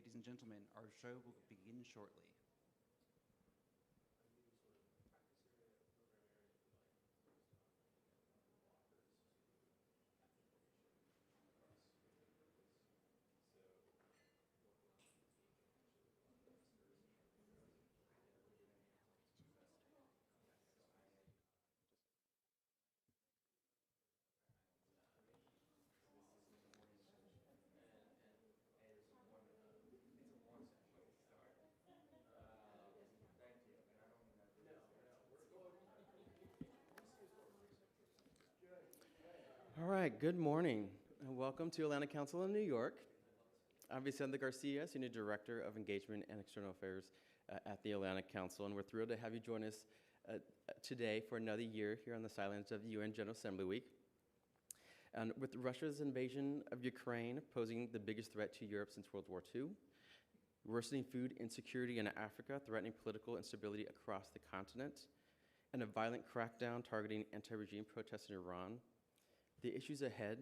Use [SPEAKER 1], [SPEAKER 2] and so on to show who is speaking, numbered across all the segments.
[SPEAKER 1] Ladies and gentlemen, our show will begin shortly.
[SPEAKER 2] All right, good morning, and welcome to Atlantic Council in New York. I'm Vicente Garcia, Senior Director of Engagement and External Affairs at the Atlantic Council, and we're thrilled to have you join us today for another year here on the sidelines of the UN General Assembly Week. And with Russia's invasion of Ukraine posing the biggest threat to Europe since World War II, worsening food insecurity in Africa, threatening political instability across the continent, and a violent crackdown targeting anti-regime protests in Iran, the issues ahead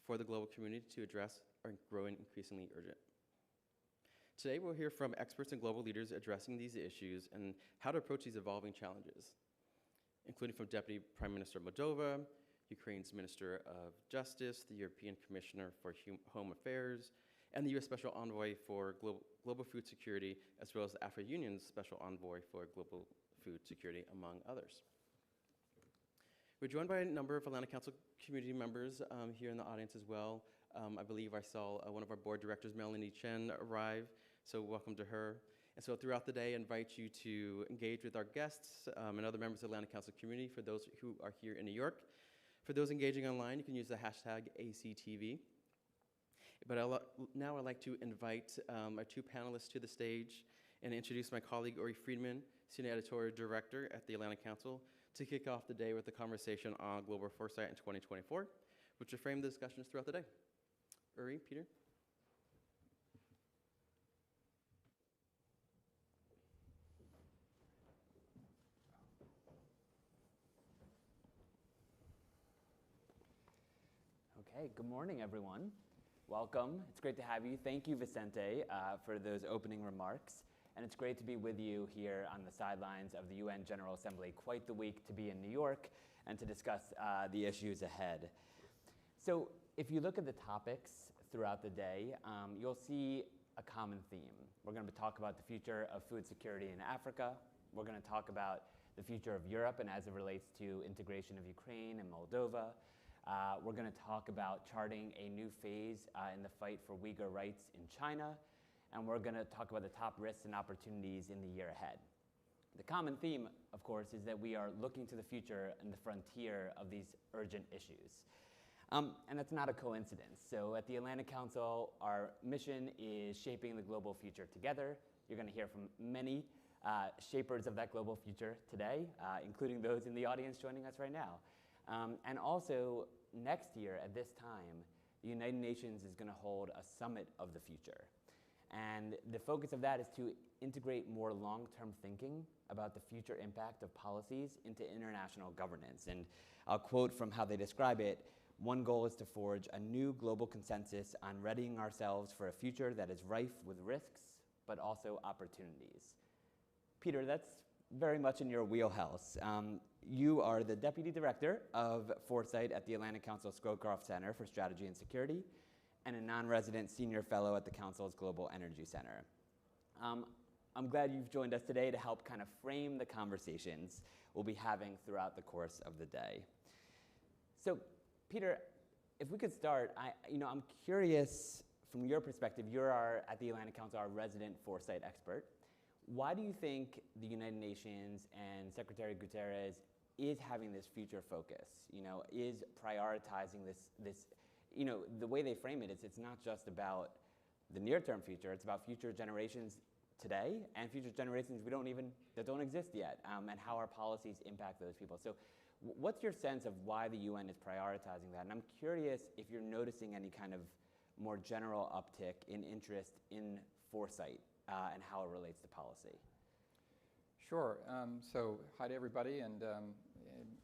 [SPEAKER 2] for the global community to address are growing increasingly urgent. Today, we'll hear from experts and global leaders addressing these issues and how to approach these evolving challenges, including from Deputy Prime Minister Moldova, Ukraine's Minister of Justice, the European Commissioner for Home Affairs, and the U.S. Special Envoy for Global Food Security, as well as the African Union's Special Envoy for Global Food Security, among others. We're joined by a number of Atlantic Council community members here in the audience as well. I believe I saw one of our board directors, Melanie Chen, arrive, so welcome to her. And so throughout the day, I invite you to engage with our guests and other members of the Atlantic Council community for those who are here in New York. For those engaging online, you can use the hashtag ACTV. But now I'd like to invite our two panelists to the stage and introduce my colleague, Uri Friedman, Senior Editorial Director at the Atlantic Council, to kick off the day with a conversation on global foresight in 2024, which will frame the discussions throughout the day. Uri, Peter?
[SPEAKER 3] Okay, good morning, everyone. Welcome. It's great to have you. Thank you, Vicente, for those opening remarks. And it's great to be with you here on the sidelines of the UN General Assembly. Quite the week to be in New York and to discuss the issues ahead. So if you look at the topics throughout the day, you'll see a common theme. We're going to talk about the future of food security in Africa. We're going to talk about the future of Europe and as it relates to integration of Ukraine and Moldova. We're going to talk about charting a new phase in the fight for Uyghur rights in China. And we're going to talk about the top risks and opportunities in the year ahead. The common theme, of course, is that we are looking to the future and the frontier of these urgent issues. And that's not a coincidence. So at the Atlantic Council, our mission is shaping the global future together. You're going to hear from many shapers of that global future today, including those in the audience joining us right now. And also, next year at this time, the United Nations is going to hold a summit of the future. And the focus of that is to integrate more long-term thinking about the future impact of policies into international governance. And I'll quote from how they describe it: one goal is to forge a new global consensus on readying ourselves for a future that is rife with risks, but also opportunities. Peter, that's very much in your wheelhouse. You are the Deputy Director of Foresight at the Atlantic Council Scowcroft Center for Strategy and Security, and a non-resident senior fellow at the Council's Global Energy Center. I'm glad you've joined us today to help kind of frame the conversations we'll be having throughout the course of the day. So, Peter, if we could start, I'm curious from your perspective. You're at the Atlantic Council, our resident foresight expert. Why do you think the United Nations and Secretary Guterres is having this future focus? Is prioritizing this. The way they frame it is it's not just about the near-term future, it's about future generations today and future generations that don't exist yet, and how our policies impact those people. So what's your sense of why the UN is prioritizing that? And I'm curious if you're noticing any kind of more general uptick in interest in foresight and how it relates to policy.
[SPEAKER 4] Sure. So hi to everybody, and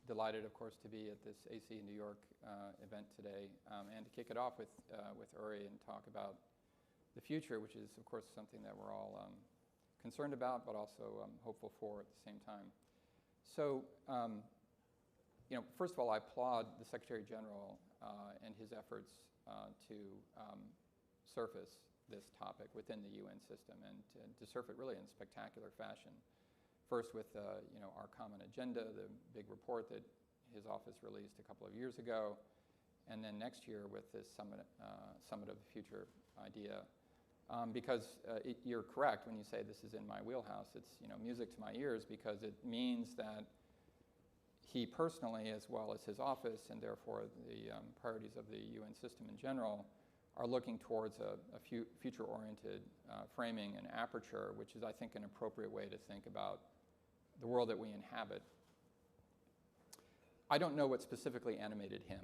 [SPEAKER 4] delighted, of course, to be at this AC New York event today, and to kick it off with Uri and talk about the future, which is, of course, something that we're all concerned about, but also hopeful for at the same time. So, first of all, I applaud the Secretary General and his efforts to surface this topic within the UN system and to surf it really in spectacular fashion. First with, our common agenda, the big report that his office released a couple of years ago, and then next year with this Summit of the Future idea. Because you're correct when you say this is in my wheelhouse. It's music to my ears because it means that he personally, as well as his office, and therefore the priorities of the UN system in general, are looking towards a future-oriented framing and aperture, which is, I think, an appropriate way to think about the world that we inhabit. I don't know what specifically animated him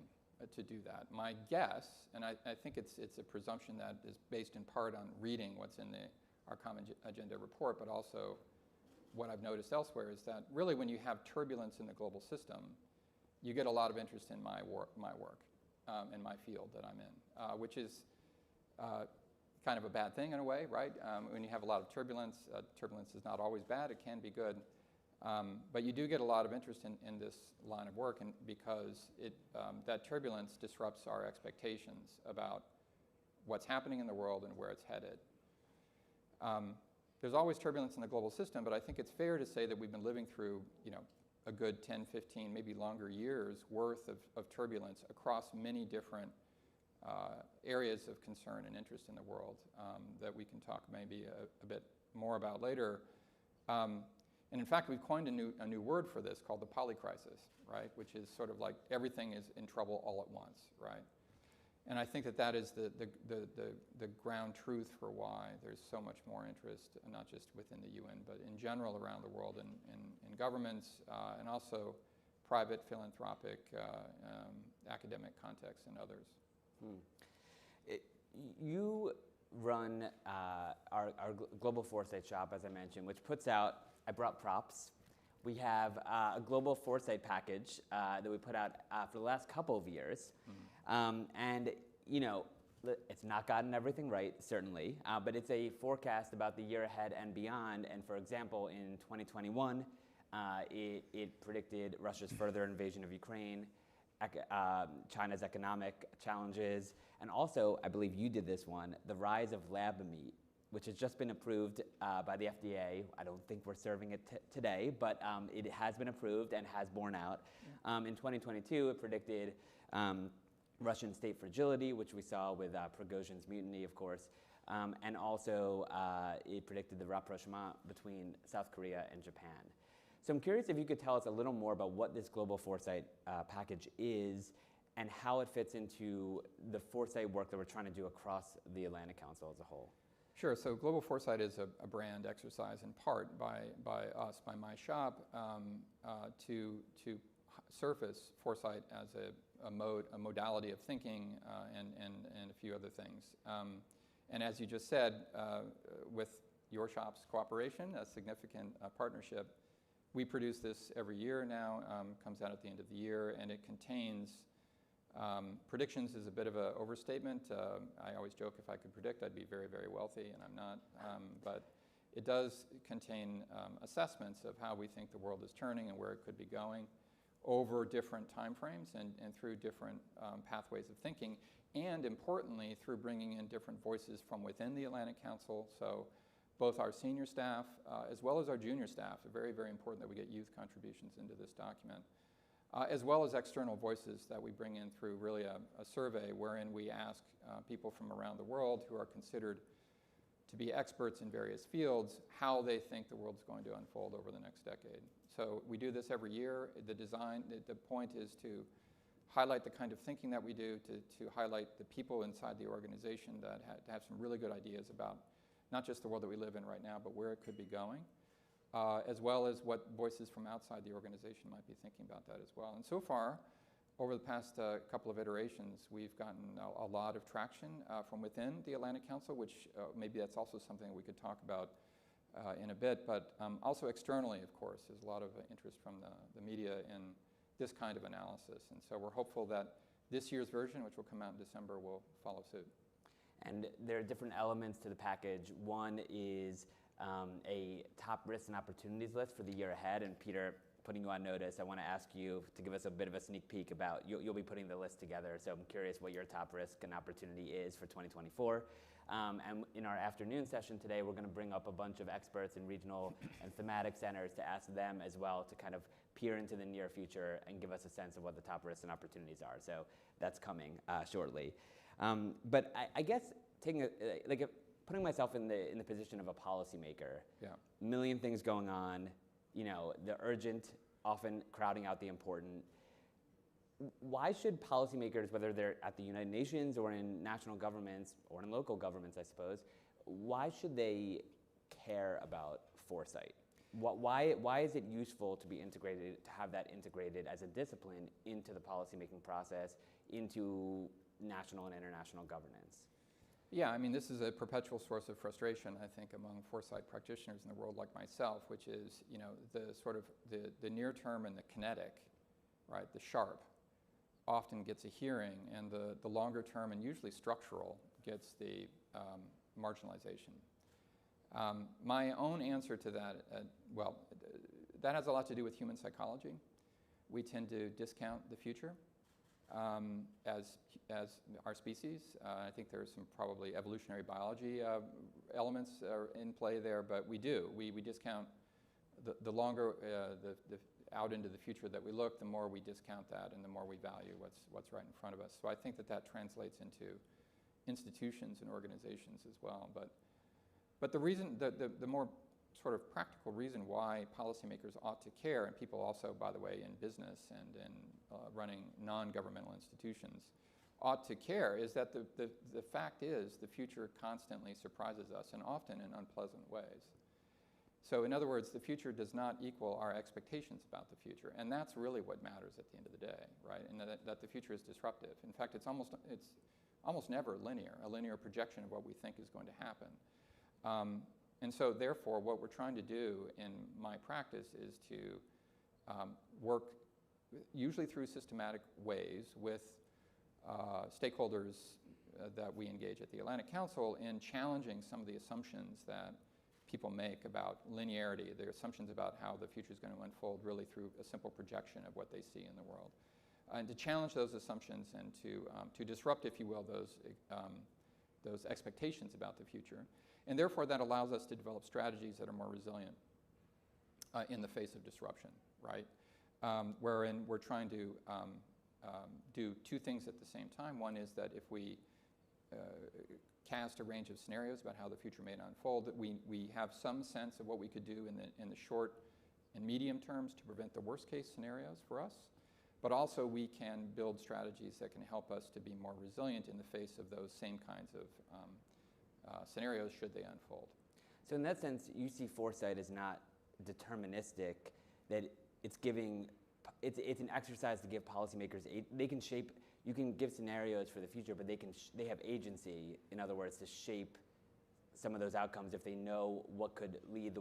[SPEAKER 4] to do that. My guess, and I think it's a presumption that is based in part on reading what's in our Common Agenda report, but also what I've noticed elsewhere, is that really when you have turbulence in the global system, you get a lot of interest in my work in my field that I'm in, which is kind of a bad thing in a way, right? When you have a lot of turbulence, turbulence is not always bad, it can be good. But you do get a lot of interest in this line of work, and because that turbulence disrupts our expectations about what's happening in the world and where it's headed. There's always turbulence in the global system, but I think it's fair to say that we've been living through, a good 10, 15, maybe longer years worth of turbulence across many different areas of concern and interest in the world that we can talk maybe a bit more about later. And in fact, we've coined a new word for this called the polycrisis, right? Which is sort of like everything is in trouble all at once, right? And I think that is the ground truth for why there's so much more interest, not just within the UN, but in general around the world in governments and also private, philanthropic, academic contexts and others.
[SPEAKER 3] You run our Global Foresight shop, as I mentioned, which puts out, I brought props. We have a Global Foresight package that we put out for the last couple of years. And, it's not gotten everything right, certainly, but it's a forecast about the year ahead and beyond. And for example, in 2021, it predicted Russia's further invasion of Ukraine, China's economic challenges, and also, I believe you did this one, the rise of lab meat, which has just been approved by the FDA. I don't think we're serving it today, but it has been approved and has borne out. In 2022, it predicted Russian state fragility, which we saw with Prigozhin's mutiny, of course, and also it predicted the rapprochement between South Korea and Japan. So I'm curious if you could tell us a little more about what this Global Foresight package is and how it fits into the foresight work that we're trying to do across the Atlantic Council as a whole.
[SPEAKER 4] Sure. So Global Foresight is a brand exercise in part by us, by my shop, to surface foresight as a modality of thinking and a few other things. And as you just said, with your shop's cooperation, a significant partnership, we produce this every year now, comes out at the end of the year, and it contains predictions is a bit of an overstatement. I always joke if I could predict, I'd be very, very wealthy, and I'm not. But it does contain assessments of how we think the world is turning and where it could be going over different timeframes and through different pathways of thinking, and importantly, through bringing in different voices from within the Atlantic Council. So both our senior staff as well as our junior staff, it's very, very important that we get youth contributions into this document. As well as external voices that we bring in through really a survey wherein we ask people from around the world who are considered to be experts in various fields how they think the world's going to unfold over the next decade. So we do this every year. The point is to highlight the kind of thinking that we do, to highlight the people inside the organization that have some really good ideas about not just the world that we live in right now, but where it could be going. As well as what voices from outside the organization might be thinking about that as well. And so far, over the past couple of iterations, we've gotten a lot of traction from within the Atlantic Council, which maybe that's also something we could talk about in a bit, but also externally, of course, there's a lot of interest from the media in this kind of analysis. And so we're hopeful that this year's version, which will come out in December, will follow suit.
[SPEAKER 3] And there are different elements to the package. One is a top risks and opportunities list for the year ahead. And Peter, putting you on notice, I want to ask you to give us a bit of a sneak peek about, you'll be putting the list together, so I'm curious what your top risk and opportunity is for 2024. And in our afternoon session today, we're going to bring up a bunch of experts in regional and thematic centers to ask them as well to kind of peer into the near future and give us a sense of what the top risks and opportunities are. So that's coming shortly. But I guess taking putting myself in the position of a policymaker,
[SPEAKER 4] Yeah.
[SPEAKER 3] a million things going on, the urgent often crowding out the important. Why should policymakers, whether they're at the United Nations or in national governments or in local governments, I suppose, why should they care about foresight? Why is it useful to be integrated, to have that integrated as a discipline into the policymaking process, into national and international governance?
[SPEAKER 4] Yeah, I mean, this is a perpetual source of frustration, I think, among foresight practitioners in the world like myself, which is, the sort of the near term and the kinetic, right, the sharp, often gets a hearing, and the longer term and usually structural gets the marginalization. My own answer to that, that has a lot to do with human psychology. We tend to discount the future as our species. I think there's some probably evolutionary biology elements in play there, but we do. We discount the longer the out into the future that we look, the more we discount that and the more we value what's right in front of us. So I think that translates into institutions and organizations as well. But the reason, the more sort of practical reason why policymakers ought to care, and people also, by the way, in business and in running non-governmental institutions ought to care, is that the fact is the future constantly surprises us, and often in unpleasant ways. So in other words, the future does not equal our expectations about the future, and that's really what matters at the end of the day, right? And that the future is disruptive. In fact, it's almost never linear, a linear projection of what we think is going to happen. And so therefore, what we're trying to do in my practice is to work usually through systematic ways with stakeholders that we engage at the Atlantic Council in challenging some of the assumptions that people make about linearity, their assumptions about how the future is going to unfold really through a simple projection of what they see in the world. And to challenge those assumptions and to disrupt, if you will, those expectations about the future. And therefore, that allows us to develop strategies that are more resilient in the face of disruption, right? Wherein we're trying to do two things at the same time. One is that if we cast a range of scenarios about how the future may unfold, that we have some sense of what we could do in the short and medium terms to prevent the worst case scenarios for us. But also we can build strategies that can help us to be more resilient in the face of those same kinds of scenarios should they unfold.
[SPEAKER 3] So in that sense, you see foresight as not deterministic, that it's an exercise to give policymakers, they can shape, you can give scenarios for the future, but they have agency, in other words, to shape some of those outcomes if they know what could lead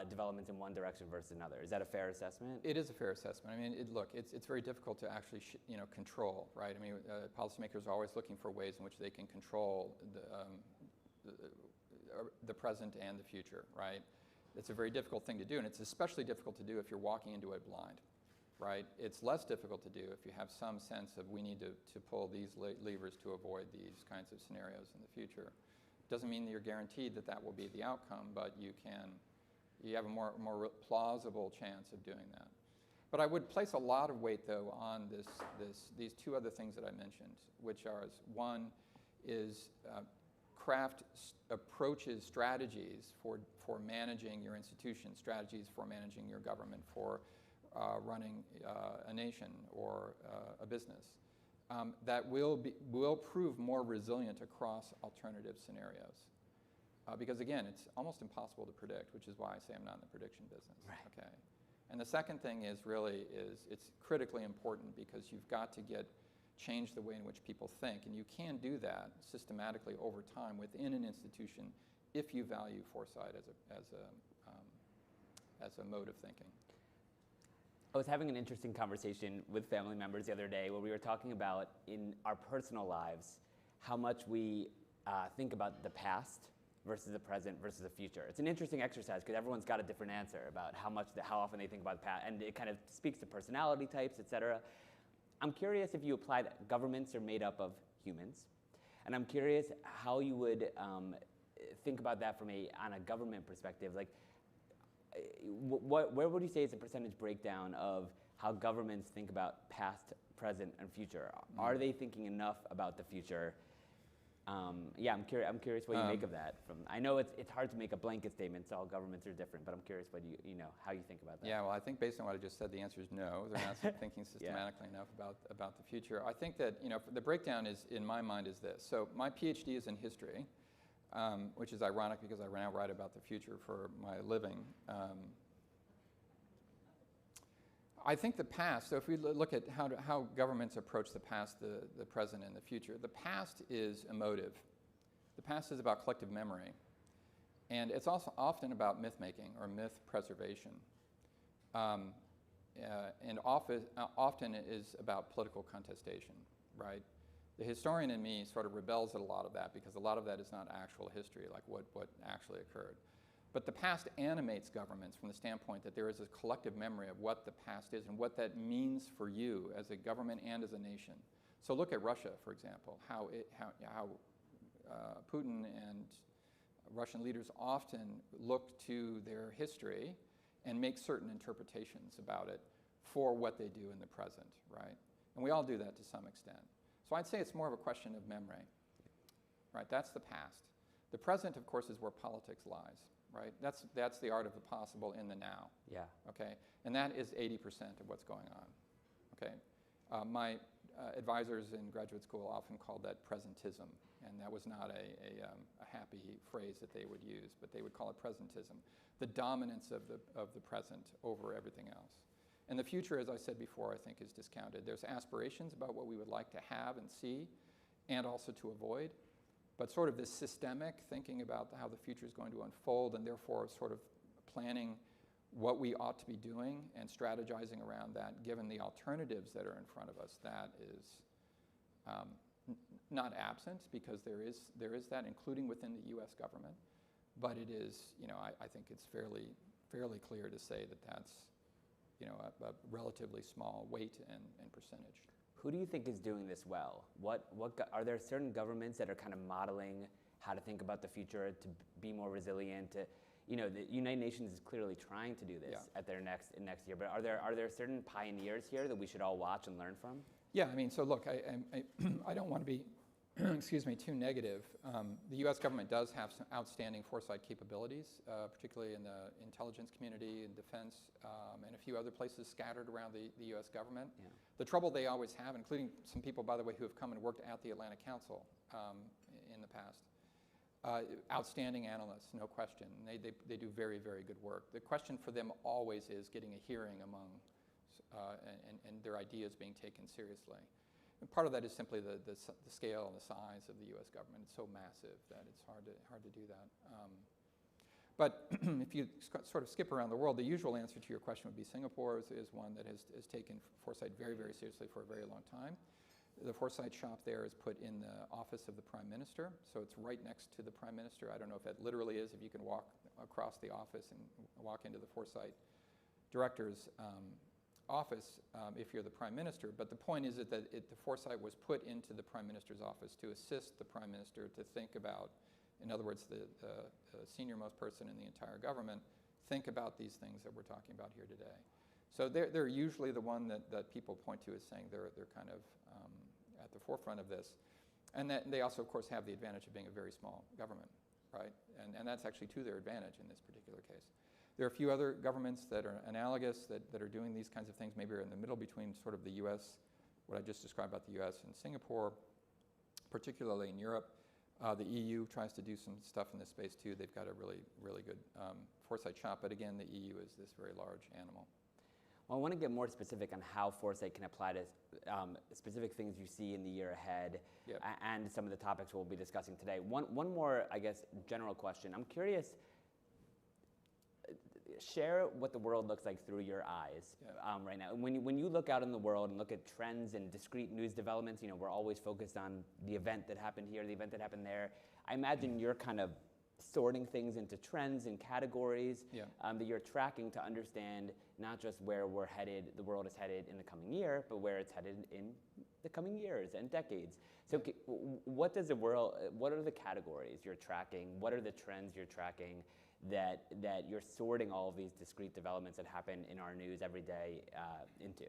[SPEAKER 3] developments in one direction versus another. Is that a fair assessment?
[SPEAKER 4] It is a fair assessment. I mean, look, it's very difficult to actually control, right? I mean, policymakers are always looking for ways in which they can control the present and the future, right? It's a very difficult thing to do, and it's especially difficult to do if you're walking into it blind, right? It's less difficult to do if you have some sense of we need to pull these levers to avoid these kinds of scenarios in the future. Doesn't mean that you're guaranteed that will be the outcome, but you have a more plausible chance of doing that. But I would place a lot of weight, though, on these two other things that I mentioned, which are, one is craft approaches, strategies for managing your institution, strategies for managing your government, for running a nation or a business, that will prove more resilient across alternative scenarios. Because again, it's almost impossible to predict, which is why I say I'm not in the prediction business.
[SPEAKER 3] Right.
[SPEAKER 4] Okay. And the second thing is it's critically important because you've got to change the way in which people think, and you can do that systematically over time within an institution if you value foresight as a mode of thinking.
[SPEAKER 3] I was having an interesting conversation with family members the other day where we were talking about in our personal lives how much we think about the past versus the present versus the future. It's an interesting exercise because everyone's got a different answer about how often they think about the past, and it kind of speaks to personality types, et cetera. I'm curious if you apply that governments are made up of humans, and I'm curious how you would think about that from on a government perspective. Like, where would you say is a percentage breakdown of how governments think about past, present, and future? Are they thinking enough about the future? Yeah, I'm curious what you make of that. I know it's hard to make a blanket statement, so all governments are different, but I'm curious what how you think about that.
[SPEAKER 4] Yeah, well, I think based on what I just said, the answer is no. They're not thinking systematically enough about the future. I think that the breakdown is, in my mind, is this. So my PhD is in history, which is ironic because I now write about the future for my living. I think the past, so if we look at how governments approach the past, the present, and the future, the past is emotive. The past is about collective memory. And it's also often about myth-making or myth preservation. And often it is about political contestation, right? The historian in me sort of rebels at a lot of that because a lot of that is not actual history, like what actually occurred. But the past animates governments from the standpoint that there is a collective memory of what the past is and what that means for you as a government and as a nation. So look at Russia, for example, how Putin and Russian leaders often look to their history and make certain interpretations about it for what they do in the present, right? And we all do that to some extent. So I'd say it's more of a question of memory, right? That's the past. The present, of course, is where politics lies. Right? That's the art of the possible in the now.
[SPEAKER 3] Yeah.
[SPEAKER 4] Okay? And that is 80% of what's going on. Okay? My advisors in graduate school often called that presentism, and that was not a happy phrase that they would use, but they would call it presentism, the dominance of the present over everything else. And the future, as I said before, I think is discounted. There's aspirations about what we would like to have and see, and also to avoid. But sort of this systemic thinking about how the future is going to unfold and therefore sort of planning what we ought to be doing and strategizing around that given the alternatives that are in front of us, that is not absent because there is that, including within the U.S. government. But it is, I think it's fairly clear to say that that's, a relatively small weight and percentage.
[SPEAKER 3] Who do you think is doing this well? Are there certain governments that are kind of modeling how to think about the future to be more resilient? The United Nations is clearly trying to do this at their next year. But are there certain pioneers here that we should all watch and learn from?
[SPEAKER 4] Yeah, I mean, so look, I don't want to be, excuse me, too negative. The U.S. government does have some outstanding foresight capabilities, particularly in the intelligence community and defense, and a few other places scattered around the U.S. government.
[SPEAKER 3] Yeah.
[SPEAKER 4] The trouble they always have, including some people, by the way, who have come and worked at the Atlantic Council in the past, outstanding analysts, no question. They do very, very good work. The question for them always is getting a hearing among, and their ideas being taken seriously. And part of that is simply the scale and the size of the U.S. government. It's so massive that it's hard to do that. But if you sort of skip around the world, the usual answer to your question would be Singapore is one that has taken foresight very, very seriously for a very long time. The foresight shop there is put in the office of the Prime Minister, so it's right next to the Prime Minister. I don't know if that literally is, if you can walk across the office and walk into the foresight director's office if you're the Prime Minister. But the point is that the foresight was put into the Prime Minister's office to assist the Prime Minister to think about, in other words, the senior-most person in the entire government, think about these things that we're talking about here today. So they're usually the one that people point to as saying they're kind of at the forefront of this. And that they also, of course, have the advantage of being a very small government, right? And that's actually to their advantage in this particular case. There are a few other governments that are analogous that are doing these kinds of things, maybe are in the middle between sort of the U.S., what I just described about the U.S. and Singapore, particularly in Europe. The EU tries to do some stuff in this space too. They've got a really, really good foresight shop, but again, the EU is this very large animal.
[SPEAKER 3] Well, I want to get more specific on how foresight can apply to specific things you see in the year ahead and some of the topics we'll be discussing today. One more, I guess, general question. I'm curious, share what the world looks like through your eyes right now. When you look out in the world and look at trends and discrete news developments, we're always focused on the event that happened here, the event that happened there. I imagine you're kind of sorting things into trends and categories that you're tracking to understand not just where we're headed, the world is headed in the coming year, but where it's headed in the coming years and decades. So what are the categories you're tracking? What are the trends you're tracking that you're sorting all of these discrete developments that happen in our news every day into?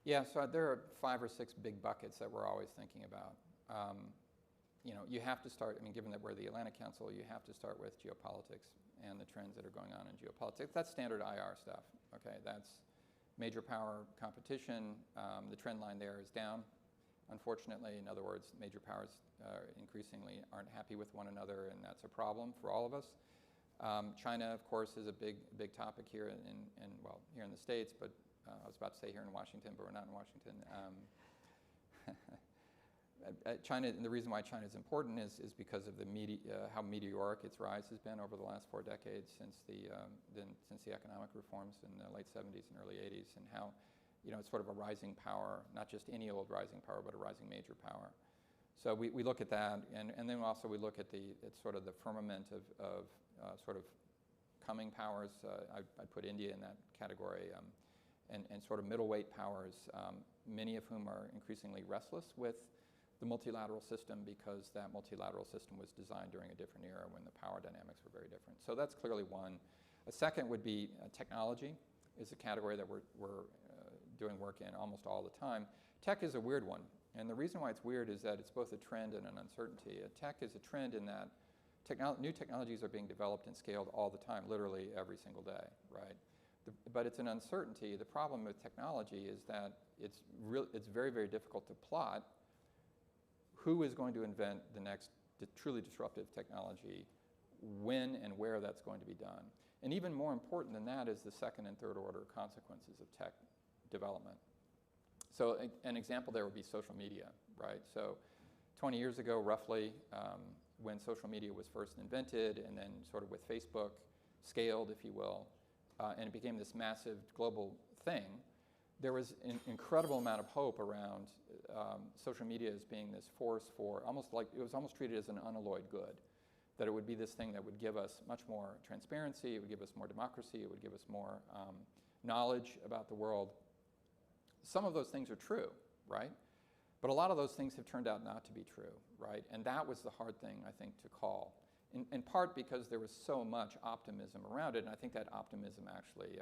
[SPEAKER 4] Yeah, so there are 5 or 6 big buckets that we're always thinking about. You have to start, given that we're the Atlantic Council, you have to start with geopolitics and the trends that are going on in geopolitics. That's standard IR stuff, okay? That's major power competition. The trend line there is down, unfortunately. In other words, major powers increasingly aren't happy with one another, and that's a problem for all of us. China, of course, is a big topic here here in the States, but I was about to say here in Washington, but we're not in Washington. China, and the reason why China is important is because of how meteoric its rise has been over the last 4 decades since the economic reforms in the late 70s and early 80s, and how it's sort of a rising power, not just any old rising power, but a rising major power. So we look at that, and then also we look at sort of the firmament of sort of coming powers. I'd put India in that category, and sort of middleweight powers, many of whom are increasingly restless with the multilateral system because that multilateral system was designed during a different era when the power dynamics were very different. So that's clearly one. A second would be technology is a category that we're doing work in almost all the time. Tech is a weird one, and the reason why it's weird is that it's both a trend and an uncertainty. Tech is a trend in that new technologies are being developed and scaled all the time, literally every single day, right? But it's an uncertainty. The problem with technology is that it's very, very difficult to plot who is going to invent the next truly disruptive technology, when and where that's going to be done. And even more important than that is the second and third order consequences of tech development. So an example there would be social media, right? So 20 years ago, roughly, when social media was first invented and then sort of with Facebook scaled, if you will, and it became this massive global thing, there was an incredible amount of hope around social media as being this force for it was almost treated as an unalloyed good, that it would be this thing that would give us much more transparency, it would give us more democracy, it would give us more knowledge about the world. Some of those things are true, right? But a lot of those things have turned out not to be true, right? And that was the hard thing, I think, to call. In part because there was so much optimism around it, and I think that optimism actually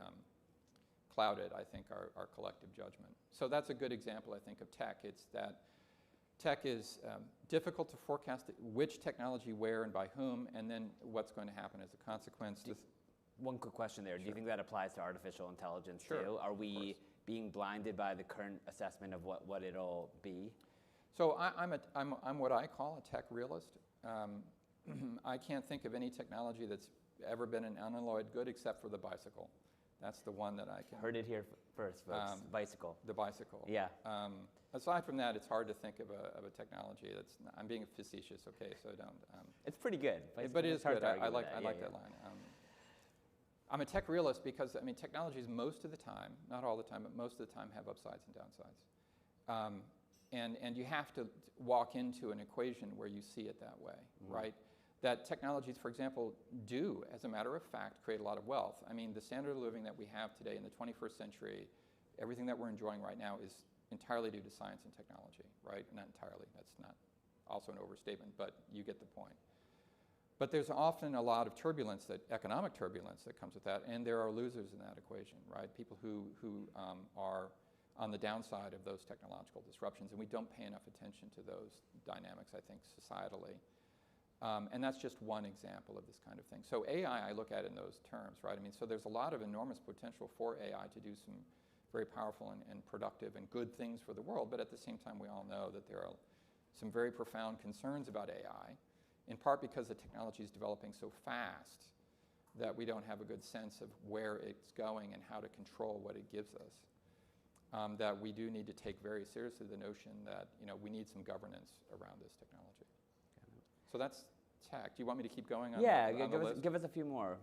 [SPEAKER 4] clouded, I think, our collective judgment. So that's a good example, I think, of tech. It's that tech is difficult to forecast which technology where and by whom, and then what's going to happen as a consequence.
[SPEAKER 3] One quick question there.
[SPEAKER 4] Sure.
[SPEAKER 3] Do you think that applies to artificial intelligence too? Are we being blinded by the current assessment of what it'll be?
[SPEAKER 4] So I'm what I call a tech realist. I can't think of any technology that's ever been an unalloyed good except for the bicycle. That's the one that I can...
[SPEAKER 3] Heard it here first, folks. Bicycle.
[SPEAKER 4] The bicycle.
[SPEAKER 3] Yeah.
[SPEAKER 4] Aside from that, it's hard to think of a technology that's... I'm being facetious, okay, so don't...
[SPEAKER 3] it's pretty good.
[SPEAKER 4] But it is good. I like that
[SPEAKER 3] yeah.
[SPEAKER 4] line. I'm a tech realist because, technologies most of the time, not all the time, but most of the time have upsides and downsides. And you have to walk into an equation where you see it that way, right? That technologies, for example, do, as a matter of fact, create a lot of wealth. The standard of living that we have today in the 21st century, everything that we're enjoying right now is entirely due to science and technology, right? Not entirely, that's not also an overstatement, but you get the point. But there's often a lot of economic turbulence that comes with that, and there are losers in that equation, right? People who are on the downside of those technological disruptions, and we don't pay enough attention to those dynamics, I think, societally. And that's just one example of this kind of thing. So AI, I look at it in those terms, right? So there's a lot of enormous potential for AI to do some very powerful and productive and good things for the world, but at the same time, we all know that there are some very profound concerns about AI, in part because the technology is developing so fast that we don't have a good sense of where it's going and how to control what it gives us. That we do need to take very seriously the notion that we need some governance around this technology. So that's tech. Do you want me to keep going on the list?
[SPEAKER 3] Give us a few more.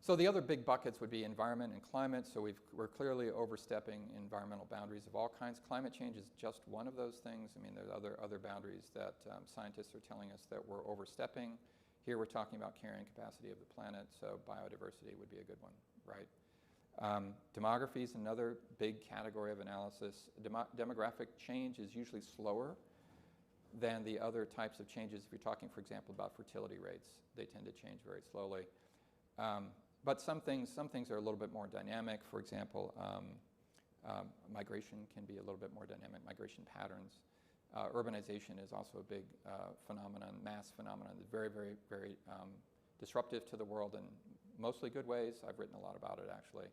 [SPEAKER 4] So the other big buckets would be environment and climate. So we're clearly overstepping environmental boundaries of all kinds. Climate change is just one of those things. I mean, there's other boundaries that scientists are telling us that we're overstepping. Here we're talking about carrying capacity of the planet, so biodiversity would be a good one, right? Demography is another big category of analysis. Demographic change is usually slower than the other types of changes. If you're talking, for example, about fertility rates, they tend to change very slowly. But some things are a little bit more dynamic. For example, migration can be a little bit more dynamic, migration patterns. Urbanization is also a big phenomenon, mass phenomenon, very, very, very disruptive to the world in mostly good ways. I've written a lot about it, actually.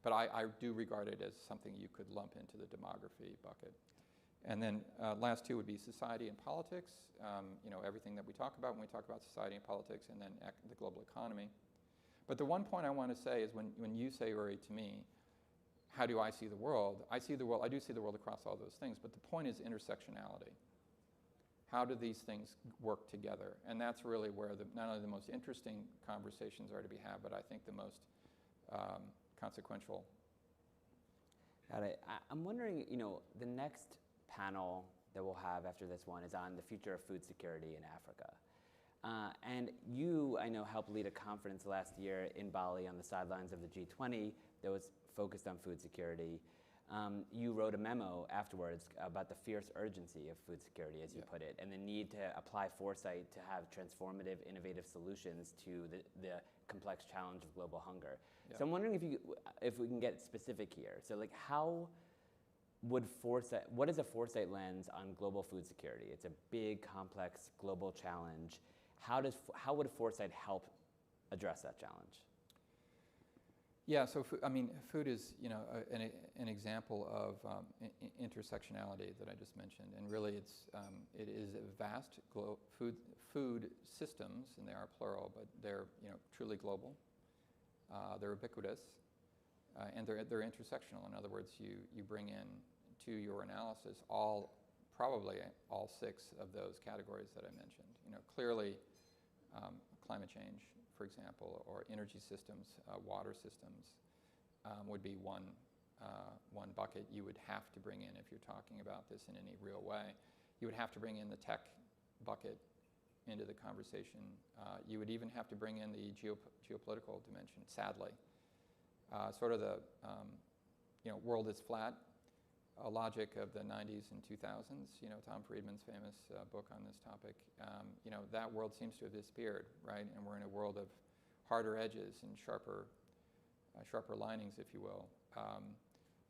[SPEAKER 4] But I do regard it as something you could lump into the demography bucket. And then last two would be society and politics, everything that we talk about when we talk about society and politics, and then the global economy. But the one point I want to say is when you say, Uri, to me, how do I see the world? I do see the world across all those things, but the point is intersectionality. How do these things work together? And that's really where not only the most interesting conversations are to be had, but I think the most consequential.
[SPEAKER 3] Got it. I'm wondering, the next panel that we'll have after this one is on the future of food security in Africa. And you, I know, helped lead a conference last year in Bali on the sidelines of the G20 that was focused on food security. You wrote a memo afterwards about the fierce urgency of food security, as you put it, and the need to apply foresight to have transformative, innovative solutions to the complex challenge of global hunger. Yeah. So I'm wondering if we can get specific here. So how would what is a foresight lens on global food security? It's a big, complex global challenge. How would foresight help address that challenge?
[SPEAKER 4] Yeah, so food is an example of intersectionality that I just mentioned, and really it is a vast food systems, and they are plural, but they're truly global. They're ubiquitous, and they're intersectional. In other words, you bring in to your analysis probably all 6 of those categories that I mentioned. Clearly, climate change, for example, or energy systems, water systems would be one bucket you would have to bring in if you're talking about this in any real way. You would have to bring in the tech bucket into the conversation. You would even have to bring in the geopolitical dimension, sadly. Sort of the world is flat, a logic of the 90s and 2000s, Tom Friedman's famous book on this topic. That world seems to have disappeared, right? And we're in a world of harder edges and sharper linings, if you will.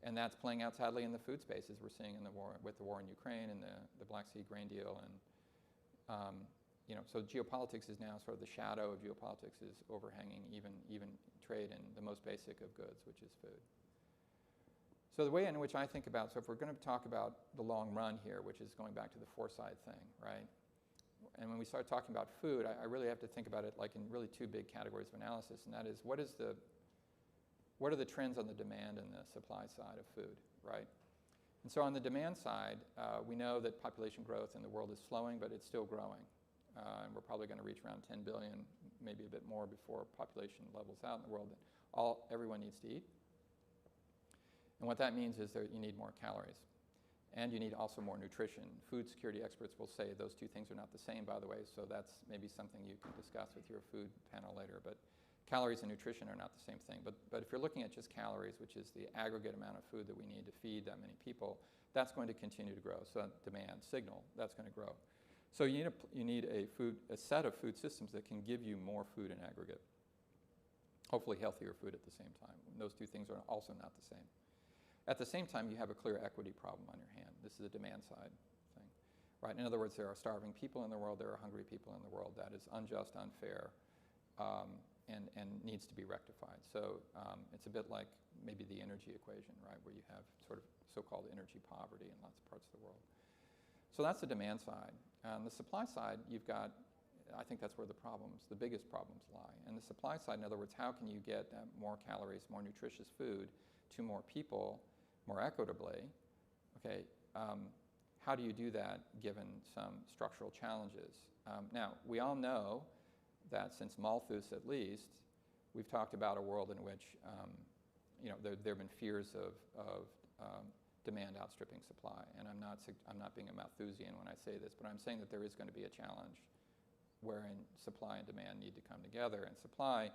[SPEAKER 4] And that's playing out sadly in the food space, as we're seeing with the war in Ukraine and the Black Sea grain deal. And so geopolitics is now sort of the shadow of geopolitics is overhanging even trade in the most basic of goods, which is food. So the way in which I think about, so if we're going to talk about the long run here, which is going back to the foresight thing, right? And when we start talking about food, I really have to think about it like in really 2 big categories of analysis, and that is what are the trends on the demand and the supply side of food, right? And so on the demand side, we know that population growth in the world is slowing, but it's still growing. And we're probably going to reach around 10 billion, maybe a bit more before population levels out in the world. Everyone needs to eat. And what that means is that you need more calories. And you need also more nutrition. Food security experts will say those 2 things are not the same, by the way, so that's maybe something you can discuss with your food panel later. But calories and nutrition are not the same thing. But if you're looking at just calories, which is the aggregate amount of food that we need to feed that many people, that's going to continue to grow. So demand signal, that's going to grow. So you need a set of food systems that can give you more food in aggregate. Hopefully healthier food at the same time. And those 2 things are also not the same. At the same time, you have a clear equity problem on your hand. This is a demand side thing, right? In other words, there are starving people in the world, there are hungry people in the world. That is unjust, unfair, and needs to be rectified. So it's a bit like maybe the energy equation, right, where you have sort of so-called energy poverty in lots of parts of the world. So that's the demand side. On the supply side, you've got, I think that's where the biggest problems lie. And the supply side, in other words, how can you get more calories, more nutritious food to more people more equitably? Okay, how do you do that given some structural challenges? Now, we all know that since Malthus at least, We've talked about a world in which there have been fears of demand outstripping supply, and I'm not being a Malthusian when I say this, but I'm saying that there is going to be a challenge wherein supply and demand need to come together. And supply,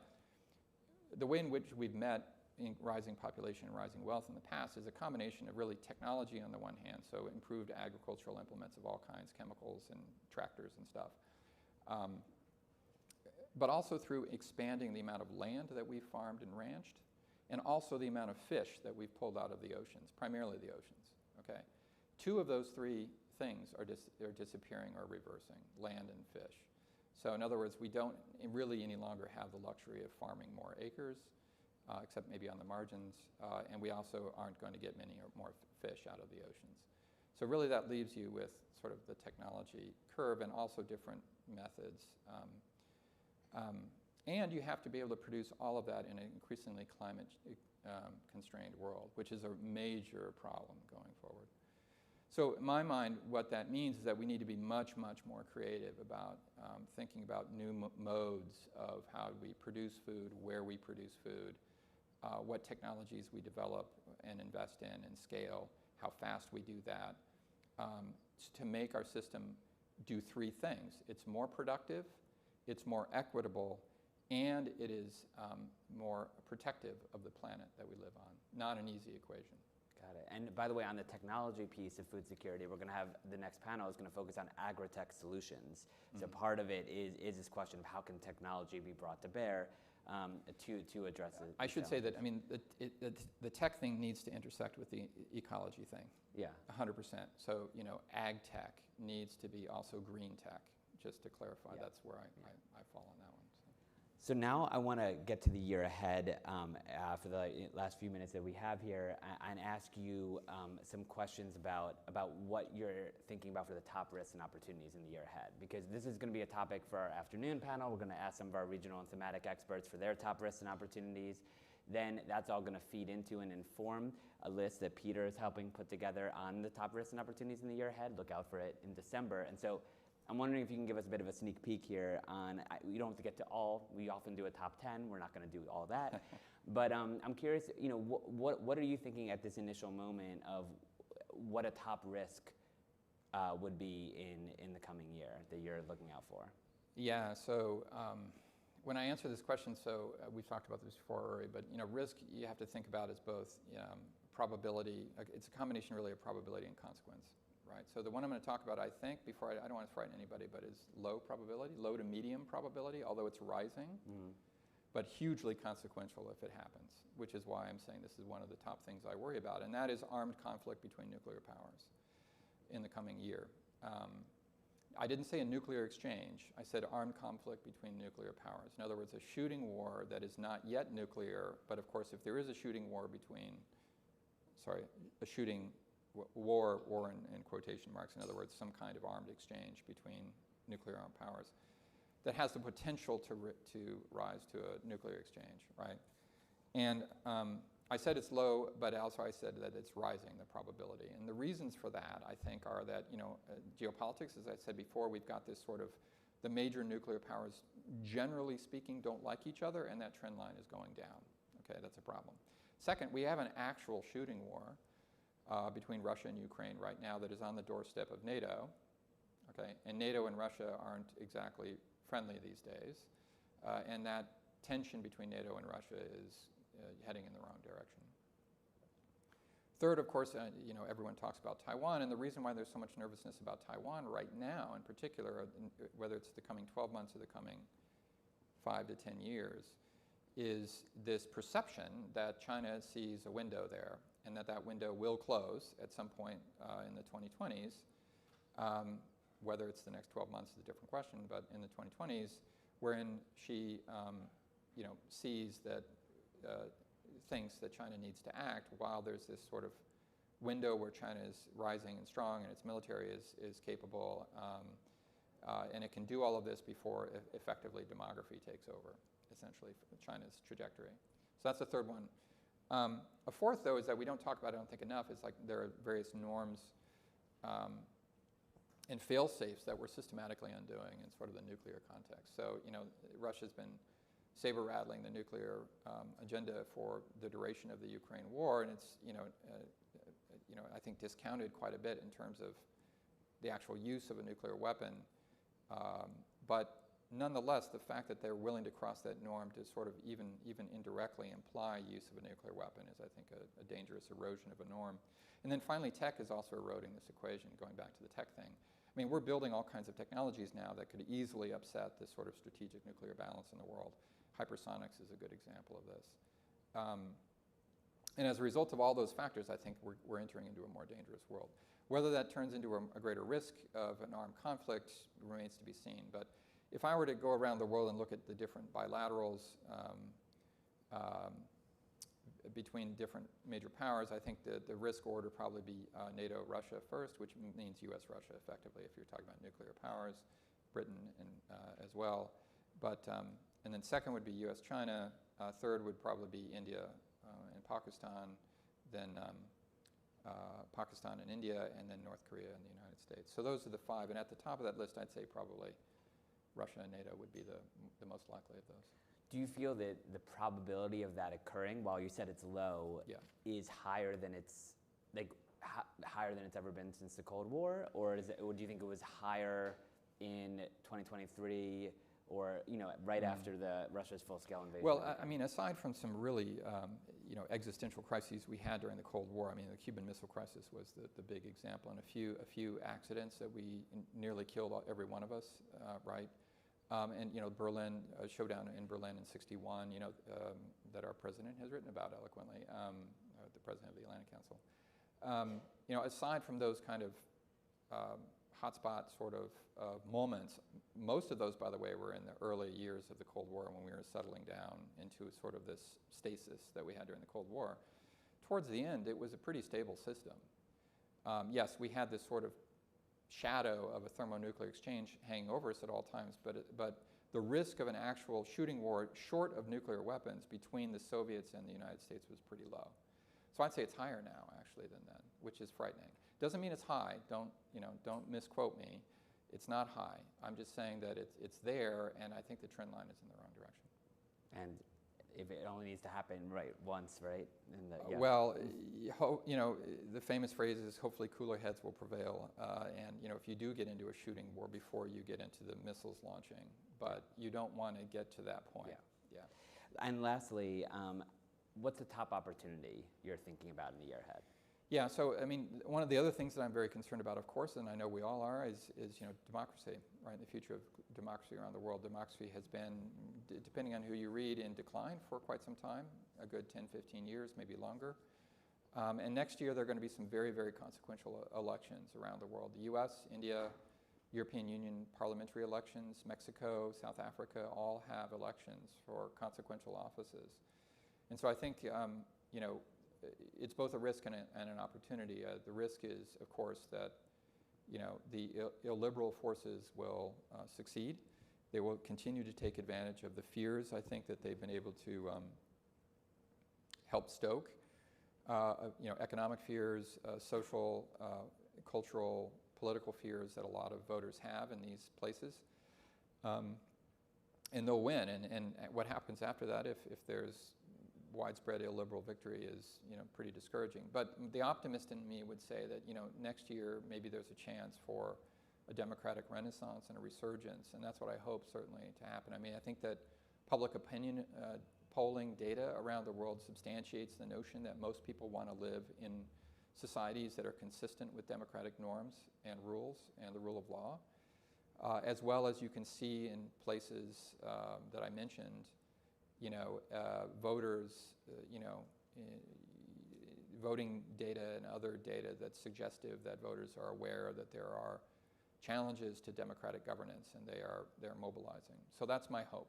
[SPEAKER 4] the way in which we've met in rising population and rising wealth in the past is a combination of really technology on the one hand, so improved agricultural implements of all kinds, chemicals and tractors and stuff, but also through expanding the amount of land that we've farmed and ranched, and also the amount of fish that we've pulled out of the oceans, primarily the oceans. Okay, 2 of those 3 things are disappearing or reversing: land and fish. So in other words, we don't really any longer have the luxury of farming more acres, except maybe on the margins, and we also aren't going to get many or more fish out of the oceans. So really that leaves you with sort of the technology curve and also different methods. And you have to be able to produce all of that in an increasingly climate constrained world, which is a major problem going forward. So in my mind, what that means is that we need to be much, much more creative about thinking about new modes of how we produce food, where we produce food, what technologies we develop and invest in and scale, how fast we do that, to make our system do 3 things. It's more productive, it's more equitable, and it is more protective of the planet that we live on. Not an easy equation.
[SPEAKER 3] Got it. And by the way, on the technology piece of food security, we're going to have the next panel is going to focus on Agritech solutions. So part of it is this question of how can technology be brought to bear to address it.
[SPEAKER 4] I should say that, I mean, the tech thing needs to intersect with the ecology thing.
[SPEAKER 3] Yeah.
[SPEAKER 4] 100%. So, ag tech needs to be also green tech, just to clarify.
[SPEAKER 3] Yeah.
[SPEAKER 4] That's where I fall on that one.
[SPEAKER 3] So now I want to get to the year ahead for the last few minutes that we have here and ask you some questions about what you're thinking about for the top risks and opportunities in the year ahead. Because this is going to be a topic for our afternoon panel. We're going to ask some of our regional and thematic experts for their top risks and opportunities. Then that's all going to feed into and inform a list that Peter is helping put together on the top risks and opportunities in the year ahead. Look out for it in December. And so I'm wondering if you can give us a bit of a sneak peek here on, you don't have to get to all, we often do a top 10, we're not going to do all that. But I'm curious, what are you thinking at this initial moment of what a top risk would be in the coming year that you're looking out for?
[SPEAKER 4] Yeah, so when I answer this question, we've talked about this before already, but risk you have to think about as both probability, it's a combination really of probability and consequence. Right. So the one I'm going to talk about, I think, before I don't want to frighten anybody, but is low probability, low to medium probability, although it's rising, but hugely consequential if it happens, which is why I'm saying this is one of the top things I worry about, and that is armed conflict between nuclear powers in the coming year. I didn't say a nuclear exchange. I said armed conflict between nuclear powers. In other words, a shooting war that is not yet nuclear, but of course, if there is a shooting war war in quotation marks, in other words, some kind of armed exchange between nuclear armed powers that has the potential to rise to a nuclear exchange, right? And I said it's low, but also I said that it's rising, the probability. And the reasons for that, I think, are that, geopolitics, as I said before, we've got this sort of, the major nuclear powers, generally speaking, don't like each other, and that trend line is going down. Okay, that's a problem. Second, we have an actual shooting war between Russia and Ukraine right now that is on the doorstep of NATO, okay? And NATO and Russia aren't exactly friendly these days, and that tension between NATO and Russia is heading in the wrong direction. Third, of course, everyone talks about Taiwan, and the reason why there's so much nervousness about Taiwan right now, in particular, whether it's the coming 12 months or the coming 5 to 10 years, is this perception that China sees a window there, and that window will close at some point in the 2020s. Whether it's the next 12 months is a different question, but in the 2020s, wherein she sees that thinks that China needs to act while there's this sort of window where China is rising and strong and its military is capable, and it can do all of this before effectively demography takes over, essentially, China's trajectory. So that's the third one. A fourth, though, is that we don't talk about, I don't think, enough, is like there are various norms and fail-safes that we're systematically undoing in sort of the nuclear context. So, Russia's been saber-rattling the nuclear agenda for the duration of the Ukraine war, and it's I think discounted quite a bit in terms of the actual use of a nuclear weapon. But nonetheless, the fact that they're willing to cross that norm to sort of even indirectly imply use of a nuclear weapon is, I think, a dangerous erosion of a norm. And then finally, tech is also eroding this equation, going back to the tech thing. I mean, we're building all kinds of technologies now that could easily upset this sort of strategic nuclear balance in the world. Hypersonics is a good example of this. And as a result of all those factors, I think we're entering into a more dangerous world. Whether that turns into a greater risk of an armed conflict remains to be seen. But if I were to go around the world and look at the different bilaterals between different major powers, I think the risk order probably be NATO, Russia first, which means US, Russia effectively if you're talking about nuclear powers, Britain and, as well. But, and then second would be US, China, third would probably be India and Pakistan, then Pakistan and India, and then North Korea and the United States. So those are the five, and at the top of that list, I'd say probably Russia and NATO would be the most likely of those.
[SPEAKER 3] Do you feel that the probability of that occurring, while you said it's low, is higher than it's higher than it's ever been since the Cold War, or do you think it was higher in 2023, or right after Russia's full-scale invasion?
[SPEAKER 4] Well, I mean, aside from some really existential crises we had during the Cold War, I mean, the Cuban Missile Crisis was the big example, and a few accidents that we nearly killed every one of us, right? And Berlin, showdown in Berlin in '61, that our president has written about eloquently, the president of the Atlantic Council. Aside from those kind of hotspot sort of moments, most of those, by the way, were in the early years of the Cold War when we were settling down into sort of this stasis that we had during the Cold War. Towards the end, it was a pretty stable system. Yes, we had this sort of shadow of a thermonuclear exchange hanging over us at all times, but the risk of an actual shooting war short of nuclear weapons between the Soviets and the United States was pretty low. So I'd say it's higher now, actually, than then, which is frightening. Doesn't mean it's high. Don't misquote me. It's not high. I'm just saying that it's there, and I think the trend line is in the wrong direction.
[SPEAKER 3] And if it only needs to happen once, right?
[SPEAKER 4] Well, the famous phrase is hopefully cooler heads will prevail. And if you do get into a shooting war before you get into the missiles launching, but you don't want to get to that point. Yeah.
[SPEAKER 3] And lastly, what's the top opportunity you're thinking about in the year ahead?
[SPEAKER 4] Yeah, so I mean, one of the other things that I'm very concerned about, of course, and I know we all are, is democracy, right? The future of democracy around the world. Democracy has been, depending on who you read, in decline for quite some time, a good 10, 15 years, maybe longer. And next year, there are going to be some very, very consequential elections around the world. The US, India, European Union parliamentary elections, Mexico, South Africa, all have elections for consequential offices. And so I think, it's both a risk and an opportunity. The risk is, of course, that the illiberal forces will succeed. They will continue to take advantage of the fears, I think, that they've been able to help stoke. Economic fears, social, cultural, political fears that a lot of voters have in these places. And they'll win. And what happens after that, if there's widespread illiberal victory, is pretty discouraging. But the optimist in me would say that next year maybe there's a chance for a democratic renaissance and a resurgence, and that's what I hope certainly to happen. I mean, I think that public opinion polling data around the world substantiates the notion that most people want to live in societies that are consistent with democratic norms and rules and the rule of law, as well as you can see in places that I mentioned. Voters, voting data and other data that's suggestive that voters are aware that there are challenges to democratic governance, and they're mobilizing. So that's my hope.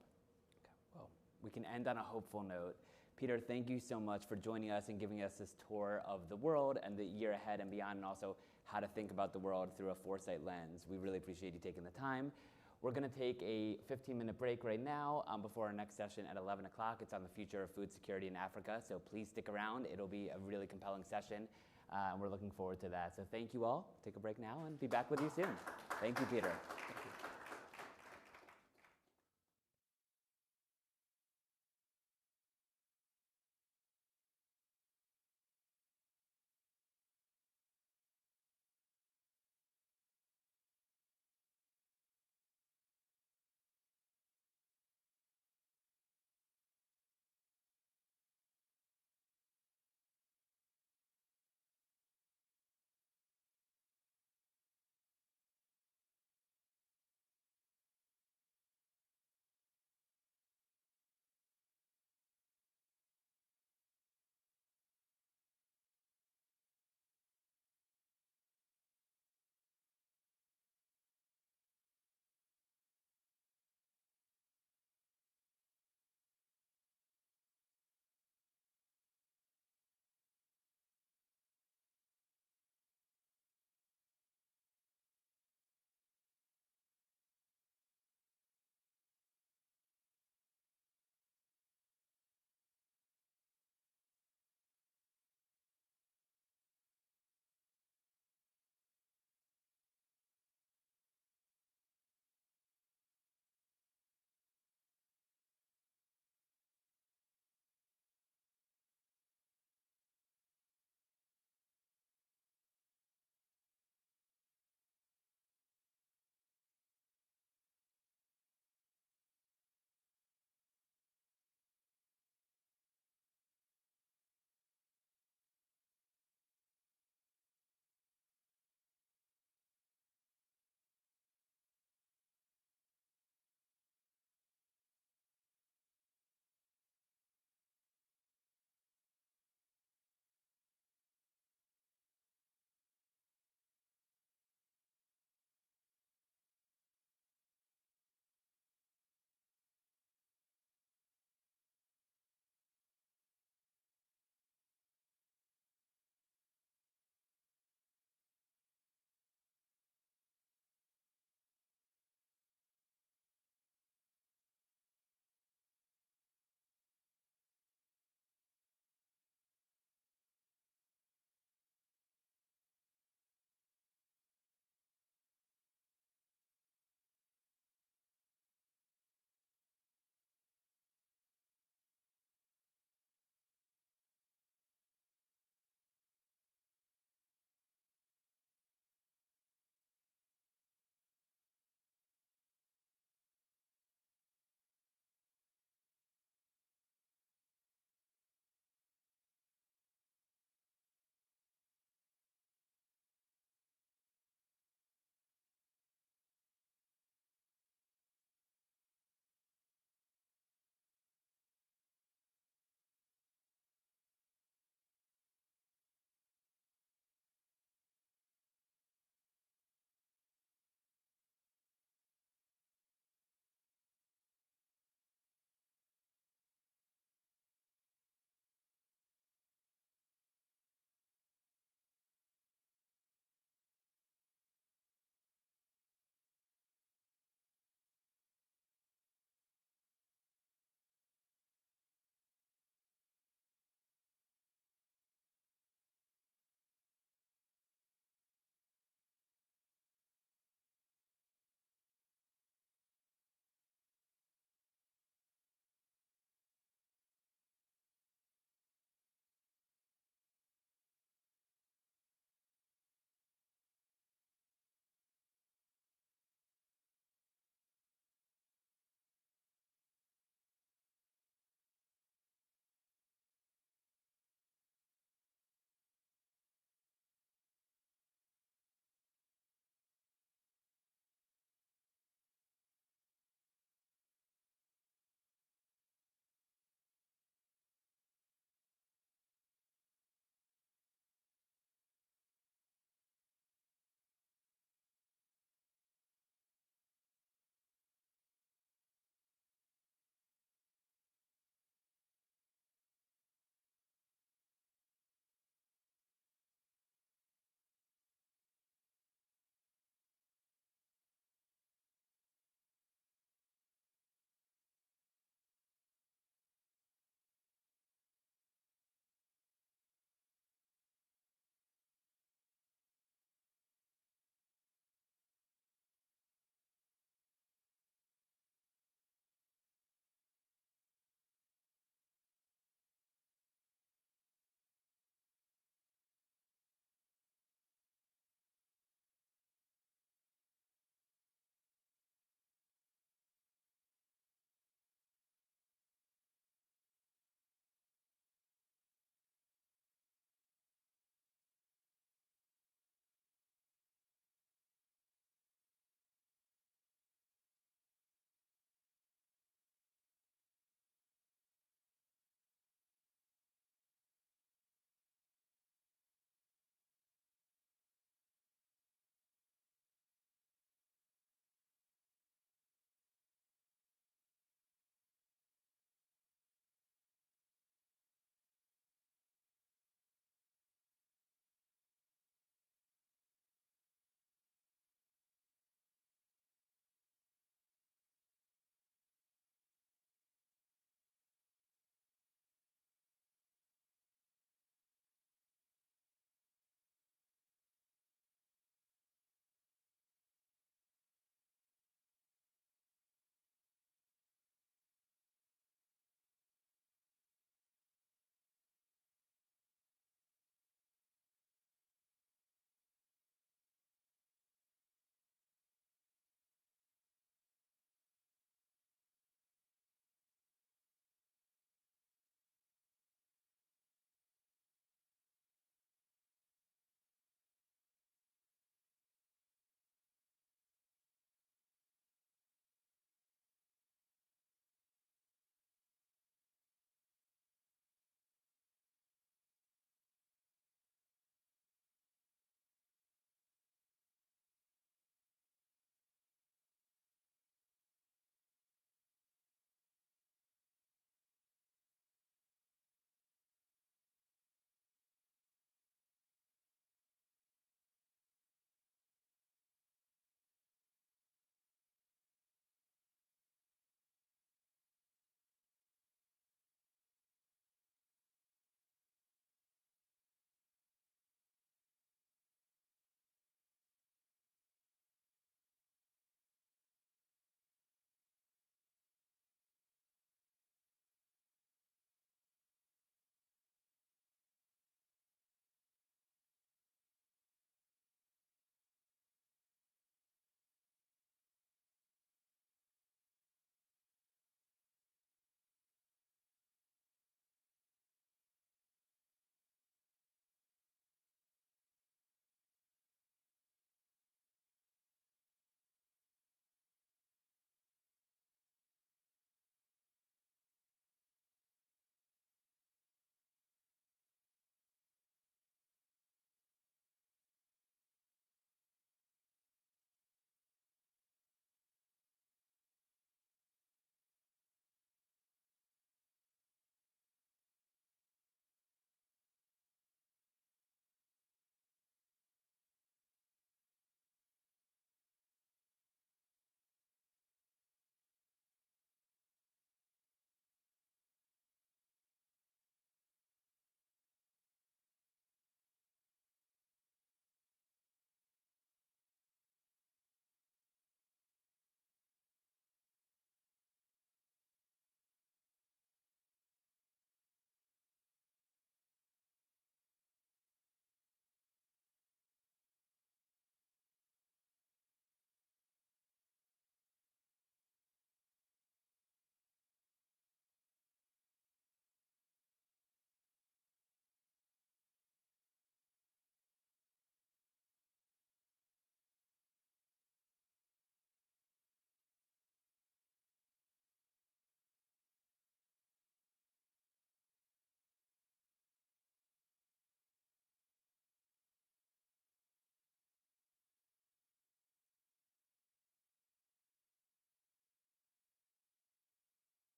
[SPEAKER 3] Okay. Well, we can end on a hopeful note. Peter, thank you so much for joining us and giving us this tour of the world and the year ahead and beyond, and also how to think about the world through a foresight lens. We really appreciate you taking the time. We're going to take a 15-minute break right now before our next session at 11 o'clock. It's on the future of food security in Africa, so please stick around. It'll be a really compelling session, and we're looking forward to that. So thank you all. Take a break now and be back with you soon. Thank you, Peter.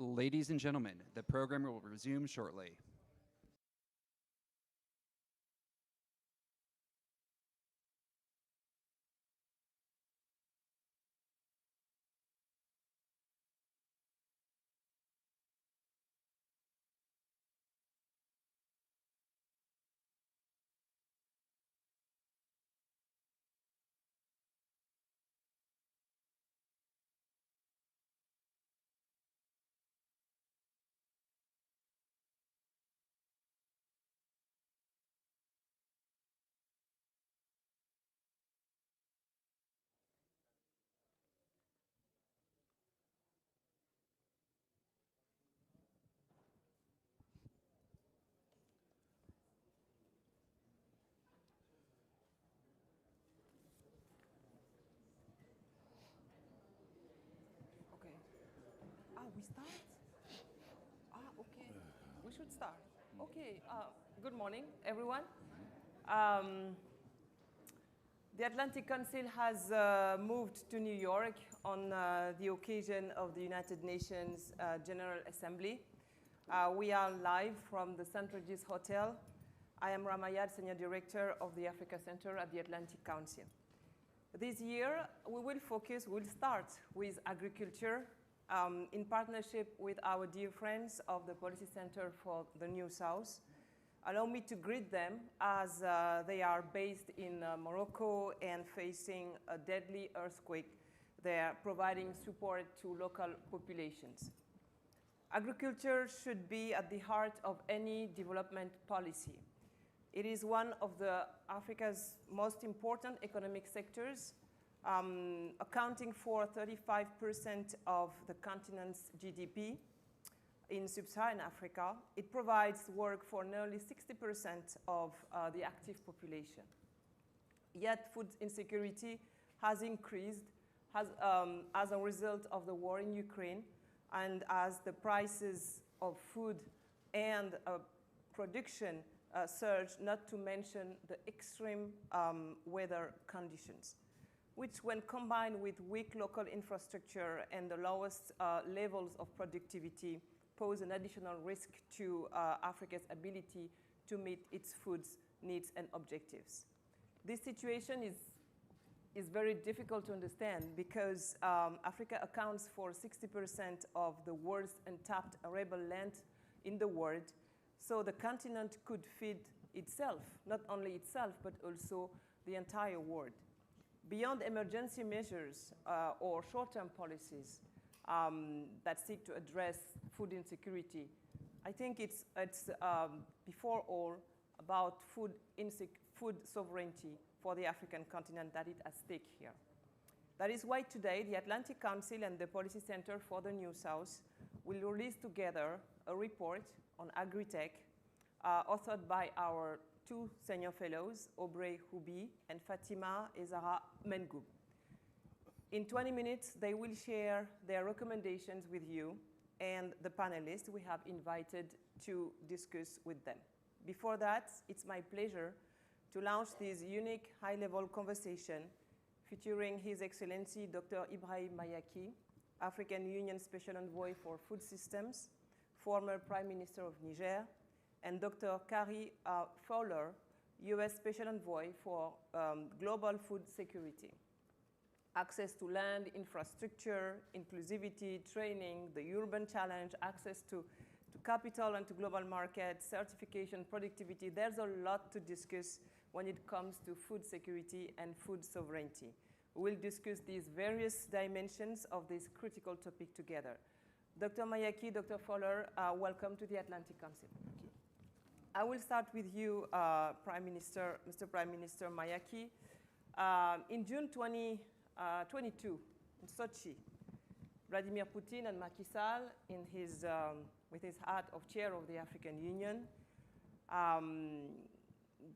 [SPEAKER 1] Ladies and gentlemen, the program will resume shortly.
[SPEAKER 5] Okay. We start? Okay. We should start. Okay. Good morning, everyone. The Atlantic Council has moved to New York on the occasion of the United Nations General Assembly. We are live from the St. Regis Hotel. I am Ramayad, Senior Director of the Africa Center at the Atlantic Council. This year, we'll start with agriculture in partnership with our dear friends of the Policy Center for the New South. Allow me to greet them as they are based in Morocco and facing a deadly earthquake. They are providing support to local populations. Agriculture should be at the heart of any development policy. It is one of Africa's most important economic sectors, accounting for 35% of the continent's GDP. In sub-Saharan Africa, it provides work for nearly 60% of the active population. Yet food insecurity has increased as a result of the war in Ukraine and as the prices of food and production surge, not to mention the extreme weather conditions, which when combined with weak local infrastructure and the lowest levels of productivity pose an additional risk to Africa's ability to meet its food needs and objectives. This situation is very difficult to understand because Africa accounts for 60% of the world's untapped arable land in the world. So the continent could feed itself, not only itself, but also the entire world. Beyond emergency measures or short-term policies that seek to address food insecurity, I think it's before all about food sovereignty for the African continent that is at stake here. That is why today the Atlantic Council and the Policy Center for the New South will release together a report on Agritech authored by our two senior fellows, Aubrey Houbi and Fatima Ezara Mengoub. In 20 minutes, they will share their recommendations with you and the panelists we have invited to discuss with them. Before that, it's my pleasure to launch this unique high-level conversation featuring His Excellency Dr. Ibrahim Mayaki, African Union Special Envoy for Food Systems, former Prime Minister of Niger, and Dr. Kari Fowler, US Special Envoy for Global Food Security. Access to land, infrastructure, inclusivity, training, the urban challenge, access to capital and to global markets, certification, productivity. There's a lot to discuss when it comes to food security and food sovereignty. We'll discuss these various dimensions of this critical topic together. Dr. Mayaki, Dr. Fowler, welcome to the Atlantic Council.
[SPEAKER 6] Thank you.
[SPEAKER 5] I will start with you, Mr. Prime Minister Mayaki. In June 2022, in Sochi, Vladimir Putin and Macky Sall, with his hat of chair of the African Union,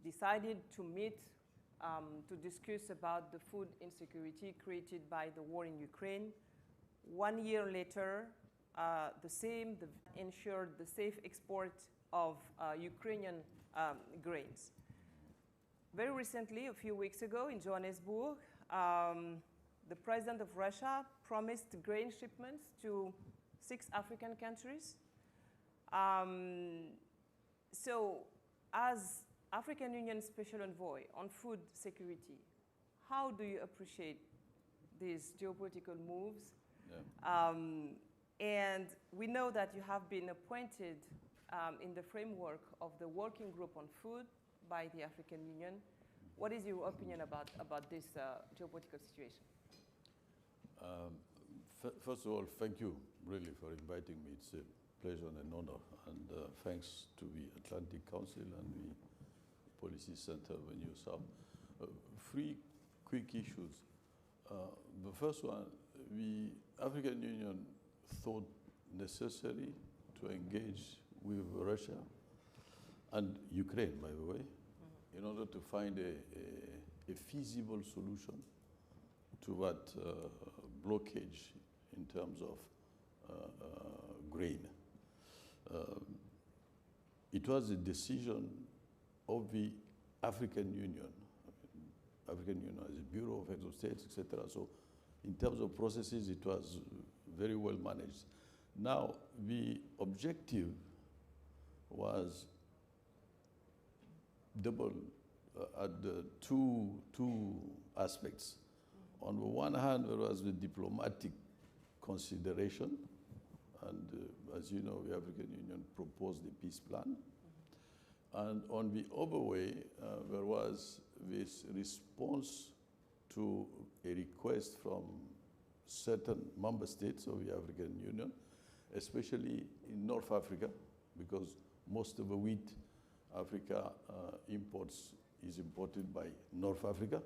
[SPEAKER 5] decided to meet to discuss about the food insecurity created by the war in Ukraine. 1 year later, ensured the safe export of Ukrainian grains. Very recently, a few weeks ago in Johannesburg, the president of Russia promised grain shipments to 6 African countries. So as African Union Special Envoy on food security, how do you appreciate these geopolitical moves?
[SPEAKER 6] Yeah.
[SPEAKER 5] And we know that you have been appointed in the framework of the Working Group on Food by the African Union. What is your opinion about this geopolitical situation?
[SPEAKER 6] First of all, thank you really for inviting me. It's a pleasure and an honor. And thanks to the Atlantic Council and the Policy Center when you saw. 3 quick issues. The first one, the African Union thought necessary to engage with Russia and Ukraine, by the way, in order to find a feasible solution to that blockage in terms of grain. It was a decision of the African Union. African Union has a Bureau of Heads of States, etc. So in terms of processes, it was very well managed. Now, the objective was double at the two aspects. On the one hand, there was the diplomatic consideration, and as you know, the African Union proposed a peace plan. And on the other way, there was this response to a request from certain member states of the African Union, especially in North Africa, because most of the wheat Africa imports is imported by North Africa.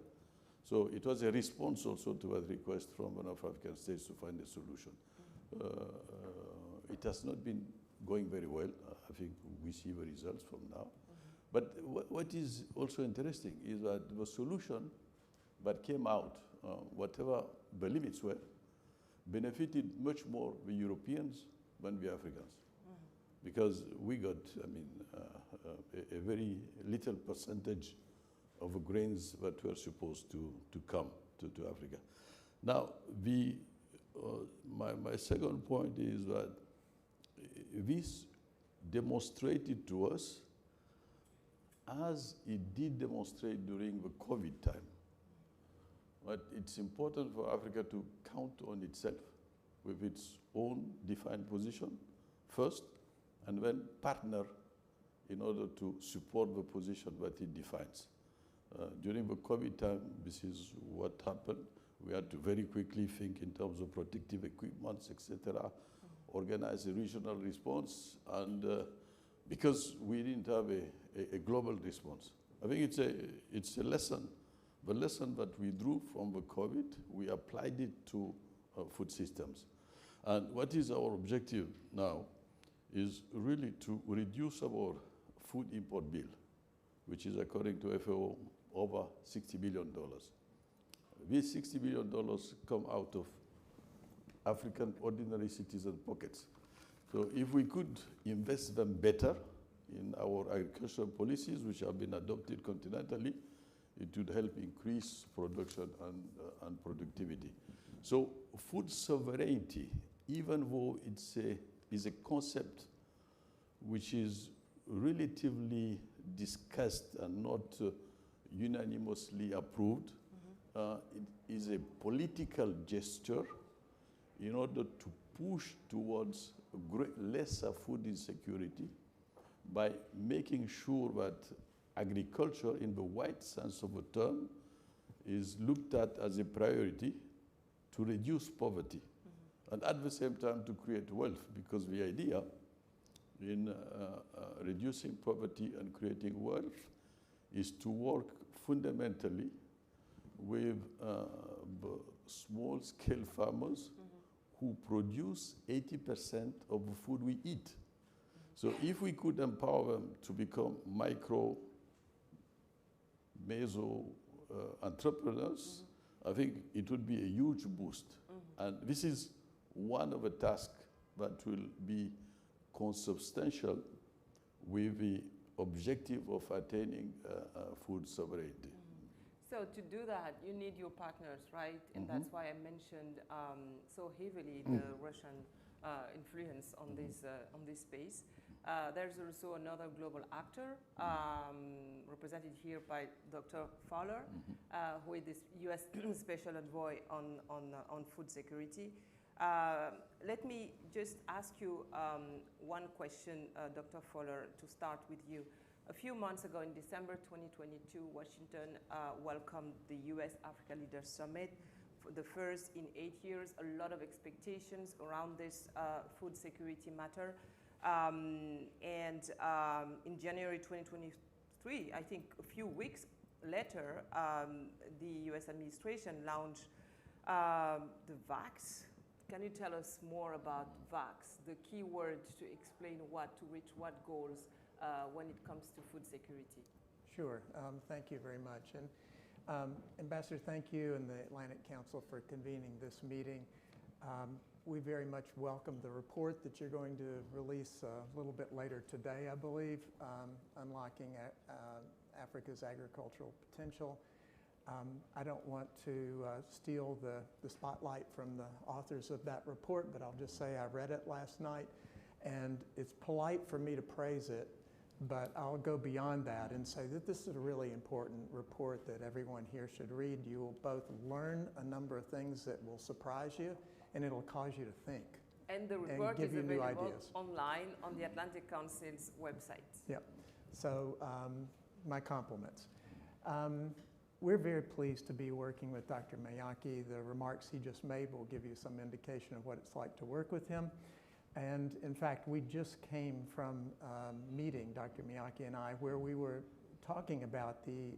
[SPEAKER 6] So it was a response also to a request from the North African states to find a solution. It has not been going very well. I think we see the results from now. But what is also interesting is that the solution that came out, whatever the limits were, benefited much more the Europeans than the Africans. Because we got, I mean, a very little percentage of the grains that were supposed to come to Africa. Now, my second point is that this demonstrated to us, as it did demonstrate during the COVID time, but it's important for Africa to count on itself with its own defined position first, and then partner in order to support the position that it defines. During the COVID time, this is what happened. We had to very quickly think in terms of protective equipments, etc., organize a regional response, and because we didn't have a global response. I think it's a lesson. The lesson that we drew from the COVID, we applied it to food systems. And what is our objective now is really to reduce our food import bill, which is, according to FAO, over $60 billion. These $60 billion come out of African ordinary citizen pockets. So if we could invest them better in our agricultural policies, which have been adopted continentally, it would help increase production and productivity. So food sovereignty, even though is a concept which is relatively discussed and not unanimously approved, it is a political gesture in order to push towards lesser food insecurity by making sure that agriculture, in the wide sense of the term, is looked at as a priority to reduce poverty, and at the same time to create wealth, because the idea in reducing poverty and creating wealth is to work fundamentally with small-scale farmers who produce 80% of the food we eat. So if we could empower them to become micro, meso entrepreneurs, I think it would be a huge boost. And this is one of the tasks that will be consubstantial with the objective of attaining food sovereignty.
[SPEAKER 5] So to do that, you need your partners, right? And that's why I mentioned so heavily the Russian influence on this space. There's also another global actor represented here by Dr. Fowler, who is this U.S. Special Envoy on food security. Let me just ask you one question, Dr. Fowler, to start with you. A few months ago, in December 2022, Washington welcomed the U.S.-Africa Leaders Summit, for the first in 8 years. A lot of expectations around this food security matter. In January 2023, I think a few weeks later, the U.S. administration launched the VAX. Can you tell us more about VAX, the key word to explain what, to reach what goals when it comes to food security?
[SPEAKER 7] Sure. Thank you very much. And Ambassador, thank you and the Atlantic Council for convening this meeting. We very much welcome the report that you're going to release a little bit later today, I believe, Unlocking Africa's Agricultural Potential. I don't want to steal the spotlight from the authors of that report, but I'll just say I read it last night, and it's polite for me to praise it, but I'll go beyond that and say that this is a really important report that everyone here should read. You will both learn a number of things that will surprise you, and it'll cause you to think.
[SPEAKER 5] And the report
[SPEAKER 7] give
[SPEAKER 5] is
[SPEAKER 7] you new
[SPEAKER 5] available
[SPEAKER 7] ideas.
[SPEAKER 5] online on the Atlantic Council's website.
[SPEAKER 7] Yep. So my compliments. We're very pleased to be working with Dr. Miyake. The remarks he just made will give you some indication of what it's like to work with him. And in fact, we just came from a meeting, Dr. Miyake and I, where we were talking about the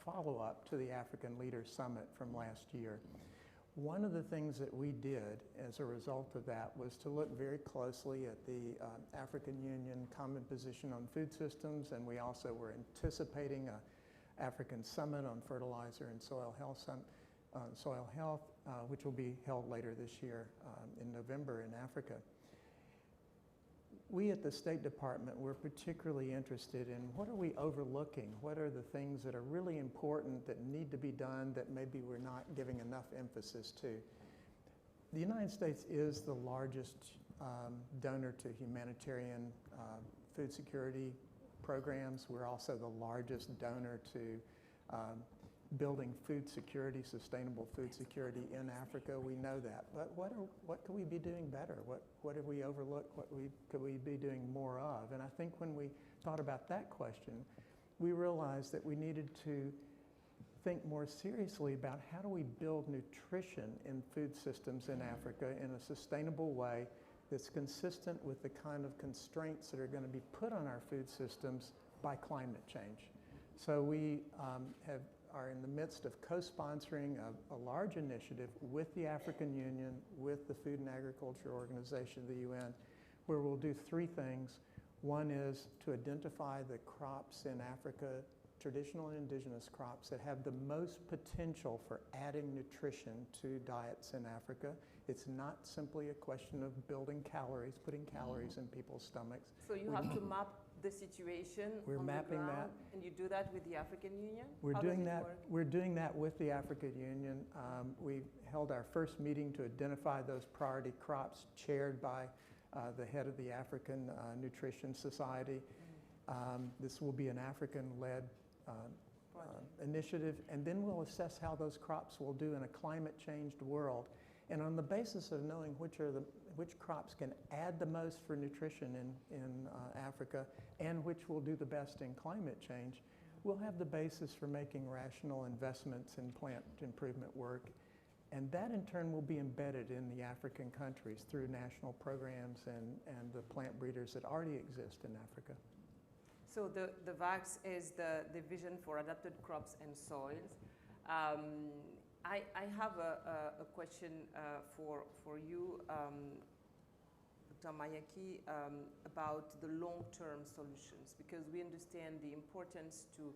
[SPEAKER 7] follow-up to the African Leaders Summit from last year. One of the things that we did as a result of that was to look very closely at the African Union Common Position on Food Systems, and we also were anticipating an African Summit on Fertilizer and Soil Health, which will be held later this year in November in Africa. We at the State Department were particularly interested in what are we overlooking? What are the things that are really important that need to be done that maybe we're not giving enough emphasis to? The United States is the largest donor to humanitarian food security programs. We're also the largest donor to building food security, sustainable food security in Africa. We know that. But what could we be doing better? What have we overlooked? What could we be doing more of? And I think when we thought about that question, we realized that we needed to think more seriously about how do we build nutrition in food systems in Africa in a sustainable way that's consistent with the kind of constraints that are going to be put on our food systems by climate change. So we are in the midst of co-sponsoring a large initiative with the African Union, with the Food and Agriculture Organization of the UN, where we'll do three things. One is to identify the crops in Africa, traditional and indigenous crops, that have the most potential for adding nutrition to diets in Africa. It's not simply a question of building calories, putting calories in people's stomachs.
[SPEAKER 5] So you have to map the situation
[SPEAKER 7] We're
[SPEAKER 5] on
[SPEAKER 7] mapping
[SPEAKER 5] the ground,
[SPEAKER 7] that.
[SPEAKER 5] and you do that with the African Union?
[SPEAKER 7] We're
[SPEAKER 5] How
[SPEAKER 7] doing
[SPEAKER 5] does it
[SPEAKER 7] that.
[SPEAKER 5] work?
[SPEAKER 7] We're doing that with the African Union. We held our first meeting to identify those priority crops, chaired by the head of the African Nutrition Society. This will be an African-led initiative, and then we'll assess how those crops will do in a climate-changed world. And on the basis of knowing which crops can add the most for nutrition in Africa and which will do the best in climate change, we'll have the basis for making rational investments in plant improvement work. And that in turn will be embedded in the African countries through national programs and the plant breeders that already exist in Africa.
[SPEAKER 5] So the VAX is the Vision for Adapted Crops and Soils. I have a question for you, Dr. Miyake, about the long-term solutions, because we understand the importance to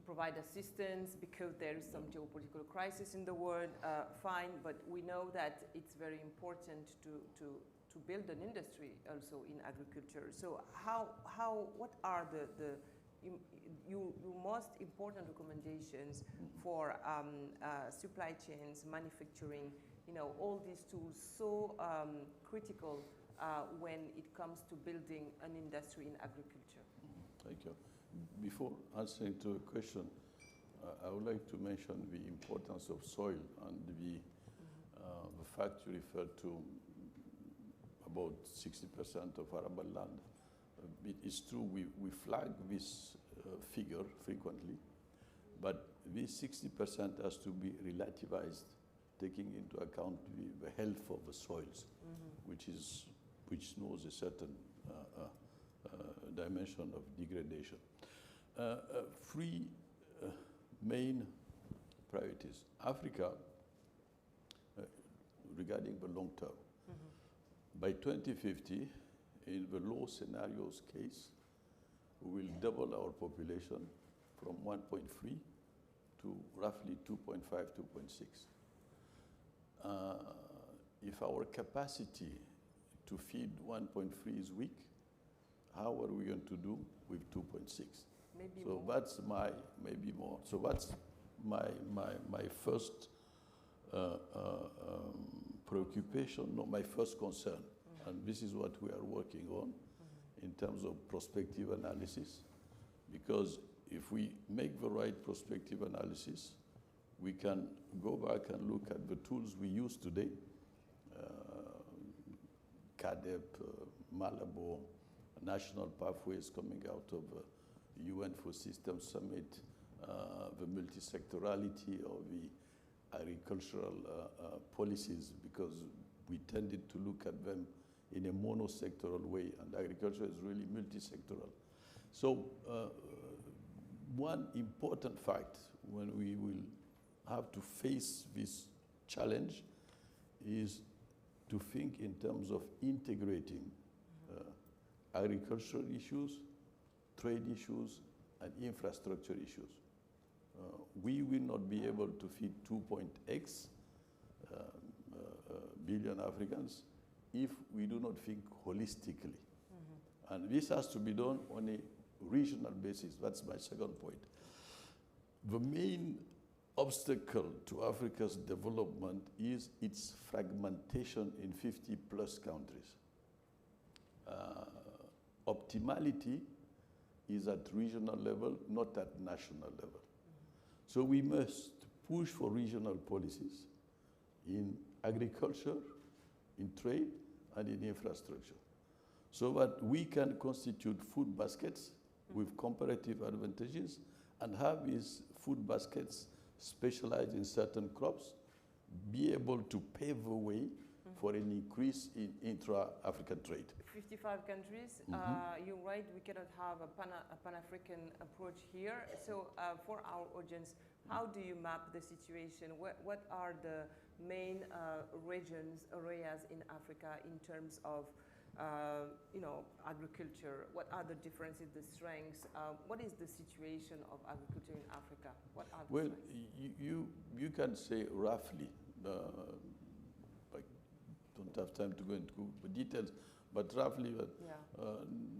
[SPEAKER 5] provide assistance because there is some geopolitical crisis in the world, fine, but we know that it's very important to build an industry also in agriculture. So what are the your most important recommendations for supply chains, manufacturing, all these tools so critical when it comes to building an industry in agriculture?
[SPEAKER 6] Thank you. Before answering to a question, I would like to mention the importance of soil and the fact you referred to about 60% of arable land. It is true we flag this figure frequently, but this 60% has to be relativized, taking into account the health of the soils, which knows a certain dimension of degradation. Three main priorities. Africa, regarding the long term. By 2050, in the low scenarios case, we will double our population from 1.3 to roughly 2.5, 2.6. If our capacity to feed 1.3 is weak, how are we going to do with 2.6?
[SPEAKER 5] Maybe
[SPEAKER 6] so
[SPEAKER 5] more.
[SPEAKER 6] that's maybe more. So that's my first preoccupation, no, my first concern. And this is what we are working on in terms of prospective analysis. Because if we make the right prospective analysis, we can go back and look at the tools we use today, CADEP, Malabo, national pathways coming out of UN Food Systems Summit, the multisectorality of the agricultural policies, because we tended to look at them in a monosectoral way, and agriculture is really multisectoral. So one important fact when we will have to face this challenge is to think in terms of integrating agricultural issues, trade issues, and infrastructure issues. We will not be able to feed 2.x billion Africans if we do not think holistically. And this has to be done on a regional basis. That's my second point. The main obstacle to Africa's development is its fragmentation in 50 plus countries. Optimality is at regional level, not at national level. So we must push for regional policies in agriculture, in trade, and in infrastructure, so that we can constitute food baskets with comparative advantages and have these food baskets specialized in certain crops, be able to pave the way for an increase in intra-African trade.
[SPEAKER 5] 55 countries, you're right, we cannot have a Pan-African approach here. So for our audience, how do you map the situation? What are the main regions, areas in Africa in terms of agriculture? What are the differences, the strengths? What is the situation of agriculture in Africa? What are the strengths?
[SPEAKER 6] You can say roughly, I don't have time to go into the details, but roughly,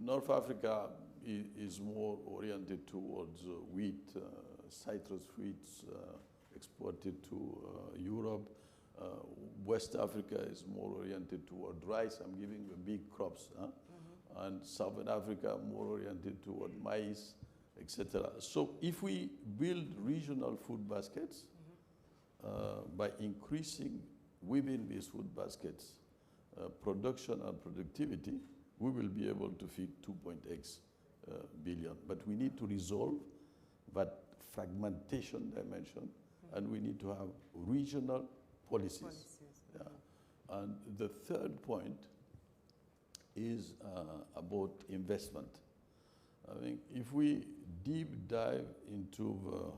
[SPEAKER 6] North Africa is more oriented towards wheat, citrus fruits exported to Europe. West Africa is more oriented toward rice. I'm giving the big crops. And Southern Africa more oriented toward maize, etc. So if we build regional food baskets, by increasing within these food baskets production and productivity, we will be able to feed 2.x billion. But we need to resolve that fragmentation dimension, and we need to have regional policies. Yeah. And the third point is about investment. I think if we deep dive into the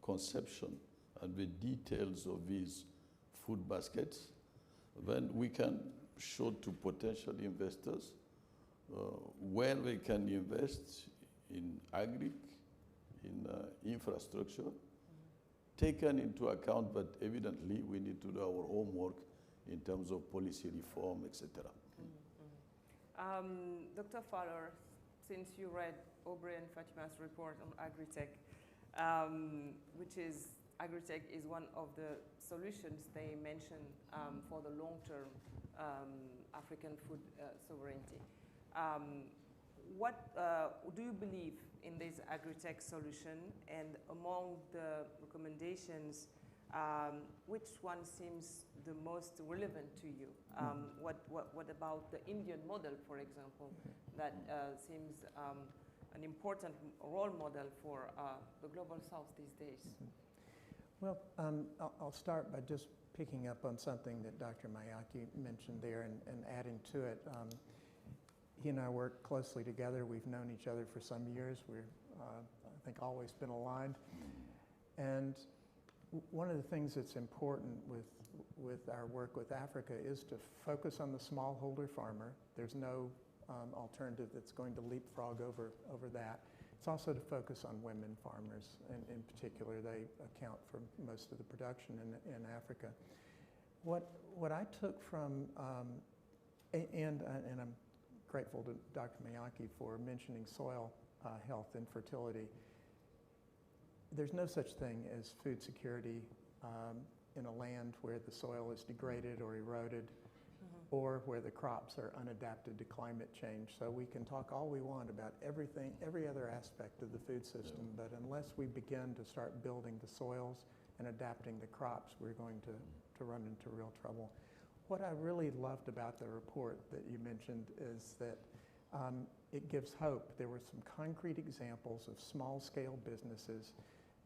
[SPEAKER 6] conception and the details of these food baskets, then we can show to potential investors where they can invest in agri, in infrastructure, taken into account, but evidently we need to do our homework in terms of policy reform, etc.
[SPEAKER 5] Dr. Fowler, since you read Aubrey and Fatima's report on Agritech, which is Agritech is one of the solutions they mentioned for the long-term African food sovereignty. What do you believe in this Agritech solution? And among the recommendations, which one seems the most relevant to you? What about the Indian model, for example, that seems an important role model for the global south these days?
[SPEAKER 7] Well, I'll start by just picking up on something that Dr. Mayaki mentioned there and adding to it. He and I work closely together. We've known each other for some years. We're, I think, always been aligned. And one of the things that's important with our work with Africa is to focus on the smallholder farmer. There's no alternative that's going to leapfrog over that. It's also to focus on women farmers, and in particular, they account for most of the production in Africa. What I took from, and I'm grateful to Dr. Mayaki for mentioning soil health and fertility. There's no such thing as food security in a land where the soil is degraded or eroded, or where the crops are unadapted to climate change. So we can talk all we want about everything, every other aspect of the food system, but unless we begin to start building the soils and adapting the crops, we're going to run into real trouble. What I really loved about the report that you mentioned is that it gives hope. There were some concrete examples of small-scale businesses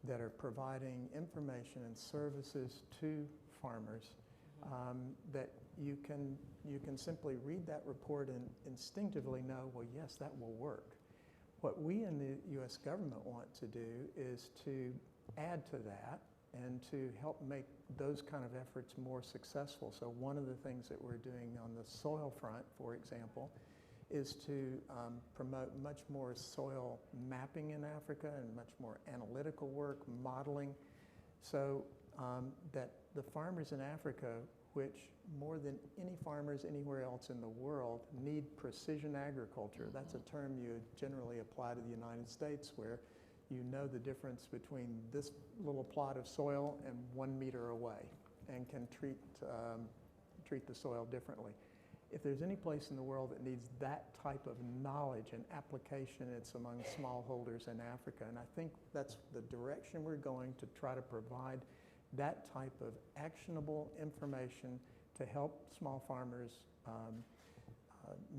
[SPEAKER 7] that are providing information and services to farmers that you can simply read that report and instinctively know, well, yes, that will work. What we in the U.S. government want to do is to add to that and to help make those kind of efforts more successful. So one of the things that we're doing on the soil front, for example, is to promote much more soil mapping in Africa and much more analytical work, modeling, so that the farmers in Africa, which more than any farmers anywhere else in the world, need precision agriculture. That's a term you generally apply to the United States, where you know the difference between this little plot of soil and 1 meter away and can treat the soil differently. If there's any place in the world that needs that type of knowledge and application, it's among smallholders in Africa. And I think that's the direction we're going, to try to provide that type of actionable information to help small farmers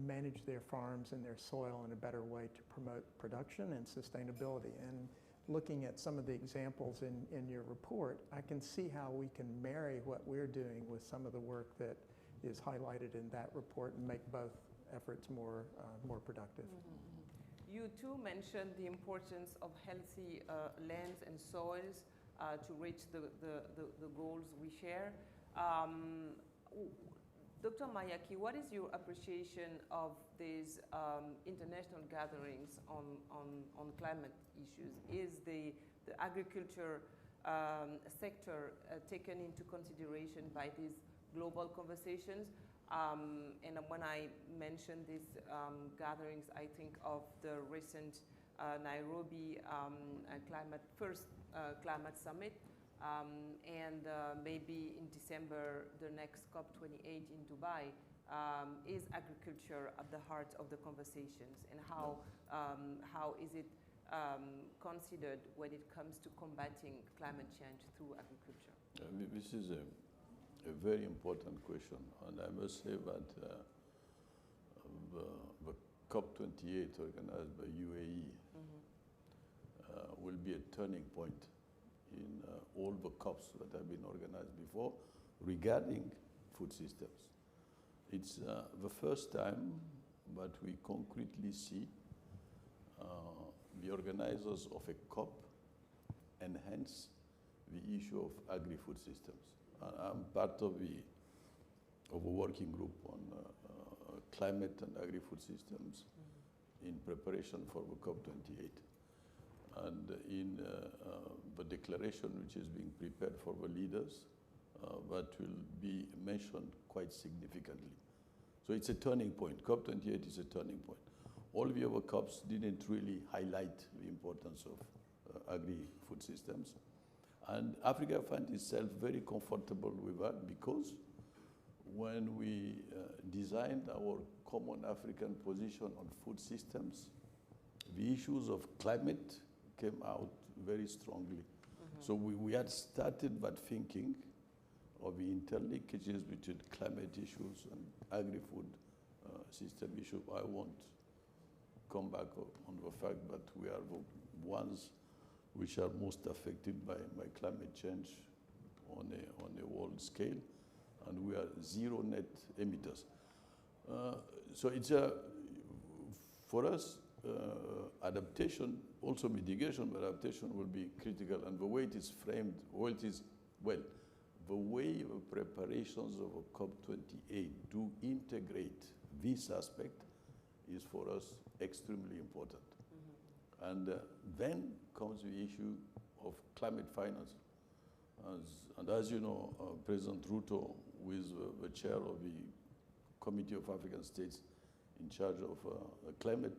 [SPEAKER 7] manage their farms and their soil in a better way to promote production and sustainability. And looking at some of the examples in your report, I can see how we can marry what we're doing with some of the work that is highlighted in that report and make both efforts more productive.
[SPEAKER 5] You too mentioned the importance of healthy lands and soils to reach the goals we share. Dr. Mayaki, what is your appreciation of these international gatherings on climate issues? Is the agriculture sector taken into consideration by these global conversations? And when I mention these gatherings, I think of the recent Nairobi first climate summit, and maybe in December, the next COP28 in Dubai. Is agriculture at the heart of the conversations, and how is it considered when it comes to combating climate change through agriculture?
[SPEAKER 6] This is a very important question, and I must say that the COP28 organized by UAE will be a turning point in all the COPs that have been organized before regarding food systems. It's the first time that we concretely see the organizers of a COP enhance the issue of agri-food systems. I'm part of a working group on climate and agri-food systems in preparation for the COP28. And in the declaration which is being prepared for the leaders, that will be mentioned quite significantly. So it's a turning point. COP28 is a turning point. all the other COPs didn't really highlight the importance of agri-food systems. And Africa finds itself very comfortable with that because when we designed our common African position on food systems, the issues of climate came out very strongly. So we had started that thinking of the interlinkages between climate issues and agri-food system issue. I won't come back on the fact that we are the ones which are most affected by climate change on a world scale, and we are zero net emitters. So it's for us, adaptation, also mitigation, but adaptation will be critical. And the way it is framed, the way the preparations of a COP28 do integrate this aspect is for us extremely important. And then comes the issue of climate finance. And as you know, President Ruto, who is the chair of the Committee of African States in charge of climate,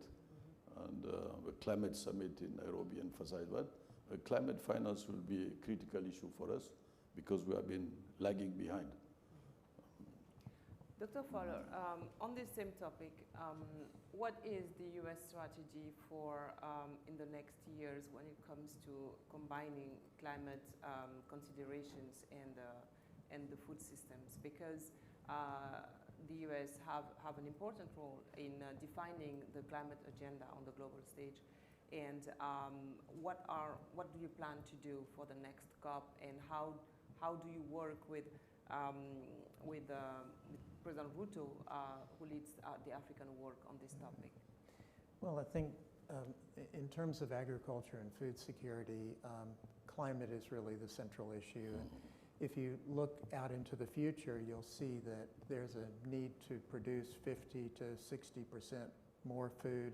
[SPEAKER 6] and the climate summit in Nairobi emphasized that. Climate finance will be a critical issue for us because we have been lagging behind.
[SPEAKER 5] Dr. Fowler, on this same topic, what is the U.S. strategy for in the next years when it comes to combining climate considerations and the food systems? Because the U.S. have an important role in defining the climate agenda on the global stage. And what do you plan to do for the next COP, and how do you work with President Ruto, who leads the African work on this topic?
[SPEAKER 7] Well, I think in terms of agriculture and food security, climate is really the central issue. And if you look out into the future, you'll see that there's a need to produce 50 to 60% more food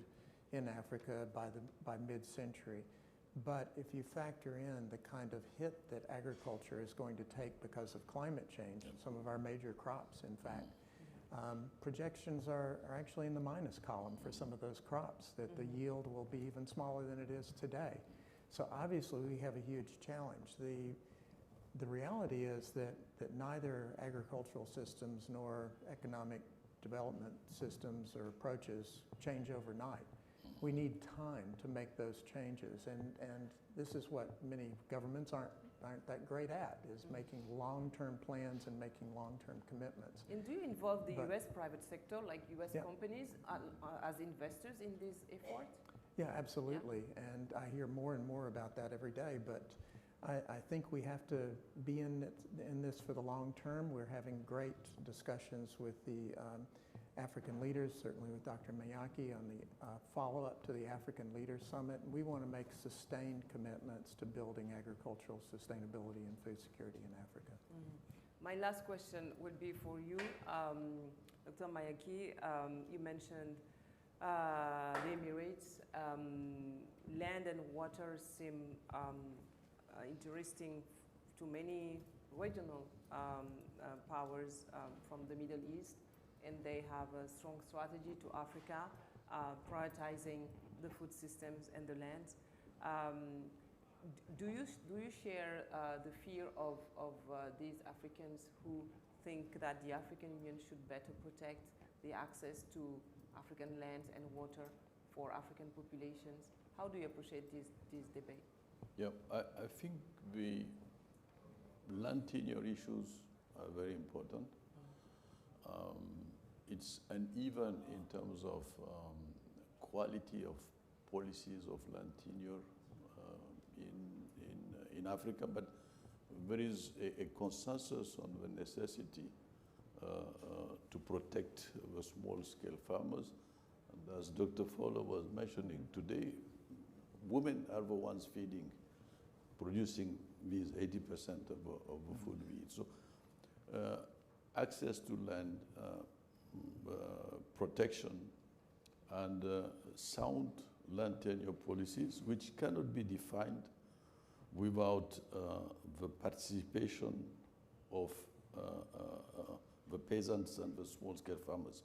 [SPEAKER 7] in Africa by mid-century. But if you factor in the kind of hit that agriculture is going to take because of climate change, some of our major crops, in fact, projections are actually in the minus column for some of those crops, that the yield will be even smaller than it is today. So obviously we have a huge challenge. The reality is that neither agricultural systems nor economic development systems or approaches change overnight. We need time to make those changes, and this is what many governments aren't that great at, is making long-term plans and making long-term commitments.
[SPEAKER 5] And do you involve the U.S. private sector, like U.S. companies, as investors in this effort?
[SPEAKER 7] Yeah, absolutely, and I hear more and more about that every day, but I think we have to be in this for the long term. We're having great discussions with the African leaders, certainly with Dr. Mayaki on the follow-up to the African Leaders Summit. We want to make sustained commitments to building agricultural sustainability and food security in Africa.
[SPEAKER 5] My last question would be for you, Dr. Mayaki. You mentioned the Emirates. Land and water seem interesting to many regional powers from the Middle East, and they have a strong strategy to Africa, prioritizing the food systems and the lands. Do you share the fear of these Africans who think that the African Union should better protect the access to African lands and water for African populations? How do you appreciate this debate?
[SPEAKER 6] Yeah, I think the land tenure issues are very important. It's uneven in terms of quality of policies of land tenure in Africa, but there is a consensus on the necessity to protect the small-scale farmers. And as Dr. Fowler was mentioning today, women are the ones producing these 80% of the food we eat. So access to land, protection, and sound land tenure policies, which cannot be defined without the participation of the peasants and the small-scale farmers.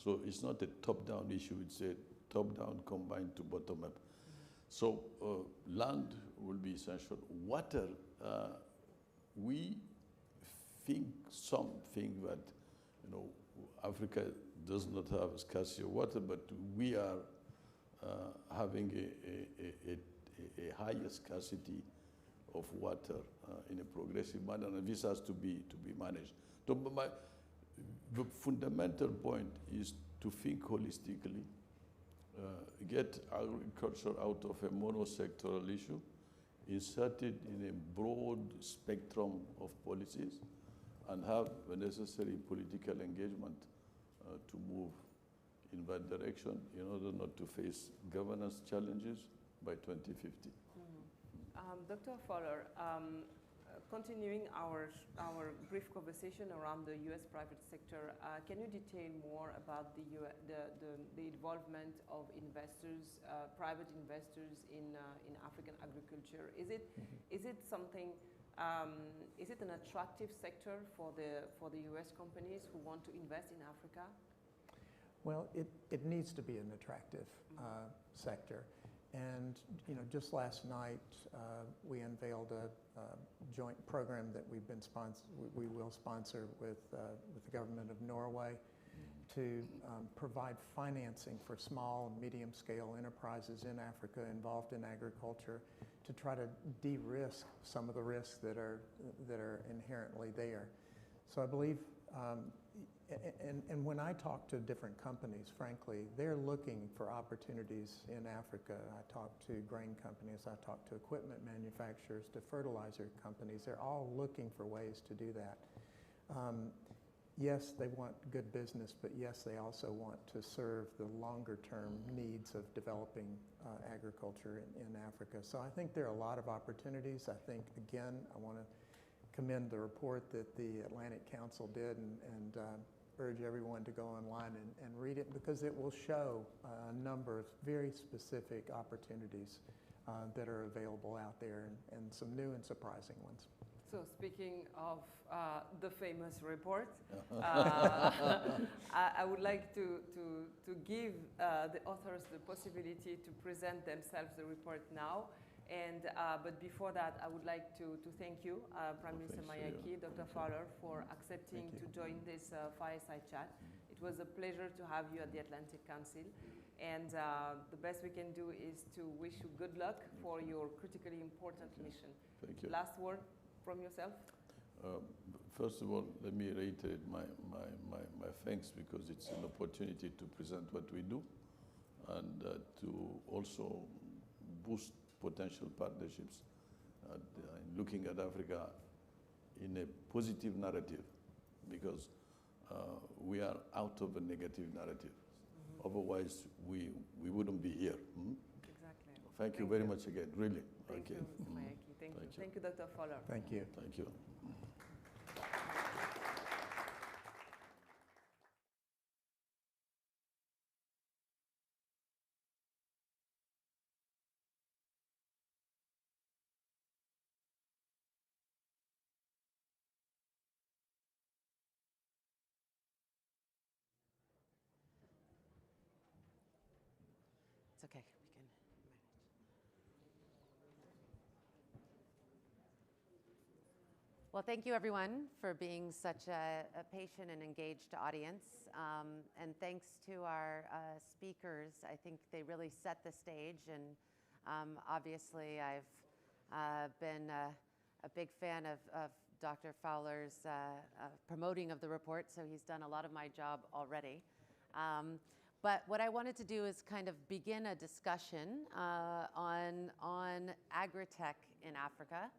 [SPEAKER 6] So it's not a top-down issue, it's a top-down combined to bottom-up. So land will be essential. Water, we some think that, you know, Africa does not have a scarcity of water, but we are having a higher scarcity of water in a progressive manner, and this has to be managed. So the fundamental point is to think holistically, get agriculture out of a monosectoral issue, insert it in a broad spectrum of policies, and have the necessary political engagement to move in that direction in order not to face governance challenges by 2050.
[SPEAKER 5] Dr. Fowler, continuing our brief conversation around the U.S. private sector, can you detail more about the involvement of investors, private investors in African agriculture? Is it something? Is it an attractive sector for the U.S. companies who want to invest in Africa?
[SPEAKER 7] Well, it needs to be an attractive sector. And just last night, we unveiled a joint program that we will sponsor with the government of Norway to provide financing for small and medium-scale enterprises in Africa involved in agriculture to try to de-risk some of the risks that are inherently there. So I believe. And when I talk to different companies, frankly, they're looking for opportunities in Africa. I talk to grain companies, I talk to equipment manufacturers, to fertilizer companies. They're all looking for ways to do that. Yes, they want good business, but yes, they also want to serve the longer-term needs of developing agriculture in Africa. So I think there are a lot of opportunities. I think, again, I want to commend the report that the Atlantic Council did and urge everyone to go online and read it, because it will show a number of very specific opportunities that are available out there, and some new and surprising ones.
[SPEAKER 5] So speaking of the famous report, I would like to give the authors the possibility to present themselves the report now. And, but before that, I would like to thank you, Prime Minister Mayaki, Dr. Fowler, for accepting to join this fireside chat. It was a pleasure to have you at the Atlantic Council. And the best we can do is to wish you good luck for your critically important mission.
[SPEAKER 6] Thank you.
[SPEAKER 5] Last word from yourself?
[SPEAKER 6] First of all, let me reiterate my thanks, because it's an opportunity to present what we do and to also boost potential partnerships, looking at Africa in a positive narrative, because we are out of a negative narrative. Otherwise, we wouldn't be here.
[SPEAKER 5] Exactly.
[SPEAKER 6] Thank you very much again, really.
[SPEAKER 5] Thank you, Mr. Mayaki. Thank you. Thank you, Dr. Fowler.
[SPEAKER 7] Thank you.
[SPEAKER 6] Thank you.
[SPEAKER 8] It's okay. We can manage. Well, thank you, everyone, for being such a patient and engaged audience. And thanks to our speakers. I think they really set the stage. And obviously, I've been a big fan of Dr. Fowler's promoting of the report, so he's done a lot of my job already. But what I wanted to do is kind of begin a discussion on Agritech in Africa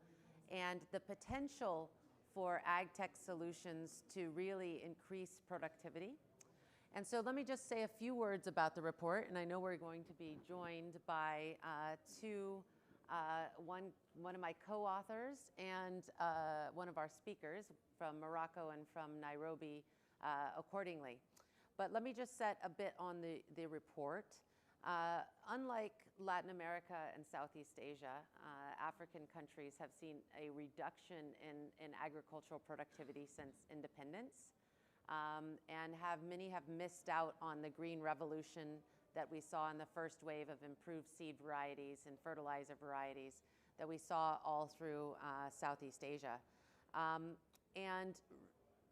[SPEAKER 8] and the potential for ag tech solutions to really increase productivity. And so let me just say a few words about the report. And I know we're going to be joined by one of my co-authors and one of our speakers from Morocco and from Nairobi accordingly. But let me just set a bit on the report. Unlike Latin America and Southeast Asia, African countries have seen a reduction in agricultural productivity since independence, and many have missed out on the green revolution that we saw in the first wave of improved seed varieties and fertilizer varieties that we saw all through Southeast Asia. And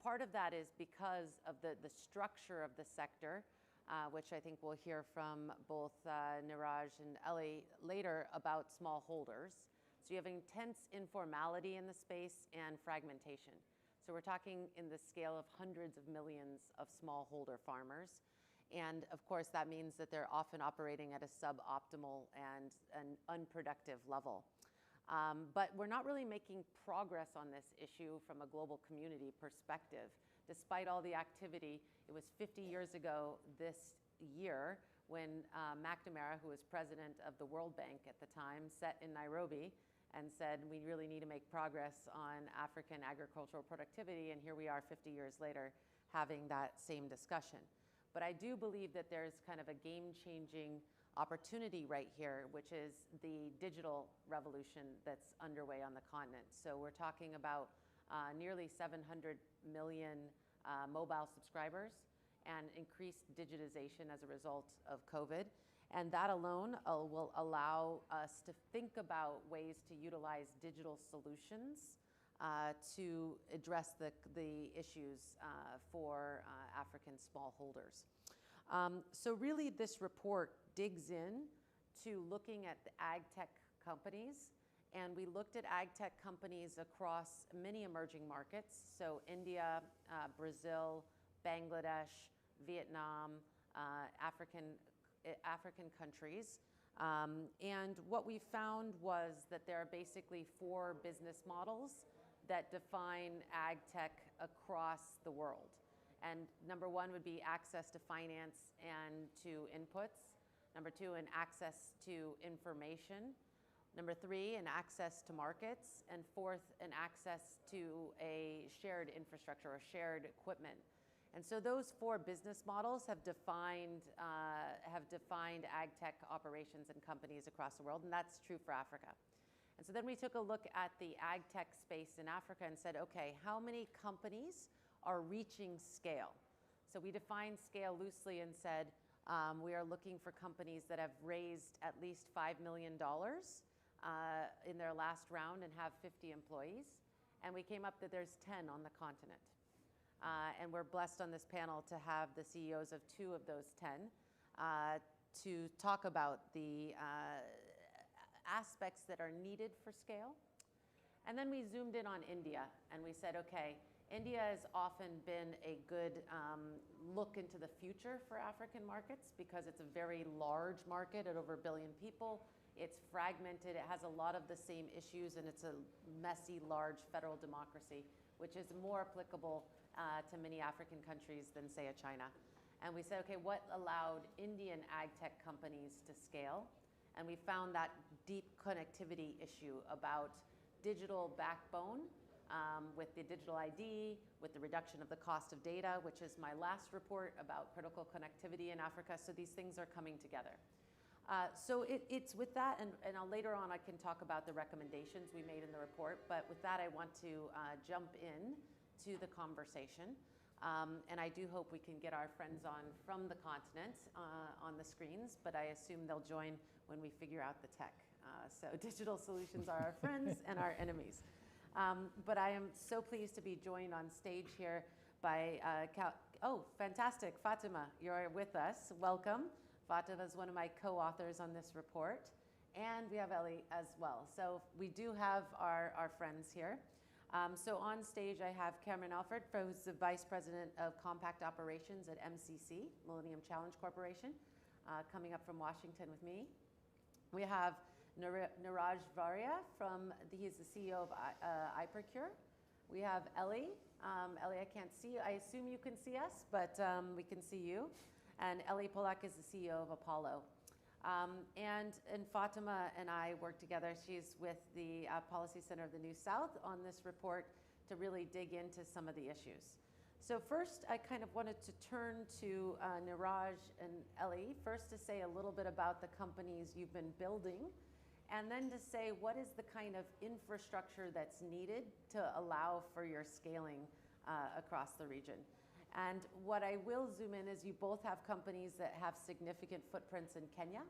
[SPEAKER 8] part of that is because of the structure of the sector, which I think we'll hear from both Niraj and Ellie later about smallholders. So you have intense informality in the space and fragmentation. So we're talking in the scale of hundreds of millions of smallholder farmers. And of course, that means that they're often operating at a suboptimal and an unproductive level. But we're not really making progress on this issue from a global community perspective. Despite all the activity, it was 50 years ago this year when McNamara, who was president of the World Bank at the time, sat in Nairobi and said, we really need to make progress on African agricultural productivity, and here we are 50 years later having that same discussion. But I do believe that there's kind of a game-changing opportunity right here, which is the digital revolution that's underway on the continent. So we're talking about nearly 700 million mobile subscribers and increased digitization as a result of COVID. And that alone will allow us to think about ways to utilize digital solutions to address the issues for African smallholders. So really this report digs in to looking at the ag tech companies, and we looked at ag tech companies across many emerging markets, so India, Brazil, Bangladesh, Vietnam, African countries. And what we found was that there are basically 4 business models that define ag tech across the world. And number 1 would be access to finance and to inputs. Number 2, an access to information. Number 3, an access to markets. And 4th, an access to a shared infrastructure or shared equipment. And so those 4 business models have defined ag tech operations and companies across the world, and that's true for Africa. And so then we took a look at the ag tech space in Africa and said, okay, how many companies are reaching scale? So we defined scale loosely and said, we are looking for companies that have raised at least $5 million in their last round and have 50 employees. And we came up that there's 10 on the continent. And we're blessed on this panel to have the CEOs of 2 of those 10 to talk about the aspects that are needed for scale. And then we zoomed in on India and we said, okay, India has often been a good look into the future for African markets because it's a very large market at over 1 billion people. It's fragmented, it has a lot of the same issues, and it's a messy, large federal democracy, which is more applicable to many African countries than, say, a China. And we said, okay, what allowed Indian ag tech companies to scale? And we found that deep connectivity issue about digital backbone with the digital ID, with the reduction of the cost of data, which is my last report about critical connectivity in Africa. So these things are coming together. So it's with that, and later on I can talk about the recommendations we made in the report, but with that I want to jump in to the conversation. And I do hope we can get our friends on from the continent on the screens, but I assume they'll join when we figure out the tech. So digital solutions are our friends and our enemies. But I am so pleased to be joined on stage here by, oh, fantastic, Fatima, you're with us, welcome. Fatima is one of my co-authors on this report, and we have Ellie as well. So we do have our friends here. So on stage I have Cameron Alford, who's the Vice President of Compact Operations at MCC, Millennium Challenge Corporation, coming up from Washington with me. We have Niraj Varia, he's the CEO of iProcure. We have Ellie. Ellie, I can't see you. I assume you can see us, but we can see you. And Ellie Polak is the CEO of Apollo. And Fatima and I work together. She's with the Policy Center of the New South on this report to really dig into some of the issues. So first, I kind of wanted to turn to Niraj and Ellie, first to say a little bit about the companies you've been building, and then to say what is the kind of infrastructure that's needed to allow for your scaling across the region. And what I will zoom in is you both have companies that have significant footprints in Kenya.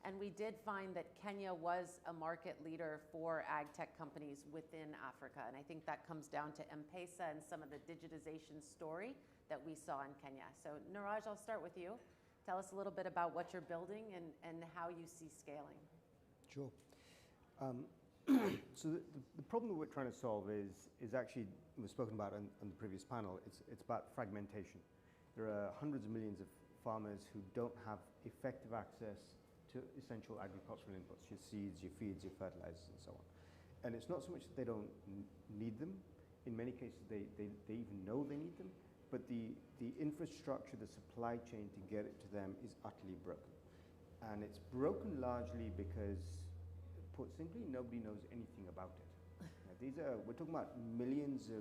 [SPEAKER 8] And we did find that Kenya was a market leader for ag tech companies within Africa. And I think that comes down to M-Pesa and some of the digitization story that we saw in Kenya. So Niraj, I'll start with you. Tell us a little bit about what you're building and how you see scaling.
[SPEAKER 9] Sure. So the problem that we're trying to solve is actually, was spoken about on the previous panel, it's about fragmentation. There are hundreds of millions of farmers who don't have effective access to essential agricultural inputs, your seeds, your feeds, your fertilizers, and so on. And it's not so much that they don't need them. In many cases, they even know they need them, but the infrastructure, the supply chain to get it to them is utterly broken. And it's broken largely because, put simply, nobody knows anything about it. Now, we're talking about millions of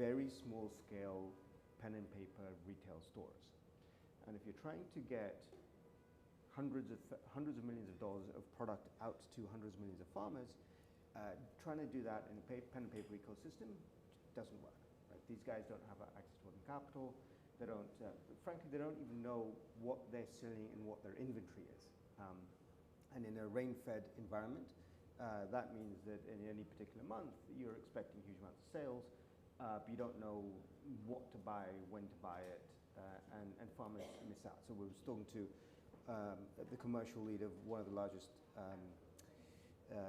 [SPEAKER 9] very small scale pen and paper retail stores. And if you're trying to get hundreds of millions of dollars of product out to hundreds of millions of farmers, trying to do that in a pen and paper ecosystem doesn't work. Right? These guys don't have access to working capital. They don't, frankly, they don't even know what they're selling and what their inventory is. And in a rain-fed environment, that means that in any particular month, you're expecting huge amounts of sales, but you don't know what to buy, when to buy it, and farmers miss out. So we were talking to the commercial lead of one of the largest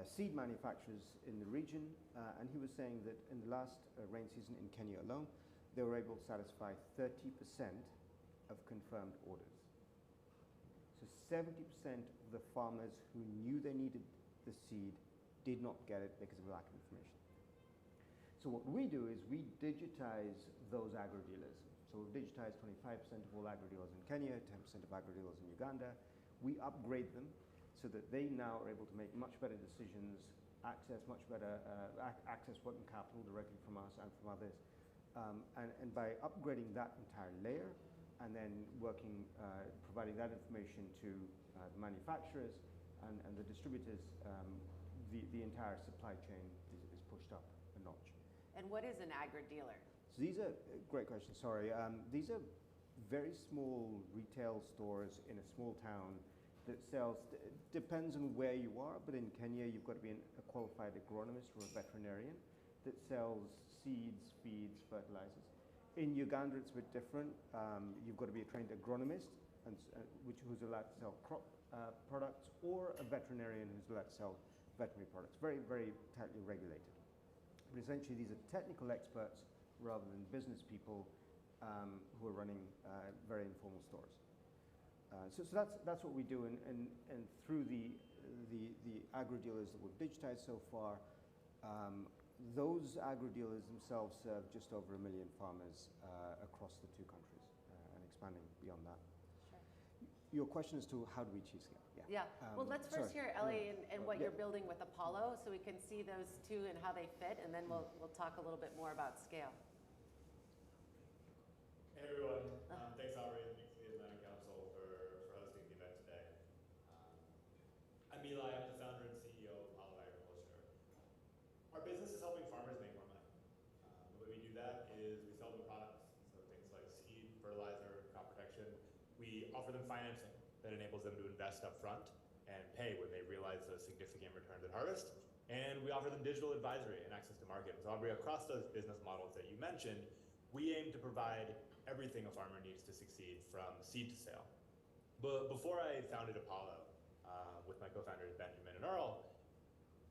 [SPEAKER 9] seed manufacturers in the region, and he was saying that in the last rain season in Kenya alone, they were able to satisfy 30% of confirmed orders. So 70% of the farmers who knew they needed the seed did not get it because of lack of information. So what we do is we digitize those agri-dealers. So we've digitized 25% of all agri-dealers in Kenya, 10% of agri-dealers in Uganda. We upgrade them so that they now are able to make much better decisions, access working capital directly from us and from others. And by upgrading that entire layer and then providing that information to the manufacturers and the distributors, the entire supply chain is pushed up a notch.
[SPEAKER 8] And what is an agri-dealer?
[SPEAKER 9] So these are, great question, sorry. These are very small retail stores in a small town that sells, depends on where you are, but in Kenya you've got to be a qualified agronomist or a veterinarian that sells seeds, feeds, fertilizers. In Uganda it's a bit different. You've got to be a trained agronomist who's allowed to sell crop products, or a veterinarian who's allowed to sell veterinary products. Very, very tightly regulated. But essentially these are technical experts rather than business people who are running very informal stores. So that's what we do, and through the agri-dealers that we've digitized so far, those agri-dealers themselves serve just over 1 million farmers across the two countries, and expanding beyond that.
[SPEAKER 8] Sure.
[SPEAKER 9] Your question as to how do we achieve scale?
[SPEAKER 8] Yeah. Well, let's first hear Ellie and what you're building with Apollo, so we can see those two and how they fit, and then we'll talk a little bit more about scale.
[SPEAKER 10] Hey everyone, thanks Aubrey and thanks to the Atlanta Council for hosting the event today. I'm Eli, I'm the founder and CEO of Apollo Agriculture. Our business is helping farmers make more money. The way we do that is we sell them products, so things like seed, fertilizer, crop protection. We offer them financing that enables them to invest up front and pay when they realize the significant returns at harvest. And we offer them digital advisory and access to market. So Aubrey, across those business models that you mentioned, we aim to provide everything a farmer needs to succeed from seed to sale. But before I founded Apollo, with my co-founders Benjamin and Earl,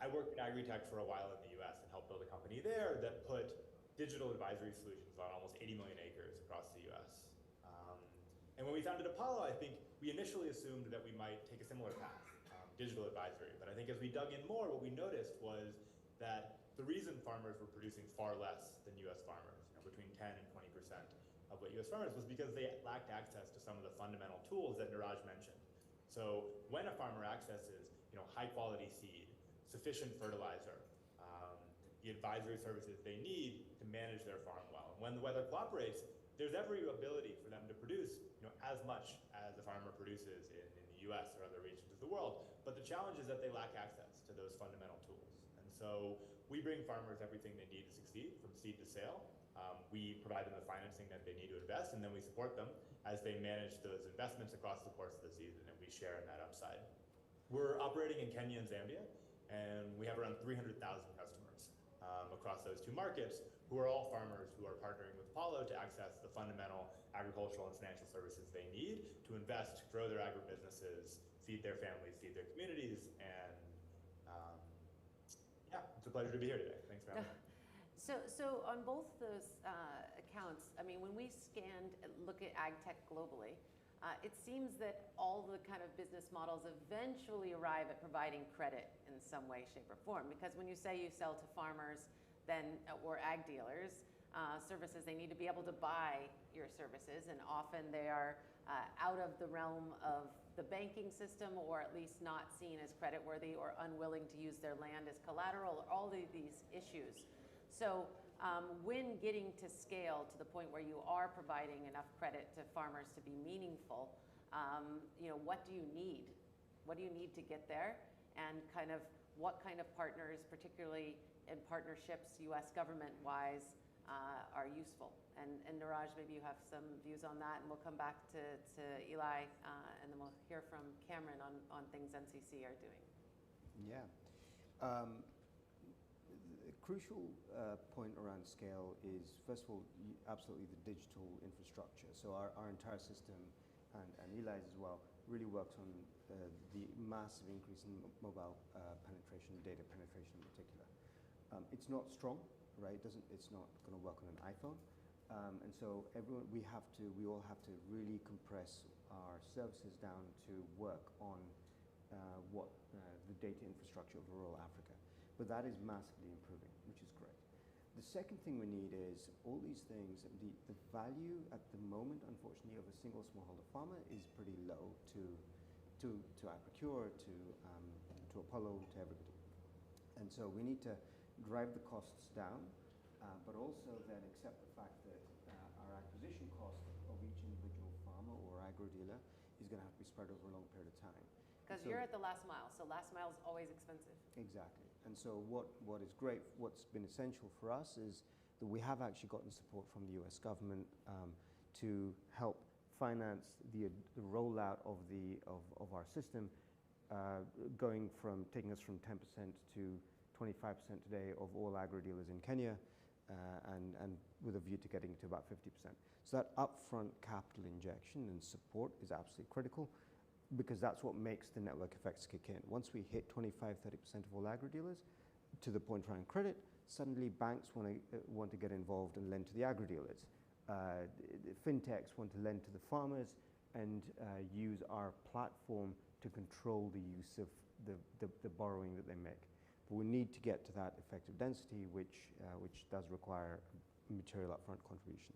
[SPEAKER 10] I worked at Agritech for a while in the US and helped build a company there that put digital advisory solutions on almost 80 million acres across the US. And when we founded Apollo, I think we initially assumed that we might take a similar path, digital advisory. But I think as we dug in more, what we noticed was that the reason farmers were producing far less than US farmers, between 10 and 20% of what US farmers, was because they lacked access to some of the fundamental tools that Niraj mentioned. So when a farmer accesses high quality seed, sufficient fertilizer, the advisory services they need to manage their farm well, and when the weather cooperates, there's every ability for them to produce as much as the farmer produces in the US or other regions of the world. But the challenge is that they lack access to those fundamental tools. And so we bring farmers everything they need to succeed from seed to sale. We provide them the financing that they need to invest, and then we support them as they manage those investments across the course of the season, and we share in that upside. We're operating in Kenya and Zambia, and we have around 300,000 customers across those two markets who are all farmers who are partnering with Apollo to access the fundamental agricultural and financial services they need to invest, grow their agribusinesses, feed their families, feed their communities, and yeah, it's a pleasure to be here today. Thanks for having me.
[SPEAKER 8] So on both those accounts, I mean, when we look at Agtech globally, it seems that all the kind of business models eventually arrive at providing credit in some way, shape, or form. Because when you say you sell to farmers or ag dealers services, they need to be able to buy your services, and often they are out of the realm of the banking system, or at least not seen as creditworthy or unwilling to use their land as collateral, or all of these issues. So when getting to scale to the point where you are providing enough credit to farmers to be meaningful, what do you need? What do you need to get there? And kind of what kind of partners, particularly in partnerships, US government-wise, are useful? And Niraj, maybe you have some views on that, and we'll come back to Eli, and then we'll hear from Cameron on things NCC are doing.
[SPEAKER 9] Yeah. The crucial point around scale is, first of all, absolutely the digital infrastructure. So our entire system, and Eli's as well, really works on the massive increase in mobile penetration, data penetration in particular. It's not strong, right? It's not going to work on an iPhone. And so we all have to really compress our services down to work on the data infrastructure of rural Africa. But that is massively improving, which is great. The second thing we need is all these things, the value at the moment, unfortunately, of a single smallholder farmer is pretty low to Agricure, to Apollo, to everybody. And so we need to drive the costs down, but also then accept the fact that our acquisition cost of each individual farmer or agro-dealer is going to have to be spread over a long period of time.
[SPEAKER 8] Because you're at the last mile, so last mile is always expensive. Exactly.
[SPEAKER 9] And so what is great, what's been essential for us is that we have actually gotten support from the US government to help finance the rollout of our system, taking us from 10% to 25% today of all agro-dealers in Kenya, and with a view to getting to about 50%. So that upfront capital injection and support is absolutely critical, because that's what makes the network effects kick in. Once we hit 25, 30% of all agro-dealers, to the point around credit, suddenly banks want to get involved and lend to the agro-dealers. Fintechs want to lend to the farmers and use our platform to control the use of the borrowing that they make. But we need to get to that effective density, which does require material upfront contribution.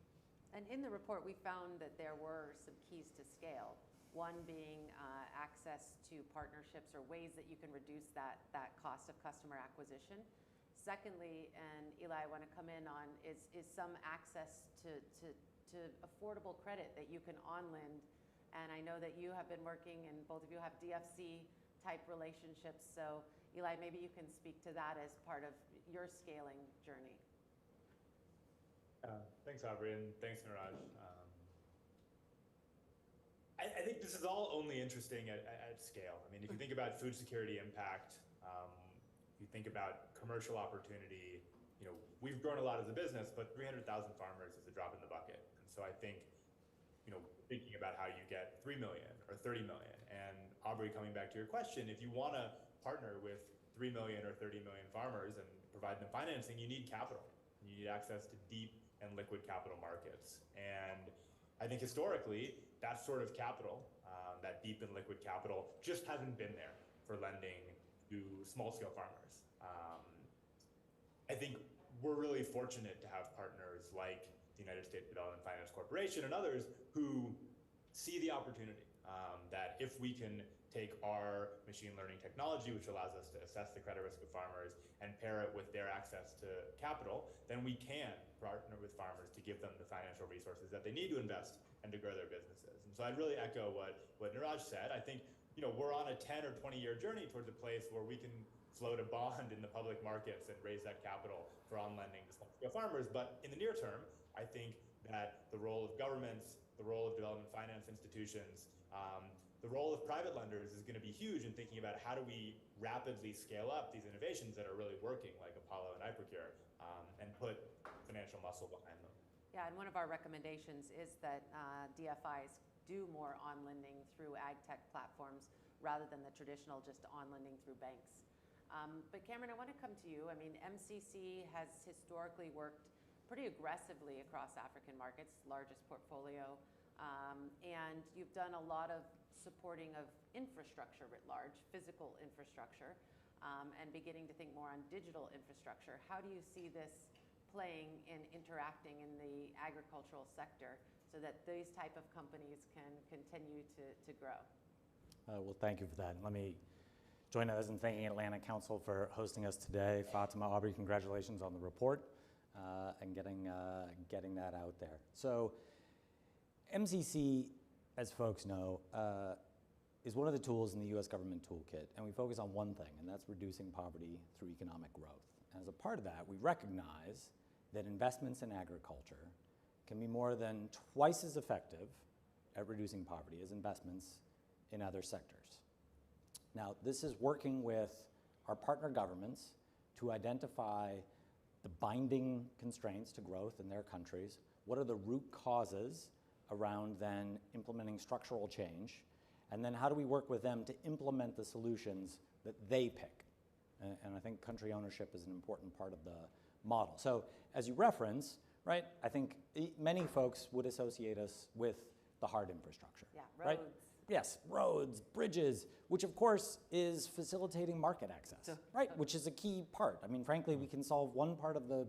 [SPEAKER 8] And in the report, we found that there were some keys to scale. One being access to partnerships or ways that you can reduce that cost of customer acquisition. Secondly, and Eli, I want to come in on, is some access to affordable credit that you can on-lend. And I know that you have been working, and both of you have DFC-type relationships. So Eli, maybe you can speak to that as part of your scaling journey.
[SPEAKER 10] Thanks, Aubrey, and thanks, Niraj. I think this is all only interesting at scale. I mean, if you think about food security impact, if you think about commercial opportunity, we've grown a lot as a business, but 300,000 farmers is a drop in the bucket. And so I think, thinking about how you get 3 million or 30 million, and Aubrey, coming back to your question, if you want to partner with 3 million or 30 million farmers and provide them financing, you need capital. You need access to deep and liquid capital markets. And I think historically, that sort of capital, that deep and liquid capital, just hasn't been there for lending to small-scale farmers. I think we're really fortunate to have partners like the United States Development Finance Corporation and others who see the opportunity that if we can take our machine learning technology, which allows us to assess the credit risk of farmers, and pair it with their access to capital, then we can partner with farmers to give them the financial resources that they need to invest and to grow their businesses. And so I'd really echo what Niraj said. I think we're on a 10 or 20-year journey towards a place where we can float a bond in the public markets and raise that capital for on lending to small-scale farmers. But in the near term, I think that the role of governments, the role of development finance institutions, the role of private lenders is going to be huge in thinking about how do we rapidly scale up these innovations that are really working, like Apollo and Hypercure, and put financial muscle behind them.
[SPEAKER 8] Yeah, and one of our recommendations is that DFIs do more on lending through Agtech platforms rather than the traditional just on lending through banks. But Cameron, I want to come to you. I mean, MCC has historically worked pretty aggressively across African markets, largest portfolio, and you've done a lot of supporting of infrastructure writ large, physical infrastructure, and beginning to think more on digital infrastructure. How do you see this playing and interacting in the agricultural sector so that these type of companies can continue to grow?
[SPEAKER 11] Well, thank you for that. Let me join others in thanking Atlantic Council for hosting us today. Fatima, Aubrey, congratulations on the report and getting that out there. So MCC, as folks know, is one of the tools in the US government toolkit, and we focus on one thing, and that's reducing poverty through economic growth. And as a part of that, we recognize that investments in agriculture can be more than twice as effective at reducing poverty as investments in other sectors. Now, this is working with our partner governments to identify the binding constraints to growth in their countries. What are the root causes around then implementing structural change? And then how do we work with them to implement the solutions that they pick? And I think country ownership is an important part of the model. So as you reference, right, I think many folks would associate us with the hard infrastructure.
[SPEAKER 8] Yeah, roads.
[SPEAKER 11] Right? Yes, roads, bridges, which of course is facilitating market access, right? Which is a key part. I mean, frankly, we can solve one part of the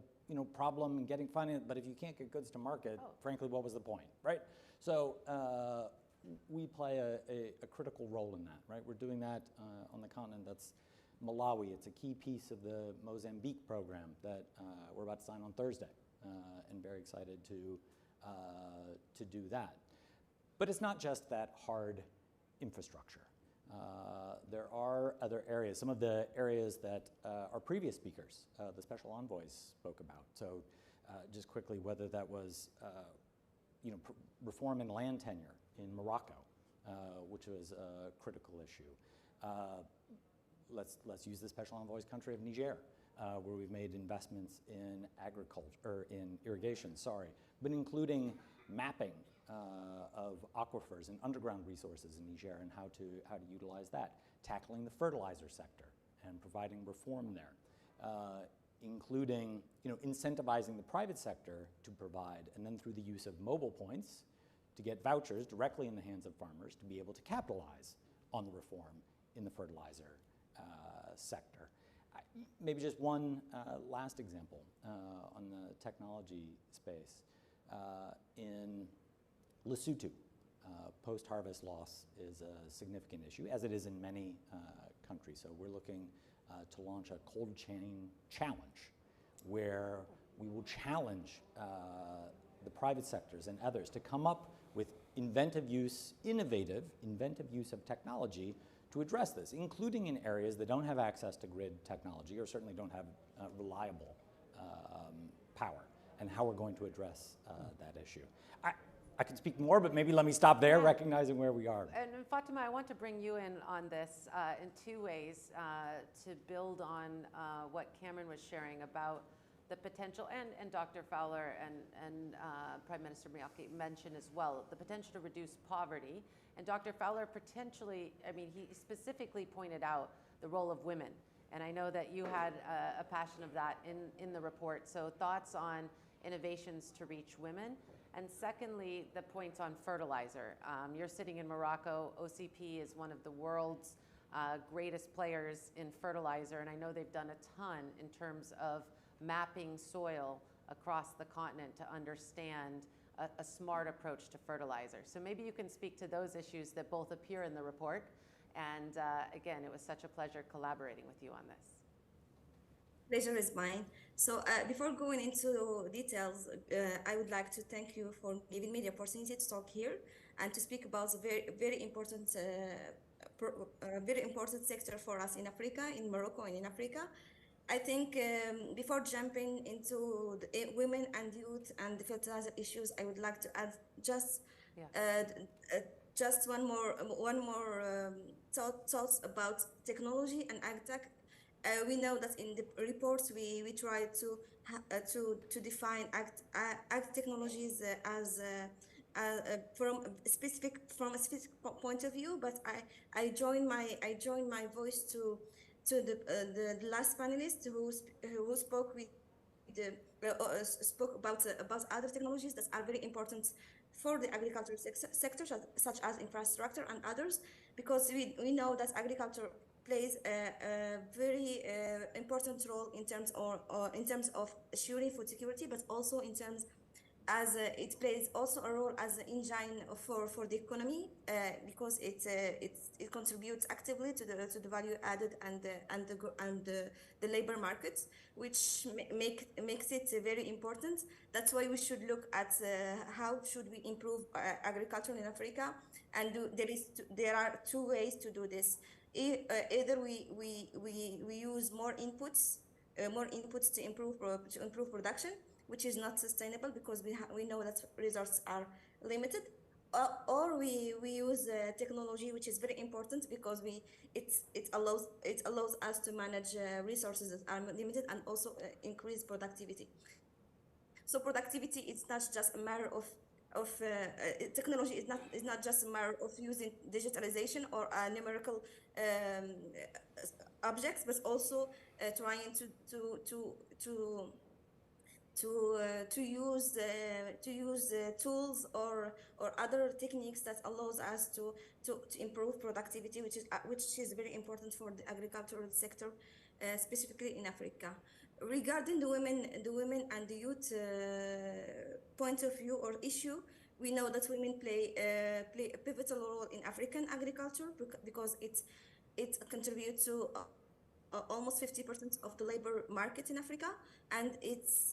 [SPEAKER 11] problem in getting finance, but if you can't get goods to market, frankly, what was the point, right? So we play a critical role in that, right? We're doing that on the continent that's Malawi. It's a key piece of the Mozambique program that we're about to sign on Thursday, and very excited to do that. But it's not just that hard infrastructure. There are other areas, some of the areas that our previous speakers, the special envoys, spoke about. So just quickly, whether that was reform in land tenure in Morocco, which was a critical issue. Let's use the special envoy's country of Niger, where we've made investments in agriculture, or in irrigation, but including mapping of aquifers and underground resources in Niger and how to utilize that, tackling the fertilizer sector and providing reform there, including incentivizing the private sector to provide, and then through the use of mobile points to get vouchers directly in the hands of farmers to be able to capitalize on the reform in the fertilizer sector. Maybe just one last example on the technology space. In Lesotho, post-harvest loss is a significant issue, as it is in many countries. So we're looking to launch a cold chain challenge where we will challenge the private sectors and others to come up with innovative use of technology to address this, including in areas that don't have access to grid technology or certainly don't have reliable power, and how we're going to address that issue. I could speak more, but maybe let me stop there, recognizing where we are.
[SPEAKER 8] And Fatima, I want to bring you in on this in two ways to build on what Cameron was sharing about the potential, and Dr. Fowler and Prime Minister Miyake mentioned as well, the potential to reduce poverty. And Dr. Fowler potentially, he specifically pointed out the role of women. And I know that you had a passion of that in the report. So thoughts on innovations to reach women. And secondly, the points on fertilizer. You're sitting in Morocco. OCP is one of the world's greatest players in fertilizer, and I know they've done a ton in terms of mapping soil across the continent to understand a smart approach to fertilizer. So maybe you can speak to those issues that both appear in the report. And again, it was such a pleasure collaborating with you on this.
[SPEAKER 12] Pleasure is mine. So before going into details, I would like to thank you for giving me the opportunity to talk here and to speak about a very, very important very important sector for us in Africa, in Morocco and in Africa. I think before jumping into the women and youth and the fertilizer issues, I would like to add just just one more thoughts about technology and Agritech. We know that in the reports we try to define ag technologies as from a specific point of view, but I join my voice to the last panelist who spoke with spoke about other technologies that are very important for the agricultural sector, such as infrastructure and others, because we know that agriculture plays a very important role in terms of assuring food security, but also in terms as it plays also a role as an engine for the economy because it contributes actively to the value added and the labor markets, which makes it very important. That's why we should look at how should we improve agriculture in Africa, and there are two ways to do this. Either we use more inputs to improve production, which is not sustainable because we know that resources are limited, or we use technology, which is very important because it allows us to manage resources that are limited and also increase productivity. So productivity is not just a matter of technology is not just a matter of using digitalization or numerical objects, but also trying to use tools or other techniques that allows us to improve productivity, which is very important for the agricultural sector, specifically in Africa. Regarding the women and the youth point of view or issue, we know that women play a pivotal role in African agriculture because it contributes to almost 50% of the labor market in Africa, and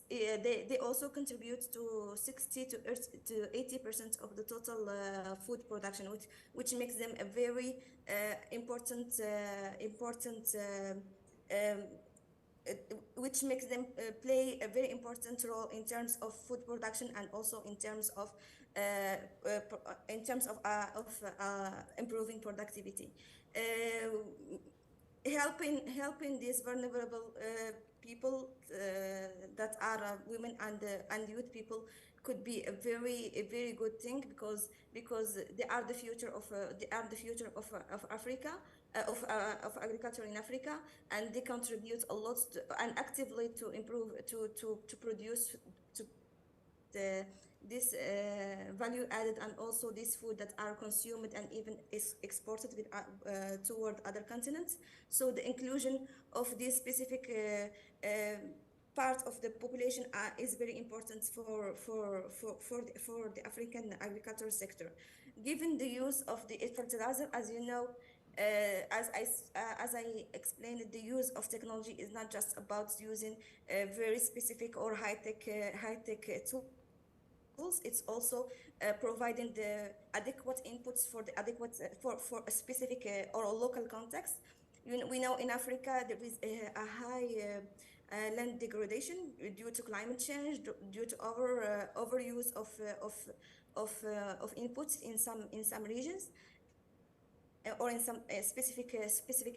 [SPEAKER 12] they also contribute to 60 to 80% of the total food production, which makes them a very important which makes them play a very important role in terms of food production and also in terms of improving productivity. Helping these vulnerable people that are women and youth people could be a very good thing because they are the future of Africa, of agriculture in Africa, and they contribute a lot and actively to improve to produce this value added and also this food that are consumed and even is exported toward other continents. So the inclusion of this specific part of the population is very important for the African agricultural sector. Given the use of the fertilizer, as you know, as I explained, the use of technology is not just about using very specific or high-tech tools. It's also providing the adequate inputs for the adequate for a specific or a local context. We know in Africa there is a high land degradation due to climate change, due to overuse of inputs in some regions or in some specific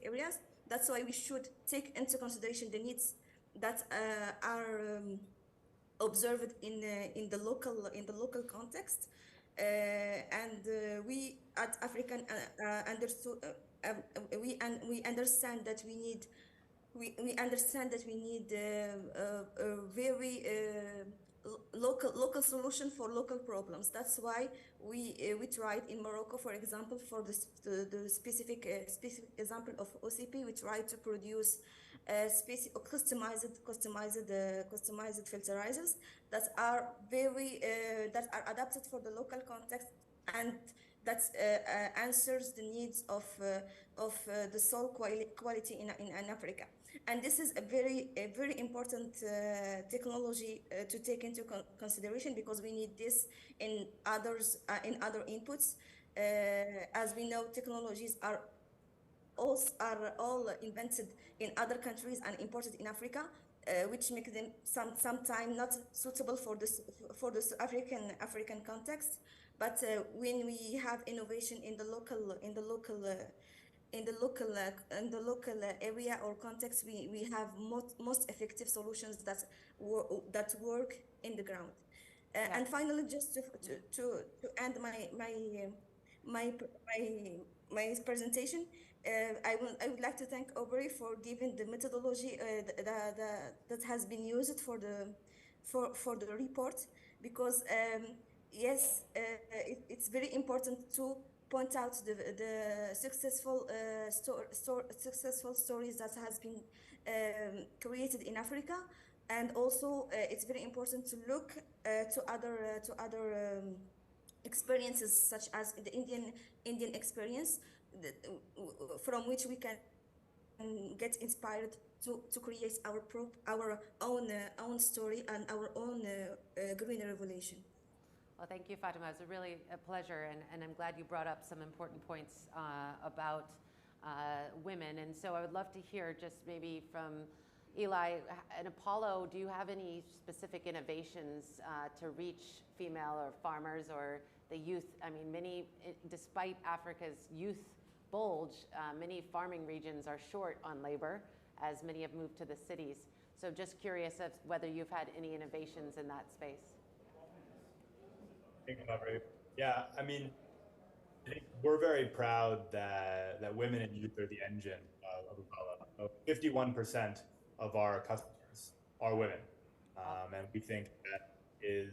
[SPEAKER 12] areas. That's why we should take into consideration the needs that are observed in the local context, and we at African we understand that we need a very local solution for local problems. That's why we tried in Morocco, for example, for the specific example of OCP, we tried to produce customized fertilizers that are adapted for the local context and that answers the needs of the soil quality in Africa. And this is a very important technology to take into consideration because we need this in other inputs. As we know, technologies are are all invented in other countries and imported in Africa, which make them sometimes not suitable for this African context. But when we have innovation in the local area or context, we have most effective solutions that work in the ground. And finally, just to end my presentation, I would like to thank Aubrey for giving the methodology that has been used for the report, because yes, it's very important to point out the successful stories that has been created in Africa, and also it's very important to look to other experiences, such as the Indian experience, from which we can get inspired to create our own story and our own green revolution.
[SPEAKER 8] Well, thank you, Fatima. It's really a pleasure, and I'm glad you brought up some important points about women. And so I would love to hear just maybe from Eli and Apollo, do you have any specific innovations to reach female or farmers or the youth? I mean, despite Africa's youth bulge, many farming regions are short on labor, as many have moved to the cities. So just curious of whether you've had any innovations in that space.
[SPEAKER 10] Thank you, Aubrey. Yeah, I mean, I think we're very proud that women and youth are the engine of Apollo. 51% of our customers are women, and we think that is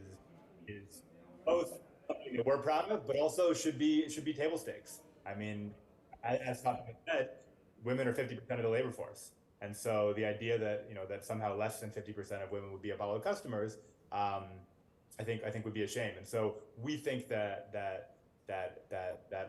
[SPEAKER 10] both something that we're proud of, but also should be table stakes. I mean, as Fatima said, women are 50% of the labor force, and so the idea that that somehow less than 50% of women would be Apollo customers, I think would be a shame. And so we think that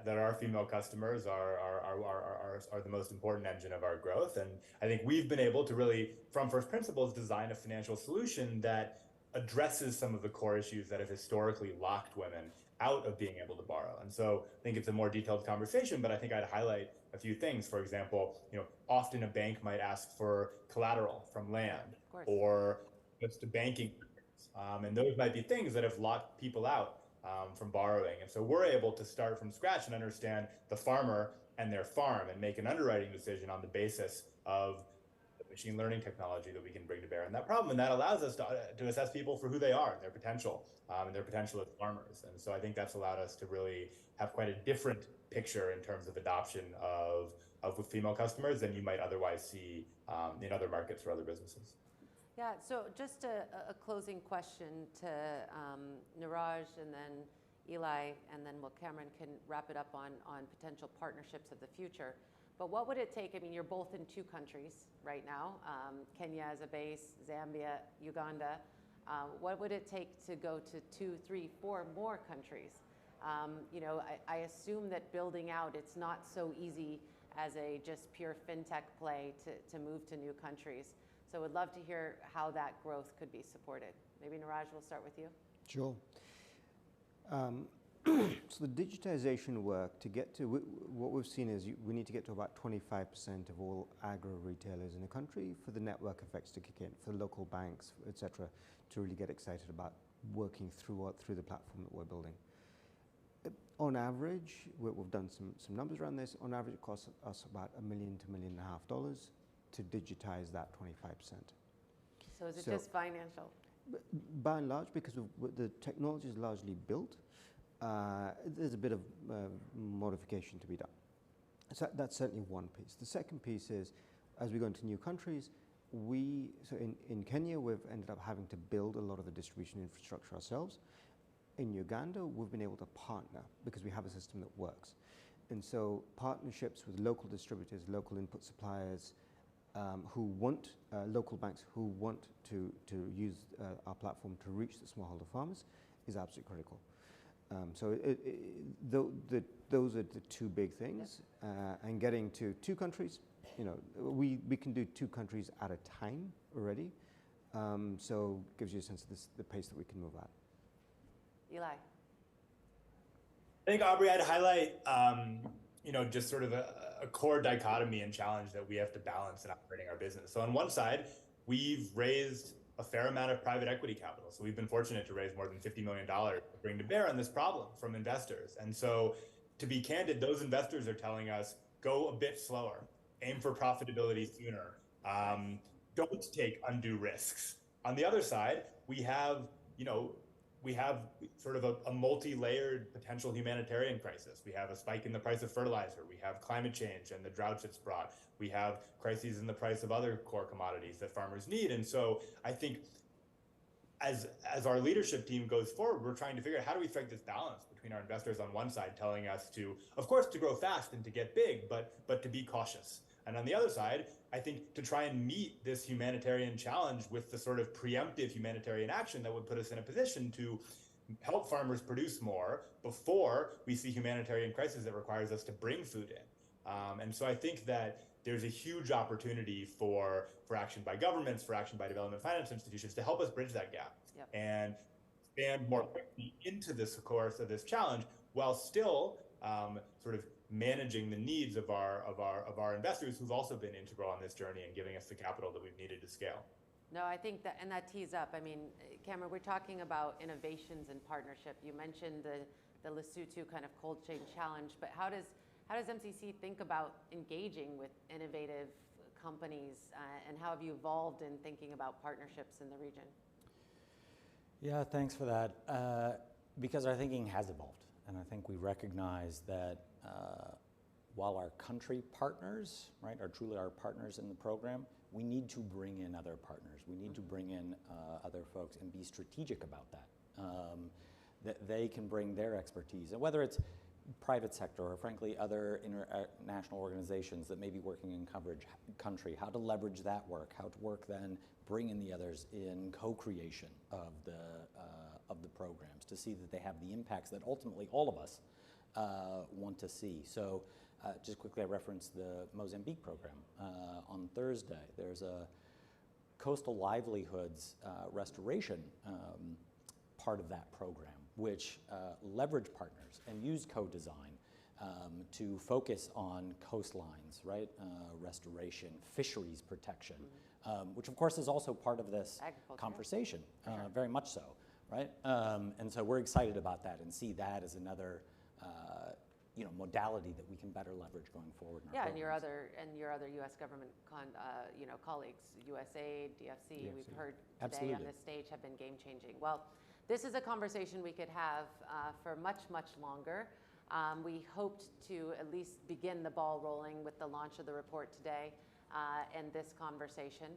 [SPEAKER 10] our female customers are the most important engine of our growth. And I think we've been able to really, from first principles, design a financial solution that addresses some of the core issues that have historically locked women out of being able to borrow. And so I think it's a more detailed conversation, but I think I'd highlight a few things. For example, often a bank might ask for collateral from land or just a banking. And those might be things that have locked people out from borrowing. And so we're able to start from scratch and understand the farmer and their farm and make an underwriting decision on the basis of the machine learning technology that we can bring to bear on that problem. And that allows us to assess people for who they are, their potential, and their potential as farmers. And so I think that's allowed us to really have quite a different picture in terms of adoption of female customers than you might otherwise see in other markets for other businesses.
[SPEAKER 8] Yeah, so just a closing question to Niraj and then Eli, and then Cameron can wrap it up on potential partnerships of the future. But what would it take? I mean, you're both in 2 countries right now, Kenya as a base, Zambia, Uganda. What would it take to go to 2, 3, 4 more countries? I assume that building out, it's not so easy as a just pure fintech play to move to new countries. So we'd love to hear how that growth could be supported. Maybe Niraj, we'll start with you.
[SPEAKER 9] Sure. So the digitization work, to get to what we've seen is we need to get to about 25% of all agro retailers in the country for the network effects to kick in, for local banks, etc., to really get excited about working through the platform that we're building. On average, we've done some numbers around this. On average, it costs us about $1 million to $1.5 million to digitize that 25%.
[SPEAKER 8] So is it just financial?
[SPEAKER 9] By and large, because the technology is largely built, there's a bit of modification to be done. So that's certainly one piece. The second piece is, as we go into new countries, in Kenya, we've ended up having to build a lot of the distribution infrastructure ourselves. In Uganda, we've been able to partner because we have a system that works. And so partnerships with local distributors, local input suppliers, local banks who want to use our platform to reach the smallholder farmers is absolutely critical. So those are the 2 big things. And getting to 2 countries, we can do 2 countries at a time already. So it gives you a sense of the pace that we can move at.
[SPEAKER 8] Eli.
[SPEAKER 10] I think, Aubrey, I'd highlight just sort of a core dichotomy and challenge that we have to balance in operating our business. So on one side, we've raised a fair amount of private equity capital. So we've been fortunate to raise more than $50 million to bring to bear on this problem from investors. And so to be candid, those investors are telling us, go a bit slower, aim for profitability sooner, don't take undue risks. On the other side, we have sort of a multi-layered potential humanitarian crisis. We have a spike in the price of fertilizer. We have climate change and the droughts it's brought. We have crises in the price of other core commodities that farmers need. And so I think as our leadership team goes forward, we're trying to figure out how do we strike this balance between our investors on one side telling us to, of course, to grow fast and to get big, but to be cautious. And on the other side, I think to try and meet this humanitarian challenge with the sort of preemptive humanitarian action that would put us in a position to help farmers produce more before we see humanitarian crisis that requires us to bring food in. And so I think that there's a huge opportunity for action by governments, for action by development finance institutions to help us bridge that gap and expand more quickly into this course of this challenge while still sort of managing the needs of our investors who've also been integral on this journey and giving us the capital that we've needed to scale.
[SPEAKER 8] No, I think that, and that tees up. I mean, Cameron, we're talking about innovations and partnership. You mentioned the Lesotho kind of cold chain challenge, but how does MCC think about engaging with innovative companies, and how have you evolved in thinking about partnerships in the region?
[SPEAKER 11] Yeah, thanks for that. Because our thinking has evolved, and I think we recognize that while our country partners, right, are truly our partners in the program, we need to bring in other partners. We need to bring in other folks and be strategic about that. That they can bring their expertise, and whether it's private sector or frankly other international organizations that may be working in country, how to leverage that work, how to work then bring in the others in co-creation of the programs to see that they have the impacts that ultimately all of us want to see. So just quickly, I referenced the Mozambique program. On Thursday, there's a coastal livelihoods restoration part of that program, which leverage partners and use co-design to focus on coastlines, right? Restoration, fisheries protection, which of course is also part of this conversation, very much so, right? And so we're excited about that and see that as another modality that we can better leverage going forward. In our
[SPEAKER 8] and your other U.S. government colleagues, USAID, DFC, we've heard today on this stage have been game changing. Well, this is a conversation we could have for much, much longer. We hoped to at least begin the ball rolling with the launch of the report today and this conversation.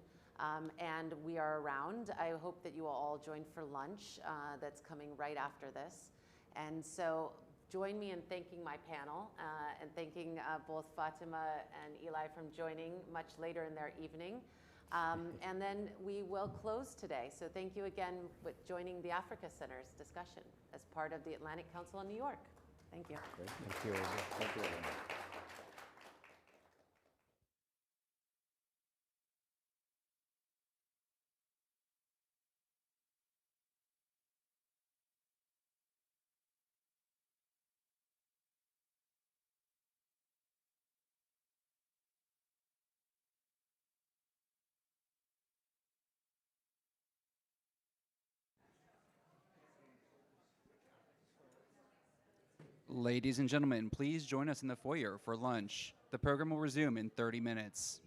[SPEAKER 8] And we are around. I hope that you will all join for lunch that's coming right after this. And so join me in thanking my panel and thanking both Fatima and Eli from joining much later in their evening. And then we will close today. So thank you again for joining the Africa Center's discussion as part of the Atlantic Council in New York. Thank you.
[SPEAKER 11] Great. Thank you. Thank you, everyone.
[SPEAKER 1] Ladies and gentlemen, please join us in the foyer for lunch. The program will resume in 30 minutes.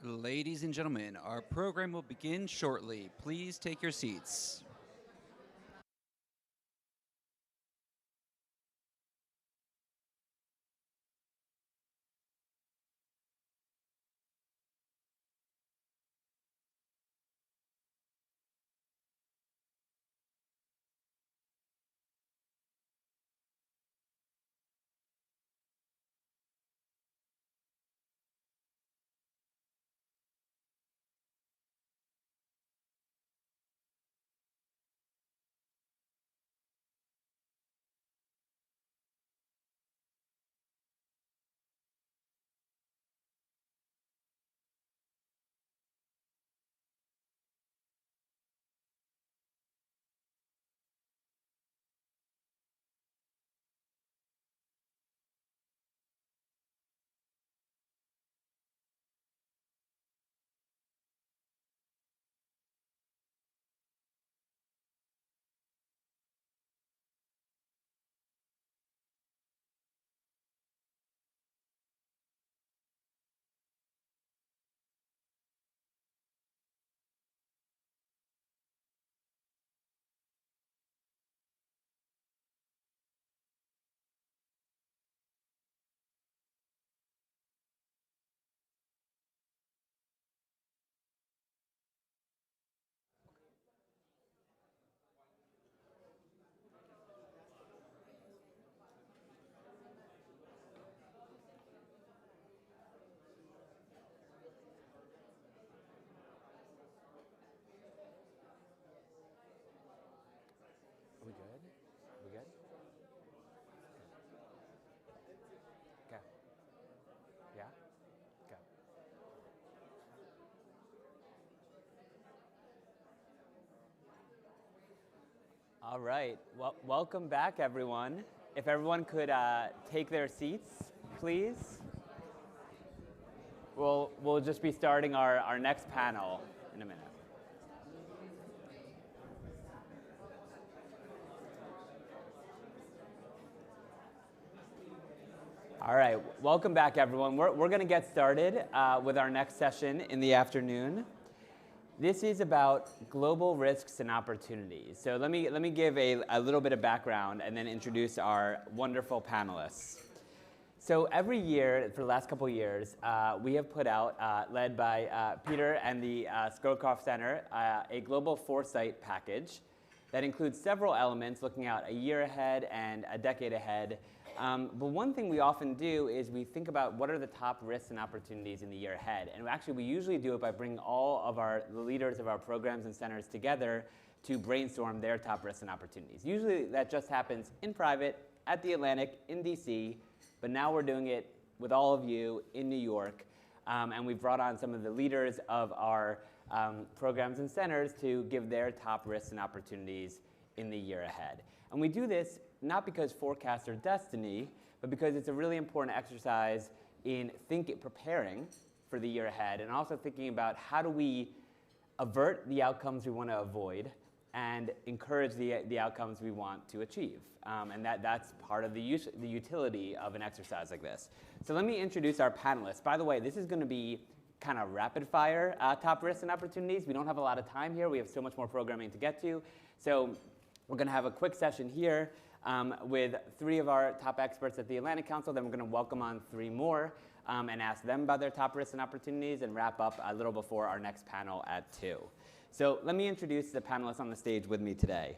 [SPEAKER 1] Ladies and gentlemen, our program will begin shortly. Please take your seats.
[SPEAKER 3] Are we good? We good? Okay. Yeah? Okay. All right. Well, welcome back, everyone. If everyone could take their seats, please. We'll just be starting our next panel in a minute. All right, welcome back, everyone. We're going to get started with our next session in the afternoon. This is about global risks and opportunities. So let me give a little bit of background and then introduce our wonderful panelists. So every year, for the last couple of years, we have put out, led by Peter and the Skokov Center, a global foresight package that includes several elements looking out a year ahead and a decade ahead. But one thing we often do is we think about what are the top risks and opportunities in the year ahead. And actually, we usually do it by bringing all of the leaders of our programs and centers together to brainstorm their top risks and opportunities. Usually, that just happens in private, at the Atlantic, in DC. But now we're doing it with all of you in New York. And we've brought on some of the leaders of our programs and centers to give their top risks and opportunities in the year ahead. And we do this not because forecasts are destiny, but because it's a really important exercise in preparing for the year ahead, and also thinking about how do we avert the outcomes we want to avoid and encourage the outcomes we want to achieve. And that's part of the utility of an exercise like this. So let me introduce our panelists. By the way, this is going to be kind of rapid fire top risks and opportunities. We don't have a lot of time here. We have so much more programming to get to. So we're going to have a quick session here with 3 of our top experts at the Atlantic Council. Then we're going to welcome on 3 more and ask them about their top risks and opportunities and wrap up a little before our next panel at 2. So let me introduce the panelists on the stage with me today.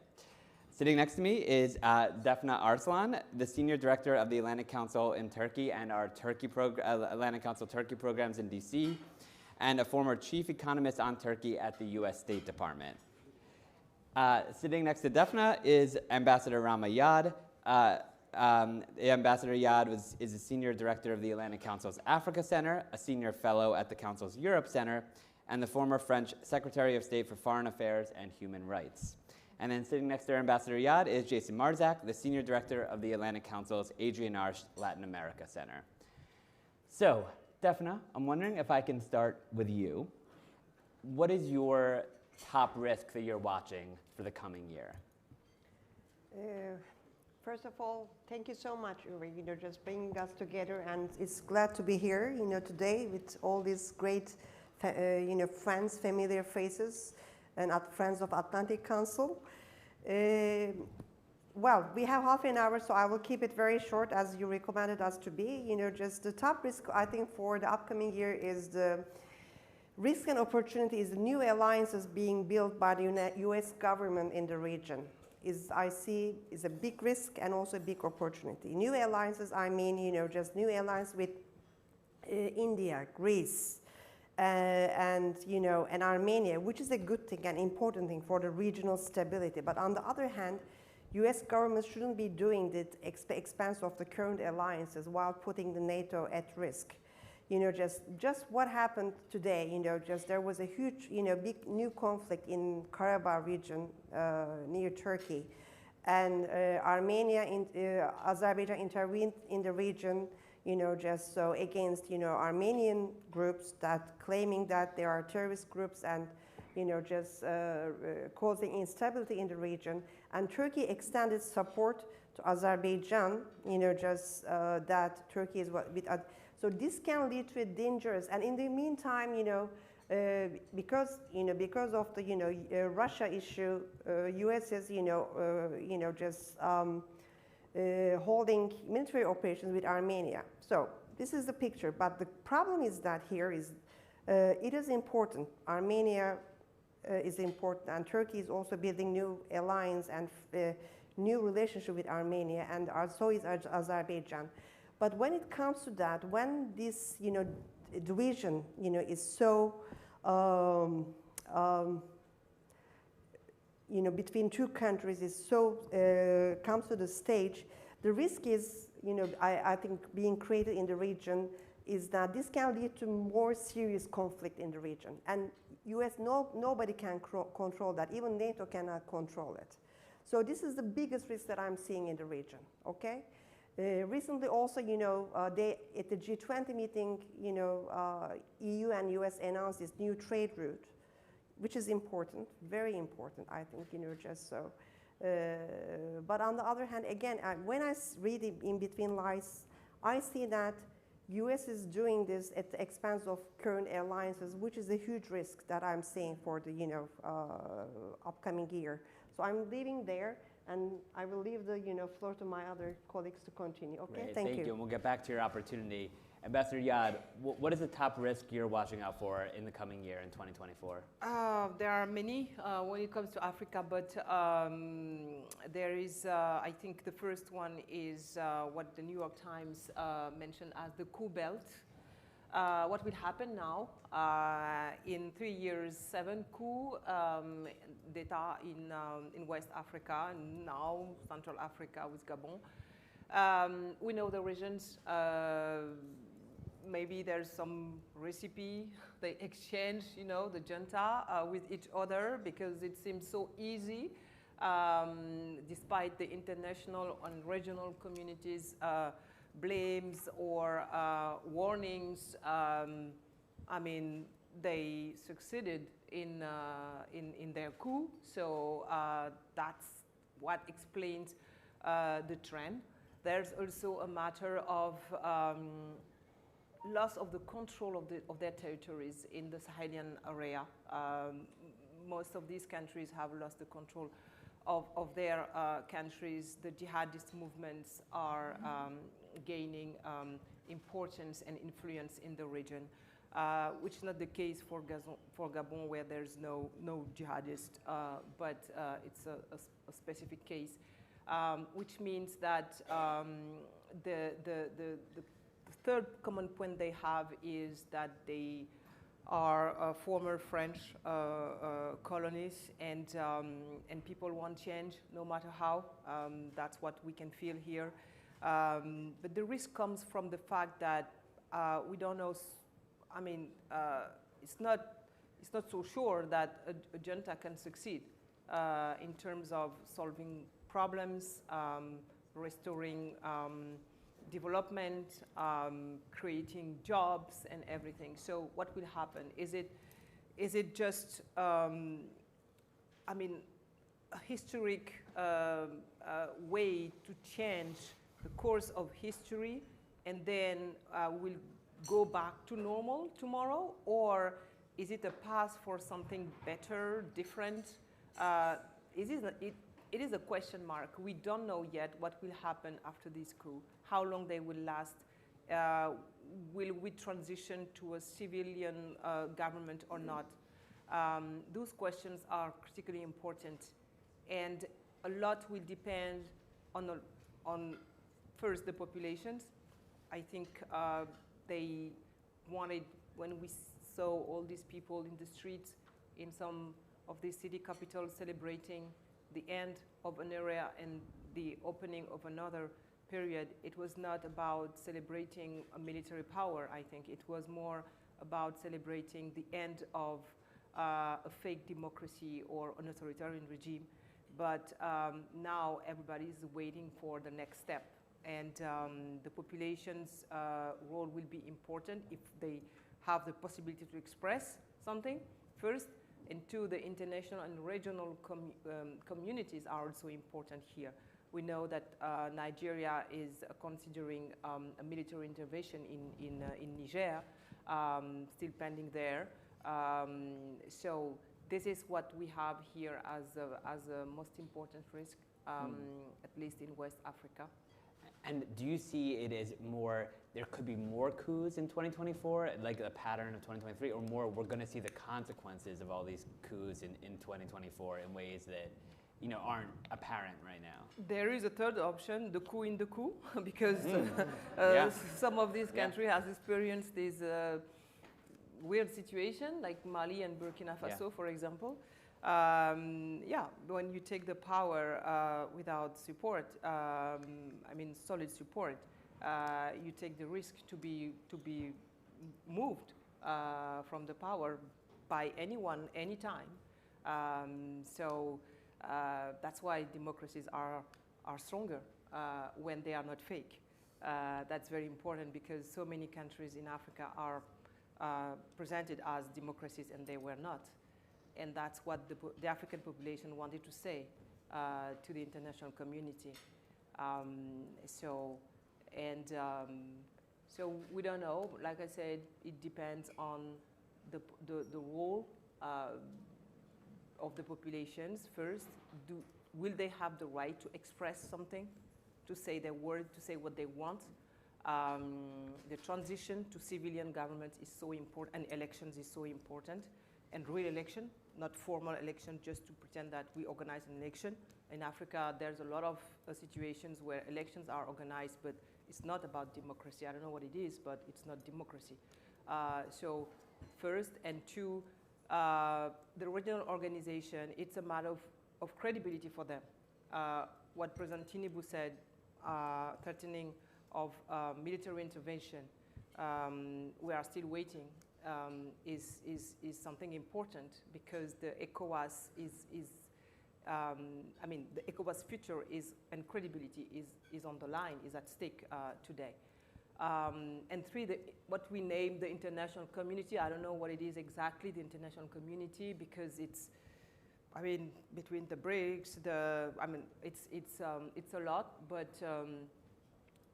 [SPEAKER 3] Sitting next to me is Defna Arslan, the Senior Director of the Atlantic Council in Turkey and our Atlantic Council Turkey programs in DC, and a former Chief Economist on Turkey at the US State Department. Sitting next to Defna is Ambassador Rama Yad. Ambassador Yad is the Senior Director of the Atlantic Council's Africa Center, a Senior Fellow at the Council's Europe Center, and the former French Secretary of State for Foreign Affairs and Human Rights. And then sitting next to Ambassador Yad is Jason Marzak, the Senior Director of the Atlantic Council's Adrian Arsh Latin America Center. So, Defna, I'm wondering if I can start with you. What is your top risk that you're watching for the coming year?
[SPEAKER 13] First of all, thank you so much, Uri, just bringing us together, and it's glad to be here, today with all these great friends, familiar faces, and friends of Atlantic Council. Well, we have half an hour, so I will keep it very short as you recommended us to be. Just the top risk, I think, for the upcoming year is the risk and opportunity is the new alliances being built by the US government in the region. I see is a big risk and also a big opportunity. New alliances, I mean, just new alliance with India, Greece, and Armenia, which is a good thing and important thing for the regional stability. But on the other hand, US government shouldn't be doing the expense of the current alliances while putting the NATO at risk. Just what happened today, there was a huge, big new conflict in Karabakh region near Turkey. And Armenia and Azerbaijan intervened in the region, just so against, Armenian groups that claiming that they are terrorist groups and, just causing instability in the region. And Turkey extended support to Azerbaijan, that Turkey is with. So this can lead to a dangerous. And in the meantime, because of the Russia issue, U.S. is holding military operations with Armenia. So this is the picture. But the problem is that here is it is important. Armenia is important, and Turkey is also building new alliance and new relationship with Armenia, and so is Azerbaijan. But when it comes to that, when this division is so between two countries is so comes to the stage, the risk is I think being created in the region is that this can lead to more serious conflict in the region. And US, nobody can control that. Even NATO cannot control it. So this is the biggest risk that I'm seeing in the region, okay? Recently also, they, at the G20 meeting, EU and US announced this new trade route, which is important, very important, I think, just so. But on the other hand, again, when I read in between lines, I see that US is doing this at the expense of current alliances, which is a huge risk that I'm seeing for the upcoming year. So I'm leaving there, and I will leave the floor to my other colleagues to continue. Okay,
[SPEAKER 3] Great.
[SPEAKER 13] thank you.
[SPEAKER 3] And we'll get back to your opportunity. Ambassador Yad, what is the top risk you're watching out for in the coming year in 2024?
[SPEAKER 5] There are many when it comes to Africa, but there is, I think the first one is what the New York Times mentioned as the coup belt. What will happen now? In 3 years, 7 coups d'etat in West Africa, and now Central Africa with Gabon. We know the regions. Maybe there's some recipe they exchange, the junta with each other because it seems so easy, despite the international and regional communities' blames or warnings. I mean, they succeeded in their coup, so that's what explains the trend. There's also a matter of loss of the control of their territories in the Sahelian area. Most of these countries have lost the control of their countries. The jihadist movements are gaining importance and influence in the region, which is not the case for Gabon, where there's no jihadist, but it's a specific case. Which means that the third common point they have is that they are former French colonies, and people want change no matter how. That's what we can feel here. But the risk comes from the fact that we don't know. I mean, it's not so sure that a junta can succeed in terms of solving problems, restoring development, creating jobs and everything. So what will happen? Is it just, I mean, a historic way to change the course of history and then we'll go back to normal tomorrow? Or Is it a path for something better, different? It is a question mark. We don't know yet what will happen after this coup, how long they will last. Will we transition to a civilian government or not? Those questions are critically important, and a lot will depend on first the populations. I think they wanted, when we saw all these people in the streets in some of these city capitals celebrating the end of an era and the opening of another period, it was not about celebrating a military power, I think. It was more about celebrating the end of a fake democracy or an authoritarian regime. But now everybody is waiting for the next step. And the population's role will be important if they have the possibility to express something, first. And two, the international and regional communities are also important here. We know that Nigeria is considering a military intervention in Niger, still pending there. So this is what we have here as a most important risk, at least in West Africa.
[SPEAKER 3] And do you see it as more, there could be more coups in 2024, like a pattern of 2023, or more we're going to see the consequences of all these coups in 2024 in ways that, you know, aren't apparent right now?
[SPEAKER 5] There is a third option, the coup in the coup, because some of these countries has experienced this weird situation, like Mali and Burkina Faso, for example. When you take the power without support, I mean solid support, you take the risk to be moved from the power by anyone, anytime. So that's why democracies are stronger when they are not fake. That's very important because so many countries in Africa are presented as democracies and they were not. And that's what the African population wanted to say to the international community. So we don't know. Like I said, it depends on the role of the populations first. Will they have the right to express something, to say their word, to say what they want? The transition to civilian government is so important, and elections is so important, and real election, not formal election just to pretend that we organize an election. In Africa, there's a lot of situations where elections are organized, but it's not about democracy. I don't know what it is, but it's not democracy. So first, and two, the regional organization, it's a matter of credibility for them. What President Tinubu said, threatening of military intervention, we are still waiting, is something important because the ECOWAS the ECOWAS future and credibility is on the line, is at stake today. And three, what we name the international community, I don't know what it is exactly, the international community, because it's, between the BRICS, it's a lot, but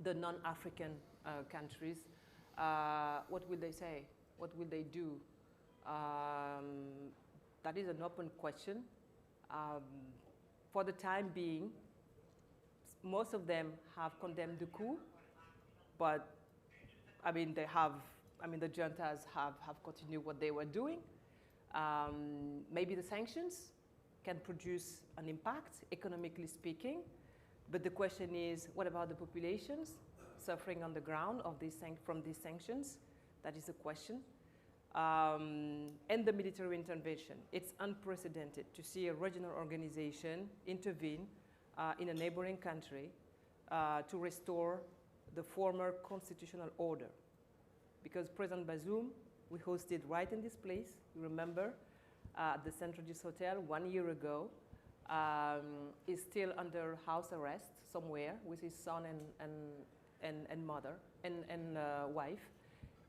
[SPEAKER 5] the non-African countries, what will they say? What will they do? That is an open question. For the time being, most of them have condemned the coup, but they have, the juntas have continued what they were doing. Maybe the sanctions can produce an impact, economically speaking, but the question is, what about the populations suffering on the ground from these sanctions? That is a question. And the military intervention. It's unprecedented to see a regional organization intervene in a neighboring country to restore the former constitutional order. Because President Bazoum, we hosted right in this place, you remember, at the Central Juice Hotel 1 year ago, is still under house arrest somewhere with his son and mother and wife.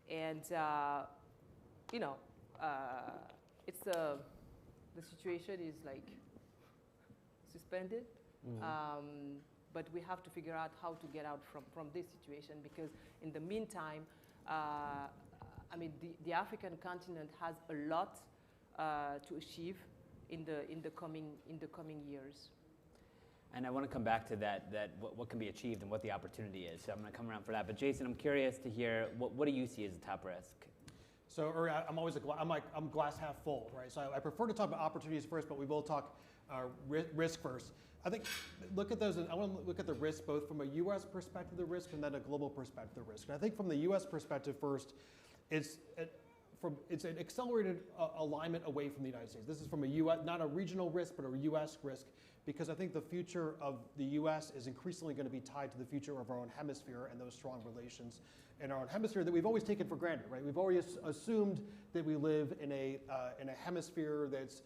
[SPEAKER 5] And the situation is like suspended, but we have to figure out how to get out from this situation, because in the meantime, I mean, the African continent has a lot to achieve in the coming years.
[SPEAKER 3] And I want to come back to that what can be achieved and what the opportunity is. So I'm going to come around for that. But Jason, I'm curious to hear what do you see as the top risk?
[SPEAKER 14] So Uri, I'm always I'm glass half full, right? So I prefer to talk about opportunities first, but we will talk risk first. I think look at those. I want to look at the risk both from a U.S. perspective of the risk and then a global perspective of the risk. And I think from the U.S. perspective first, it's an accelerated alignment away from the United States. This is from a U.S. not a regional risk, but a U.S. risk, because I think the future of the U.S. is increasingly going to be tied to the future of our own hemisphere and those strong relations in our own hemisphere that we've always taken for granted, right? We've always assumed that we live in a hemisphere that's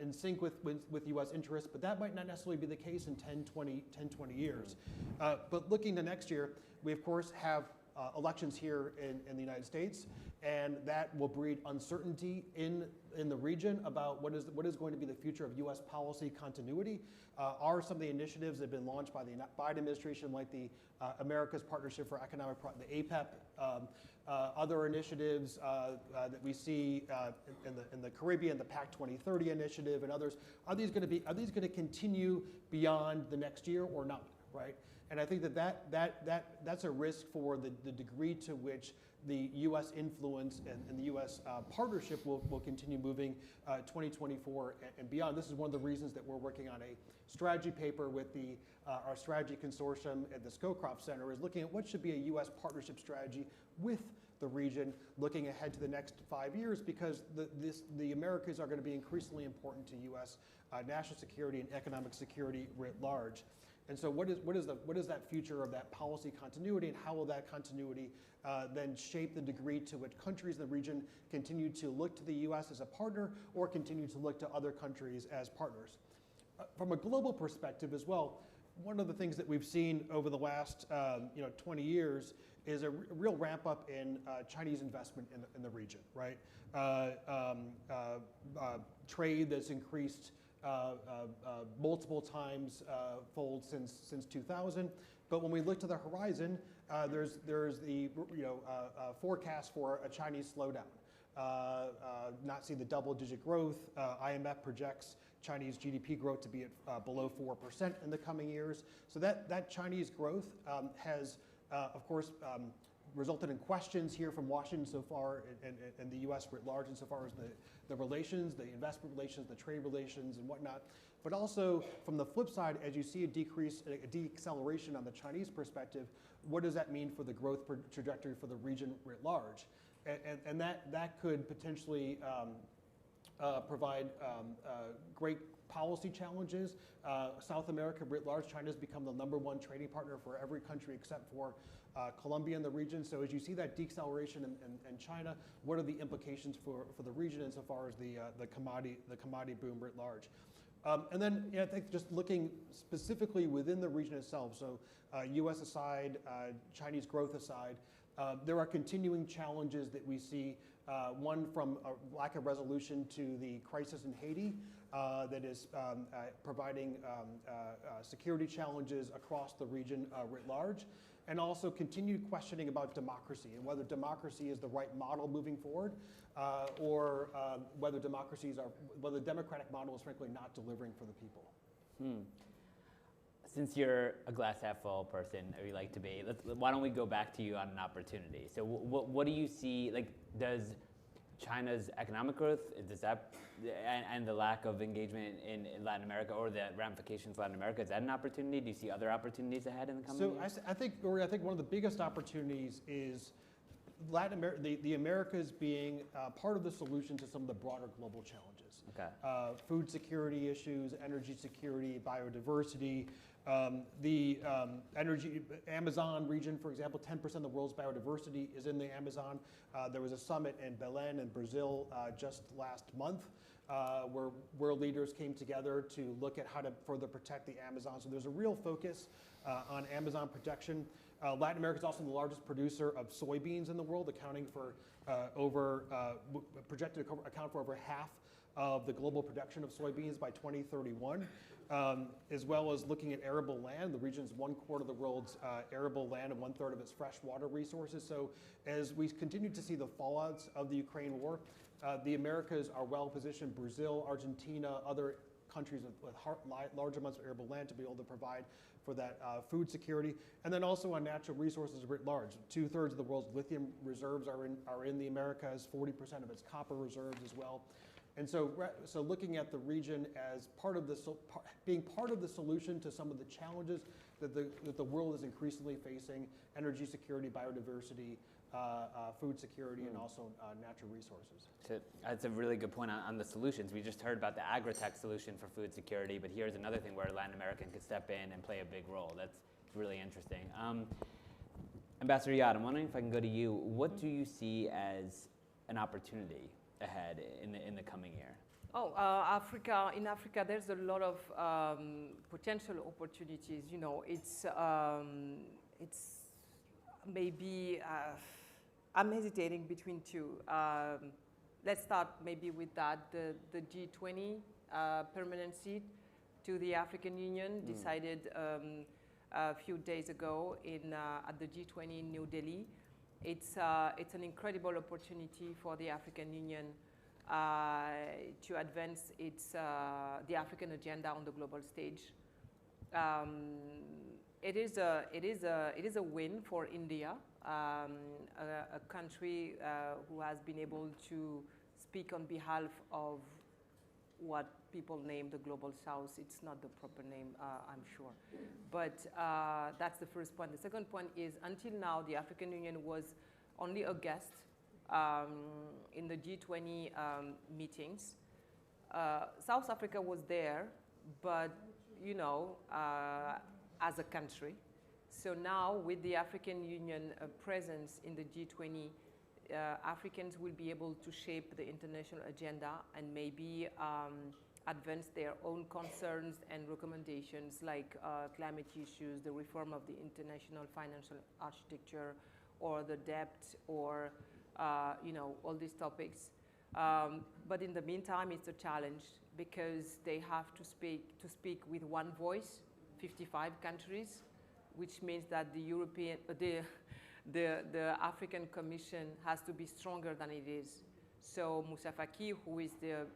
[SPEAKER 14] in sync with U.S. interests, but that might not necessarily be the case in 10, 20 years. But looking to next year, we of course have elections here in the United States, and that will breed uncertainty in the region about what is going to be the future of U.S. policy continuity. Are some of the initiatives that have been launched by the Biden administration, like the America's Partnership for Economic the APEP, other initiatives that we see in the Caribbean, the PAC 2030 initiative, and others, are these going to continue beyond the next year or not, right? And I think that's a risk for the degree to which the U.S. influence and the U.S. partnership will continue moving 2024 and beyond. This is one of the reasons that we're working on a strategy paper with our strategy consortium at the Scowcroft Center, is looking at what should be a U.S. partnership strategy with the region, looking ahead to the next 5 years, because the Americas are going to be increasingly important to U.S. National security and economic security writ large. And so what is that future of that policy continuity, and how will that continuity then shape the degree to which countries in the region continue to look to the U.S. as a partner or continue to look to other countries as partners? From a global perspective as well, one of the things that we've seen over the last 20 years is a real ramp up in Chinese investment in the region, right? Trade that's increased multiple times fold since 2000. But when we look to the horizon, there's the forecast for a Chinese slowdown. Not see the double-digit growth. IMF projects Chinese GDP growth to be at below 4% in the coming years. So that Chinese growth has, of course, resulted in questions here from Washington so far, and the U.S. writ large, insofar as the relations, the investment relations, the trade relations, and whatnot. But also, from the flip side, as you see a deceleration on the Chinese perspective, what does that mean for the growth trajectory for the region writ large? And that could potentially provide great policy challenges. South America writ large, China's become the #1 trading partner for every country except for Colombia in the region. So as you see that deceleration in China, what are the implications for the region insofar as the commodity boom writ large? And then I think just looking specifically within the region itself, so U.S. aside, Chinese growth aside, there are continuing challenges that we see. One from a lack of resolution to the crisis in Haiti that is providing security challenges across the region writ large, and also continued questioning about democracy and whether democracy is the right model moving forward, or whether the democratic model is frankly not delivering for the people.
[SPEAKER 3] Since you're a glass half full person, or you like to be, why don't we go back to you on an opportunity? So what do you see, like, does China's economic growth, and the lack of engagement in Latin America, or the ramifications of Latin America, is that an opportunity? Do you see other opportunities ahead in the coming years?
[SPEAKER 14] I think one of the biggest opportunities is Latin America, the Americas being part of the solution to some of the broader global challenges.
[SPEAKER 3] Okay.
[SPEAKER 14] Food security issues, energy security, biodiversity, the Amazon region, for example, 10% of the world's biodiversity is in the Amazon. There was a summit in Belém in Brazil just last month where world leaders came together to look at how to further protect the Amazon. So there's a real focus on Amazon protection. Latin America is also the largest producer of soybeans in the world, accounting for projected to account for over half of the global production of soybeans by 2031, as well as looking at arable land. The region is 1/4 of the world's arable land and 1/3 of its freshwater resources. So as we continue to see the fallouts of the Ukraine war, the Americas are well positioned, Brazil, Argentina, other countries with large amounts of arable land to be able to provide for that food security. And then also on natural resources writ large. 2/3 of the world's lithium reserves are in the Americas, 40% of its copper reserves as well. And so looking at the region as being part of the solution to some of the challenges that the world is increasingly facing, energy security, biodiversity, food security, and also natural resources.
[SPEAKER 3] So that's a really good point on the solutions. We just heard about the Agritech solution for food security, but here's another thing where Latin American could step in and play a big role. That's really interesting. Ambassador Yad, I'm wondering if I can go to you. What do you see as an opportunity ahead in the coming year?
[SPEAKER 5] In Africa, there's a lot of potential opportunities. You know, it's maybe I'm hesitating between two. Let's start maybe with that. The G20 permanent seat to the African Union decided a few days ago at the G20 in New Delhi. It's an incredible opportunity for the African Union to advance the African agenda on the global stage. It is a win for India, a country who has been able to speak on behalf of what people name the Global South. It's not the proper name, I'm sure. But that's the first point. The second point is, until now, the African Union was only a guest in the G20 meetings. South Africa was there, but, you know, as a country. So now, with the African Union presence in the G20, Africans will be able to shape the international agenda and maybe advance their own concerns and recommendations, like climate issues, the reform of the international financial architecture, or the debt, or you know, all these topics. But in the meantime, it's a challenge because they have to speak with one voice, 55 countries, which means that the African Commission has to be stronger than it is. So Moussa Faki, who is the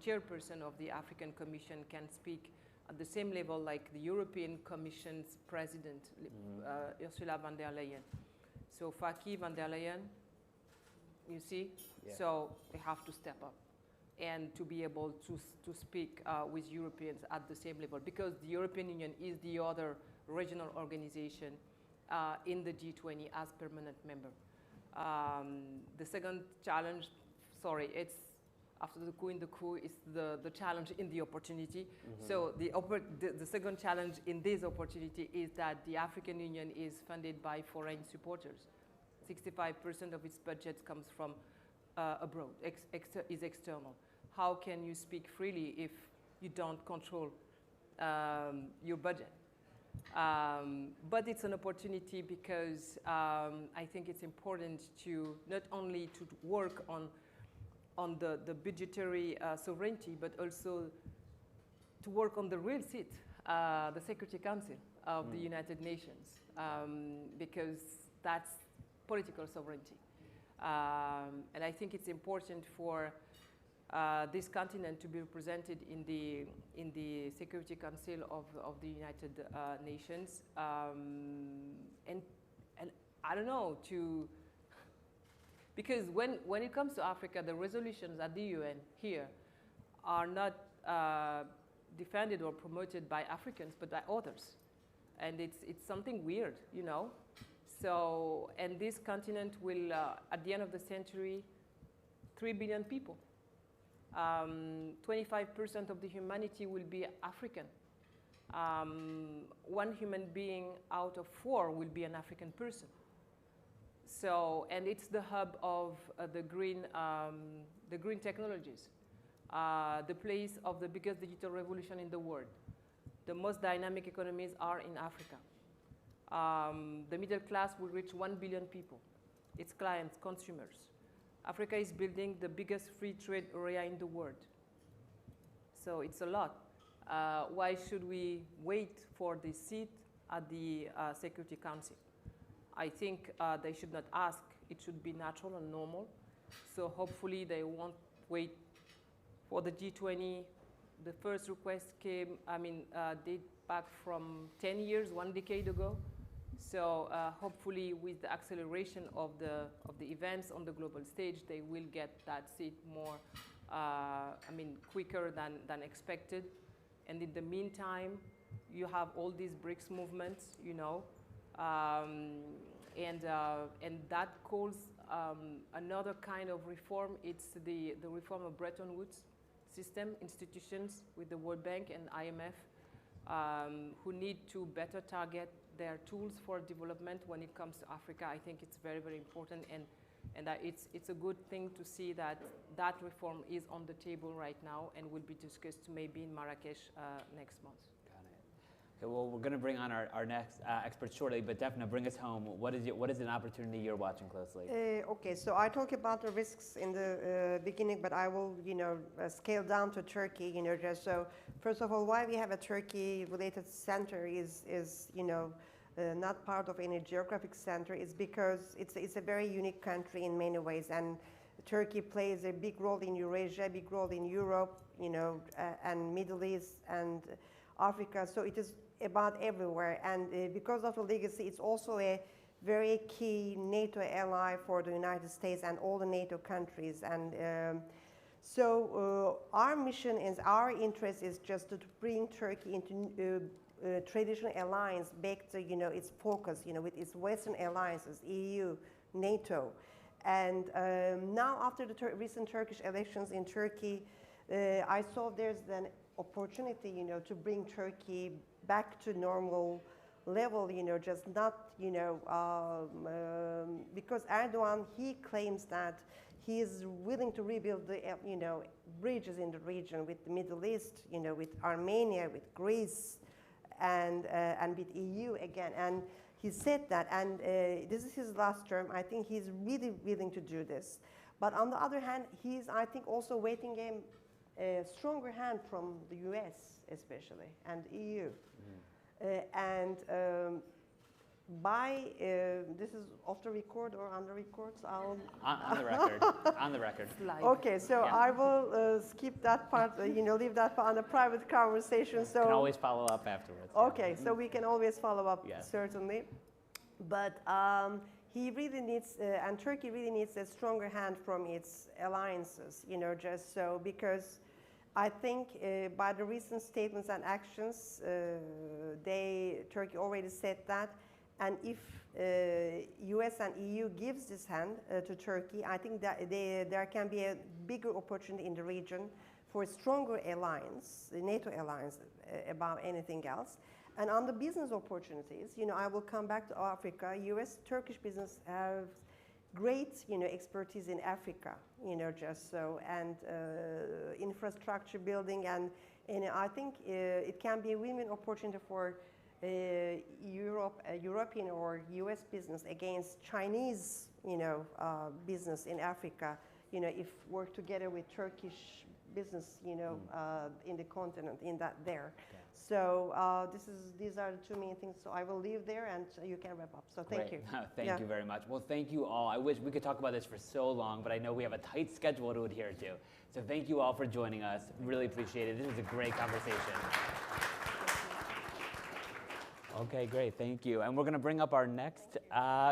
[SPEAKER 5] chairperson of the African Commission, can speak at the same level like the European Commission's president, Ursula von der Leyen. So Faki, von der Leyen, you see? Yeah. So they have to step up and to be able to speak with Europeans at the same level, because the European Union is the other regional organization in the G20 as permanent member. The second challenge, it's after the coup in the coup, is the challenge in the opportunity. So the second challenge in this opportunity is that the African Union is funded by foreign supporters. 65% of its budget comes from abroad, is external. How can you speak freely if you don't control your budget? But it's an opportunity because I think it's important to not only to work on the budgetary sovereignty, but also to work on the real seat, the Security Council of the United Nations, because that's political sovereignty. And I think it's important for this continent to be represented in the Security Council of the United Nations, and I don't know, because when it comes to Africa, the resolutions at the UN here are not defended or promoted by Africans, but by others, and it's something weird, you know. So, and this continent will, at the end of the century, 3 billion people. 25% of the humanity will be African. 1 human being out of 4 will be an African person. So, and it's the hub of the green technologies, the place of the biggest digital revolution in the world. The most dynamic economies are in Africa. The middle class will reach 1 billion people, its clients, consumers. Africa is building the biggest free trade area in the world. So it's a lot. Why should we wait for the seat at the Security Council? I think they should not ask. It should be natural and normal. So hopefully they won't wait for the G20. The first request came, date back from 10 years, 1 decade ago. So hopefully with the acceleration of the events on the global stage, they will get that seat more, quicker than expected. And in the meantime, you have all these BRICS movements, you know, and that calls another kind of reform. It's the reform of Bretton Woods system, institutions with the World Bank and IMF, who need to better target their tools for development when it comes to Africa. I think it's very, very important, and it's a good thing to see that that reform is on the table right now and will be discussed maybe in Marrakesh next month.
[SPEAKER 3] Got it. Okay, well, we're going to bring on our next expert shortly, but Defna, bring us home. What is an opportunity you're watching closely?
[SPEAKER 13] Okay, so I talked about the risks in the beginning, but I will, scale down to Turkey, just so. First of all, why we have a Turkey-related center is not part of any geographic center is because it's a very unique country in many ways, and Turkey plays a big role in Eurasia, big role in Europe, and Middle East and Africa. So it is about everywhere, and because of the legacy, it's also a very key NATO ally for the United States and all the NATO countries. And so our mission is, our interest is just to bring Turkey into traditional alliance back to its focus, with its Western alliances, EU, NATO, and now after the recent Turkish elections in Turkey, I saw there's an opportunity, to bring Turkey back to normal level, just not, because Erdogan, he claims that he is willing to rebuild the, bridges in the region with the Middle East, with Armenia, with Greece, and with EU again. And he said that, and this is his last term. I think he's really willing to do this. But on the other hand, he's, I think, also waiting a stronger hand from the US, especially, and EU. This is off the record or on the record? So
[SPEAKER 3] on the record. On the record.
[SPEAKER 13] Okay, so
[SPEAKER 3] yeah.
[SPEAKER 13] I will skip that part, leave that part on a private conversation. So
[SPEAKER 3] you can always follow up afterwards.
[SPEAKER 13] Okay, so we can always follow up,
[SPEAKER 3] yes.
[SPEAKER 13] Certainly. But he really needs, and Turkey really needs a stronger hand from its alliances, just so, because I think by the recent statements and actions, Turkey already said that. And if US and EU gives this hand to Turkey, I think that there can be a bigger opportunity in the region for a stronger alliance, the NATO alliance, above anything else. And on the business opportunities, I will come back to Africa. US-Turkish business have great, expertise in Africa, just so, and infrastructure building, and I think it can be a win-win opportunity for European or US business against Chinese, business in Africa, if work together with Turkish business, in the continent, there. Okay. So these are the two main things. So I will leave there, and you can wrap up. So thank you.
[SPEAKER 3] Thank you very much. Well, thank you all. I wish we could talk about this for so long, but I know we have a tight schedule to adhere to. So thank you all for joining us. Really appreciate it. This was a great conversation. Okay, great, thank you. And we're gonna bring up our next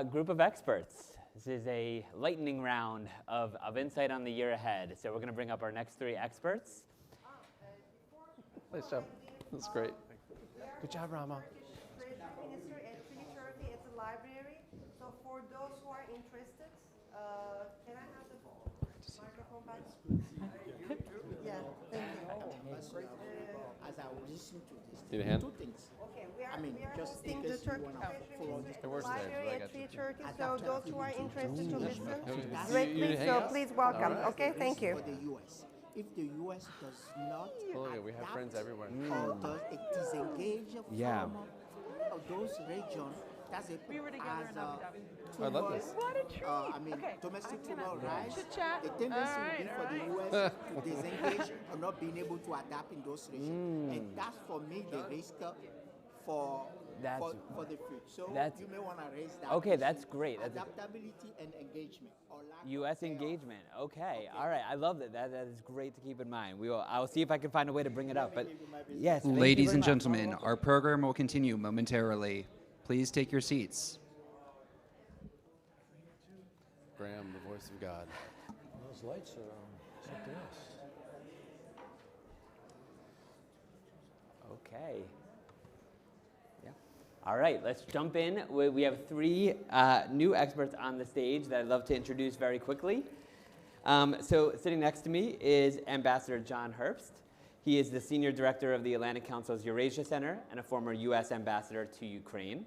[SPEAKER 3] group of experts. This is a lightning round of insight on the year ahead. So we're gonna bring up our next three experts.
[SPEAKER 2] Nice job, that's great. Good job, Rama.
[SPEAKER 13] Minister at Turkey at the library. So for those who are interested, can I have the microphone back? Yeah, thank you.
[SPEAKER 15] As I listen to this,
[SPEAKER 2] Need a hand?
[SPEAKER 15] two things.
[SPEAKER 13] Okay, we are
[SPEAKER 15] just
[SPEAKER 13] hosting
[SPEAKER 15] in
[SPEAKER 13] the
[SPEAKER 15] case you
[SPEAKER 13] Turkish
[SPEAKER 15] want to follow this.
[SPEAKER 13] library at Turkey. So those who are interested to listen
[SPEAKER 15] You
[SPEAKER 13] directly, so please welcome.
[SPEAKER 15] Right.
[SPEAKER 13] Okay, thank you.
[SPEAKER 15] For the U.S. If the U.S. does not
[SPEAKER 2] We have friends everywhere.
[SPEAKER 15] or does it disengage from those regions, That's it.
[SPEAKER 5] We were together in Abu Dhabi.
[SPEAKER 4] I love this.
[SPEAKER 5] What a treat.
[SPEAKER 15] I mean,
[SPEAKER 5] Okay,
[SPEAKER 15] domestic
[SPEAKER 5] I'm gonna
[SPEAKER 15] tumor rise.
[SPEAKER 5] chit-chat.
[SPEAKER 15] The tendency
[SPEAKER 5] All
[SPEAKER 15] will be
[SPEAKER 5] right,
[SPEAKER 15] for the
[SPEAKER 5] all
[SPEAKER 15] U.S. to disengage or not being able to adapt in those regions. And that's for me the risk for the future. So you may want to raise that.
[SPEAKER 3] Okay, that's great. That's
[SPEAKER 15] adaptability and engagement. Or lack
[SPEAKER 3] U.S. engagement. Okay. All right. I love that. That is great to keep in mind. I'll see if I can find a way to bring it up. But yes, thank you
[SPEAKER 1] Ladies
[SPEAKER 3] very
[SPEAKER 1] and
[SPEAKER 3] much.
[SPEAKER 1] gentlemen, our program will continue momentarily. Please take your seats.
[SPEAKER 2] Graham, the voice of God.
[SPEAKER 16] Those lights are something else.
[SPEAKER 3] Okay. Yeah. All right, let's jump in. We have three new experts on the stage that I'd love to introduce very quickly. So sitting next to me is Ambassador John Herbst. He is the Senior Director of the Atlantic Council's Eurasia Center and a former U.S. Ambassador to Ukraine.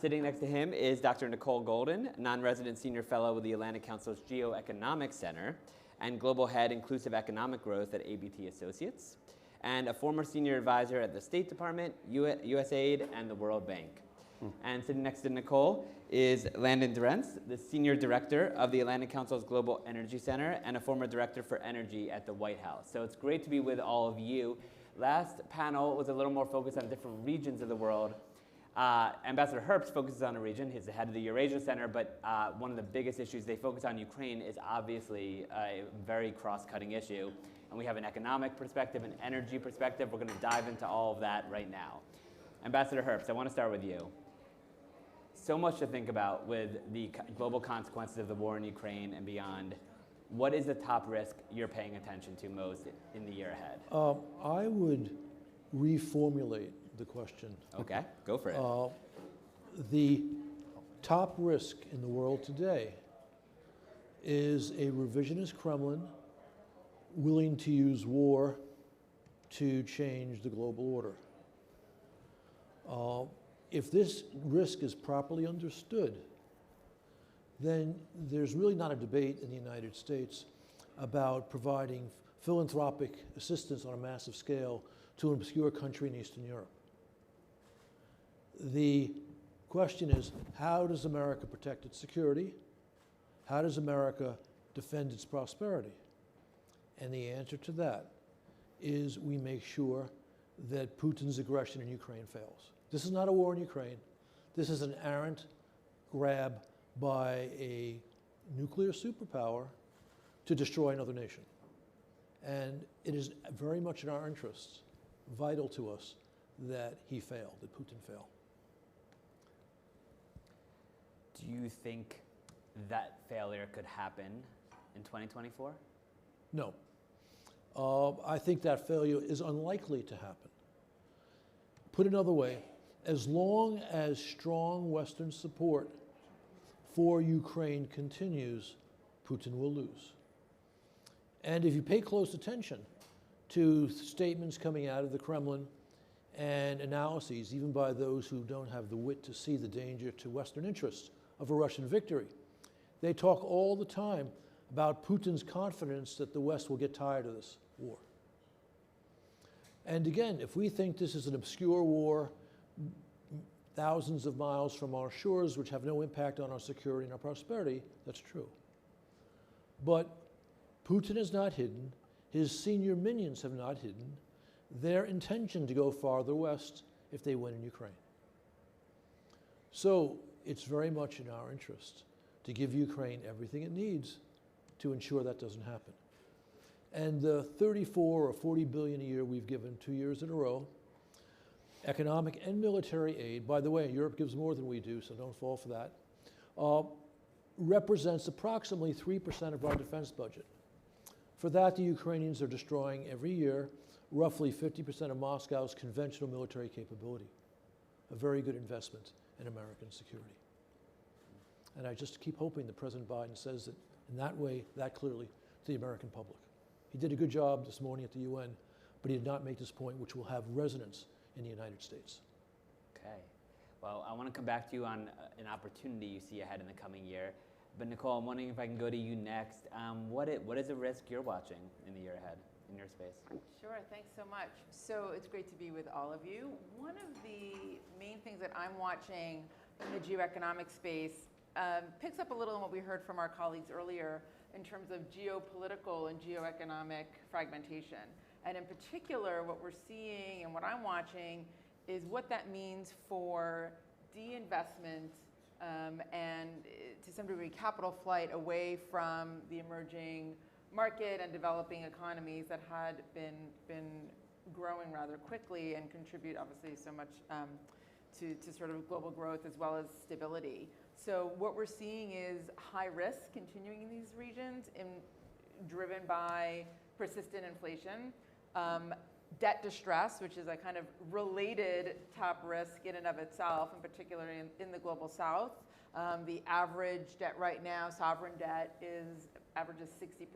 [SPEAKER 3] Sitting next to him is Dr. Nicole Golden, non-resident Senior Fellow with the Atlantic Council's Geoeconomic Center and Global Head Inclusive Economic Growth at ABT Associates, and a former Senior Advisor at the State Department, USAID, and the World Bank. And sitting next to Nicole is Landon Durrence, the Senior Director of the Atlantic Council's Global Energy Center and a former Director for Energy at the White House. So it's great to be with all of you. Last panel was a little more focused on different regions of the world. Ambassador Herbst focuses on a region. He's the head of the Eurasia Center, but one of the biggest issues they focus on Ukraine is obviously a very cross-cutting issue. And we have an economic perspective, an energy perspective. We're going to dive into all of that right now. Ambassador Herbst, I want to start with you. So much to think about with the global consequences of the war in Ukraine and beyond. What is the top risk you're paying attention to most in the year ahead?
[SPEAKER 16] I would reformulate the question.
[SPEAKER 3] Okay, go for it.
[SPEAKER 16] The top risk in the world today is a revisionist Kremlin willing to use war to change the global order. If this risk is properly understood, then there's really not a debate in the United States about providing philanthropic assistance on a massive scale to an obscure country in Eastern Europe. The question is, how does America protect its security? How does America defend its prosperity? And the answer to that is we make sure that Putin's aggression in Ukraine fails. This is not a war in Ukraine. This is an errant grab by a nuclear superpower to destroy another nation. And it is very much in our interests, vital to us, that he fail, that Putin fail.
[SPEAKER 3] Do you think that failure could happen in 2024?
[SPEAKER 16] No. I think that failure is unlikely to happen. Put another way, as long as strong Western support for Ukraine continues, Putin will lose. And if you pay close attention to statements coming out of the Kremlin and analyses, even by those who don't have the wit to see the danger to Western interests of a Russian victory, they talk all the time about Putin's confidence that the West will get tired of this war. And again, if we think this is an obscure war, thousands of miles from our shores, which have no impact on our security and our prosperity, that's true. But Putin has not hidden, his senior minions have not hidden their intention to go farther west if they win in Ukraine. So it's very much in our interest to give Ukraine everything it needs to ensure that doesn't happen. And the 34 or 40 billion a year we've given 2 years in a row, economic and military aid, by the way, Europe gives more than we do, so don't fall for that, represents approximately 3% of our defense budget. For that, the Ukrainians are destroying every year roughly 50% of Moscow's conventional military capability. A very good investment in American security. And I just keep hoping that President Biden says it in that way, that clearly, to the American public. He did a good job this morning at the UN, but he did not make this point, which will have resonance in the United States.
[SPEAKER 3] Okay. Well, I want to come back to you on an opportunity you see ahead in the coming year. But Nicole, I'm wondering if I can go to you next. What is a risk you're watching in the year ahead in your space?
[SPEAKER 17] Sure, thanks so much. So it's great to be with all of you. One of the main things that I'm watching in the geoeconomic space picks up a little on what we heard from our colleagues earlier in terms of geopolitical and geoeconomic fragmentation. And in particular, what we're seeing and what I'm watching is what that means for de-investment and to some degree capital flight away from the emerging market and developing economies that had been growing rather quickly and contribute obviously so much to sort of global growth as well as stability. So what we're seeing is high risk continuing in these regions driven by persistent inflation, debt distress, which is a kind of related top risk in and of itself, in particular in the global south. The average debt right now, sovereign debt, averages 60%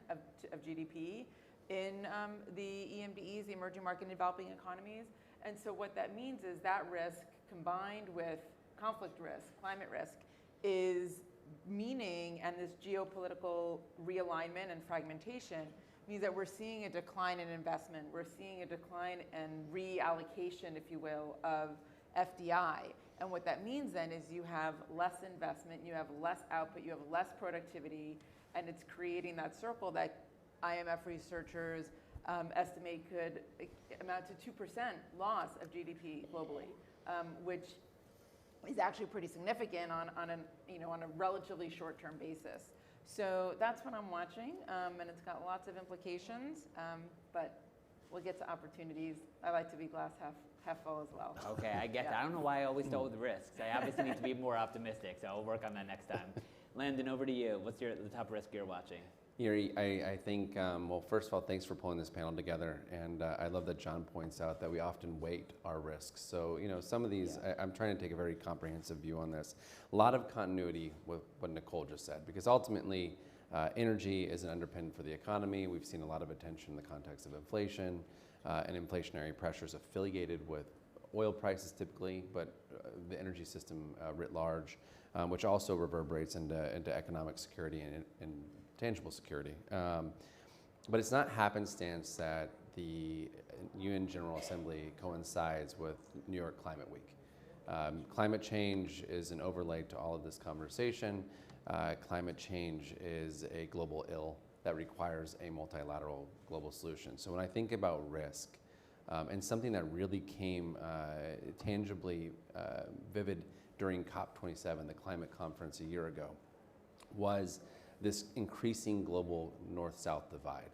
[SPEAKER 17] of GDP in the EMDEs, the emerging market and developing economies. And so what that means is that risk combined with conflict risk, climate risk, is meaning, and this geopolitical realignment and fragmentation means that we're seeing a decline in investment. We're seeing a decline and reallocation, if you will, of FDI. And what that means then is you have less investment, you have less output, you have less productivity, and it's creating that circle that IMF researchers estimate could amount to 2% loss of GDP globally, which is actually pretty significant on a relatively short-term basis. So that's what I'm watching, and it's got lots of implications, but we'll get to opportunities. I like to be glass half full as well.
[SPEAKER 3] Okay, I get that. I don't know why I always start with risks. I obviously need to be more optimistic, so I'll work on that next time. Landon, over to you. What's the top risk you're watching?
[SPEAKER 2] Yuri, I think, well, first of all, thanks for pulling this panel together. And I love that John points out that we often weight our risks. So, some of these, I'm trying to take a very comprehensive view on this. A lot of continuity with what Nicole just said, because ultimately, energy is an underpin for the economy. We've seen a lot of attention in the context of inflation and inflationary pressures affiliated with oil prices typically, but the energy system writ large, which also reverberates into economic security and tangible security. But it's not happenstance that the UN General Assembly coincides with New York Climate Week. Climate change is an overlay to all of this conversation. Climate change is a global ill that requires a multilateral global solution. So when I think about risk, and something that really came tangibly vivid during COP27, the climate conference a year ago, was this increasing global north-south divide.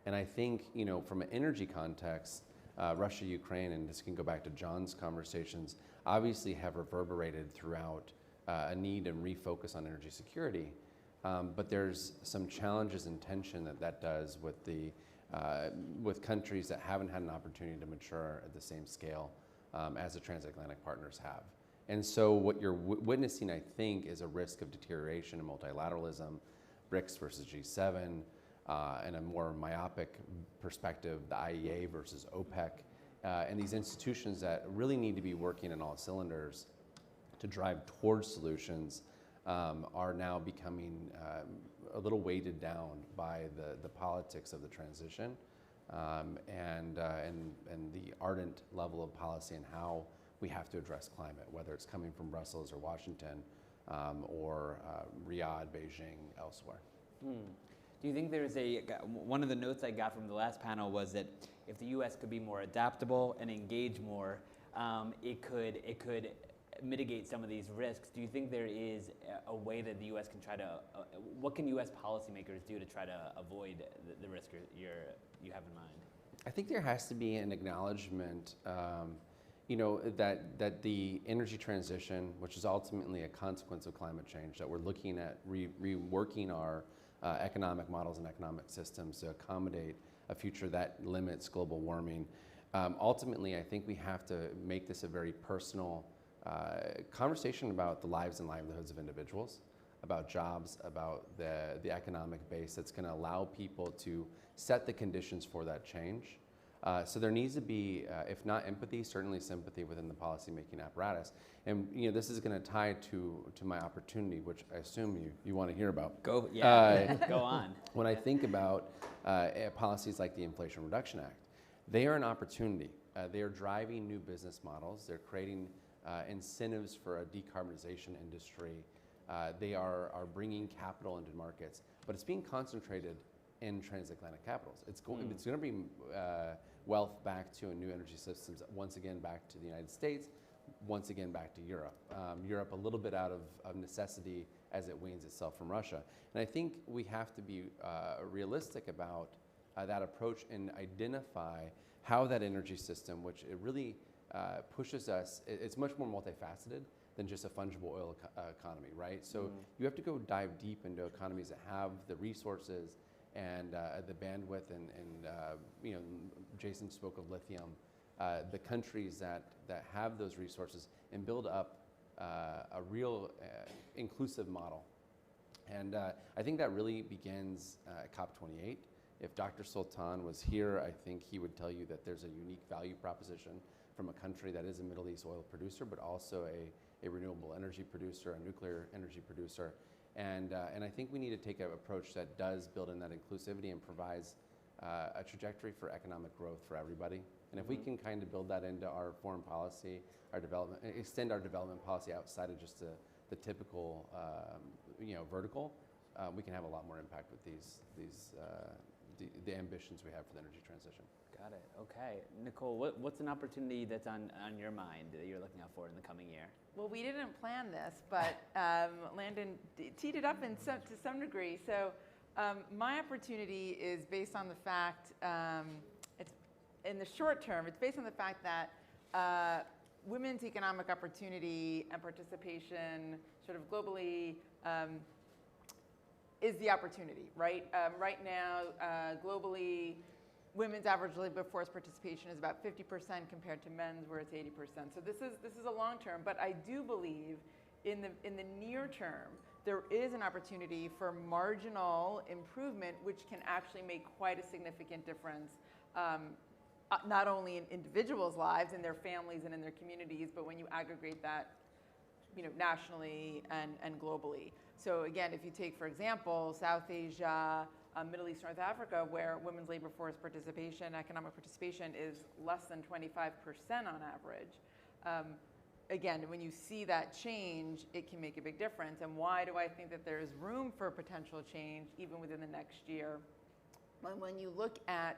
[SPEAKER 2] And I think, from an energy context, Russia, Ukraine, and this can go back to John's conversations, obviously have reverberated throughout a need and refocus on energy security. But there's some challenges and tension that does with countries that haven't had an opportunity to mature at the same scale as the transatlantic partners have. And so what you're witnessing, I think, is a risk of deterioration in multilateralism, BRICS versus G7, and a more myopic perspective, the IEA versus OPEC, and these institutions that really need to be working on all cylinders to drive towards solutions are now becoming a little weighted down by the politics of the transition and the ardent level of policy and how we have to address climate, whether it's coming from Brussels or Washington or Riyadh, Beijing, elsewhere.
[SPEAKER 3] Do you think there's one of the notes I got from the last panel was that if the U.S. could be more adaptable and engage more, it could mitigate some of these risks. Do you think there is a way that the U.S. can try to, what can U.S. policymakers do to try to avoid the risk you have in mind?
[SPEAKER 2] I think there has to be an acknowledgement that the energy transition, which is ultimately a consequence of climate change, that we're looking at reworking our economic models and economic systems to accommodate a future that limits global warming. Ultimately, I think we have to make this a very personal conversation about the lives and livelihoods of individuals, about jobs, about the economic base that's going to allow people to set the conditions for that change. So there needs to be, if not empathy, certainly sympathy within the policymaking apparatus. And this is going to tie to my opportunity, which I assume you want to hear about.
[SPEAKER 3] Go on.
[SPEAKER 2] When I think about policies like the Inflation Reduction Act, they are an opportunity. They are driving new business models. They're creating incentives for a decarbonization industry. They are bringing capital into markets, but it's being concentrated in transatlantic capitals. It's going to bring wealth back to new energy systems, once again back to the United States, once again back to Europe. Europe a little bit out of necessity as it weans itself from Russia. And I think we have to be realistic about that approach and identify how that energy system, which it really pushes us, it's much more multifaceted than just a fungible oil economy, right? So you have to go dive deep into economies that have the resources and the bandwidth, and Jason spoke of lithium, the countries that have those resources, and build up a real inclusive model. And I think that really begins at COP28. If Dr. Sultan was here, I think he would tell you that there's a unique value proposition from a country that is a Middle East oil producer, but also a renewable energy producer, a nuclear energy producer. And I think we need to take an approach that does build in that inclusivity and provides a trajectory for economic growth for everybody. And if we can kind of build that into our foreign policy, our development, extend our development policy outside of just the typical vertical, we can have a lot more impact with the ambitions we have for the energy transition.
[SPEAKER 3] Got it. Okay. Nicole, what's an opportunity that's on your mind that you're looking out for in the coming year?
[SPEAKER 17] Well, we didn't plan this, but Landon teed it up to some degree. So my opportunity is based on the fact, it's in the short term, it's based on the fact that women's economic opportunity and participation sort of globally is the opportunity, right? Right now, globally, women's average labor force participation is about 50% compared to men's, where it's 80%. So this is a long term, but I do believe in the near term there is an opportunity for marginal improvement, which can actually make quite a significant difference, not only in individuals' lives, in their families, and in their communities, but when you aggregate that, nationally and globally. So again, if you take, for example, South Asia, Middle East, North Africa, where women's labor force participation, economic participation is less than 25% on average. Again, when you see that change, it can make a big difference. And why do I think that there is room for potential change even within the next year? When you look at,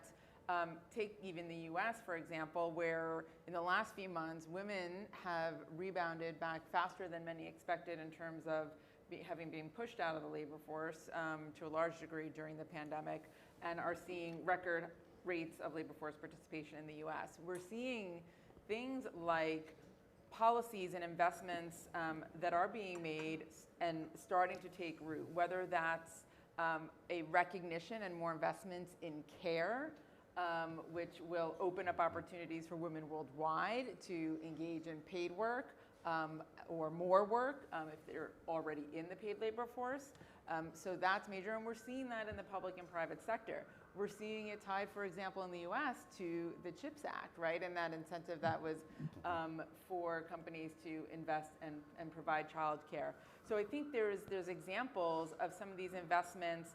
[SPEAKER 17] take even the US, for example, where in the last few months, women have rebounded back faster than many expected in terms of having been pushed out of the labor force to a large degree during the pandemic, and are seeing record rates of labor force participation in the US. We're seeing things like policies and investments that are being made and starting to take root, whether that's a recognition and more investments in care, which will open up opportunities for women worldwide to engage in paid work, or more work if they're already in the paid labor force. So that's major, and we're seeing that in the public and private sector. We're seeing it tied, for example, in the US to the CHIPS Act, right? And that incentive that was for companies to invest and provide childcare. So I think there's examples of some of these investments.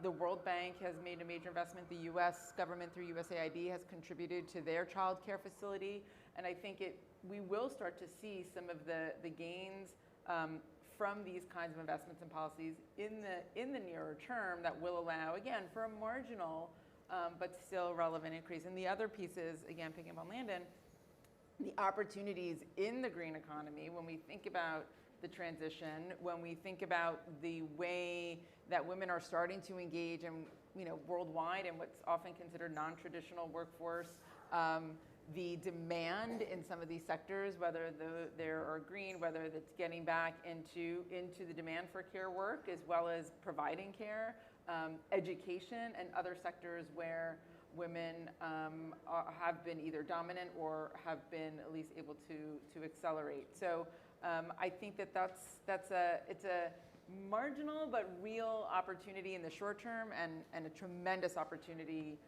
[SPEAKER 17] The World Bank has made a major investment. The US government through USAID has contributed to their childcare facility. And I think we will start to see some of the gains from these kinds of investments and policies in the nearer term that will allow, again, for a marginal but still relevant increase. And the other pieces, again, picking up on Landon, the opportunities in the green economy, when we think about the transition, when we think about the way that women are starting to engage in, worldwide in what's often considered non-traditional workforce, the demand in some of these sectors, whether there are green, whether it's getting back into the demand for care work, as well as providing care, education, and other sectors where women have been either dominant or have been at least able to accelerate. So I think it's a marginal but real opportunity in the short term, and a tremendous opportunity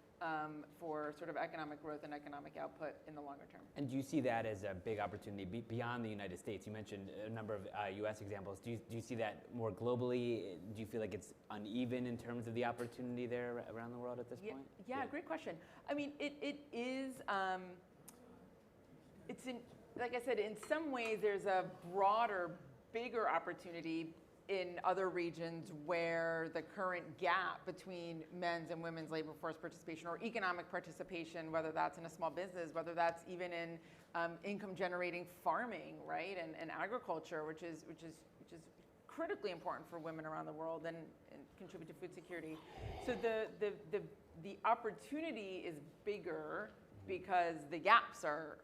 [SPEAKER 17] for sort of economic growth and economic output in the longer term.
[SPEAKER 3] And do you see that as a big opportunity beyond the United States? You mentioned a number of U.S. examples. Do you see that more globally? Do you feel like it's uneven in terms of the opportunity there around the world at this point?
[SPEAKER 17] Yeah, great question. I mean, it is, it's in, like I said, in some ways there's a broader, bigger opportunity in other regions where the current gap between men's and women's labor force participation or economic participation, whether that's in a small business, whether that's even in income generating farming, right, and agriculture, which is critically important for women around the world and contribute to food security. So the opportunity is bigger because the gaps are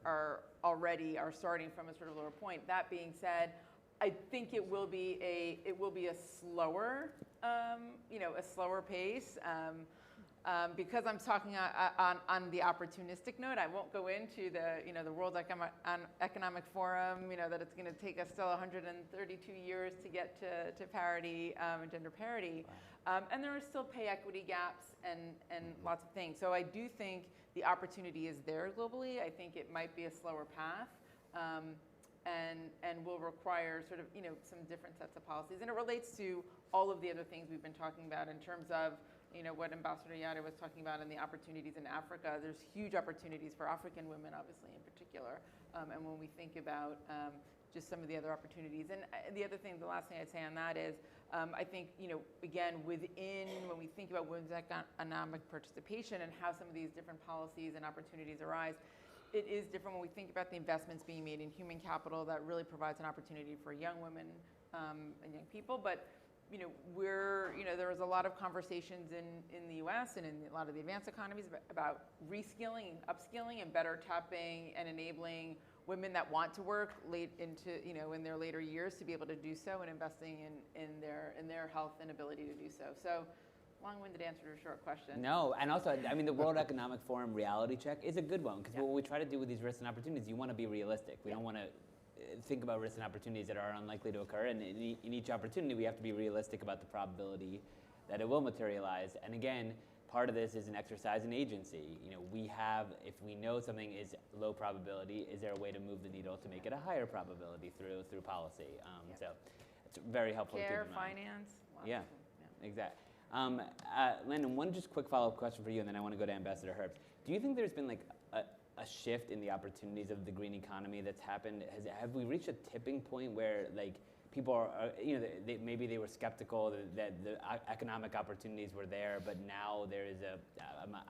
[SPEAKER 17] starting from a sort of lower point. That being said, I think it will be a slower, a slower pace. Because I'm talking on the opportunistic note, I won't go into the World Economic Forum, that it's going to take us still 132 years to get to parity and gender parity. And there are still pay equity gaps and lots of things. So I do think the opportunity is there globally. I think it might be a slower path. And will require sort of, some different sets of policies. And it relates to all of the other things we've been talking about in terms of, what Ambassador Yada was talking about and the opportunities in Africa. There's huge opportunities for African women, obviously, in particular. And when we think about just some of the other opportunities. And the other thing, the last thing I'd say on that is, I think, again, when we think about women's economic participation and how some of these different policies and opportunities arise, it is different when we think about the investments being made in human capital that really provides an opportunity for young women and young people. But there was a lot of conversations in the U.S. and in a lot of the advanced economies about reskilling and upskilling and better tapping and enabling women that want to work late into in their later years to be able to do so, and investing in their health and ability to do so. So. Long-winded answer to a short question.
[SPEAKER 3] No, and also, I mean, the World Economic Forum reality check is a good one, because what we try to do with these risks and opportunities, you want to be realistic. We don't want to think about risks and opportunities that are unlikely to occur, and in each opportunity, we have to be realistic about the probability that it will materialize. And again, part of this is an exercise in agency. If we know something is low probability, is there a way to move the needle to make it a higher probability through policy? So it's very helpful.
[SPEAKER 17] Care,
[SPEAKER 3] to keep in mind.
[SPEAKER 17] finance.
[SPEAKER 3] Yeah, exactly. Landon, one just quick follow-up question for you, and then I want to go to Ambassador Herbst. Do you think there's been like a shift in the opportunities of the green economy that's happened? Have we reached a tipping point where like people are, maybe they were skeptical that the economic opportunities were there, but now there is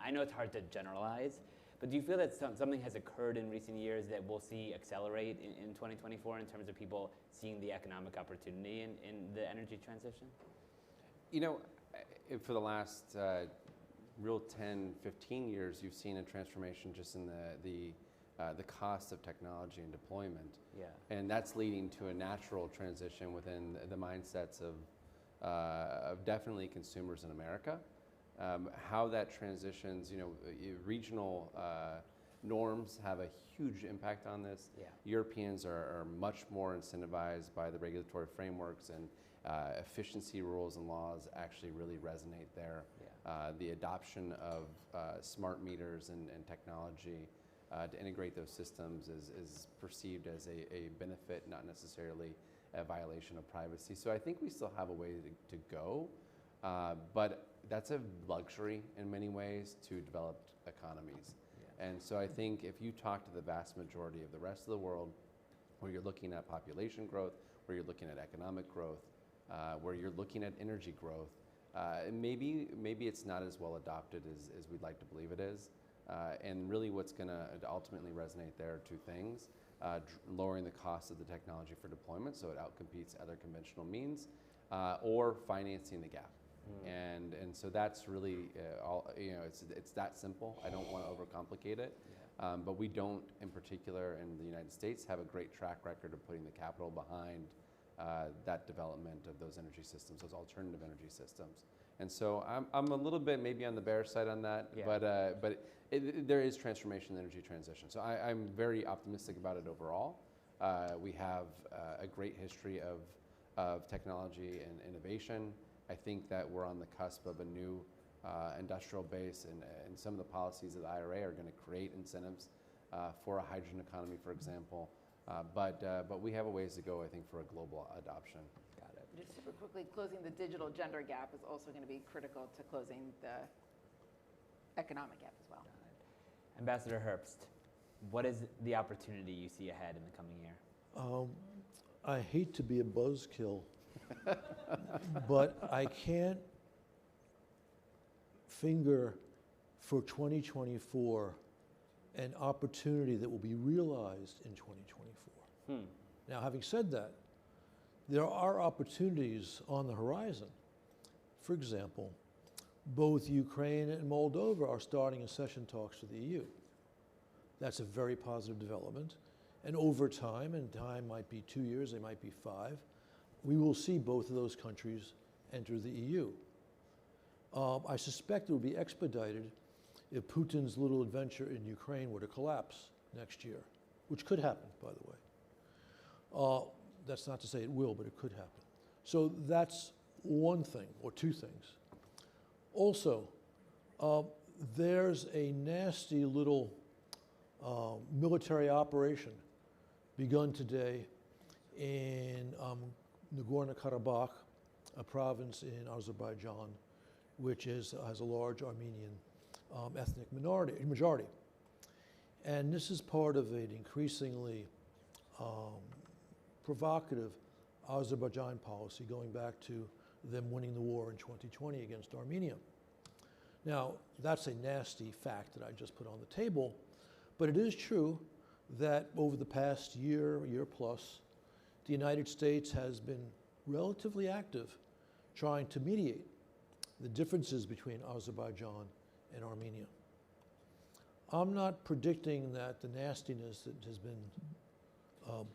[SPEAKER 3] I know it's hard to generalize, but do you feel that something has occurred in recent years that we'll see accelerate in 2024 in terms of people seeing the economic opportunity in the energy transition?
[SPEAKER 2] For the last real 10, 15 years, you've seen a transformation just in the cost of technology and deployment.
[SPEAKER 3] Yeah.
[SPEAKER 2] And that's leading to a natural transition within the mindsets of definitely consumers in America. How that transitions, regional norms have a huge impact on this.
[SPEAKER 3] Yeah.
[SPEAKER 2] Europeans are much more incentivized by the regulatory frameworks, and efficiency rules and laws actually really resonate there.
[SPEAKER 3] Yeah.
[SPEAKER 2] The adoption of smart meters and technology to integrate those systems is perceived as a benefit, not necessarily a violation of privacy. So I think we still have a way to go, but that's a luxury in many ways to developed economies. Yeah. And so I think if you talk to the vast majority of the rest of the world, where you're looking at population growth, where you're looking at economic growth, where you're looking at energy growth, maybe it's not as well adopted as we'd like to believe it is. And really what's going to ultimately resonate there are two things: lowering the cost of the technology for deployment so it outcompetes other conventional means, or financing the gap. And so that's really, it's that simple. I don't want to overcomplicate it. Yeah. But we don't, in particular in the United States, have a great track record of putting the capital behind that development of those energy systems, those alternative energy systems. And so I'm a little bit maybe on the bear side on that, yeah. But there is transformation in energy transition. So I'm very optimistic about it overall. We have a great history of
[SPEAKER 18] of technology and innovation. I think that we're on the cusp of a new industrial base, and some of the policies of the IRA are going to create incentives for a hydrogen economy, for example. But we have a ways to go, I think, for a global adoption.
[SPEAKER 3] Got it.
[SPEAKER 17] Just super quickly, closing the digital gender gap is also going to be critical to closing the economic gap as well.
[SPEAKER 3] Ambassador Herbst, what is the opportunity you see ahead in the coming year?
[SPEAKER 16] I hate to be a buzzkill, but I can't finger for 2024 an opportunity that will be realized in 2024. Now, having said that, there are opportunities on the horizon. For example, both Ukraine and Moldova are starting accession talks with the EU. That's a very positive development. And over time, and time might be 2 years, they might be 5, we will see both of those countries enter the EU. I suspect it will be expedited if Putin's little adventure in Ukraine were to collapse next year, which could happen, by the way. That's not to say it will, but it could happen. So that's one thing, or two things. Also, there's a nasty little military operation begun today in Nagorno-Karabakh, a province in Azerbaijan, which has a large Armenian ethnic majority. And this is part of an increasingly provocative Azerbaijan policy going back to them winning the war in 2020 against Armenia. Now, that's a nasty fact that I just put on the table, but it is true that over the past year plus, the United States has been relatively active trying to mediate the differences between Azerbaijan and Armenia. I'm not predicting that the nastiness that has been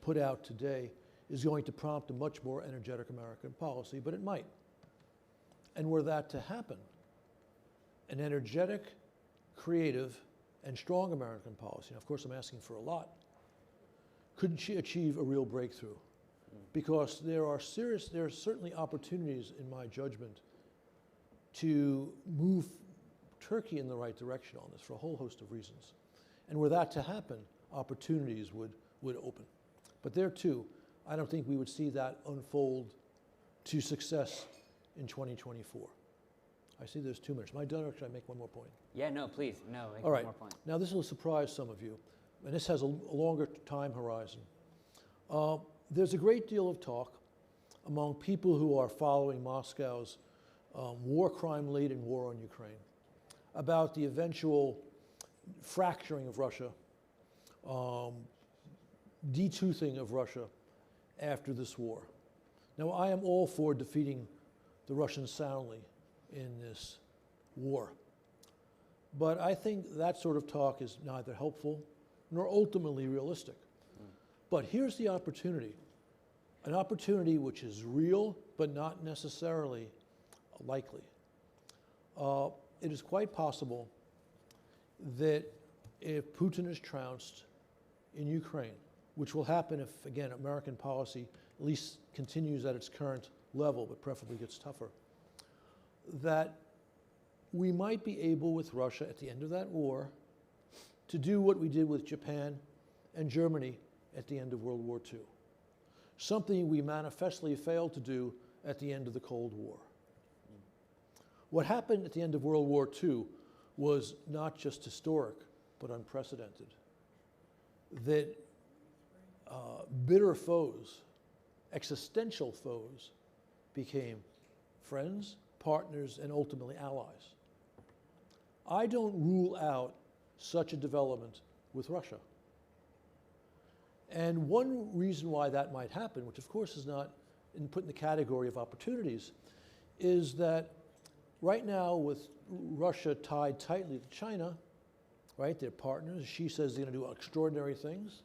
[SPEAKER 16] put out today is going to prompt a much more energetic American policy, but it might. And were that to happen, an energetic, creative, and strong American policy, and of course I'm asking for a lot, could she achieve a real breakthrough? Because there are certainly opportunities, in my judgment, to move Turkey in the right direction on this for a whole host of reasons. And were that to happen, opportunities would open. But there too, I don't think we would see that unfold to success in 2024. I see there's 2 minutes. Am I done, or should I make one more point?
[SPEAKER 3] Yeah, no, please. No, make
[SPEAKER 16] All right.
[SPEAKER 3] one more point.
[SPEAKER 16] Now, this will surprise some of you, and this has a longer time horizon. There's a great deal of talk among people who are following Moscow's war crime-laden war on Ukraine about the eventual fracturing of Russia, detoothing of Russia after this war. Now, I am all for defeating the Russians soundly in this war. But I think that sort of talk is neither helpful nor ultimately realistic. But here's the opportunity, an opportunity which is real but not necessarily likely. It is quite possible that if Putin is trounced in Ukraine, which will happen if, again, American policy at least continues at its current level, but preferably gets tougher, that we might be able with Russia at the end of that war to do what we did with Japan and Germany at the end of World War II, something we manifestly failed to do at the end of the Cold War. What happened at the end of World War II was not just historic, but unprecedented. That bitter foes, existential foes, became friends, partners, and ultimately allies. I don't rule out such a development with Russia. And one reason why that might happen, which of course is not put in the category of opportunities, is that right now with Russia tied tightly to China, right, they're partners. She says they're going to do extraordinary things.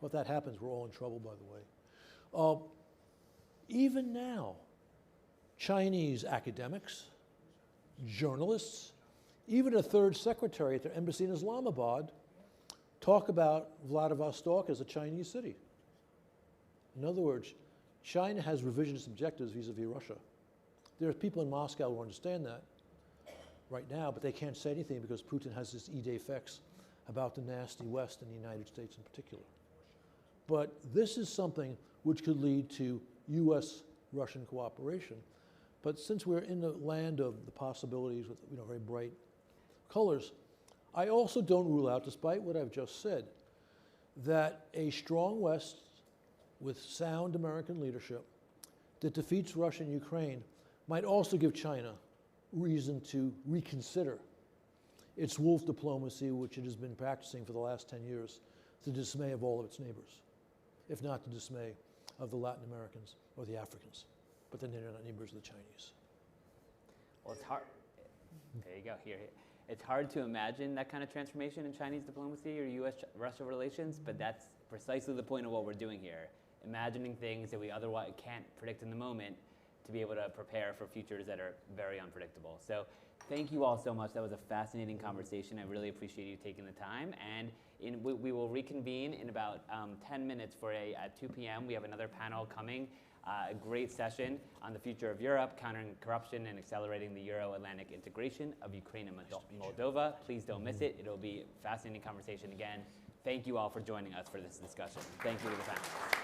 [SPEAKER 16] Well, if that happens, we're all in trouble, by the way. Even now, Chinese academics, journalists, even a third secretary at their embassy in Islamabad talk about Vladivostok as a Chinese city. In other words, China has revisionist objectives vis-a-vis Russia. There are people in Moscow who understand that right now, but they can't say anything because Putin has this idée fixe about the nasty West and the United States in particular. But this is something which could lead to US-Russian cooperation. But since we're in the land of the possibilities with very bright colors, I also don't rule out, despite what I've just said, that a strong West with sound American leadership that defeats Russia and Ukraine might also give China reason to reconsider its wolf diplomacy, which it has been practicing for the last 10 years, to the dismay of all of its neighbors, if not the dismay of the Latin Americans or the Africans. But then they're not neighbors of the Chinese.
[SPEAKER 3] Well, it's hard. There you go. Here. It's hard to imagine that kind of transformation in Chinese diplomacy or U.S.-Russia relations, but that's precisely the point of what we're doing here. Imagining things that we otherwise can't predict in the moment to be able to prepare for futures that are very unpredictable. So thank you all so much. That was a fascinating conversation. I really appreciate you taking the time. And we will reconvene in about 10 minutes at 2 p.m. We have another panel coming. A great session on the future of Europe, countering corruption and accelerating the Euro-Atlantic integration of Ukraine and Moldova. Please don't miss it. It'll be a fascinating conversation again. Thank you all for joining us for this discussion. Thank you to the panelists.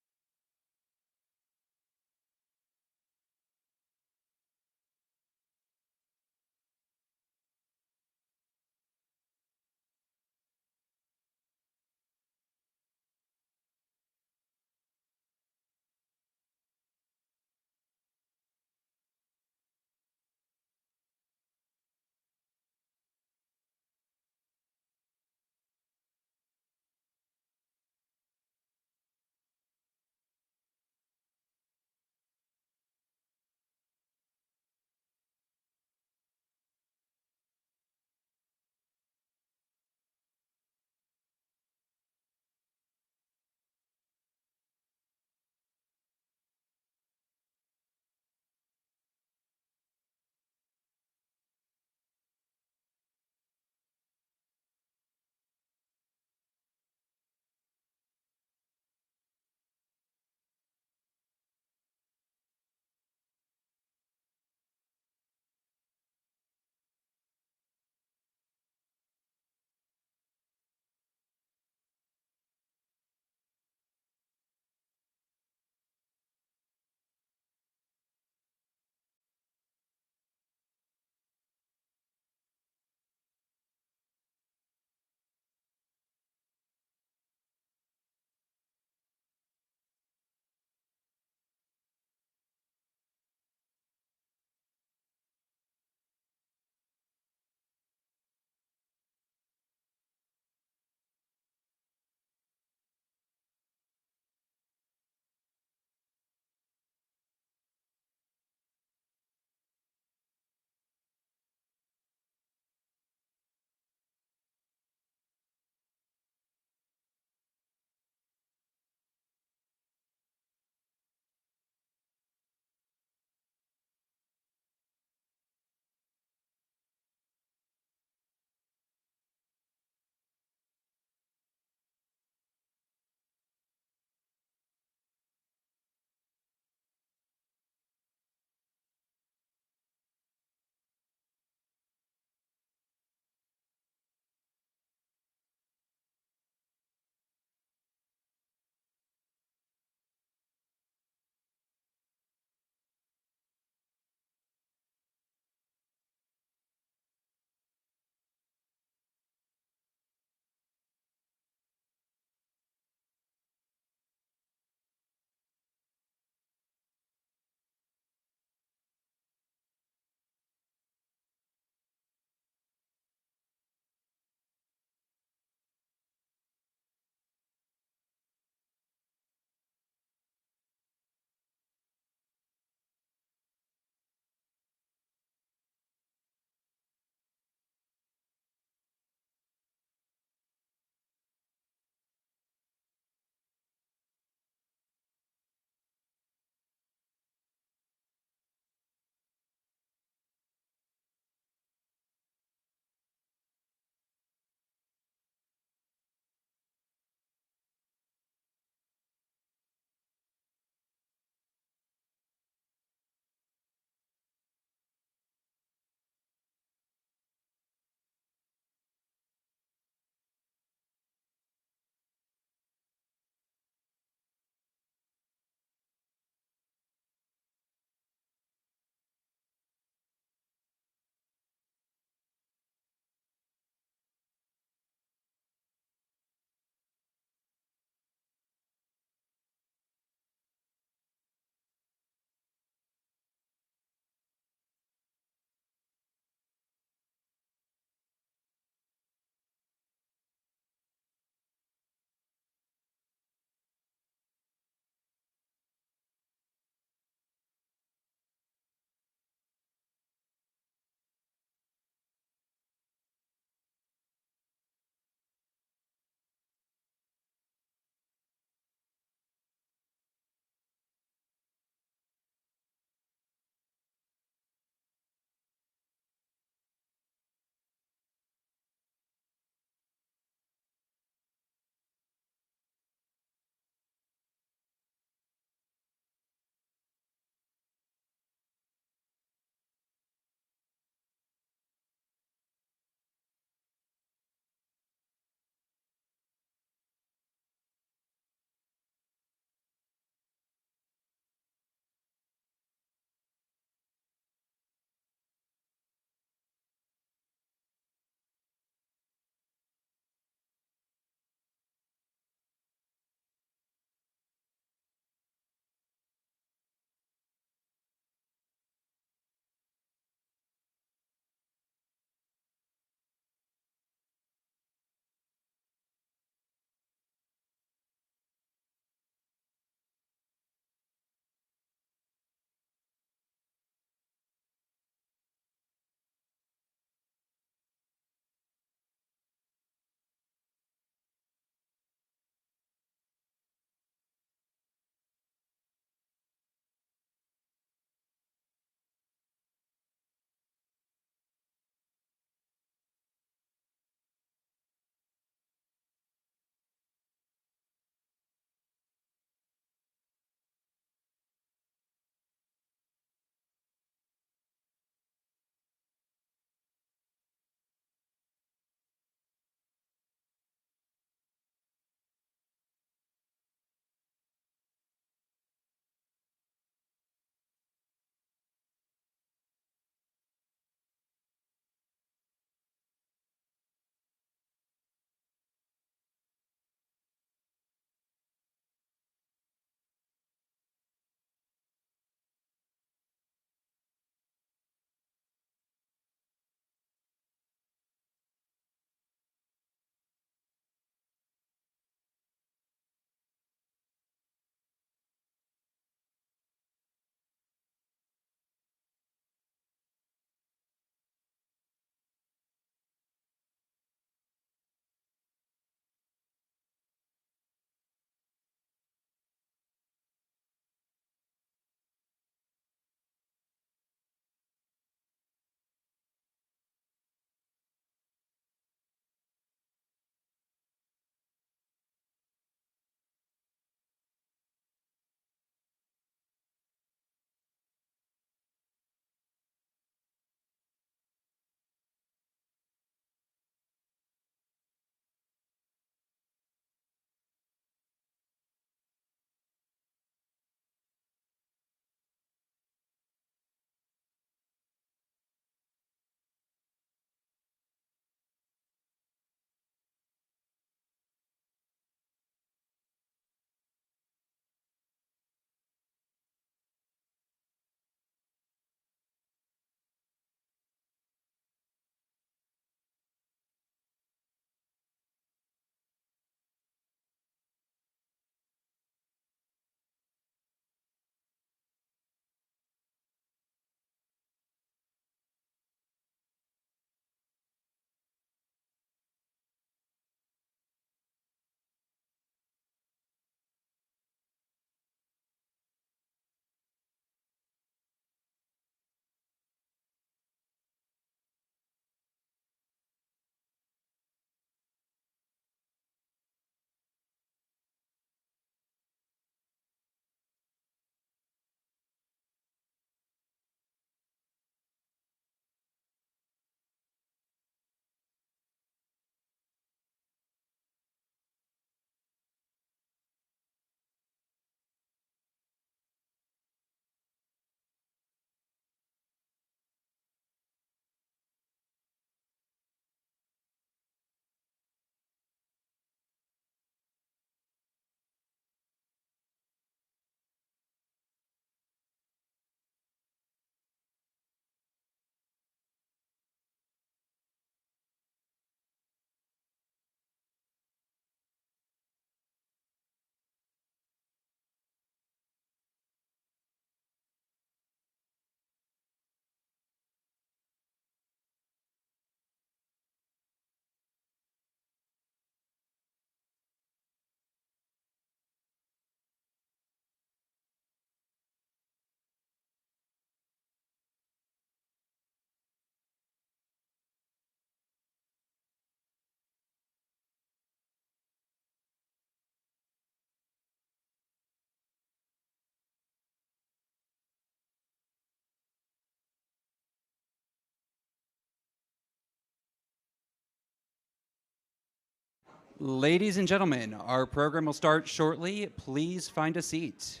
[SPEAKER 1] Ladies and gentlemen, our program will start shortly. Please find a seat.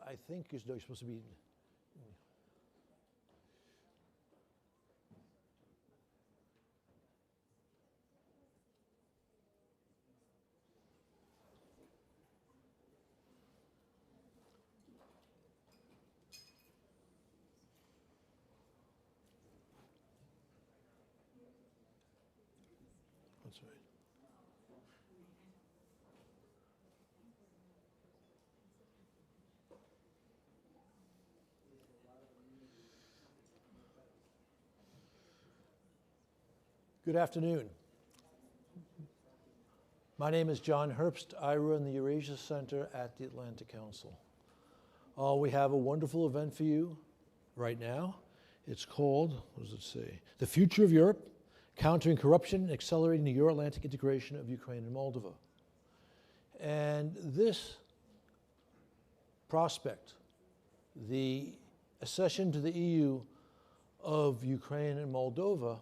[SPEAKER 16] I think you're supposed to be. That's right. Good afternoon. My name is John Herbst. I run the Eurasia Center at the Atlantic Council. We have a wonderful event for you right now. It's called, what does it say? The Future of Europe, Countering Corruption and Accelerating the Euro-Atlantic Integration of Ukraine and Moldova. And this prospect, the accession to the EU of Ukraine and Moldova,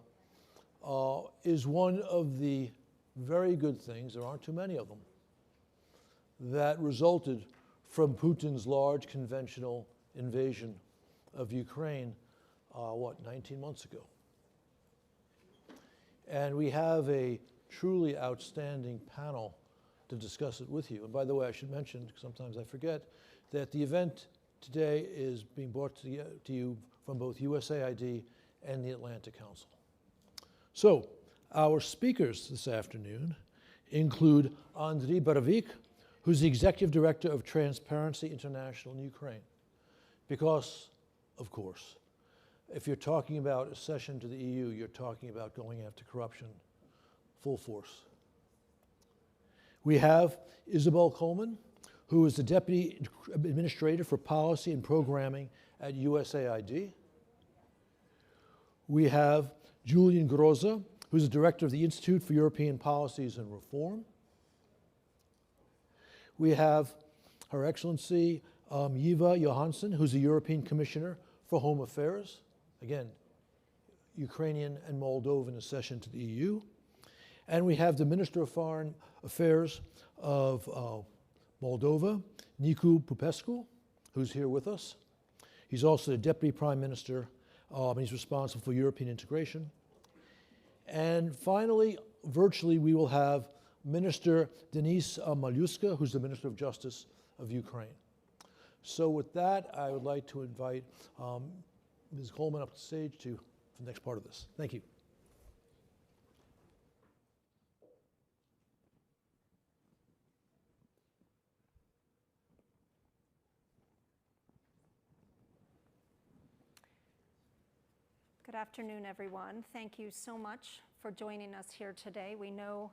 [SPEAKER 16] is one of the very good things, there aren't too many of them, that resulted from Putin's large conventional invasion of Ukraine, 19 months ago. And we have a truly outstanding panel to discuss it with you. And by the way, I should mention, because sometimes I forget, that the event today is being brought to you from both USAID and the Atlantic Council. So, our speakers this afternoon include Andriy Baravik, who's the Executive Director of Transparency International in Ukraine. Because, of course, if you're talking about accession to the EU, you're talking about going after corruption full force. We have Isabel Coleman, who is the Deputy Administrator for Policy and Programming at USAID. We have Julian Groza, who's the Director of the Institute for European Policies and Reform. We have Her Excellency Eva Johansson, who's the European Commissioner for Home Affairs. Again, Ukrainian and Moldovan accession to the EU. And we have the Minister of Foreign Affairs of Moldova, Nicu Popescu, who's here with us. He's also the Deputy Prime Minister, and he's responsible for European integration. And finally, virtually we will have Minister Denise Maluska, who's the Minister of Justice of Ukraine. So with that, I would like to invite Ms. Coleman up to the stage for the next part of this. Thank you.
[SPEAKER 19] Good afternoon, everyone. Thank you so much for joining us here today. We know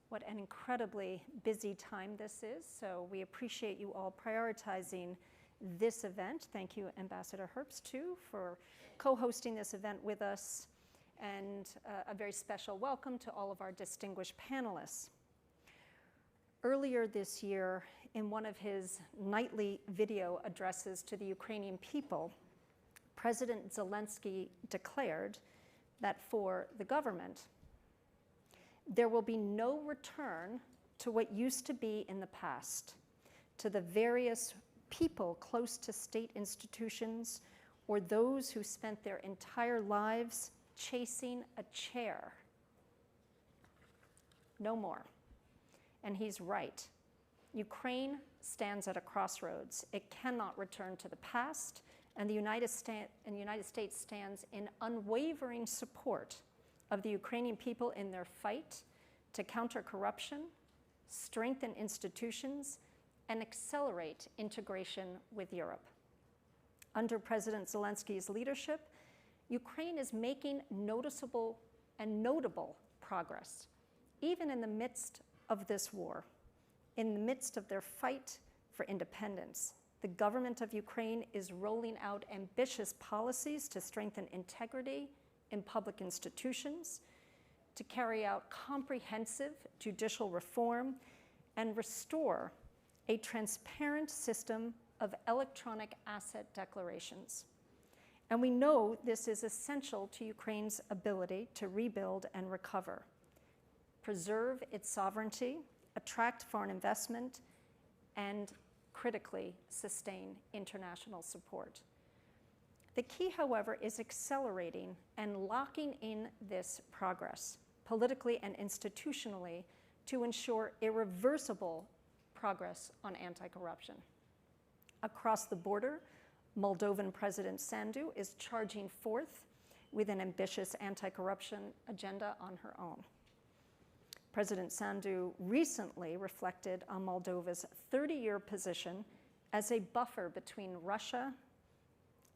[SPEAKER 19] what an incredibly busy time this is, so we appreciate you all prioritizing this event. Thank you, Ambassador Herbst, too, for co-hosting this event with us, and a very special welcome to all of our distinguished panelists. Earlier this year, in one of his nightly video addresses to the Ukrainian people, President Zelensky declared that for the government, there will be no return to what used to be in the past, to the various people close to state institutions or those who spent their entire lives chasing a chair. No more. And he's right. Ukraine stands at a crossroads. It cannot return to the past, and the United States stands in unwavering support of the Ukrainian people in their fight to counter corruption, strengthen institutions, and accelerate integration with Europe. Under President Zelensky's leadership, Ukraine is making noticeable and notable progress, even in the midst of this war, in the midst of their fight for independence. The government of Ukraine is rolling out ambitious policies to strengthen integrity in public institutions, to carry out comprehensive judicial reform, and restore a transparent system of electronic asset declarations. And we know this is essential to Ukraine's ability to rebuild and recover, preserve its sovereignty, attract foreign investment, and critically sustain international support. The key, however, is accelerating and locking in this progress, politically and institutionally, to ensure irreversible progress on anti-corruption. Across the border, Moldovan President Sandu is charging forth with an ambitious anti-corruption agenda on her own. President Sandu recently reflected on Moldova's 30-year position as a buffer between Russia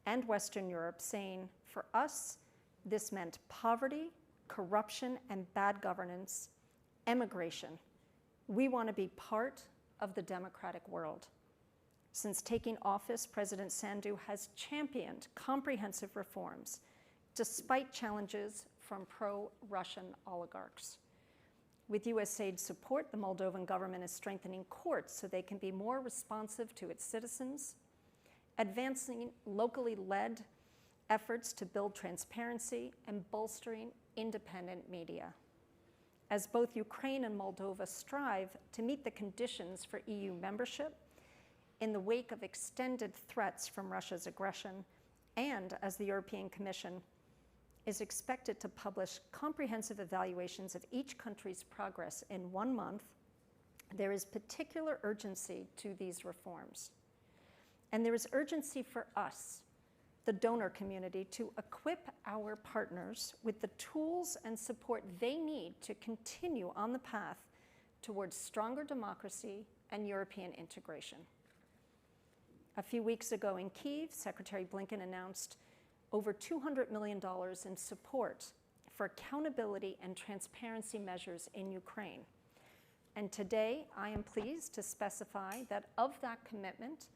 [SPEAKER 19] and Western Europe, saying, for us, this meant poverty, corruption, and bad governance, emigration. We want to be part of the democratic world. Since taking office, President Sandu has championed comprehensive reforms, despite challenges from pro-Russian oligarchs. With USAID support, the Moldovan government is strengthening courts so they can be more responsive to its citizens, advancing locally led efforts to build transparency, and bolstering independent media. As both Ukraine and Moldova strive to meet the conditions for EU membership in the wake of extended threats from Russia's aggression, and as the European Commission is expected to publish comprehensive evaluations of each country's progress in 1 month, there is particular urgency to these reforms. And there is urgency for us, the donor community, to equip our partners with the tools and support they need to continue on the path towards stronger democracy and European integration. A few weeks ago in Kyiv, Secretary Blinken announced over $200 million in support for accountability and transparency measures in Ukraine. And today, I am pleased to specify that of that commitment,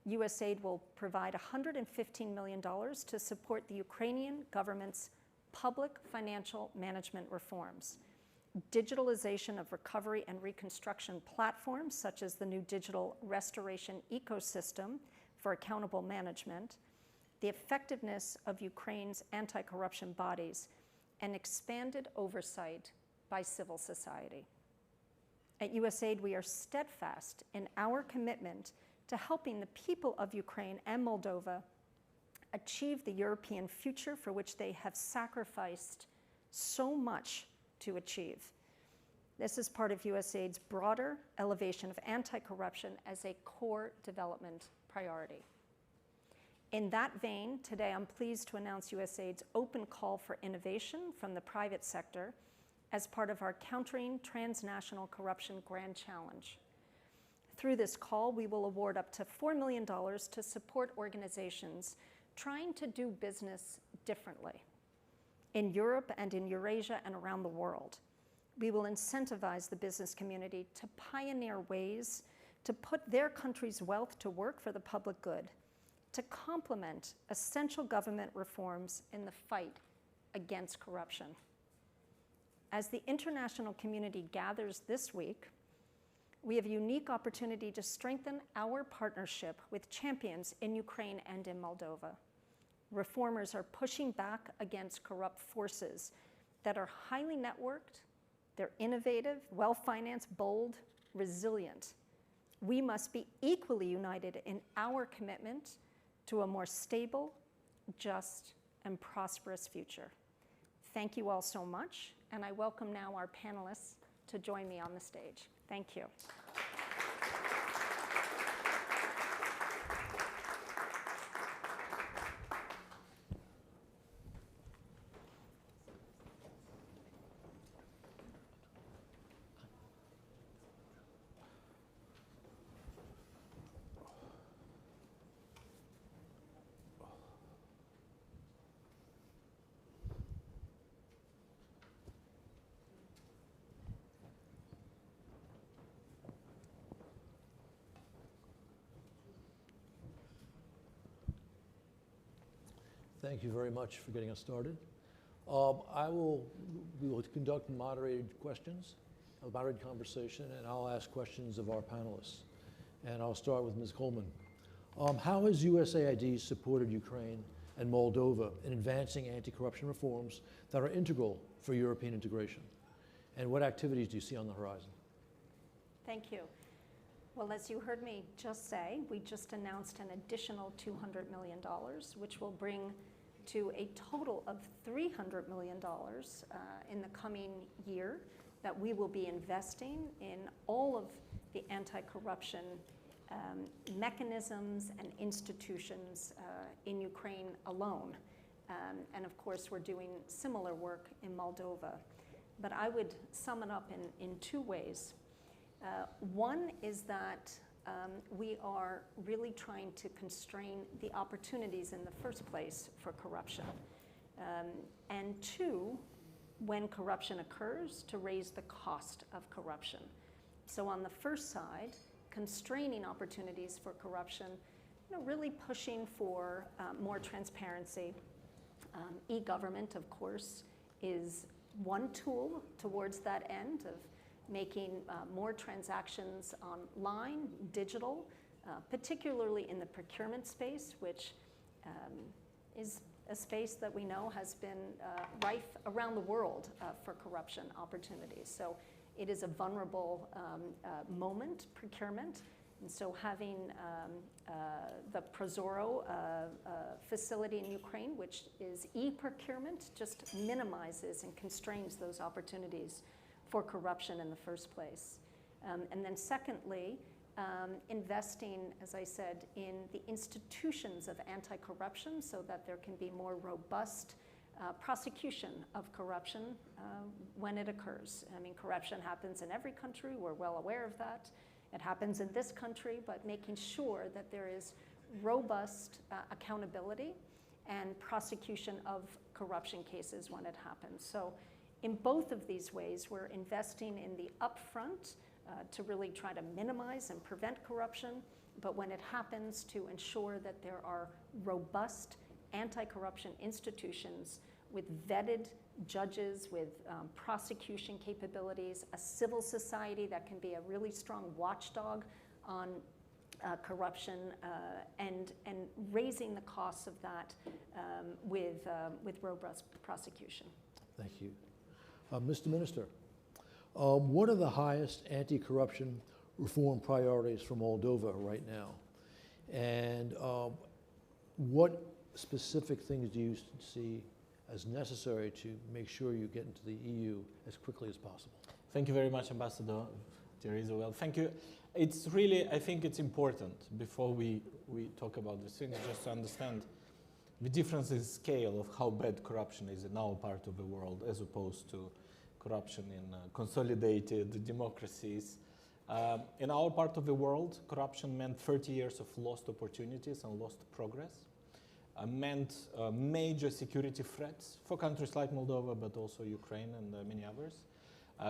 [SPEAKER 19] USAID will provide $115 million to support the Ukrainian government's public financial management reforms, digitalization of recovery and reconstruction platforms, such as the new digital restoration ecosystem for accountable management, the effectiveness of Ukraine's anti-corruption bodies, and expanded oversight by civil society. At USAID, we are steadfast in our commitment to helping the people of Ukraine and Moldova achieve the European future for which they have sacrificed so much to achieve. This is part of USAID's broader elevation of anti-corruption as a core development priority. In that vein, today I'm pleased to announce USAID's open call for innovation from the private sector as part of our Countering Transnational Corruption Grand Challenge. Through this call, we will award up to $4 million to support organizations trying to do business differently in Europe and in Eurasia and around the world. We will incentivize the business community to pioneer ways to put their country's wealth to work for the public good, to complement essential government reforms in the fight against corruption. As the international community gathers this week, we have a unique opportunity to strengthen our partnership with champions in Ukraine and in Moldova. Reformers are pushing back against corrupt forces that are highly networked, they're innovative, well-financed, bold, resilient. We must be equally united in our commitment to a more stable, just, and prosperous future. Thank you all so much, and I welcome now our panelists to join me on the stage. Thank you.
[SPEAKER 16] Thank you very much for getting us started. We will conduct moderated questions, a moderated conversation, and I'll ask questions of our panelists. And I'll start with Ms. Coleman. How has USAID supported Ukraine and Moldova in advancing anti-corruption reforms that are integral for European integration? And what activities do you see on the horizon?
[SPEAKER 19] Thank you. Well, as you heard me just say, we just announced an additional $200 million, which will bring to a total of $300 million in the coming year that we will be investing in all of the anti-corruption mechanisms and institutions in Ukraine alone. And of course, we're doing similar work in Moldova. But I would sum it up in two ways. One is that we are really trying to constrain the opportunities in the first place for corruption. And two, when corruption occurs, to raise the cost of corruption. So on the first side, constraining opportunities for corruption, really pushing for more transparency. E-government, of course, is one tool towards that end of making more transactions online, digital, particularly in the procurement space, which is a space that we know has been rife around the world for corruption opportunities. So it is a vulnerable moment, procurement. And so having the Prozoro facility in Ukraine, which is e-procurement, just minimizes and constrains those opportunities for corruption in the first place. And then secondly, investing, as I said, in the institutions of anti-corruption so that there can be more robust prosecution of corruption when it occurs. I mean, corruption happens in every country. We're well aware of that. It happens in this country, but making sure that there is robust accountability and prosecution of corruption cases when it happens. So in both of these ways, we're investing in the upfront to really try to minimize and prevent corruption, but when it happens, to ensure that there are robust anti-corruption institutions with vetted judges, with prosecution capabilities, a civil society that can be a really strong watchdog on corruption, and raising the costs of that with robust prosecution.
[SPEAKER 16] Thank you. Mr. Minister, what are the highest anti-corruption reform priorities for Moldova right now? And what specific things do you see as necessary to make sure you get into the EU as quickly as possible?
[SPEAKER 20] Thank you very much, Ambassador Teresa. Well, thank you. It's really, I think it's important before we talk about these things, just to understand the difference in scale of how bad corruption is in our part of the world as opposed to corruption in consolidated democracies. In our part of the world, corruption meant 30 years of lost opportunities and lost progress. Meant major security threats for countries like Moldova, but also Ukraine and many others.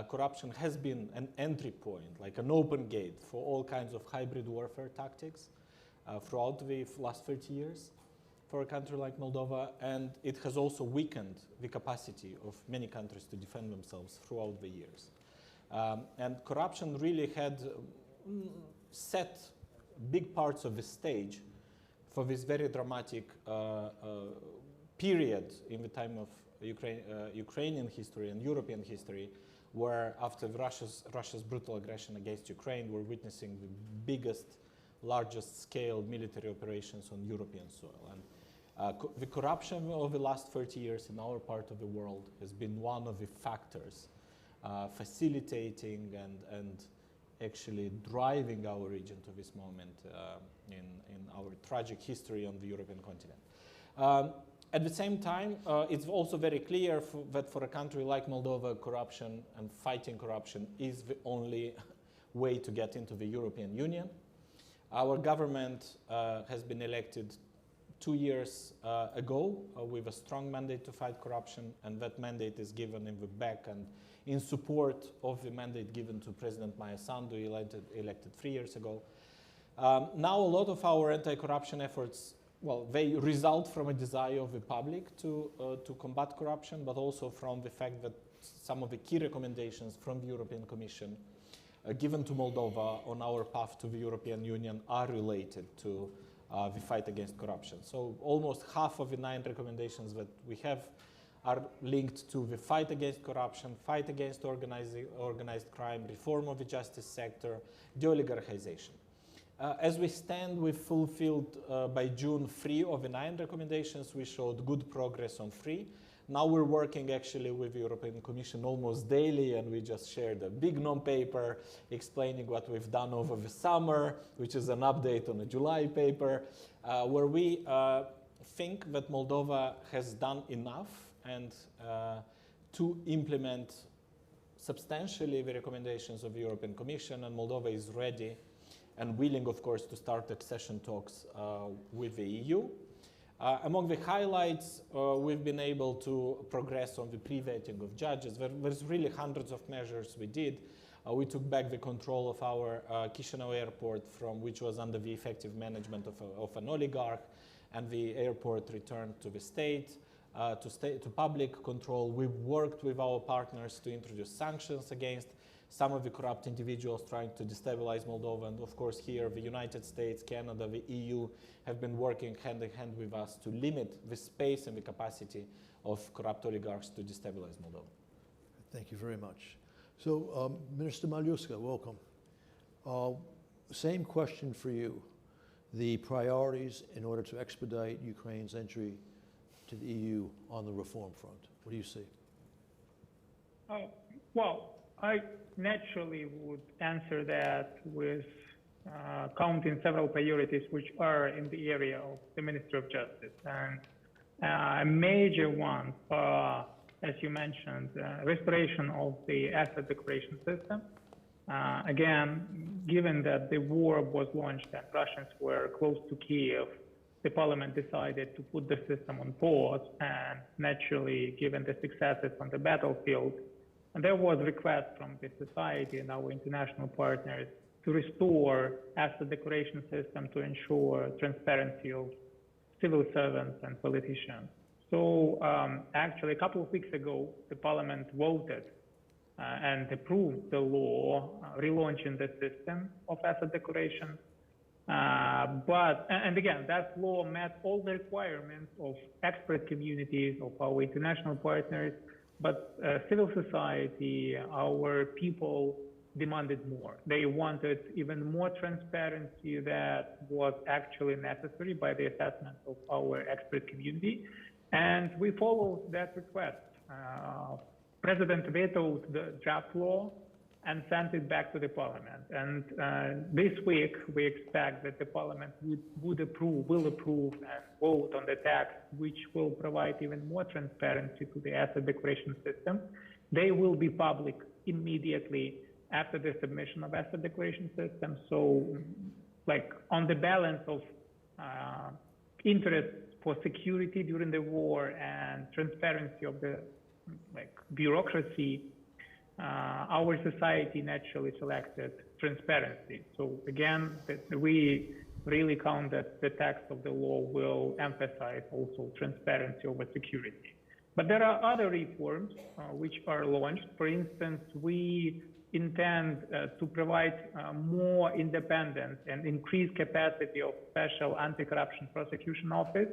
[SPEAKER 20] Corruption has been an entry point, like an open gate for all kinds of hybrid warfare tactics throughout the last 30 years for a country like Moldova, and it has also weakened the capacity of many countries to defend themselves throughout the years. And corruption really had set big parts of the stage for this very dramatic period in the time of Ukrainian history and European history, where after Russia's brutal aggression against Ukraine, we're witnessing the biggest, largest scale military operations on European soil. And the corruption of the last 30 years in our part of the world has been one of the factors facilitating and actually driving our region to this moment in our tragic history on the European continent. At the same time, it's also very clear that for a country like Moldova, corruption and fighting corruption is the only way to get into the European Union. Our government has been elected 2 years ago with a strong mandate to fight corruption, and that mandate is given in the back and in support of the mandate given to President Maia Sandu, elected 3 years ago. Now a lot of our anti-corruption efforts, well, they result from a desire of the public to combat corruption, but also from the fact that some of the key recommendations from the European Commission given to Moldova on our path to the European Union are related to the fight against corruption. So almost half of the 9 recommendations that we have are linked to the fight against corruption, fight against organized crime, reform of the justice sector, de-oligarchization. As we stand, we fulfilled by June 3 of the 9 recommendations. We showed good progress on 3. Now we're working actually with the European Commission almost daily, and we just shared a big non-paper explaining what we've done over the summer, which is an update on a July paper, where we think that Moldova has done enough and to implement substantially the recommendations of the European Commission, and Moldova is ready and willing, of course, to start accession talks with the EU. Among the highlights, we've been able to progress on the pre-vetting of judges. There's really hundreds of measures we did. We took back the control of our Chisinau airport, from which was under the effective management of an oligarch, and the airport returned to the state, to public control. We've worked with our partners to introduce sanctions against some of the corrupt individuals trying to destabilize Moldova. And of course here, the United States, Canada, the EU have been working hand in hand with us to limit the space and the capacity of corrupt oligarchs to destabilize Moldova.
[SPEAKER 16] Thank you very much. So, Minister Maliuska, welcome. Same question for you. The priorities in order to expedite Ukraine's entry to the EU on the reform front. What do you see?
[SPEAKER 21] Well, I naturally would answer that with counting several priorities which are in the area of the Ministry of Justice. And a major one, as you mentioned, restoration of the asset declaration system. Again, given that the war was launched and Russians were close to Kiev, the parliament decided to put the system on pause, and naturally, given the successes on the battlefield, and there was a request from the society and our international partners to restore asset declaration system to ensure transparency of civil servants and politicians. So actually, a couple of weeks ago, the parliament voted and approved the law relaunching the system of asset declaration. And again, that law met all the requirements of expert communities, of our international partners, but civil society, our people demanded more. They wanted even more transparency that was actually necessary by the assessment of our expert community. And we followed that request. President vetoed the draft law, and sent it back to the parliament. And this week, we expect that the parliament will approve and vote on the text, which will provide even more transparency to the asset declaration system. They will be public immediately after the submission of asset declaration system. So, like on the balance of interest for security during the war and transparency of the bureaucracy, our society naturally selected transparency. So again, we really count that the text of the law will emphasize also transparency over security. But there are other reforms which are launched. For instance, we intend to provide more independence and increased capacity of special anti-corruption prosecution office,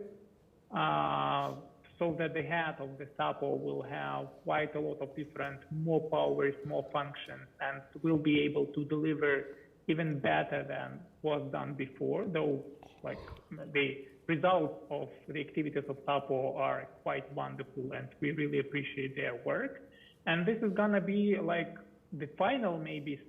[SPEAKER 21] so that the head of the SAPO will have quite a lot of different, more powers, more functions, and will be able to deliver even better than was done before, though like the results of the activities of SAPO are quite wonderful, and we really appreciate their work. And this is gonna be like the final maybe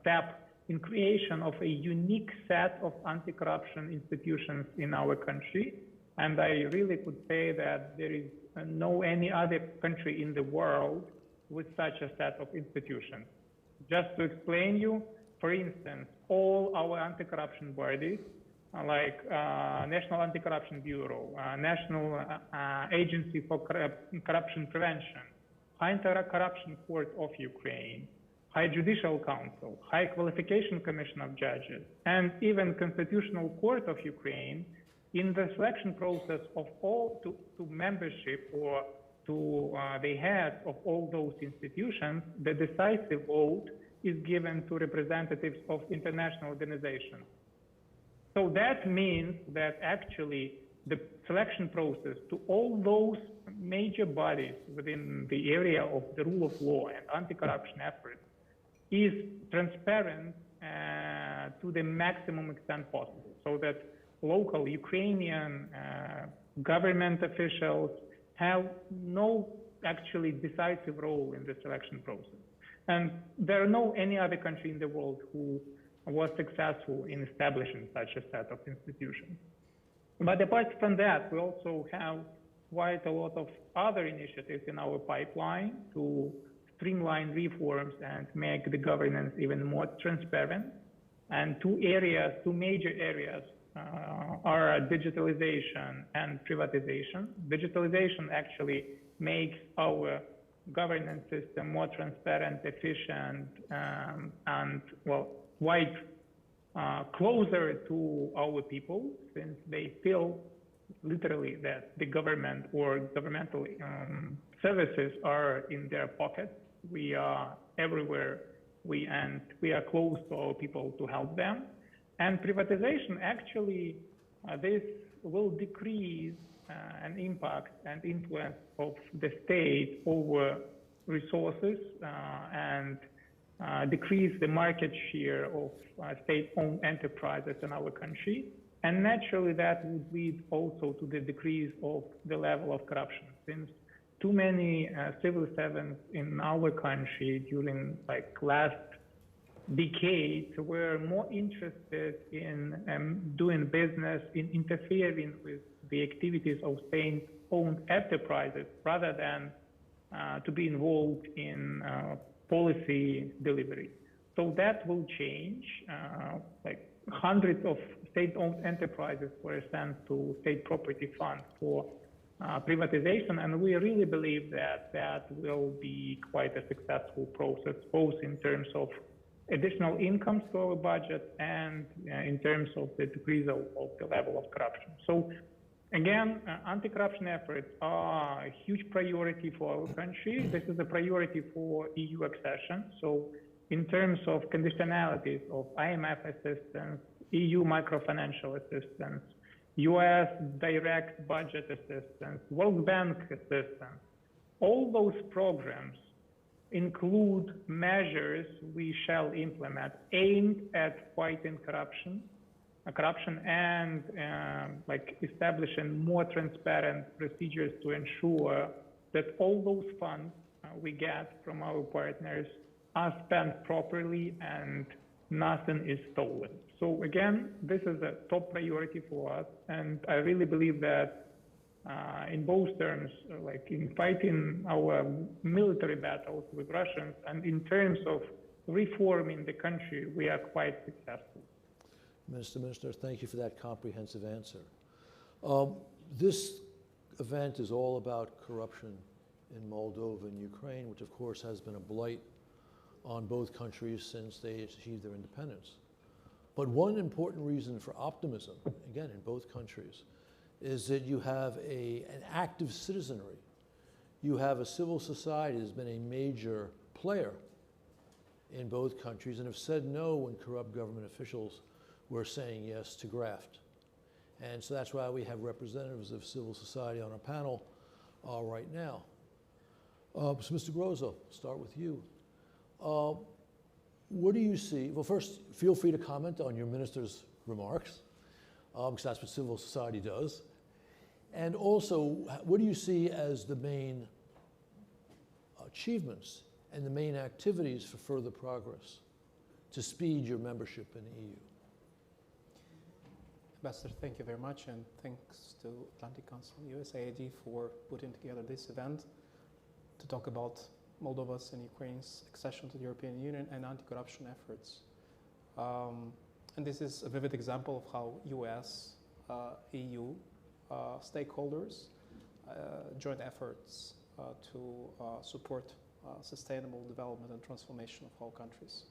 [SPEAKER 21] step in creation of a unique set of anti-corruption institutions in our country. And I really could say that there is no any other country in the world with such a set of institutions. Just to explain you, for instance, all our anti-corruption bodies, like National Anti-Corruption Bureau, National Agency for Corruption Prevention, High Anti-Corruption Court of Ukraine, High Judicial Council, High Qualification Commission of Judges, and even Constitutional Court of Ukraine, in the selection process of all to membership or to the heads of all those institutions, the decisive vote is given to representatives of international organizations. So that means that actually the selection process to all those major bodies within the area of the rule of law and anti-corruption efforts is transparent to the maximum extent possible, so that local Ukrainian government officials have no actually decisive role in the selection process. And there are no any other country in the world who was successful in establishing such a set of institutions. But apart from that, we also have quite a lot of other initiatives in our pipeline to streamline reforms and make the governance even more transparent. And two major areas are digitalization and privatization. Digitalization actually makes our governance system more transparent, efficient, and well, quite closer to our people, since they feel literally that the government or governmental services are in their pockets. We are everywhere, and we are close to our people to help them. And privatization, actually, this will decrease an impact and influence of the state over resources and decrease the market share of state-owned enterprises in our country. And naturally, that would lead also to the decrease of the level of corruption, since too many civil servants in our country during last decades were more interested in doing business, in interfering with the activities of state-owned enterprises, rather than to be involved in policy delivery. So that will change. Hundreds of state-owned enterprises were sent to state property funds for privatization, and we really believe that that will be quite a successful process, both in terms of additional incomes to our budget and in terms of the decrease of the level of corruption. So again, anti-corruption efforts are a huge priority for our country. This is a priority for EU accession. So in terms of conditionalities of IMF assistance, EU microfinancial assistance, US direct budget assistance, World Bank assistance, all those programs include measures we shall implement aimed at fighting corruption and establishing more transparent procedures to ensure that all those funds we get from our partners are spent properly and nothing is stolen. So again, this is a top priority for us, and I really believe that in both terms, like in fighting our military battles with Russians and in terms of reforming the country, we are quite successful.
[SPEAKER 16] Minister, thank you for that comprehensive answer. This event is all about corruption in Moldova and Ukraine, which of course has been a blight on both countries since they achieved their independence. But one important reason for optimism, again, in both countries, is that you have an active citizenry. You have a civil society that has been a major player in both countries and have said no when corrupt government officials were saying yes to graft. And so that's why we have representatives of civil society on our panel right now. So Mr. Grozo, start with you. What do you see? Well, first, feel free to comment on your minister's remarks, because that's what civil society does. And also, what do you see as the main achievements and the main activities for further progress to speed your membership in the EU?
[SPEAKER 7] Ambassador, thank you very much, and thanks to Atlantic Council USAID for putting together this event to talk about Moldova's and Ukraine's accession to the European Union and anti-corruption efforts. And this is a vivid example of how US, EU stakeholders join efforts to support sustainable development and transformation of all countries.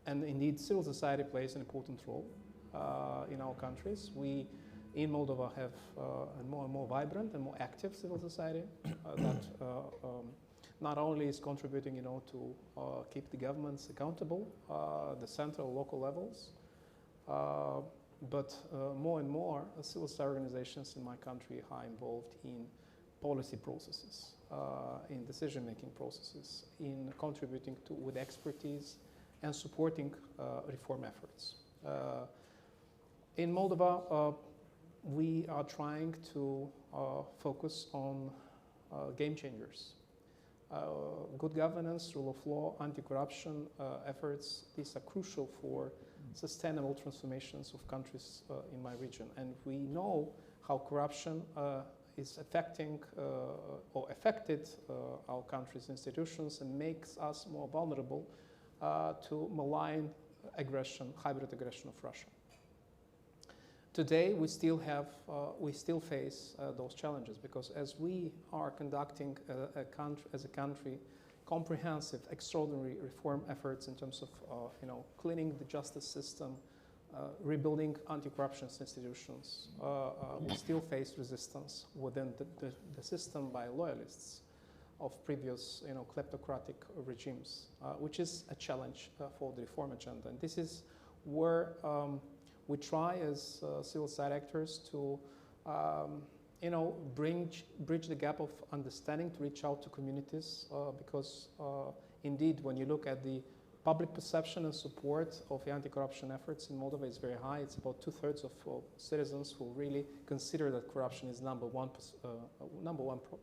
[SPEAKER 7] And indeed, civil society plays an important role in our countries. We, in Moldova, have a more and more vibrant and more active civil society that not only is contributing, to keep the governments accountable, the central, local levels, but more and more civil society organizations in my country are involved in policy processes, in decision-making processes, in contributing to with expertise and supporting reform efforts. In Moldova, we are trying to focus on game changers. Good governance, rule of law, anti-corruption efforts, these are crucial for sustainable transformations of countries in my region. And we know how corruption is affecting or affected our country's institutions and makes us more vulnerable to malign aggression, hybrid aggression of Russia. Today, we still face those challenges because as we are conducting as a country, comprehensive, extraordinary reform efforts in terms of, cleaning the justice system, rebuilding anti-corruption institutions, we still face resistance within the system by loyalists of previous, kleptocratic regimes, which is a challenge for the reform agenda. And this is where we try as civil society actors to, bridge the gap of understanding, to reach out to communities, because indeed, when you look at the public perception and support of the anti-corruption efforts in Moldova is very high. It's about 2/3 of citizens who really consider that corruption is number one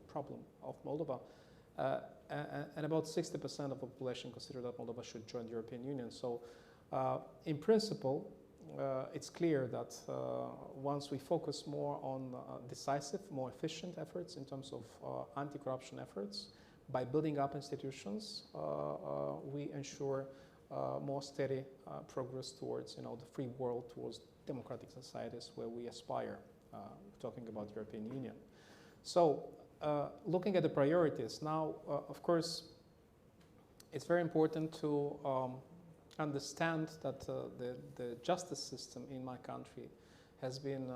[SPEAKER 7] problem of Moldova. And about 60% of the population consider that Moldova should join the European Union. So in principle, it's clear that once we focus more on decisive, more efficient efforts in terms of anti-corruption efforts, by building up institutions, we ensure more steady progress towards, the free world, towards democratic societies where we aspire, talking about the European Union. So, looking at the priorities, now, of course, it's very important to understand that the justice system in my country has been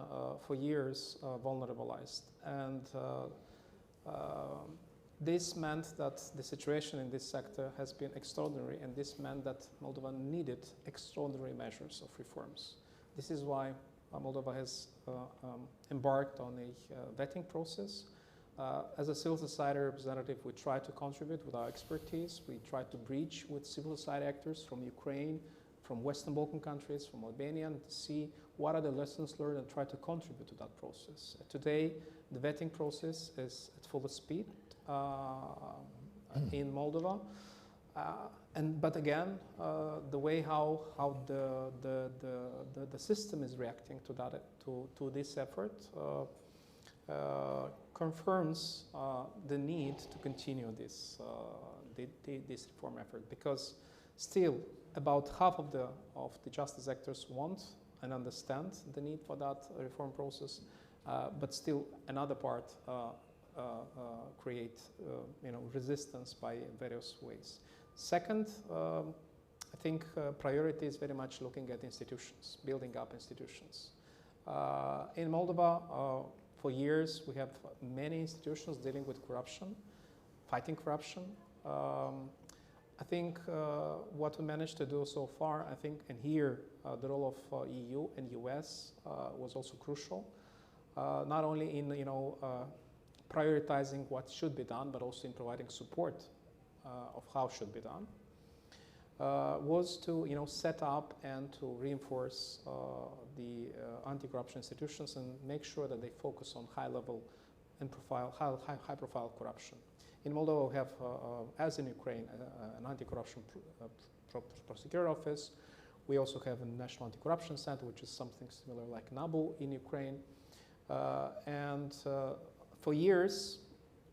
[SPEAKER 7] for years vulnerabilized, and this meant that the situation in this sector has been extraordinary, and this meant that Moldova needed extraordinary measures of reforms. This is why Moldova has embarked on a vetting process. As a civil society representative, we try to contribute with our expertise. We try to bridge with civil society actors from Ukraine, from Western Balkan countries, from Albania, and to see what are the lessons learned and try to contribute to that process. Today, the vetting process is at full speed in Moldova. But again, the way how the system is reacting to that to this effort confirms the need to continue this this reform effort, because still about half of the justice actors want and understand the need for that reform process, but still another part create resistance by various ways. Second, I think priority is very much looking at institutions, building up institutions. In Moldova, for years we have many institutions dealing with corruption, fighting corruption. I think what we managed to do so far, I think, and here the role of EU and US was also crucial, not only in prioritizing what should be done, but also in providing support of how should be done, was to set up and to reinforce the anti-corruption institutions and make sure that they focus on high-level and high-profile corruption. In Moldova, we have, as in Ukraine, an anti-corruption prosecutor office. We also have a National Anti-Corruption Center, which is something similar like NABU in Ukraine. For years,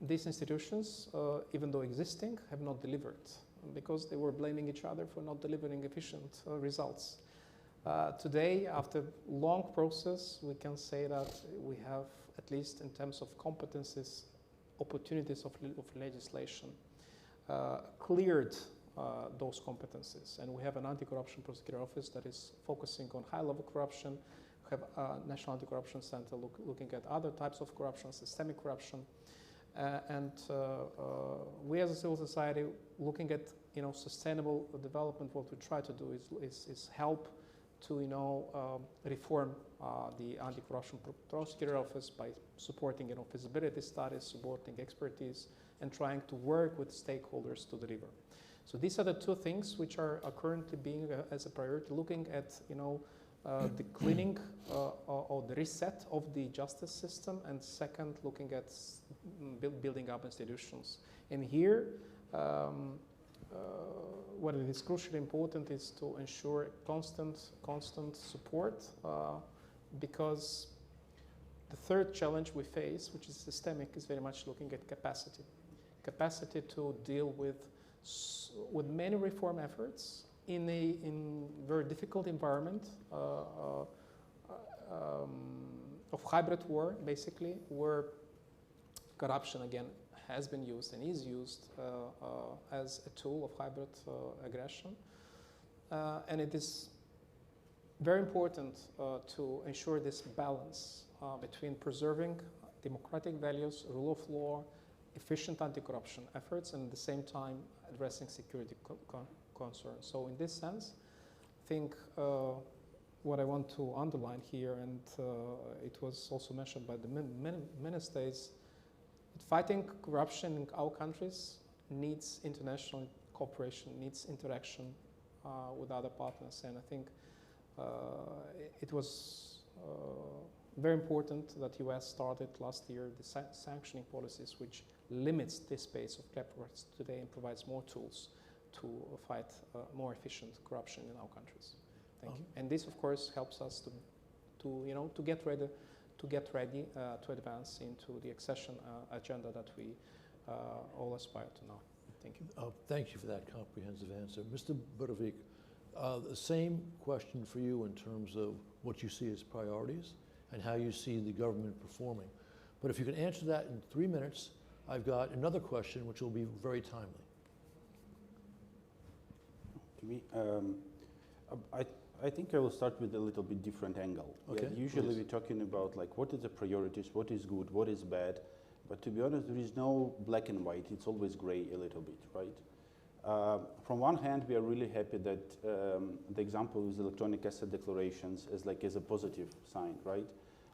[SPEAKER 7] these institutions, even though existing, have not delivered because they were blaming each other for not delivering efficient results. Today, after long process, we can say that we have, at least in terms of competencies, opportunities of legislation, cleared those competencies. And we have an anti-corruption prosecutor office that is focusing on high-level corruption. We have a National Anti-Corruption Center looking at other types of corruption, systemic corruption. We as a civil society, looking at sustainable development, what we try to do is help to reform the anti-corruption prosecutor office by supporting feasibility studies, supporting expertise, and trying to work with stakeholders to deliver. So these are the two things which are currently being as a priority, looking at the cleaning or the reset of the justice system, and second, looking at building up institutions. And here, what is crucially important is to ensure constant support, because the third challenge we face, which is systemic, is very much looking at capacity to deal with many reform efforts in a very difficult environment of hybrid war, basically, where corruption again has been used and is used as a tool of hybrid aggression. And it is very important to ensure this balance between preserving democratic values, rule of law, efficient anti-corruption efforts, and at the same time addressing security concerns. So in this sense, I think what I want to underline here, and it was also mentioned by the minister, is that fighting corruption in our countries needs international cooperation, needs interaction with other partners. And I think it was very important that US started last year the sanctioning policies, which limits this space of efforts today and provides more tools to fight more efficient corruption in our countries. Thank you. And this, of course, helps us to get ready to advance into the accession agenda that we all aspire to now. Thank you.
[SPEAKER 16] Thank you for that comprehensive answer. Mr. Borovic, the same question for you in terms of what you see as priorities and how you see the government performing. But if you can answer that in 3 minutes, I've got another question which will be very timely.
[SPEAKER 6] To me, I think I will start with a little bit different angle.
[SPEAKER 16] Okay,
[SPEAKER 6] yeah, usually
[SPEAKER 16] please.
[SPEAKER 6] we're talking about like what is the priorities, what is good, what is bad. But to be honest, there is no black and white. It's always gray a little bit, right? From one hand, we are really happy that the example with electronic asset declarations is a positive sign, right?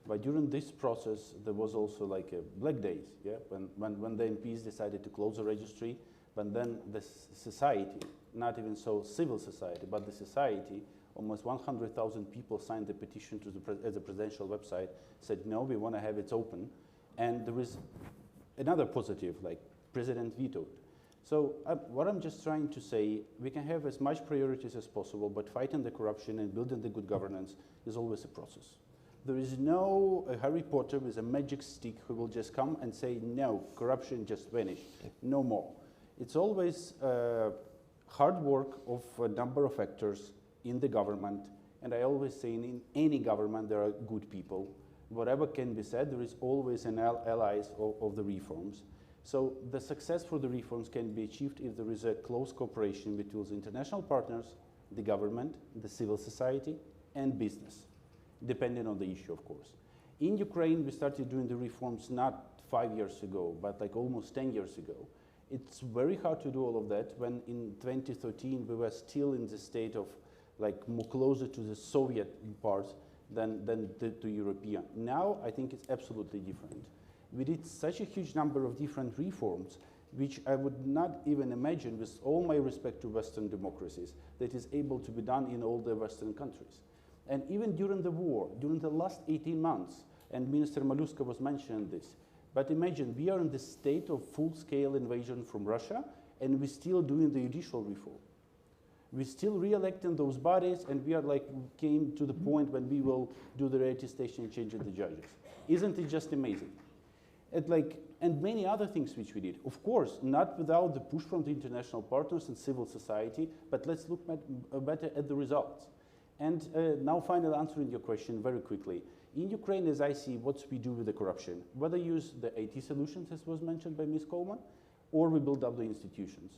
[SPEAKER 6] But during this process, there was also like a black days, yeah? When the MPs decided to close the registry, but then the society, not even so civil society, but the society, almost 100,000 people signed the petition to the presidential website, said, no, we want to have it open. And there is another positive, like President vetoed. So what I'm just trying to say, we can have as much priorities as possible, but fighting the corruption and building the good governance is always a process. There is no Harry Potter with a magic stick who will just come and say, no, corruption just vanished, no more. It's always hard work of a number of actors in the government, and I always say in any government there are good people. Whatever can be said, there is always an allies of the reforms. So the success for the reforms can be achieved if there is a close cooperation between the international partners, the government, the civil society, and business, depending on the issue, of course. In Ukraine, we started doing the reforms not 5 years ago, but like almost 10 years ago. It's very hard to do all of that when in 2013 we were still in the state of like more closer to the Soviet part than to European. Now I think it's absolutely different. We did such a huge number of different reforms, which I would not even imagine, with all my respect to Western democracies, that is able to be done in all the Western countries. And even during the war, during the last 18 months, and Minister Maluska was mentioning this, but imagine we are in the state of full-scale invasion from Russia, and we're still doing the judicial reform. We're still re-electing those bodies, and we are like came to the point when we will do the reality station and changing the judges. Isn't it just amazing? And many other things which we did. Of course, not without the push from the international partners and civil society, but let's look better at the results. And now finally answering your question very quickly. In Ukraine, as I see, what we do with the corruption, whether use the IT solutions, as was mentioned by Ms. Coleman, or we build up the institutions.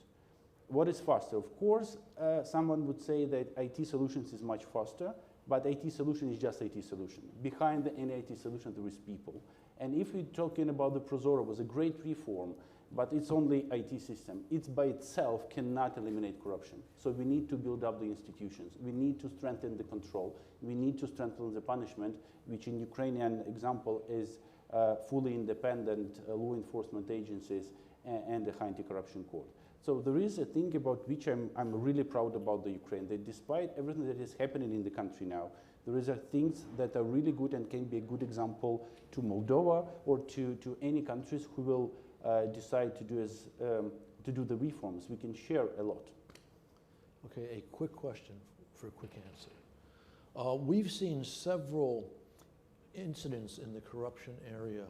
[SPEAKER 6] What is faster? Of course, someone would say that IT solutions is much faster, but IT solution is just IT solution. Behind any IT solution, there is people. And if we're talking about the Prozoro, was a great reform, but it's only IT system. It by itself cannot eliminate corruption. So we need to build up the institutions. We need to strengthen the control. We need to strengthen the punishment, which in Ukrainian example is fully independent law enforcement agencies and the anti-corruption court. So there is a thing about which I'm really proud about the Ukraine, that despite everything that is happening in the country now, there is things that are really good and can be a good example to Moldova or to any countries who will decide to do the reforms. We can share a lot.
[SPEAKER 16] Okay, a quick question for a quick answer. We've seen several incidents in the corruption area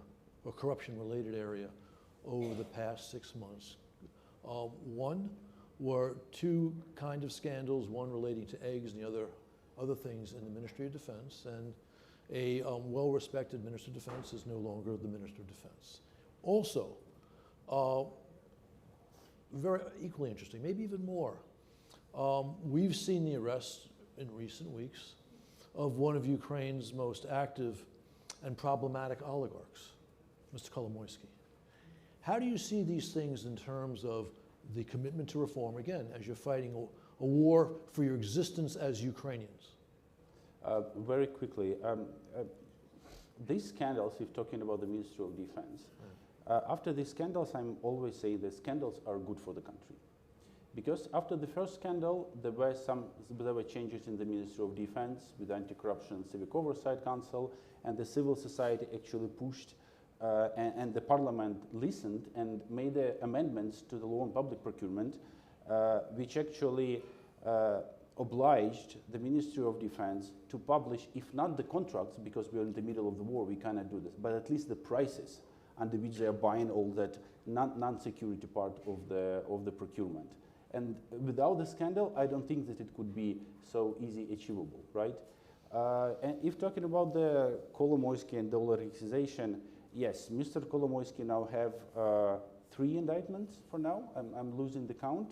[SPEAKER 16] or corruption-related area over the past 6 months. One were two kind of scandals, one relating to eggs and the other things in the Ministry of Defense, and a well-respected Minister of Defense is no longer the Minister of Defense. Also, very equally interesting, maybe even more, we've seen the arrest in recent weeks of one of Ukraine's most active and problematic oligarchs, Mr. Kolomoisky. How do you see these things in terms of the commitment to reform, again, as you're fighting a war for your existence as Ukrainians?
[SPEAKER 6] Very quickly, these scandals, if talking about the Ministry of Defense, after these scandals, I'm always saying that scandals are good for the country. Because after the first scandal, there were changes in the Ministry of Defense with Anti-Corruption and Civic Oversight Council, and the civil society actually pushed and the parliament listened and made amendments to the law on public procurement, which actually obliged the Ministry of Defense to publish, if not the contracts, because we're in the middle of the war, we cannot do this, but at least the prices under which they are buying all that non-security part of the procurement. And without the scandal, I don't think that it could be so easy achievable, right? And if talking about the Kolomoisky and dollarization, yes, Mr. Kolomoisky now have 3 indictments for now. I'm losing the count.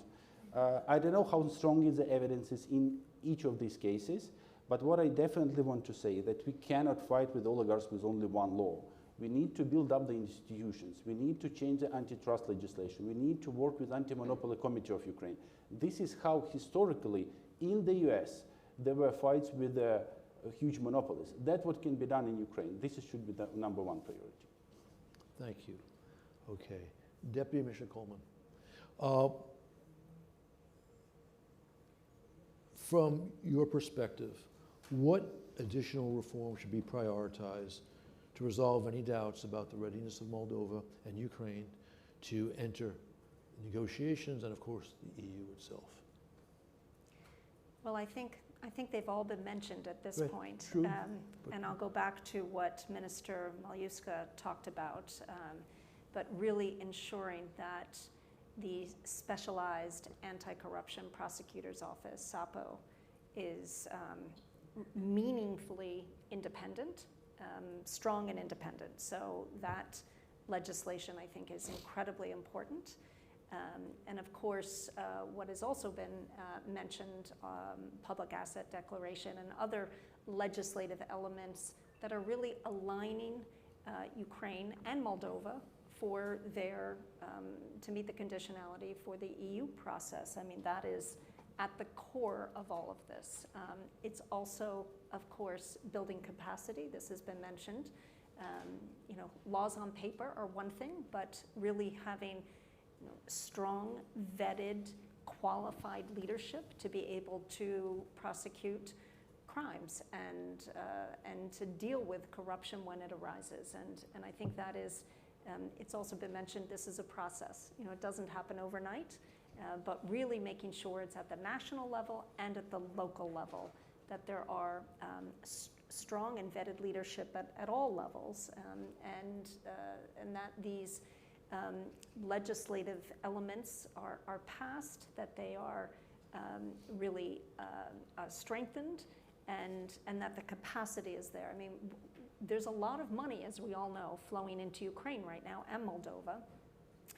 [SPEAKER 6] I don't know how strong is the evidence is in each of these cases, but what I definitely want to say is that we cannot fight with oligarchs with only one law. We need to build up the institutions. We need to change the antitrust legislation. We need to work with Anti-Monopoly Committee of Ukraine. This is how historically in the US there were fights with huge monopolies. That's what can be done in Ukraine. This should be the #1 priority.
[SPEAKER 16] Thank you. Okay. Deputy Commissioner Coleman. From your perspective, what additional reform should be prioritized to resolve any doubts about the readiness of Moldova and Ukraine to enter negotiations, and of course the EU itself?
[SPEAKER 19] Well, I think they've all been mentioned at this
[SPEAKER 16] Right,
[SPEAKER 19] point.
[SPEAKER 16] true,
[SPEAKER 19] And I'll go back to what Minister Malyuska talked about, but really ensuring that the Specialized Anti-Corruption Prosecutor's Office, SAPO, is meaningfully independent, strong and independent. So that legislation, I think, is incredibly important. And of course, what has also been mentioned, public asset declaration and other legislative elements that are really aligning Ukraine and Moldova for their, to meet the conditionality for the EU process. I mean, that is at the core of all of this. It's also, of course, building capacity. This has been mentioned. You know, laws on paper are one thing, but really having strong, vetted, qualified leadership to be able to prosecute crimes and to deal with corruption when it arises. And I think that is, it's also been mentioned, this is a process. You know, it doesn't happen overnight, but really making sure it's at the national level and at the local level, that there are strong and vetted leadership at all levels, and that these legislative elements are passed, that they are really strengthened, and that the capacity is there. I mean, there's a lot of money, as we all know, flowing into Ukraine right now and Moldova.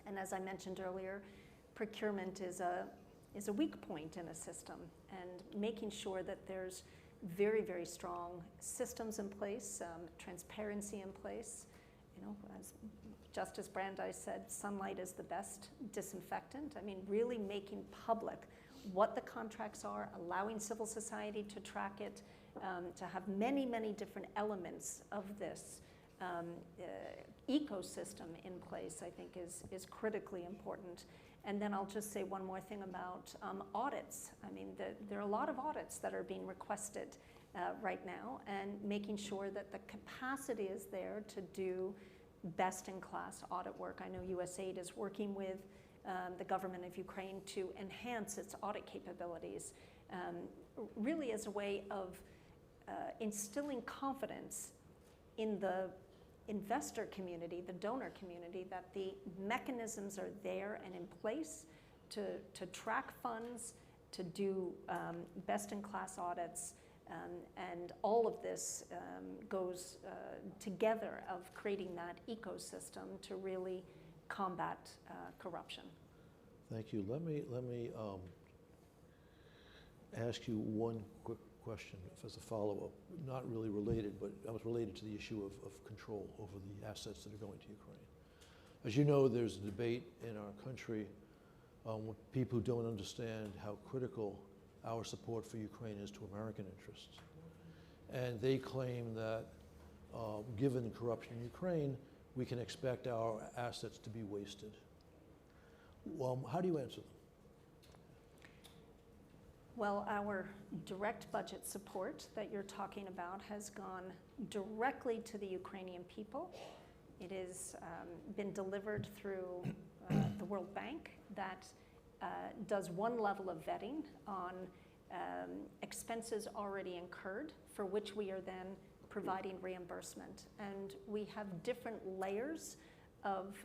[SPEAKER 19] And as I mentioned earlier, procurement is a weak point in a system, and making sure that there's very, very strong systems in place, transparency in place. You know, as Justice Brandeis said, sunlight is the best disinfectant. I mean, really making public what the contracts are, allowing civil society to track it, to have many, many different elements of this ecosystem in place, I think is critically important. And then I'll just say one more thing about audits. I mean, there are a lot of audits that are being requested right now, and making sure that the capacity is there to do best-in-class audit work. I know USAID is working with the government of Ukraine to enhance its audit capabilities, really as a way of instilling confidence in the investor community, the donor community, that the mechanisms are there and in place to track funds, to do best-in-class audits, and all of this goes together of creating that ecosystem to really combat corruption.
[SPEAKER 16] Thank you. Let me ask you one quick question as a follow-up, not really related, but I was related to the issue of control over the assets that are going to Ukraine. As you know, there's a debate in our country with people who don't understand how critical our support for Ukraine is to American interests. And they claim that given the corruption in Ukraine, we can expect our assets to be wasted. Well, how do you answer them?
[SPEAKER 19] Well, our direct budget support that you're talking about has gone directly to the Ukrainian people. It has been delivered through the World Bank that does one level of vetting on expenses already incurred, for which we are then providing reimbursement. And we have different layers of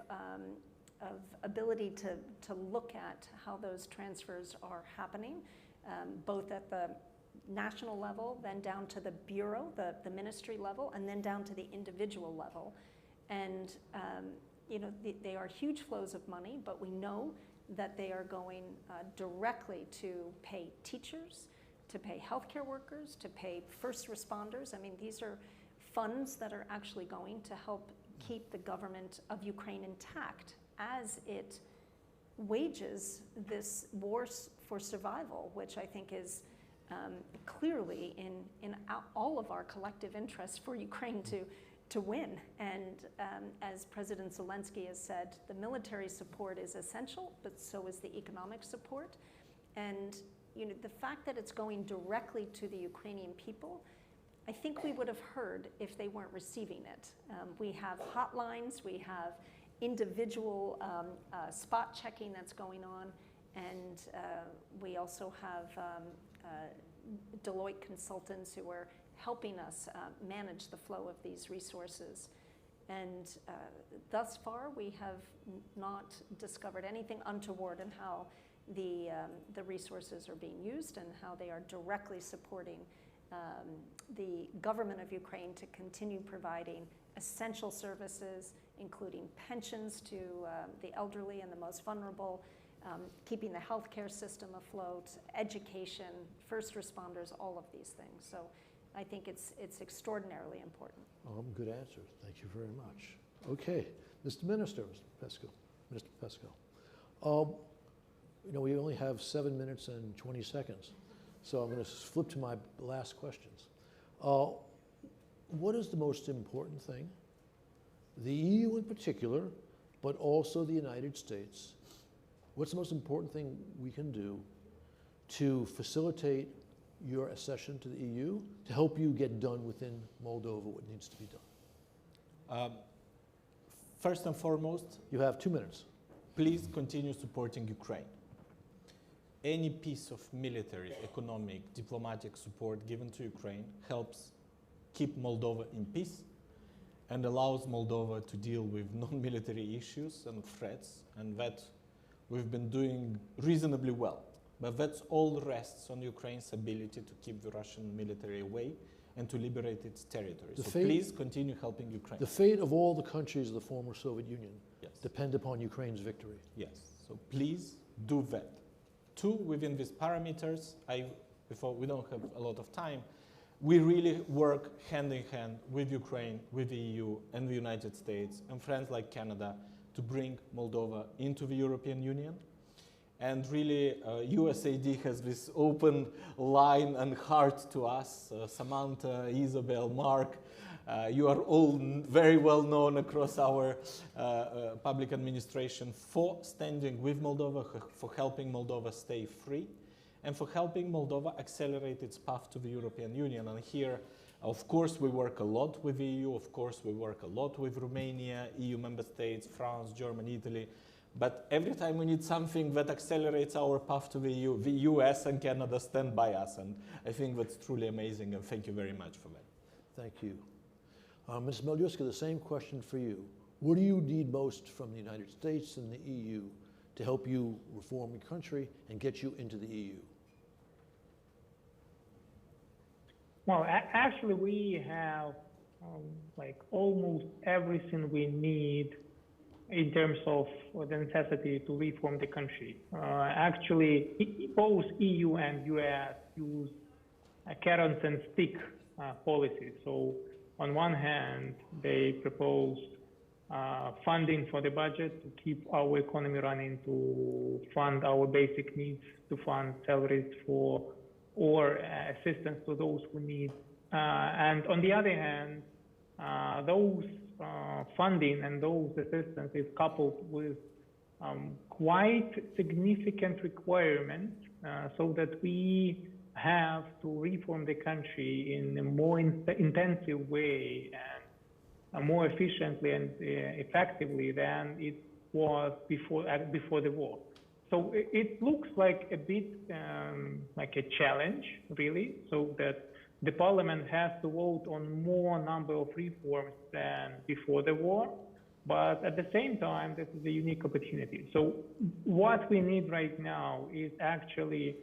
[SPEAKER 19] ability to look at how those transfers are happening, both at the national level, then down to the bureau, the ministry level, and then down to the individual level. And you know, they are huge flows of money, but we know that they are going directly to pay teachers, to pay healthcare workers, to pay first responders. I mean, these are funds that are actually going to help keep the government of Ukraine intact as it wages this war for survival, which I think is clearly in all of our collective interests for Ukraine to win. And as President Zelensky has said, the military support is essential, but so is the economic support. And you know, the fact that it's going directly to the Ukrainian people, I think we would have heard if they weren't receiving it. We have hotlines, we have individual spot checking that's going on, and we also have Deloitte consultants who are helping us manage the flow of these resources. And thus far, we have not discovered anything untoward in how the resources are being used and how they are directly supporting the government of Ukraine to continue providing essential services, including pensions to the elderly and the most vulnerable, keeping the healthcare system afloat, education, first responders, all of these things. So I think it's extraordinarily important.
[SPEAKER 16] Good answer. Thank you very much. Okay, Mr. Minister, Mr. Pesco. We only have 7 minutes and 20 seconds, so I'm going to flip to my last questions. What is the most important thing, the EU in particular, but also the United States, what's the most important thing we can do to facilitate your accession to the EU, to help you get done within Moldova what needs to be done?
[SPEAKER 20] First and foremost,
[SPEAKER 16] you have 2 minutes.
[SPEAKER 20] Please continue supporting Ukraine. Any piece of military, economic, diplomatic support given to Ukraine helps keep Moldova in peace and allows Moldova to deal with non-military issues and threats, and that we've been doing reasonably well. But that all rests on Ukraine's ability to keep the Russian military away and to liberate its territory. So please continue helping Ukraine.
[SPEAKER 16] The fate of all the countries of the former Soviet Union depend upon Ukraine's victory.
[SPEAKER 20] Yes, so please do that. 2, within these parameters, before we don't have a lot of time, we really work hand in hand with Ukraine, with the EU and the United States and friends like Canada to bring Moldova into the European Union. And really, USAID has this open line and heart to us. Samantha, Isabel, Mark, you are all very well known across our public administration for standing with Moldova, for helping Moldova stay free, and for helping Moldova accelerate its path to the European Union. And here, of course, we work a lot with the EU. Of course, we work a lot with Romania, EU member states, France, Germany, Italy. But every time we need something that accelerates our path to the EU, the US and Canada stand by us. And I think that's truly amazing. And thank you very much for that.
[SPEAKER 16] Thank you. Ms. Meljuska, the same question for you. What do you need most from the United States and the EU to help you reform your country and get you into the EU?
[SPEAKER 21] Well, actually, we have like almost everything we need in terms of the necessity to reform the country. Actually, both EU and US use carrots and stick policies. So on one hand, they propose funding for the budget to keep our economy running, to fund our basic needs, to fund salaries for or assistance to those who need. And on the other hand, those funding and those assistance is coupled with quite significant requirements so that we have to reform the country in a more intensive way and more efficiently and effectively than it was before the war. So it looks like a bit like a challenge, really, so that the parliament has to vote on more number of reforms than before the war. But at the same time, this is a unique opportunity. So what we need right now is actually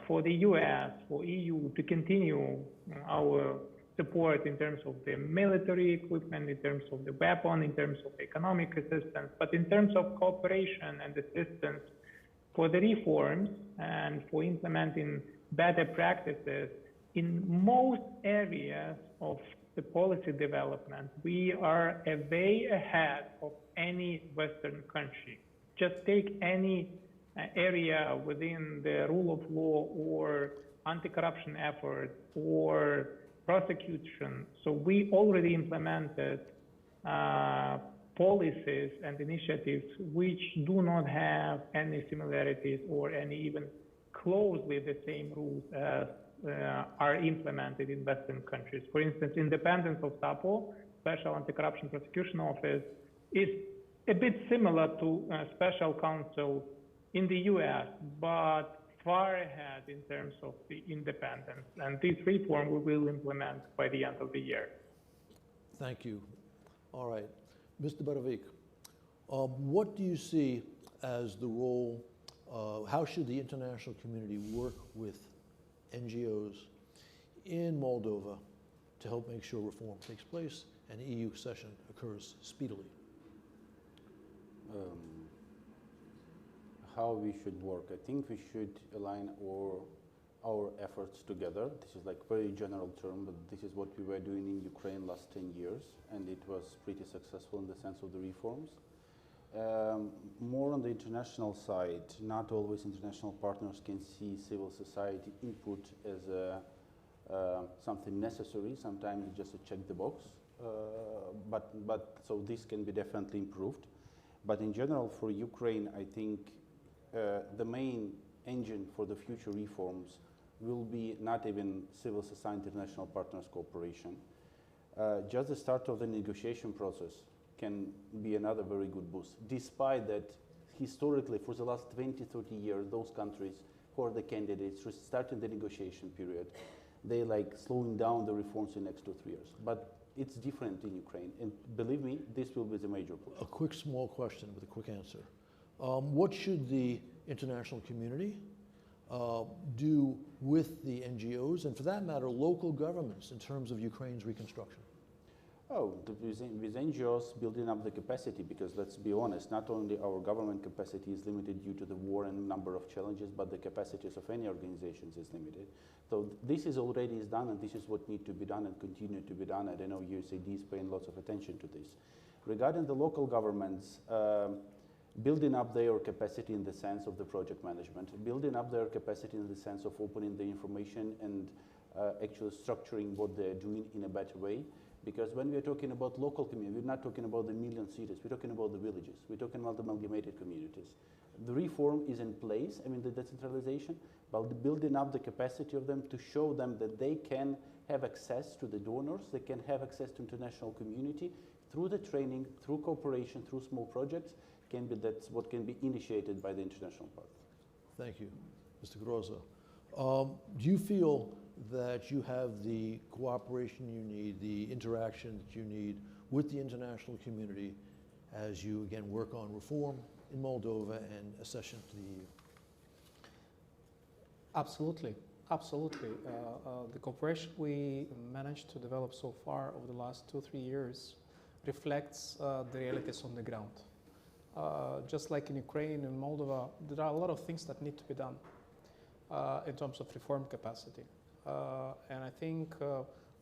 [SPEAKER 21] for the US, for EU to continue our support in terms of the military equipment, in terms of the weapon, in terms of economic assistance, but in terms of cooperation and assistance for the reforms and for implementing better practices in most areas of the policy development. We are way ahead of any Western country. Just take any area within the rule of law or anti-corruption efforts or prosecution. So we already implemented policies and initiatives which do not have any similarities or any even closely the same rules as are implemented in Western countries. For instance, independence of SAPO, Special Anti-Corruption Prosecution Office, is a bit similar to a special counsel in the US, but far ahead in terms of the independence. And this reform we will implement by the end of the year.
[SPEAKER 16] Thank you. All right. Mr. Barovic, what do you see as the role, how should the international community work with NGOs in Moldova to help make sure reform takes place and EU accession occurs speedily?
[SPEAKER 6] How we should work. I think we should align our efforts together. This is like very general term, but this is what we were doing in Ukraine last 10 years, and it was pretty successful in the sense of the reforms. More on the international side, not always international partners can see civil society input as something necessary. Sometimes it's just a check the box, but so this can be definitely improved. But in general, for Ukraine, I think the main engine for the future reforms will be not even civil society international partners cooperation. Just the start of the negotiation process can be another very good boost. Despite that, historically, for the last 20, 30 years, those countries who are the candidates starting the negotiation period, they like slowing down the reforms in the next 2 or 3 years. But it's different in Ukraine, and believe me, this will be the major push.
[SPEAKER 16] A quick small question with a quick answer. What should the international community do with the NGOs, and for that matter, local governments in terms of Ukraine's reconstruction?
[SPEAKER 6] With NGOs building up the capacity, because let's be honest, not only our government capacity is limited due to the war and number of challenges, but the capacities of any organizations is limited. So this is already done, and this is what needs to be done and continue to be done. And I know USAID is paying lots of attention to this. Regarding the local governments, building up their capacity in the sense of the project management, building up their capacity in the sense of opening the information and actually structuring what they're doing in a better way. Because when we're talking about local community, we're not talking about the million cities, we're talking about the villages, we're talking about the amalgamated communities. The reform is in place, I mean the decentralization, but building up the capacity of them to show them that they can have access to the donors, they can have access to international community through the training, through cooperation, through small projects, that's what can be initiated by the international partner.
[SPEAKER 16] Thank you. Mr. Groza, do you feel that you have the cooperation you need, the interaction that you need with the international community as you, again, work on reform in Moldova and accession to the EU?
[SPEAKER 7] Absolutely, absolutely. The cooperation we managed to develop so far over the last 2 or 3 years reflects the realities on the ground. Just like in Ukraine and Moldova, there are a lot of things that need to be done in terms of reform capacity. And I think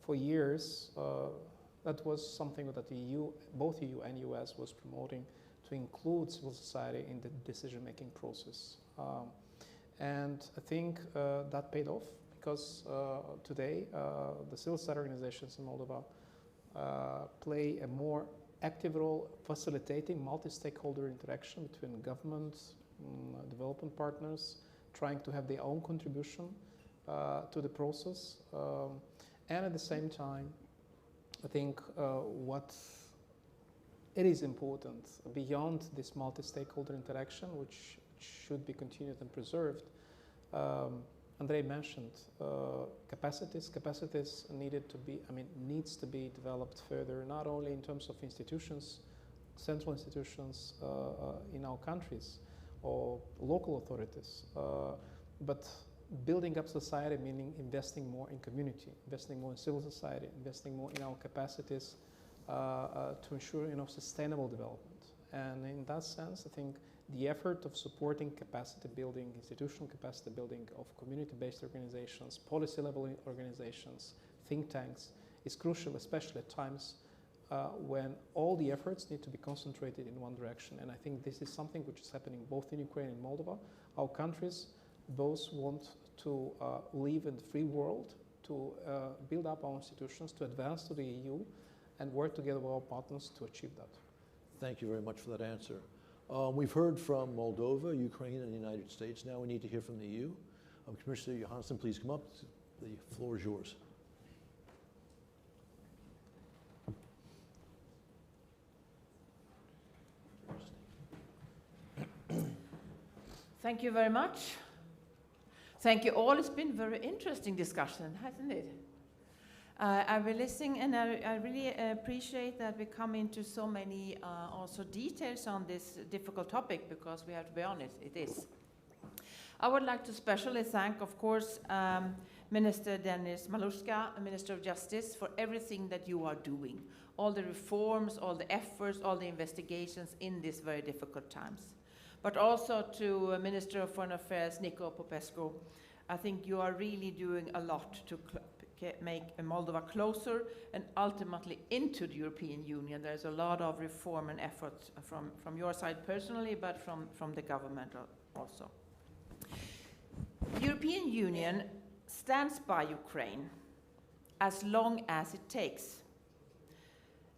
[SPEAKER 7] for years, that was something that the EU, both EU and US, was promoting to include civil society in the decision-making process. And I think that paid off because today the civil society organizations in Moldova play a more active role facilitating multi-stakeholder interaction between government, development partners, trying to have their own contribution to the process. And at the same time, I think what it is important beyond this multi-stakeholder interaction, which should be continued and preserved, Andrei mentioned capacities needed to be, needs to be developed further, not only in terms of institutions, central institutions in our countries or local authorities, but building up society, meaning investing more in community, investing more in civil society, investing more in our capacities to ensure sustainable development. And in that sense, I think the effort of supporting capacity building, institutional capacity building of community-based organizations, policy-level organizations, think tanks is crucial, especially at times when all the efforts need to be concentrated in one direction. And I think this is something which is happening both in Ukraine and Moldova. Our countries both want to live in the free world, to build up our institutions, to advance to the EU, and work together with our partners to achieve that.
[SPEAKER 16] Thank you very much for that answer. We've heard from Moldova, Ukraine, and the United States. Now we need to hear from the EU. Commissioner Johansson, please come up. The floor is yours.
[SPEAKER 12] Thank you very much. Thank you all. It's been a very interesting discussion, hasn't it? I've been listening, and I really appreciate that we come into so many also details on this difficult topic, because we have to be honest, it is. I would like to especially thank, of course, Minister Denis Maluška, Minister of Justice, for everything that you are doing. All the reforms, all the efforts, all the investigations in these very difficult times. But also to Minister of Foreign Affairs, Nico Popescu. I think you are really doing a lot to make Moldova closer and ultimately into the European Union. There's a lot of reform and efforts from your side personally, but from the government also. The European Union stands by Ukraine as long as it takes.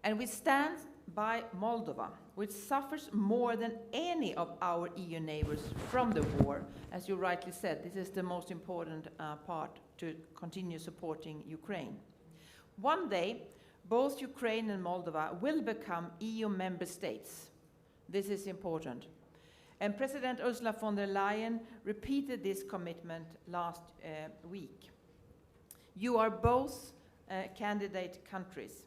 [SPEAKER 12] And we stand by Moldova, which suffers more than any of our EU neighbors from the war. As you rightly said, this is the most important part to continue supporting Ukraine. One day, both Ukraine and Moldova will become EU member states. This is important. And President Ursula von der Leyen repeated this commitment last week. You are both candidate countries.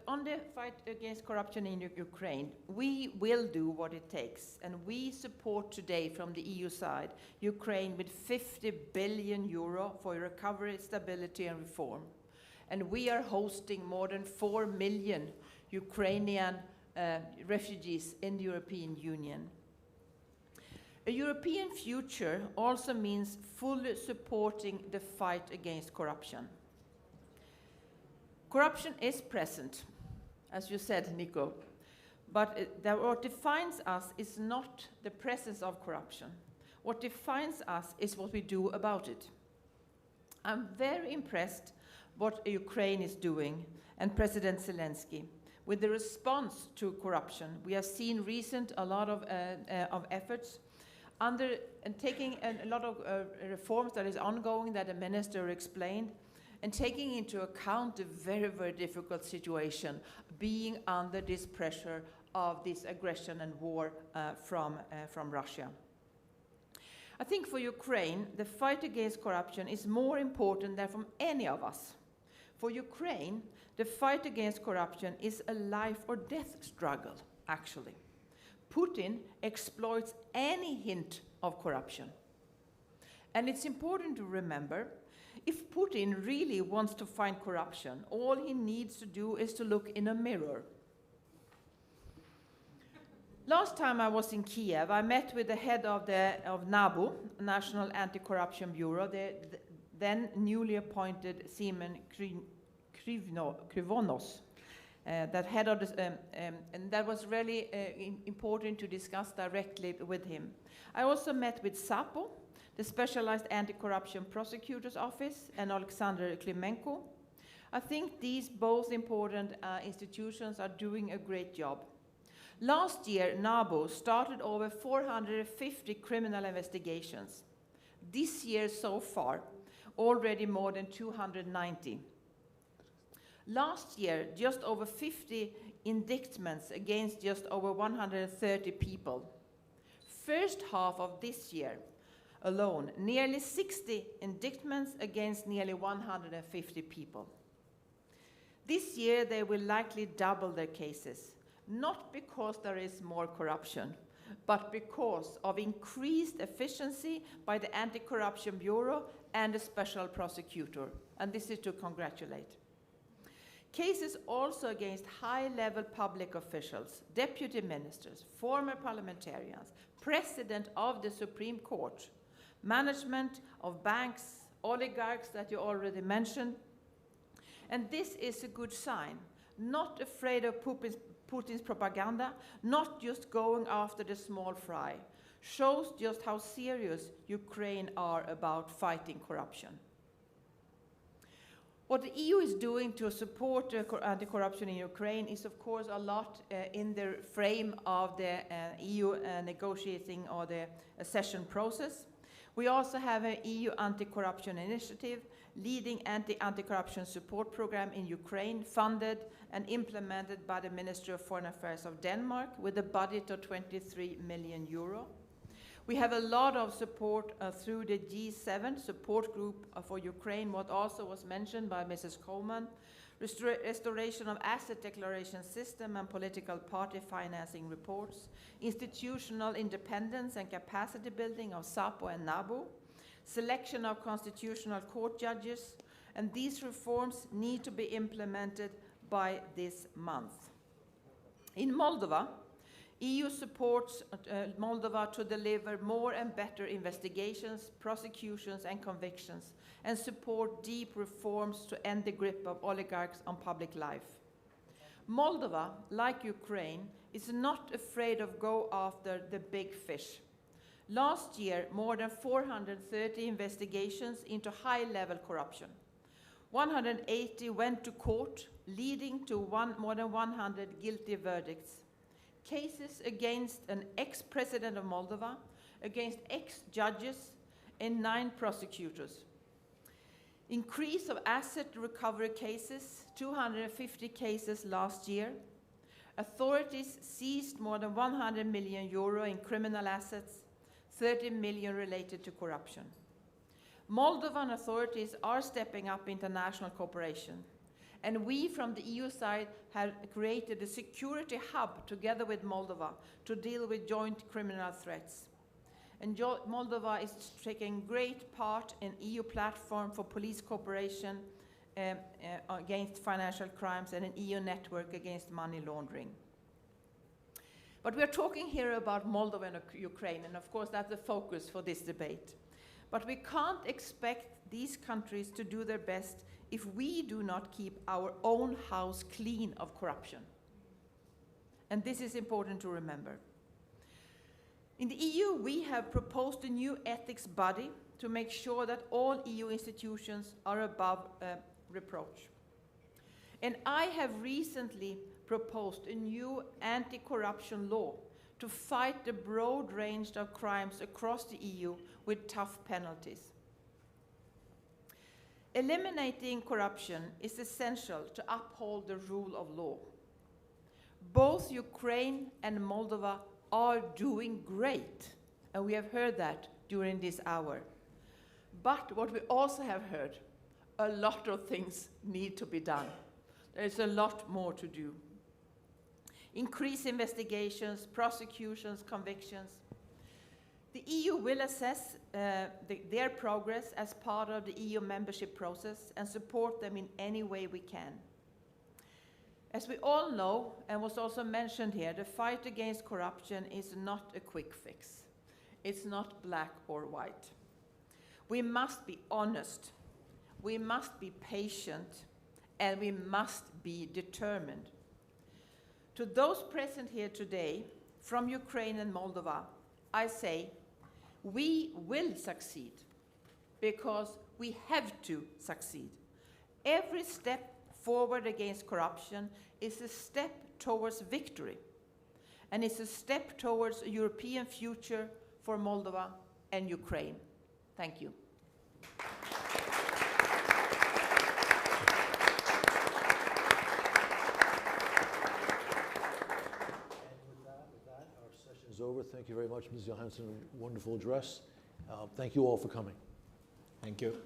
[SPEAKER 12] On the fight against corruption in Ukraine, we will do what it takes, and we support today from the EU side Ukraine with 50 billion euro for recovery, stability and reform. And we are hosting more than 4 million Ukrainian refugees in the European Union. A European future also means fully supporting the fight against corruption. Corruption is present, as you said, Nico, but what defines us is not the presence of corruption. What defines us is what we do about it. I'm very impressed what Ukraine is doing, and President Zelensky, with the response to corruption. We have seen a lot of efforts and taking a lot of reforms that is ongoing that the minister explained, and taking into account the very, very difficult situation, being under this pressure of this aggression and war from Russia. I think for Ukraine, the fight against corruption is more important than from any of us. For Ukraine, the fight against corruption is a life or death struggle, actually. Putin exploits any hint of corruption. And it's important to remember, if Putin really wants to find corruption, all he needs to do is to look in a mirror. Last time I was in Kiev, I met with the head of NABU, National Anti-Corruption Bureau, the then newly appointed Simon Krivonos, that head of this, and that was really important to discuss directly with him. I also met with SAPO, the Specialized Anti-Corruption Prosecutor's Office, and Alexander Klimenko. I think these both important institutions are doing a great job. Last year, NABU started over 450 criminal investigations. This year so far, already more than 290. Last year, just over 50 indictments against just over 130 people. First half of this year alone, nearly 60 indictments against nearly 150 people. This year, they will likely double their cases, not because there is more corruption, but because of increased efficiency by the Anti-Corruption Bureau and the Special Prosecutor, and this is to congratulate. Cases also against high-level public officials, deputy ministers, former parliamentarians, president of the Supreme Court, management of banks, oligarchs that you already mentioned. And this is a good sign, not afraid of Putin's propaganda, not just going after the small fry, shows just how serious Ukraine are about fighting corruption. What the EU is doing to support anti-corruption in Ukraine is, of course, a lot in the frame of the EU negotiating or the accession process. We also have an EU anti-corruption initiative, leading anti-corruption support program in Ukraine, funded and implemented by the Ministry of Foreign Affairs of Denmark with a budget of 23 million euro. We have a lot of support through the G7 support group for Ukraine, what also was mentioned by Mrs. Coleman, restoration of asset declaration system and political party financing reports, institutional independence and capacity building of SAPO and NABU, selection of constitutional court judges, and these reforms need to be implemented by this month. In Moldova, EU supports Moldova to deliver more and better investigations, prosecutions and convictions, and support deep reforms to end the grip of oligarchs on public life. Moldova, like Ukraine, is not afraid of go after the big fish. Last year, more than 430 investigations into high-level corruption. 180 went to court, leading to more than 100 guilty verdicts. Cases against an ex-president of Moldova, against ex-judges, and 9 prosecutors. Increase of asset recovery cases, 250 cases last year. Authorities seized more than 100 million euro in criminal assets, 30 million related to corruption. Moldovan authorities are stepping up international cooperation. And we from the EU side have created a security hub together with Moldova to deal with joint criminal threats. And Moldova is taking great part in EU platform for police cooperation against financial crimes and an EU network against money laundering. But we're talking here about Moldova and Ukraine, and of course that's the focus for this debate. But we can't expect these countries to do their best if we do not keep our own house clean of corruption. And this is important to remember. In the EU, we have proposed a new ethics body to make sure that all EU institutions are above reproach. And I have recently proposed a new anti-corruption law to fight the broad range of crimes across the EU with tough penalties. Eliminating corruption is essential to uphold the rule of law. Both Ukraine and Moldova are doing great, and we have heard that during this hour. But what we also have heard, a lot of things need to be done. There is a lot more to do. Increase investigations, prosecutions, convictions. The EU will assess their progress as part of the EU membership process and support them in any way we can. As we all know, and was also mentioned here, the fight against corruption is not a quick fix. It's not black or white. We must be honest, we must be patient, and we must be determined. To those present here today, from Ukraine and Moldova, I say, we will succeed, because we have to succeed. Every step forward against corruption is a step towards victory, and it's a step towards a European future for Moldova and Ukraine. Thank you.
[SPEAKER 16] Over. Thank you very much, Ms. Johansson. Wonderful address. Thank you all for coming.
[SPEAKER 20] Thank you.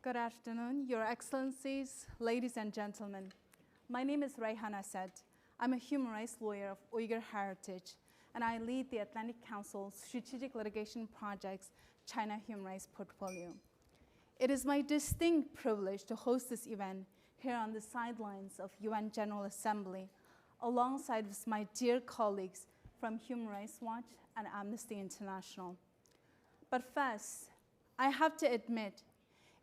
[SPEAKER 9] Good afternoon, Your Excellencies, ladies and gentlemen. My name is Rayhan Asad. I'm a human rights lawyer of Uyghur heritage, and I lead the Atlantic Council's Strategic Litigation Project's China Human Rights portfolio. It is my distinct privilege to host this event here on the sidelines of UN General Assembly, alongside with my dear colleagues from Human Rights Watch and Amnesty International. But first, I have to admit,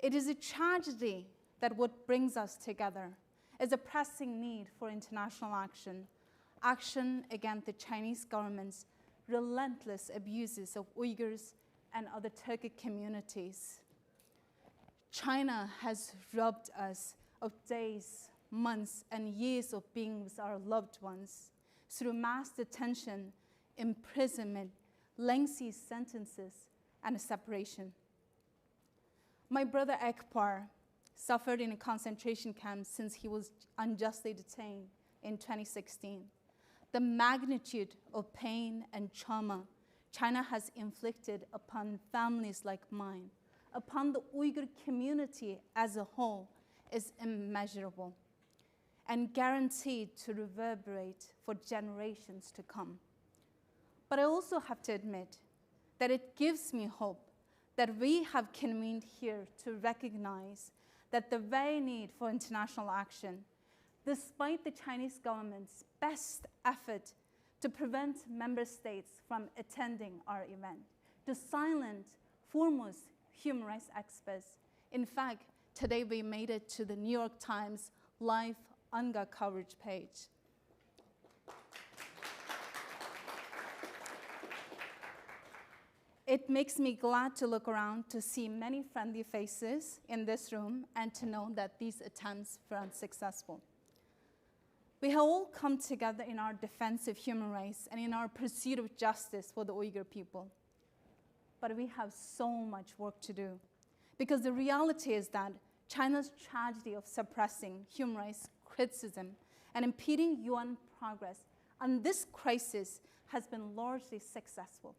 [SPEAKER 9] it is a tragedy that what brings us together is a pressing need for international action, action against the Chinese government's relentless abuses of Uyghurs and other Turkic communities. China has robbed us of days, months, and years of being with our loved ones through mass detention, imprisonment, lengthy sentences, and separation. My brother Akbar suffered in a concentration camp since he was unjustly detained in 2016. The magnitude of pain and trauma China has inflicted upon families like mine, upon the Uyghur community as a whole, is immeasurable and guaranteed to reverberate for generations to come. But I also have to admit that it gives me hope that we have convened here to recognize that the very need for international action, despite the Chinese government's best effort to prevent member states from attending our event, to silence foremost human rights experts. In fact, today we made it to the New York Times live UNGA coverage page. It makes me glad to look around to see many friendly faces in this room and to know that these attempts were unsuccessful. We have all come together in our defense of human rights and in our pursuit of justice for the Uyghur people. But we have so much work to do, because the reality is that China's tragedy of suppressing human rights criticism and impeding UN progress on this crisis has been largely successful.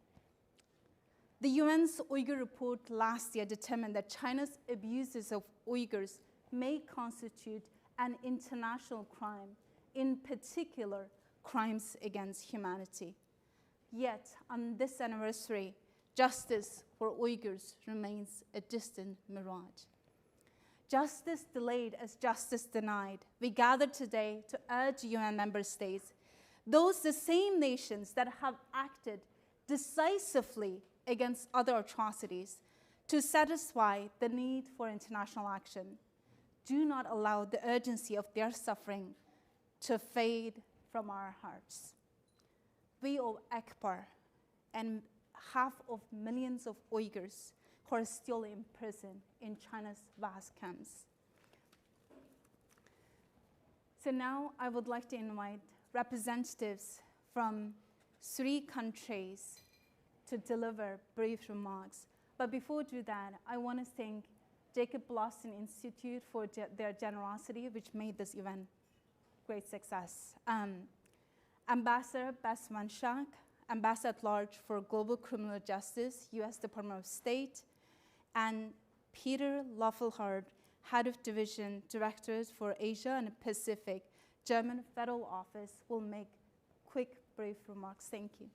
[SPEAKER 9] The UN's Uyghur report last year determined that China's abuses of Uyghurs may constitute an international crime, in particular, crimes against humanity. Yet, on this anniversary, justice for Uyghurs remains a distant mirage. Justice delayed as justice denied. We gather today to urge UN member states, the same nations that have acted decisively against other atrocities, to satisfy the need for international action. Do not allow the urgency of their suffering to fade from our hearts. We owe Akbar and half of millions of Uyghurs who are still in prison in China's vast camps. So now I would like to invite representatives from 3 countries to deliver brief remarks. But before we do that, I want to thank Jacob Blossom Institute for their generosity, which made this event great success. Ambassador Bess Van Schaak, Ambassador at Large for Global Criminal Justice, U.S. Department of State, and Peter Loffelhard, Head of Division Directors for Asia and Pacific, German Federal Office, will make quick, brief remarks. Thank you.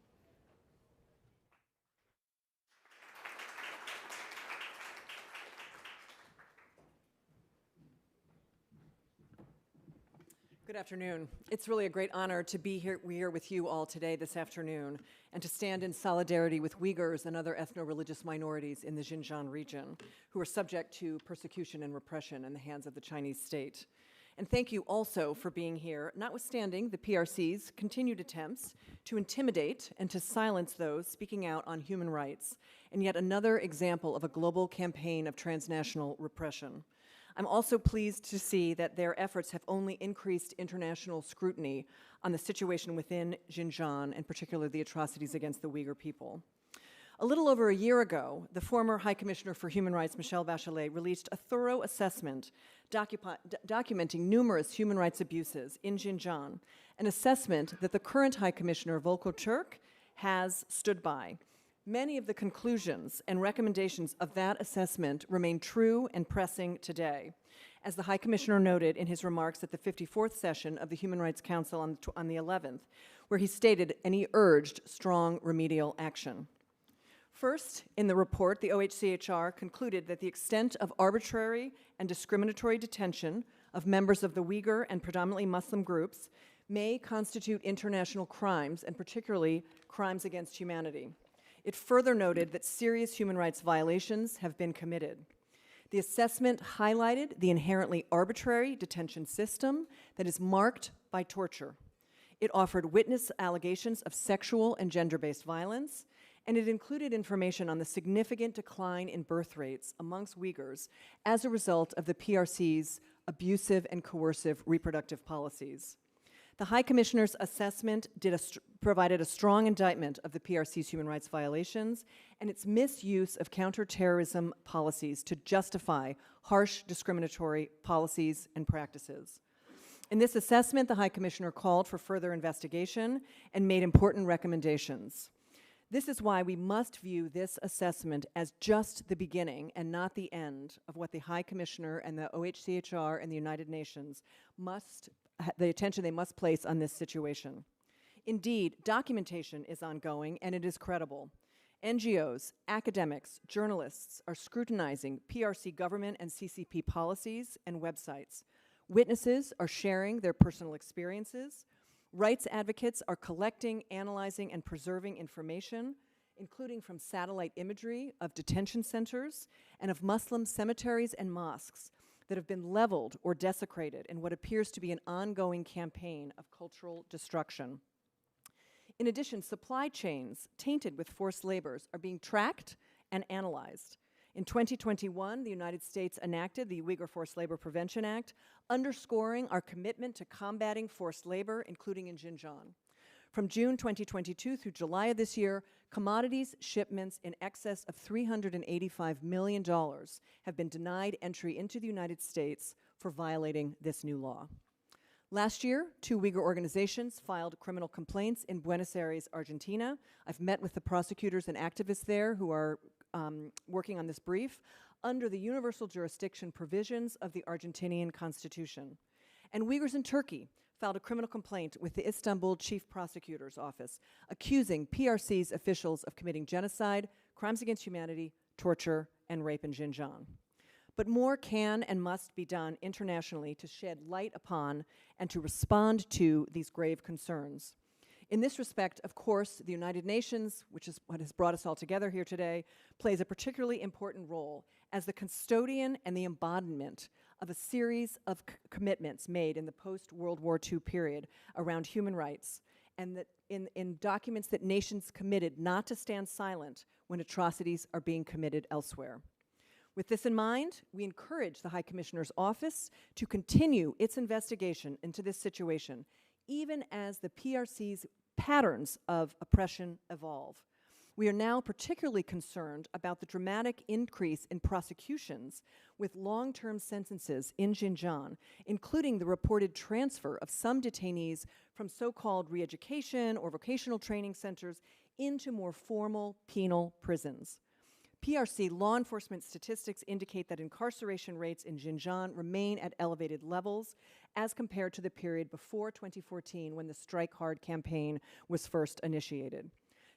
[SPEAKER 22] Good afternoon. It's really a great honor to be here with you all today, this afternoon, and to stand in solidarity with Uyghurs and other ethno-religious minorities in the Xinjiang region who are subject to persecution and repression in the hands of the Chinese state. And thank you also for being here, notwithstanding the PRC's continued attempts to intimidate and to silence those speaking out on human rights, and yet another example of a global campaign of transnational repression. I'm also pleased to see that their efforts have only increased international scrutiny on the situation within Xinjiang, and particularly the atrocities against the Uyghur people. A little over a year ago, the former High Commissioner for Human Rights, Michelle Bachelet, released a thorough assessment documenting numerous human rights abuses in Xinjiang, an assessment that the current High Commissioner, Volker Turk, has stood by. Many of the conclusions and recommendations of that assessment remain true and pressing today, as the High Commissioner noted in his remarks at the 54th session of the Human Rights Council on the 11th, where he stated and he urged strong remedial action. First, in the report, the OHCHR concluded that the extent of arbitrary and discriminatory detention of members of the Uyghur and predominantly Muslim groups may constitute international crimes, and particularly crimes against humanity. It further noted that serious human rights violations have been committed. The assessment highlighted the inherently arbitrary detention system that is marked by torture. It offered witness allegations of sexual and gender-based violence, and it included information on the significant decline in birth rates amongst Uyghurs as a result of the PRC's abusive and coercive reproductive policies. The High Commissioner's assessment provided a strong indictment of the PRC's human rights violations and its misuse of counterterrorism policies to justify harsh discriminatory policies and practices. In this assessment, the High Commissioner called for further investigation and made important recommendations. This is why we must view this assessment as just the beginning and not the end of what the High Commissioner and the OHCHR and the United Nations the attention they must place on this situation. Indeed, documentation is ongoing and it is credible. NGOs, academics, journalists are scrutinizing PRC government and CCP policies and websites. Witnesses are sharing their personal experiences. Rights advocates are collecting, analyzing, and preserving information, including from satellite imagery of detention centers and of Muslim cemeteries and mosques that have been leveled or desecrated in what appears to be an ongoing campaign of cultural destruction. In addition, supply chains tainted with forced labors are being tracked and analyzed. In 2021, the United States enacted the Uyghur Forced Labor Prevention Act, underscoring our commitment to combating forced labor, including in Xinjiang. From June 2022 through July of this year, commodities shipments in excess of $385 million have been denied entry into the United States for violating this new law. Last year, 2 Uyghur organizations filed criminal complaints in Buenos Aires, Argentina. I've met with the prosecutors and activists there who are working on this brief under the universal jurisdiction provisions of the Argentinian Constitution. And Uyghurs in Turkey filed a criminal complaint with the Istanbul Chief Prosecutor's Office, accusing PRC's officials of committing genocide, crimes against humanity, torture, and rape in Xinjiang. But more can and must be done internationally to shed light upon and to respond to these grave concerns. In this respect, of course, the United Nations, which is what has brought us all together here today, plays a particularly important role as the custodian and the embodiment of a series of commitments made in the post-World War II period around human rights, and that in documents that nations committed not to stand silent when atrocities are being committed elsewhere. With this in mind, we encourage the High Commissioner's Office to continue its investigation into this situation, even as the PRC's patterns of oppression evolve. We are now particularly concerned about the dramatic increase in prosecutions with long-term sentences in Xinjiang, including the reported transfer of some detainees from so-called re-education or vocational training centers into more formal penal prisons. PRC law enforcement statistics indicate that incarceration rates in Xinjiang remain at elevated levels as compared to the period before 2014 when the Strike Hard campaign was first initiated.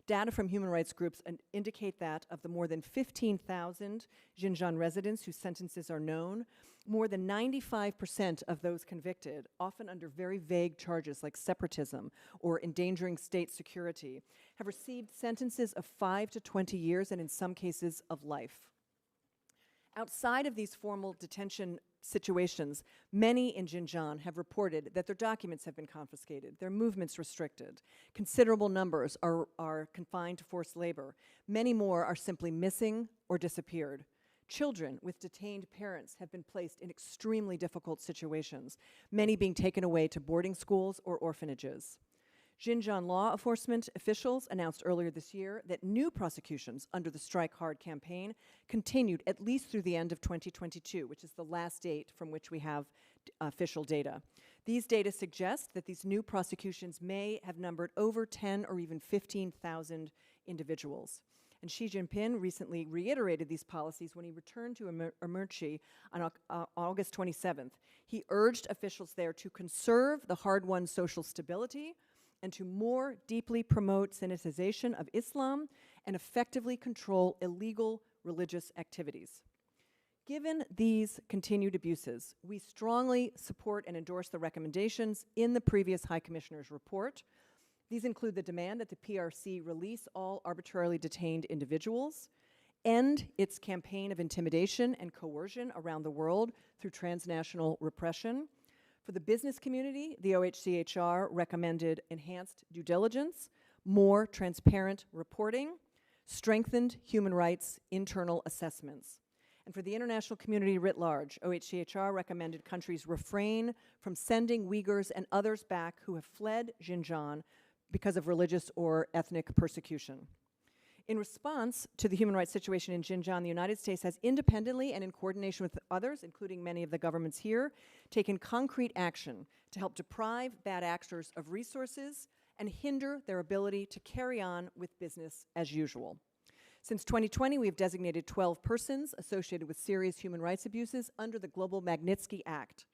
[SPEAKER 22] Data from human rights groups indicate that of the more than 15,000 Xinjiang residents whose sentences are known, more than 95% of those convicted, often under very vague charges like separatism or endangering state security, have received sentences of 5 to 20 years and in some cases of life. Outside of these formal detention situations, many in Xinjiang have reported that their documents have been confiscated, their movements restricted. Considerable numbers are confined to forced labor. Many more are simply missing or disappeared. Children with detained parents have been placed in extremely difficult situations, many being taken away to boarding schools or orphanages. Xinjiang law enforcement officials announced earlier this year that new prosecutions under the Strike Hard campaign continued at least through the end of 2022, which is the last date from which we have official data. These data suggest that these new prosecutions may have numbered over 10 or even 15,000 individuals. And Xi Jinping recently reiterated these policies when he returned to Urumqi on August 27th. He urged officials there to conserve the hard-won social stability and to more deeply promote sanitization of Islam and effectively control illegal religious activities. Given these continued abuses, we strongly support and endorse the recommendations in the previous High Commissioner's report. These include the demand that the PRC release all arbitrarily detained individuals, end its campaign of intimidation and coercion around the world through transnational repression. For the business community, the OHCHR recommended enhanced due diligence, more transparent reporting, strengthened human rights internal assessments. And for the international community writ large, OHCHR recommended countries refrain from sending Uyghurs and others back who have fled Xinjiang because of religious or ethnic persecution. In response to the human rights situation in Xinjiang, the United States has independently and in coordination with others, including many of the governments here, taken concrete action to help deprive bad actors of resources and hinder their ability to carry on with business as usual. Since 2020, we have designated 12 persons associated with serious human rights abuses under the Global Magnitsky Act.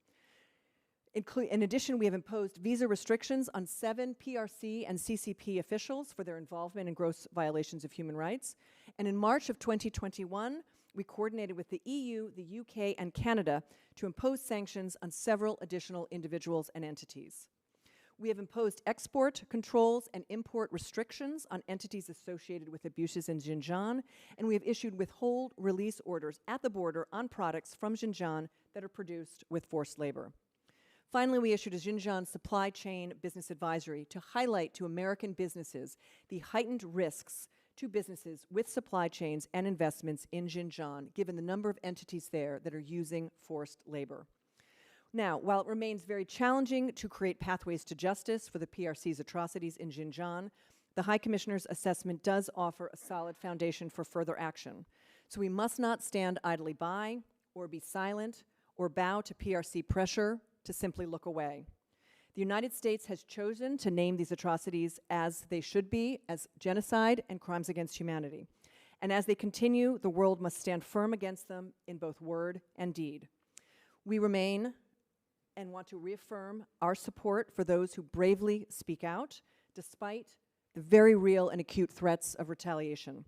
[SPEAKER 22] In addition, we have imposed visa restrictions on 7 PRC and CCP officials for their involvement in gross violations of human rights. And in March of 2021, we coordinated with the EU, the UK, and Canada to impose sanctions on several additional individuals and entities. We have imposed export controls and import restrictions on entities associated with abuses in Xinjiang, and we have issued withhold release orders at the border on products from Xinjiang that are produced with forced labor. Finally, we issued a Xinjiang supply chain business advisory to highlight to American businesses the heightened risks to businesses with supply chains and investments in Xinjiang, given the number of entities there that are using forced labor. Now, while it remains very challenging to create pathways to justice for the PRC's atrocities in Xinjiang, the High Commissioner's assessment does offer a solid foundation for further action. So we must not stand idly by or be silent or bow to PRC pressure to simply look away. The United States has chosen to name these atrocities as they should be, as genocide and crimes against humanity. And as they continue, the world must stand firm against them in both word and deed. We remain and want to reaffirm our support for those who bravely speak out, despite the very real and acute threats of retaliation.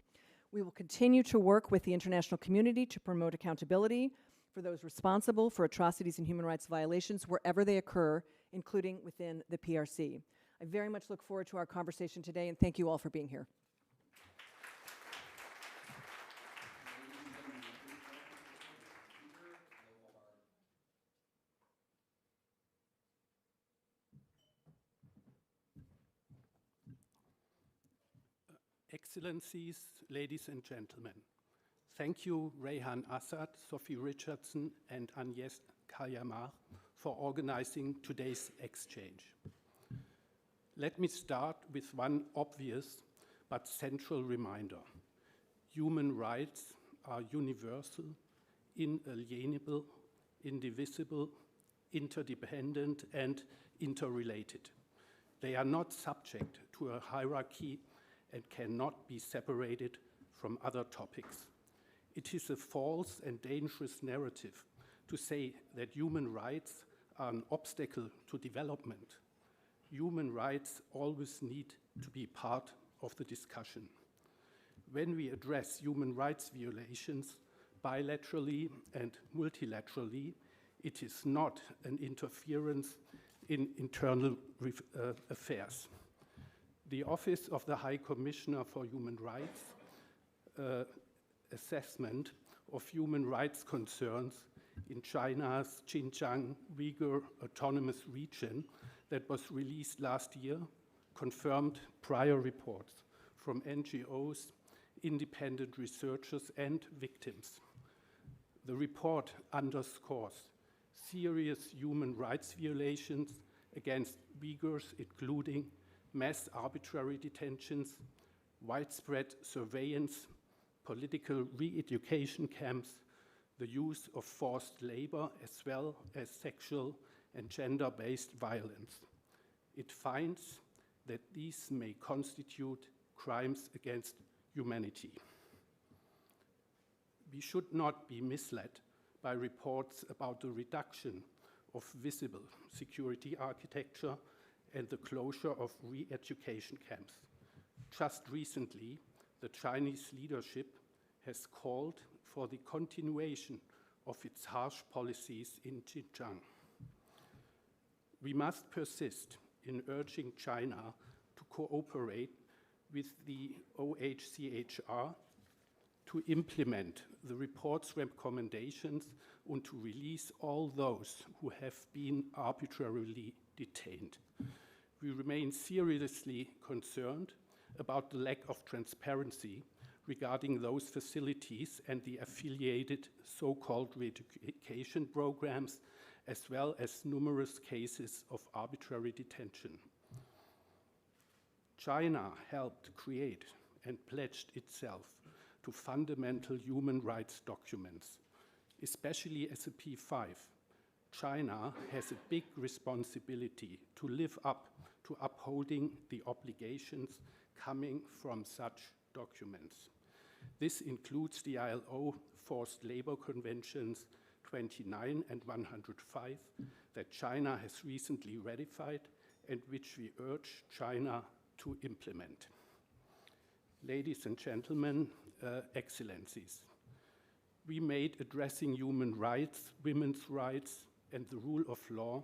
[SPEAKER 22] We will continue to work with the international community to promote accountability for those responsible for atrocities and human rights violations wherever they occur, including within the PRC. I very much look forward to our conversation today, and thank you all for being here.
[SPEAKER 8] Excellencies, ladies and gentlemen, thank you, Rayhan Assad, Sophie Richardson, and Agnes Kayamar for organizing today's exchange. Let me start with one obvious but central reminder. Human rights are universal, inalienable, indivisible, interdependent, and interrelated. They are not subject to a hierarchy and cannot be separated from other topics. It is a false and dangerous narrative to say that human rights are an obstacle to development. Human rights always need to be part of the discussion. When we address human rights violations bilaterally and multilaterally, it is not an interference in internal affairs. The Office of the High Commissioner for Human Rights assessment of human rights concerns in China's Xinjiang Uyghur Autonomous Region that was released last year confirmed prior reports from NGOs, independent researchers, and victims. The report underscores serious human rights violations against Uyghurs, including mass arbitrary detentions, widespread surveillance, political re-education camps, the use of forced labor, as well as sexual and gender-based violence. It finds that these may constitute crimes against humanity. We should not be misled by reports about the reduction of visible security architecture and the closure of re-education camps. Just recently, the Chinese leadership has called for the continuation of its harsh policies in Xinjiang. We must persist in urging China to cooperate with the OHCHR to implement the report's recommendations and to release all those who have been arbitrarily detained. We remain seriously concerned about the lack of transparency regarding those facilities and the affiliated so-called re-education programs, as well as numerous cases of arbitrary detention. China helped create and pledged itself to fundamental human rights documents, especially as a P5. China has a big responsibility to live up to upholding the obligations coming from such documents. This includes the ILO Forced Labor Conventions 29 and 105 that China has recently ratified and which we urge China to implement. Ladies and gentlemen, Excellencies, we made addressing human rights, women's rights, and the rule of law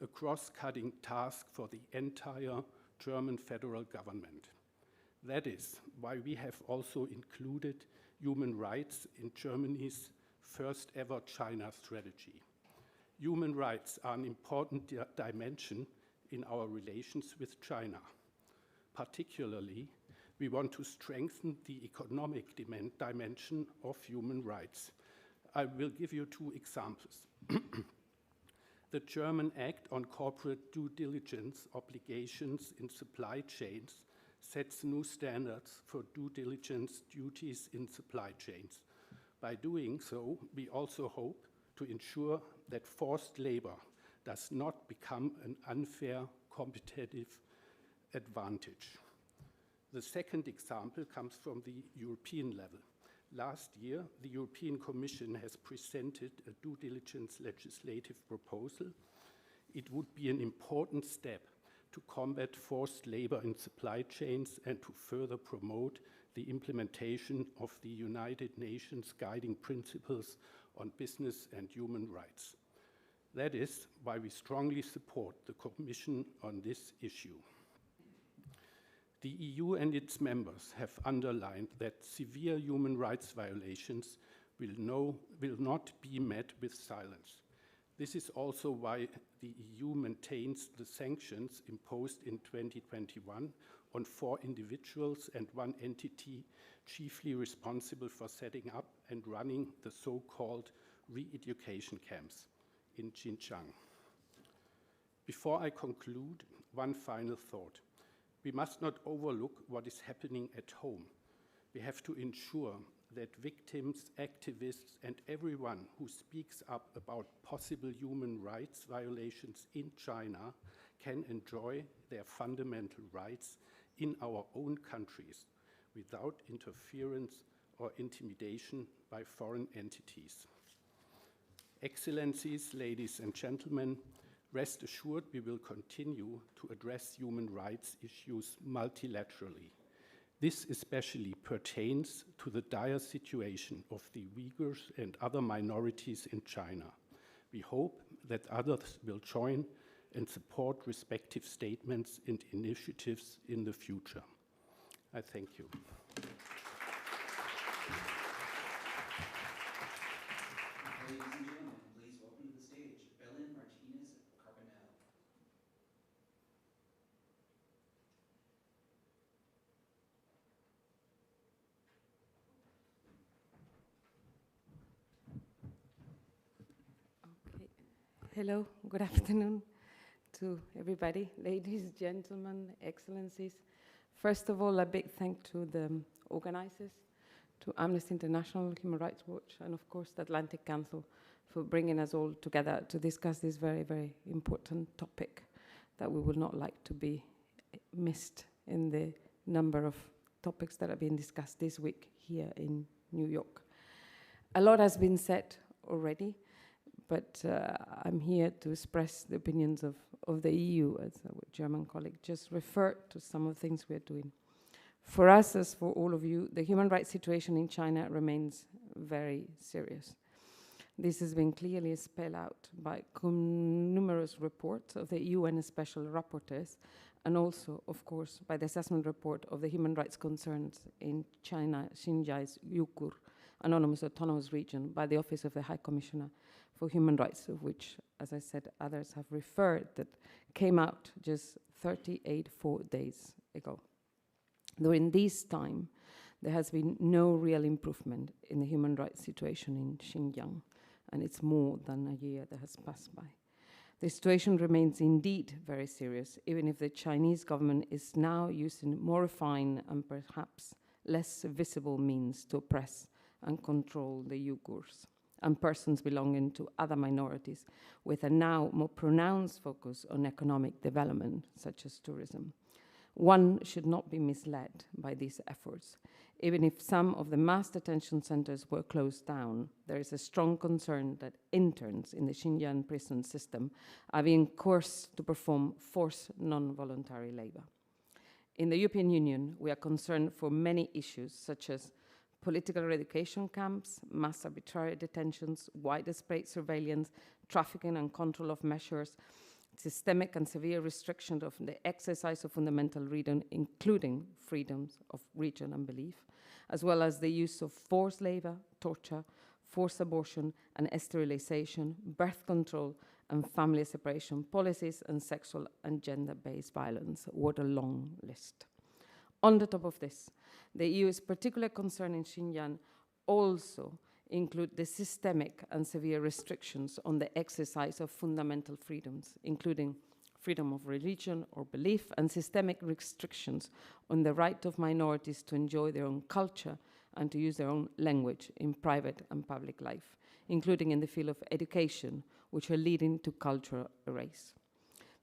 [SPEAKER 8] a cross-cutting task for the entire German federal government. That is why we have also included human rights in Germany's first ever China strategy. Human rights are an important dimension in our relations with China. Particularly, we want to strengthen the economic dimension of human rights. I will give you two examples. The German Act on Corporate Due Diligence Obligations in Supply Chains sets new standards for due diligence duties in supply chains. By doing so, we also hope to ensure that forced labor does not become an unfair competitive advantage. The second example comes from the European level. Last year, the European Commission has presented a due diligence legislative proposal. It would be an important step to combat forced labor in supply chains and to further promote the implementation of the United Nations guiding principles on business and human rights. That is why we strongly support the Commission on this issue. The EU and its members have underlined that severe human rights violations will not be met with silence. This is also why the EU maintains the sanctions imposed in 2021 on 4 individuals and 1 entity chiefly responsible for setting up and running the so-called re-education camps in Xinjiang. Before I conclude, one final thought. We must not overlook what is happening at home. We have to ensure that victims, activists, and everyone who speaks up about possible human rights violations in China can enjoy their fundamental rights in our own countries without interference or intimidation by foreign entities. Excellencies, ladies and gentlemen, rest assured we will continue to address human rights issues multilaterally. This especially pertains to the dire situation of the Uyghurs and other minorities in China. We hope that others will join and support respective statements and initiatives in the future. I thank you.
[SPEAKER 1] Ladies and gentlemen, please welcome to the stage Belén Martínez Carbonell.
[SPEAKER 10] Okay. Hello, good afternoon to everybody, ladies, gentlemen, excellencies. First of all, a big thank to the organizers, to Amnesty International, Human Rights Watch, and of course the Atlantic Council for bringing us all together to discuss this very, very important topic that we would not like to be missed in the number of topics that are being discussed this week here in New York. A lot has been said already, but I'm here to express the opinions of the EU, as our German colleague just referred to some of the things we're doing. For us, as for all of you, the human rights situation in China remains very serious. This has been clearly spelled out by numerous reports of the UN special rapporteurs, and also, of course, by the assessment report of the human rights concerns in China, Xinjiang's Uyghur Autonomous Region, by the Office of the High Commissioner for Human Rights, of which, as I said, others have referred, that came out just 4 days ago. During this time, there has been no real improvement in the human rights situation in Xinjiang, and it's more than a year that has passed by. The situation remains indeed very serious, even if the Chinese government is now using more refined and perhaps less visible means to oppress and control the Uyghurs and persons belonging to other minorities, with a now more pronounced focus on economic development, such as tourism. One should not be misled by these efforts. Even if some of the mass detention centers were closed down, there is a strong concern that interns in the Xinjiang prison system are being coerced to perform forced non-voluntary labor. In the European Union, we are concerned for many issues, such as political eradication camps, mass arbitrary detentions, widespread surveillance, trafficking and control of measures, systemic and severe restriction of the exercise of fundamental freedom, including freedoms of religion and belief, as well as the use of forced labor, torture, forced abortion and sterilization, birth control and family separation policies, and sexual and gender-based violence. What a long list. On the top of this, the EU is particularly concerned in Xinjiang also include the systemic and severe restrictions on the exercise of fundamental freedoms, including freedom of religion or belief, and systemic restrictions on the right of minorities to enjoy their own culture and to use their own language in private and public life, including in the field of education, which are leading to cultural erase.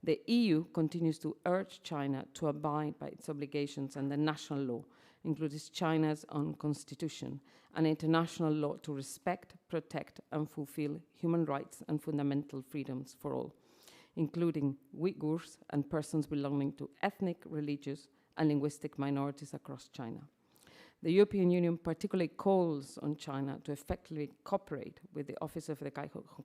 [SPEAKER 10] The EU continues to urge China to abide by its obligations under national law, including China's own constitution and international law, to respect, protect, and fulfill human rights and fundamental freedoms for all, including Uyghurs and persons belonging to ethnic, religious, and linguistic minorities across China. The European Union particularly calls on China to effectively cooperate with the Office of the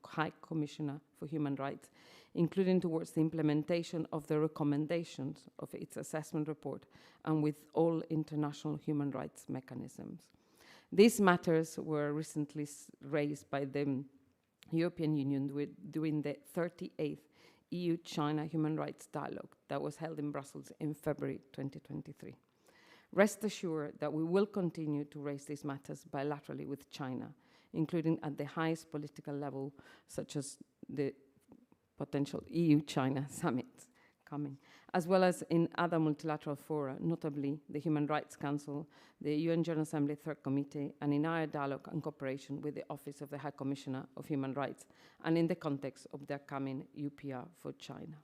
[SPEAKER 10] High Commissioner for Human Rights, including towards the implementation of the recommendations of its assessment report and with all international human rights mechanisms. These matters were recently raised by the European Union during the 38th EU-China Human Rights Dialogue that was held in Brussels in February 2023. Rest assured that we will continue to raise these matters bilaterally with China, including at the highest political level, such as the potential EU-China summit coming, as well as in other multilateral fora, notably the Human Rights Council, the UN General Assembly Third Committee, and in our dialogue and cooperation with the Office of the High Commissioner of Human Rights, and in the context of the upcoming UPR for China.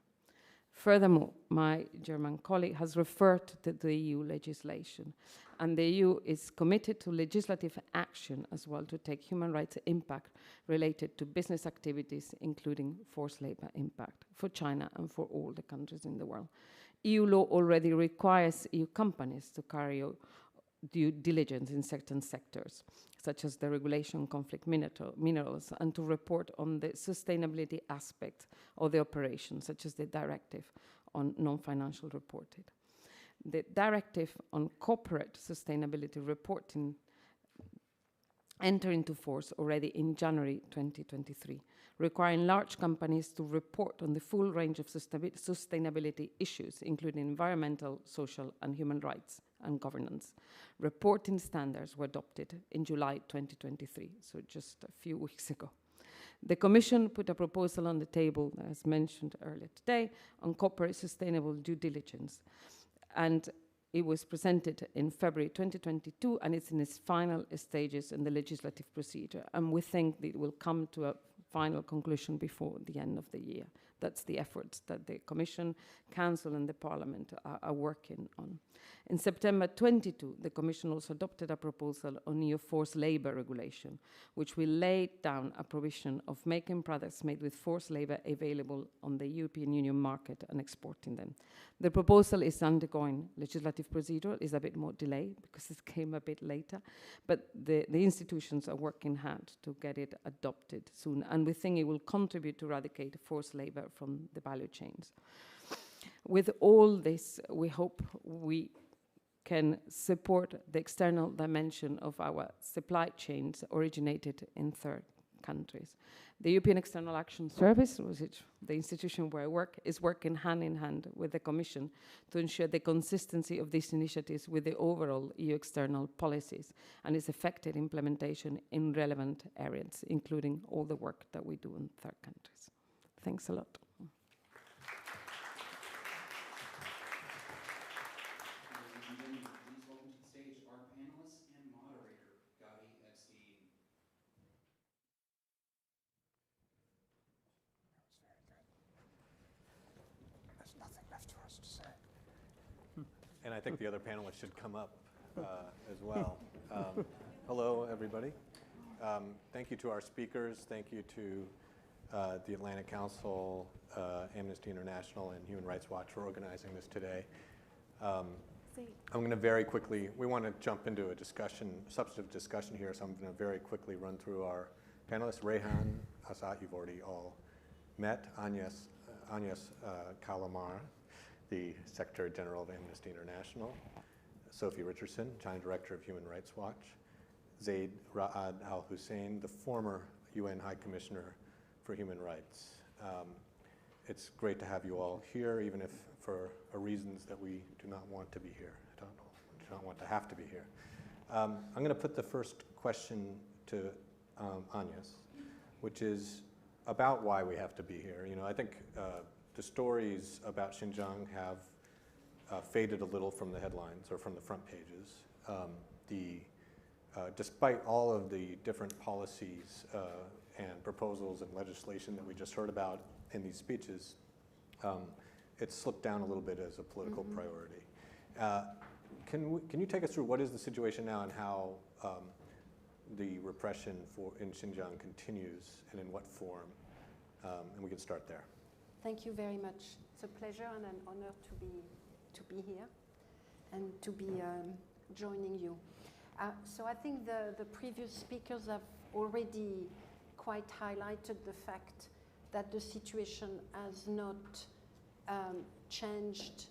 [SPEAKER 10] Furthermore, my German colleague has referred to the EU legislation, and the EU is committed to legislative action as well to take human rights impact related to business activities, including forced labor impact for China and for all the countries in the world. EU law already requires EU companies to carry out due diligence in certain sectors, such as the regulation of conflict minerals, and to report on the sustainability aspects of the operation, such as the directive on non-financial reporting. The directive on corporate sustainability reporting entered into force already in January 2023, requiring large companies to report on the full range of sustainability issues, including environmental, social, and human rights and governance. Reporting standards were adopted in July 2023, so just a few weeks ago. The Commission put a proposal on the table, as mentioned earlier today, on corporate sustainable due diligence. And it was presented in February 2022, and it's in its final stages in the legislative procedure. And we think that it will come to a final conclusion before the end of the year. that's the efforts that the Commission, Council and the Parliament are working on. In September 22, the Commission also adopted a proposal on EU forced labour regulation, which will lay down a provision of making products made with forced labour available on the European Union market and exporting them. The proposal is undergoing legislative procedure, is a bit more delayed because it came a bit later, but the institutions are working hard to get it adopted soon, and we think it will contribute to eradicate forced labour from the value chains. With all this, we hope we can support the external dimension of our supply chains originated in third countries. The European External Action Service, which the institution where I work, is working hand in hand with the Commission to ensure the consistency of these initiatives with the overall EU external policies and its effective implementation in relevant areas, including all the work that we do in third countries. Thanks a lot.
[SPEAKER 11] And I think the other panelists should come up as well. Hello, everybody. Thank you to our speakers. Thank you to the Atlantic Council, Amnesty International, and Human Rights Watch for organizing this today. I'm going to very quickly, we want to jump into a discussion, substantive discussion here, so I'm going to very quickly run through our panelists. Reyhan Assad, you've already all met. Agnes Kalamar, the Secretary General of Amnesty International. Sophie Richardson, China Director of Human Rights Watch. Zaid Ra'ad al-Hussein, the former UN High Commissioner for Human Rights. It's great to have you all here, even if for reasons that we do not want to be here. I don't know, we do not want to have to be here. I'm going to put the first question to Agnes, which is about why we have to be here. You know, I think the stories about Xinjiang have faded a little from the headlines or from the front pages. Despite all of the different policies and proposals and legislation that we just heard about in these speeches, it's slipped down a little bit as a political priority. Can you take us through what is the situation now and how the repression in Xinjiang continues and in what form? And we can start there.
[SPEAKER 14] Thank you very much. It's a pleasure and an honor to be here and to be joining you. So I think the previous speakers have already quite highlighted the fact that the situation has not changed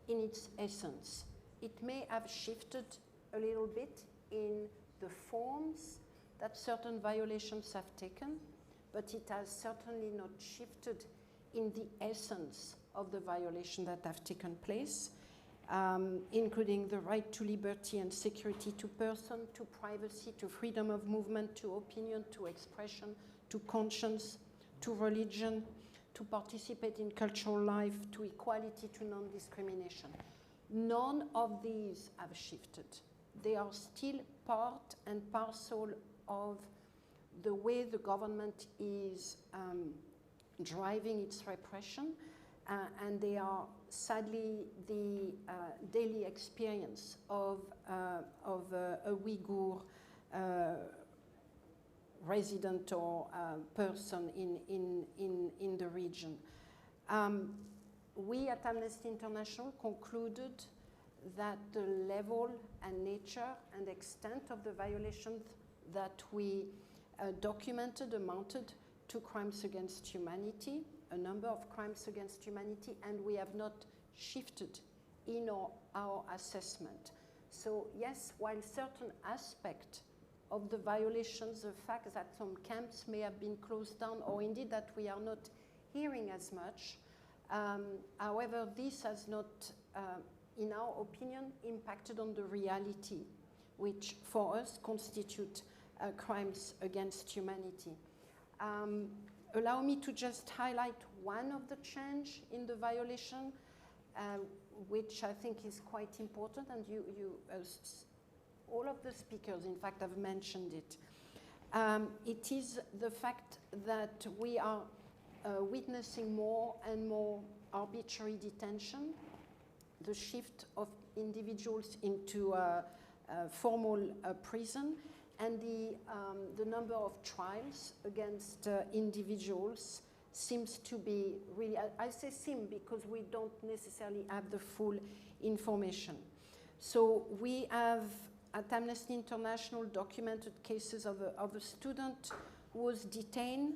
[SPEAKER 14] in its essence. It may have shifted a little bit in the forms that certain violations have taken, but it has certainly not shifted in the essence of the violation that have taken place, including the right to liberty and security to person, to privacy, to freedom of movement, to opinion, to expression, to conscience, to religion, to participate in cultural life, to equality, to non-discrimination. None of these have shifted. They are still part and parcel of the way the government is driving its repression, and they are sadly the daily experience of a Uyghur resident or person in the region. We at Amnesty International concluded that the level and nature and extent of the violations that we documented amounted to crimes against humanity, a number of crimes against humanity, and we have not shifted in our assessment. So yes, while certain aspects of the violations, the fact that some camps may have been closed down, or indeed that we are not hearing as much, however, this has not, in our opinion, impacted on the reality, which for us constitute crimes against humanity. Allow me to just highlight one of the change in the violation, which I think is quite important, and all of the speakers, in fact, have mentioned it. It is the fact that we are witnessing more and more arbitrary detention, the shift of individuals into formal prison, and the number of trials against individuals seems to be really, I say seem because we don't necessarily have the full information. So we have at Amnesty International documented cases of a student who was detained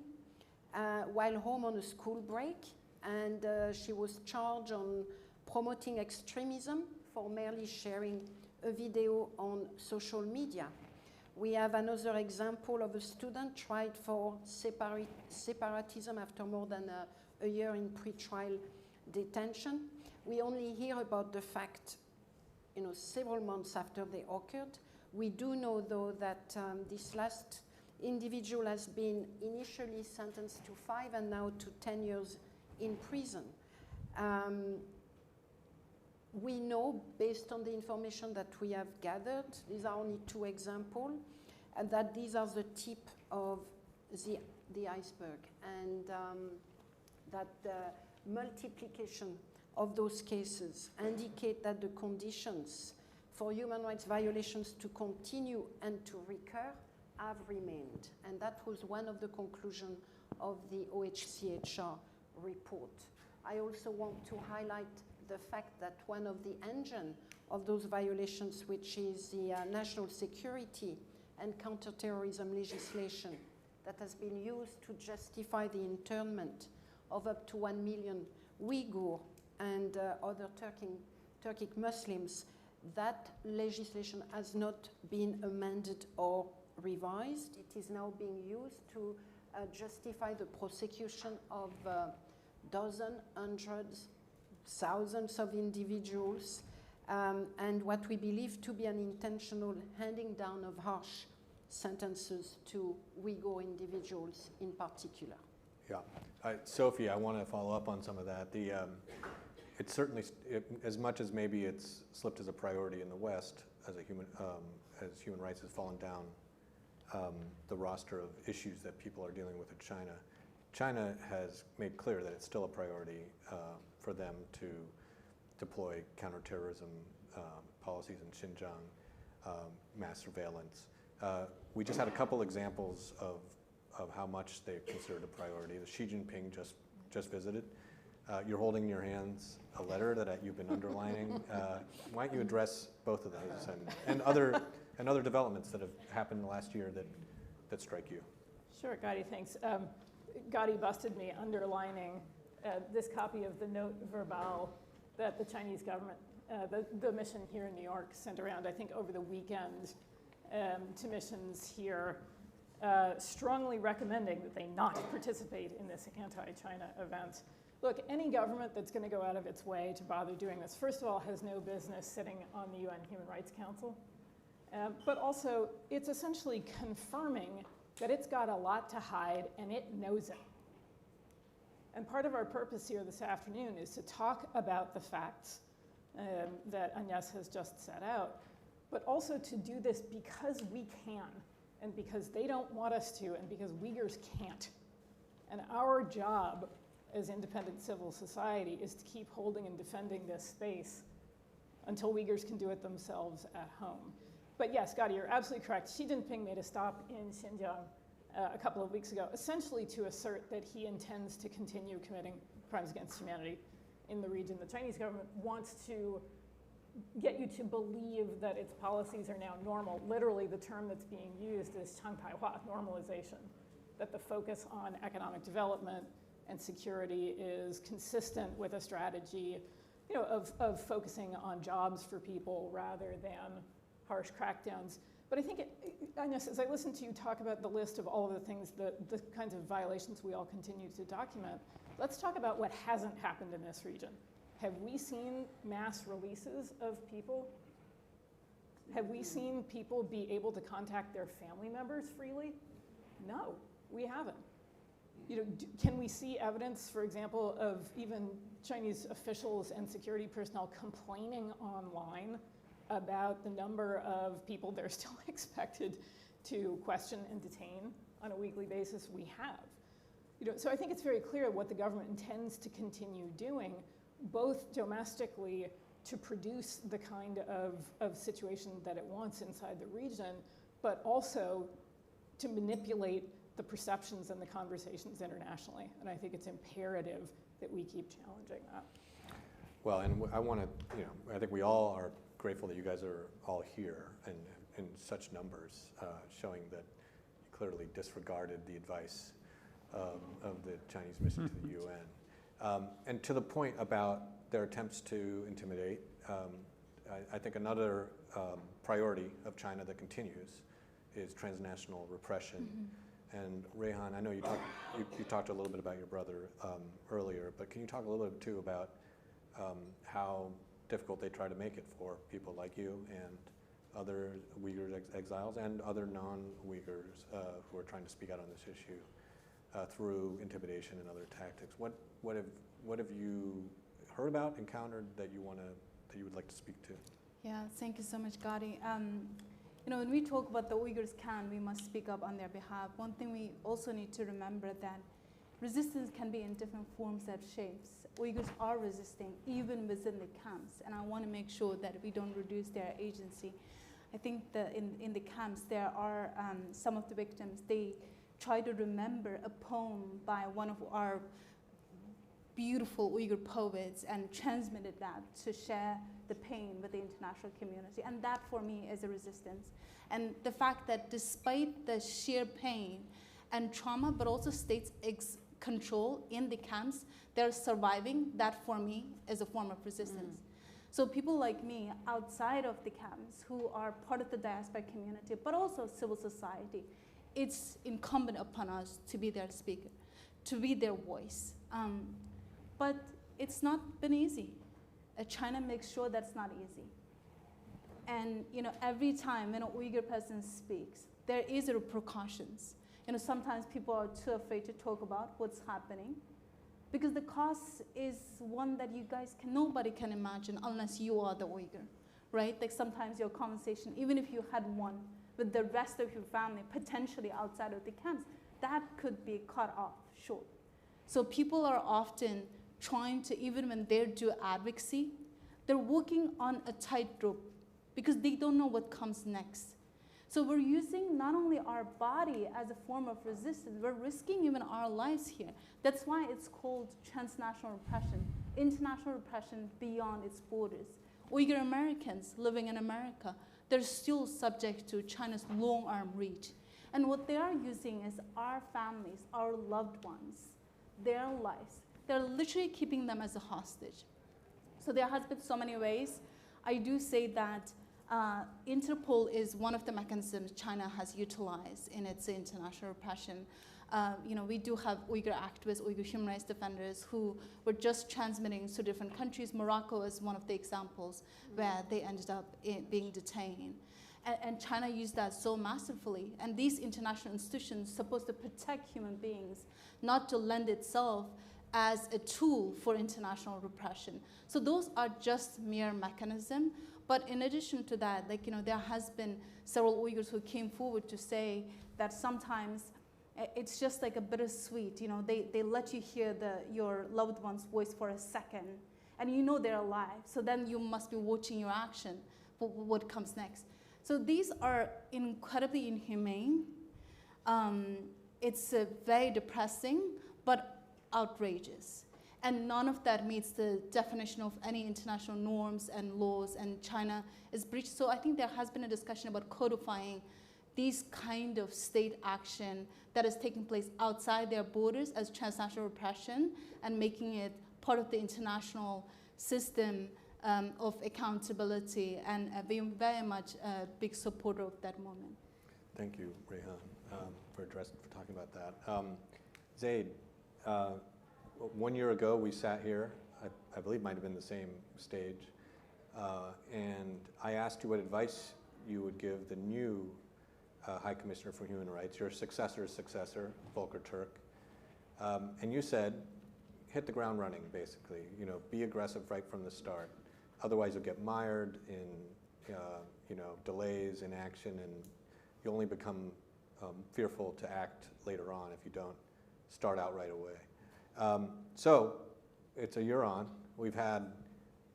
[SPEAKER 14] while home on a school break, and she was charged on promoting extremism for merely sharing a video on social media. We have another example of a student tried for separatism after more than a year in pretrial detention. We only hear about the fact, several months after they occurred. We do know, though, that this last individual has been initially sentenced to 5 and now to 10 years in prison. We know, based on the information that we have gathered, these are only 2 examples, and that these are the tip of the iceberg, and that the multiplication of those cases indicate that the conditions for human rights violations to continue and to recur have remained. And that was one of the conclusions of the OHCHR report. I also want to highlight the fact that one of the engines of those violations, which is the national security and counterterrorism legislation that has been used to justify the internment of up to 1 million Uyghur and other Turkic Muslims, that legislation has not been amended or revised. It is now being used to justify the prosecution of dozens, hundreds, thousands of individuals, and what we believe to be an intentional handing down of harsh sentences to Uyghur individuals in particular.
[SPEAKER 11] Yeah. Sophie, I want to follow up on some of that. It's certainly, as much as maybe it's slipped as a priority in the West, as human rights has fallen down the roster of issues that people are dealing with in China, China has made clear that it's still a priority for them to deploy counterterrorism policies in Xinjiang, mass surveillance. We just had a couple examples of how much they considered a priority. Xi Jinping just visited. You're holding in your hands a letter that you've been underlining. Why don't you address both of those and other developments that have happened in the last year that strike you?
[SPEAKER 4] Sure, Gadi, thanks. Gadi busted me underlining this copy of the note verbal that the Chinese government, the mission here in New York, sent around, I think, over the weekend to missions here, strongly recommending that they not participate in this anti-China event. Look, any government that's going to go out of its way to bother doing this, first of all, has no business sitting on the UN Human Rights Council, but also it's essentially confirming that it's got a lot to hide and it knows it. And part of our purpose here this afternoon is to talk about the facts that Agnes has just set out, but also to do this because we can, and because they don't want us to, and because Uyghurs can't. And our job as independent civil society is to keep holding and defending this space until Uyghurs can do it themselves at home. But yes, Gadi, you're absolutely correct. Xi Jinping made a stop in Xinjiang a couple of weeks ago, essentially to assert that he intends to continue committing crimes against humanity in the region. The Chinese government wants to get you to believe that its policies are now normal. Literally, the term that's being used is 常态化, normalization, that the focus on economic development and security is consistent with a strategy, of focusing on jobs for people rather than harsh crackdowns. But I think, Agnes, as I listen to you talk about the list of all of the things, the kinds of violations we all continue to document, let's talk about what hasn't happened in this region. Have we seen mass releases of people? Have we seen people be able to contact their family members freely? No, we haven't. Can we see evidence, for example, of even Chinese officials and security personnel complaining online about the number of people they're still expected to question and detain on a weekly basis? We have. So I think it's very clear what the government intends to continue doing, both domestically to produce the kind of situation that it wants inside the region, but also to manipulate the perceptions and the conversations internationally. And I think it's imperative that we keep challenging that.
[SPEAKER 11] Well, and I want to, I think we all are grateful that you guys are all here and in such numbers, showing that you clearly disregarded the advice of the Chinese mission to the UN. And to the point about their attempts to intimidate, I think another priority of China that continues is transnational repression. And Rayhan, I know you talked a little bit about your brother earlier, but can you talk a little bit too about how difficult they try to make it for people like you and other Uyghur exiles and other non-Uyghurs who are trying to speak out on this issue through intimidation and other tactics? What have you heard about, encountered that you would like to speak to?
[SPEAKER 9] Yeah, thank you so much, Gadi. When we talk about the Uyghurs we must speak up on their behalf. One thing we also need to remember that resistance can be in different forms and shapes. Uyghurs are resisting even within the camps, and I want to make sure that we don't reduce their agency. I think that in the camps there are some of the victims, they try to remember a poem by one of our beautiful Uyghur poets and transmitted that to share the pain with the international community. And that for me is a resistance. And the fact that despite the sheer pain and trauma, but also states' control in the camps, they're surviving, that for me is a form of resistance. So people like me outside of the camps who are part of the diaspora community, but also civil society, it's incumbent upon us to be their speaker, to be their voice. But it's not been easy. China makes sure that's not easy. And every time when an Uyghur person speaks, there is repercussions. Sometimes people are too afraid to talk about what's happening because the cost is one that nobody can imagine unless you are the Uyghur, right? Like sometimes your conversation, even if you had one with the rest of your family, potentially outside of the camps, that could be cut off short. So people are often trying to, even when they do advocacy, they're walking on a tightrope because they don't know what comes next. So we're using not only our body as a form of resistance, we're risking even our lives here. That's why it's called transnational repression, international repression beyond its borders. Uyghur Americans living in America, they're still subject to China's long-arm reach. And what they are using is our families, our loved ones, their lives. They're literally keeping them as a hostage. So there has been so many ways. I do say that Interpol is one of the mechanisms China has utilized in its international repression. We do have Uyghur activists, Uyghur human rights defenders who were just transmitting to different countries. Morocco is one of the examples where they ended up being detained. And China used that so masterfully. And these international institutions supposed to protect human beings, not to lend itself as a tool for international repression. So those are just mere mechanism. But in addition to that, there has been several Uyghurs who came forward to say that sometimes it's just like a bittersweet. They let you hear your loved one's voice for a second, and they're alive. So then you must be watching your action for what comes next. So these are incredibly inhumane. It's very depressing, but outrageous. And none of that meets the definition of any international norms and laws, and China is breached. So I think there has been a discussion about codifying these kind of state action that is taking place outside their borders as transnational repression and making it part of the international system of accountability, and being very much a big supporter of that moment.
[SPEAKER 11] Thank you, Rayhan, for talking about that. Zaid, 1 year ago, we sat here, I believe might have been the same stage, and I asked you what advice you would give the new High Commissioner for Human Rights, your successor's successor, Volker Turk, and you said, hit the ground running, basically. Be aggressive right from the start. Otherwise, you'll get mired in delays, inaction, and you only become fearful to act later on if you don't start out right away. So it's a year on. We've had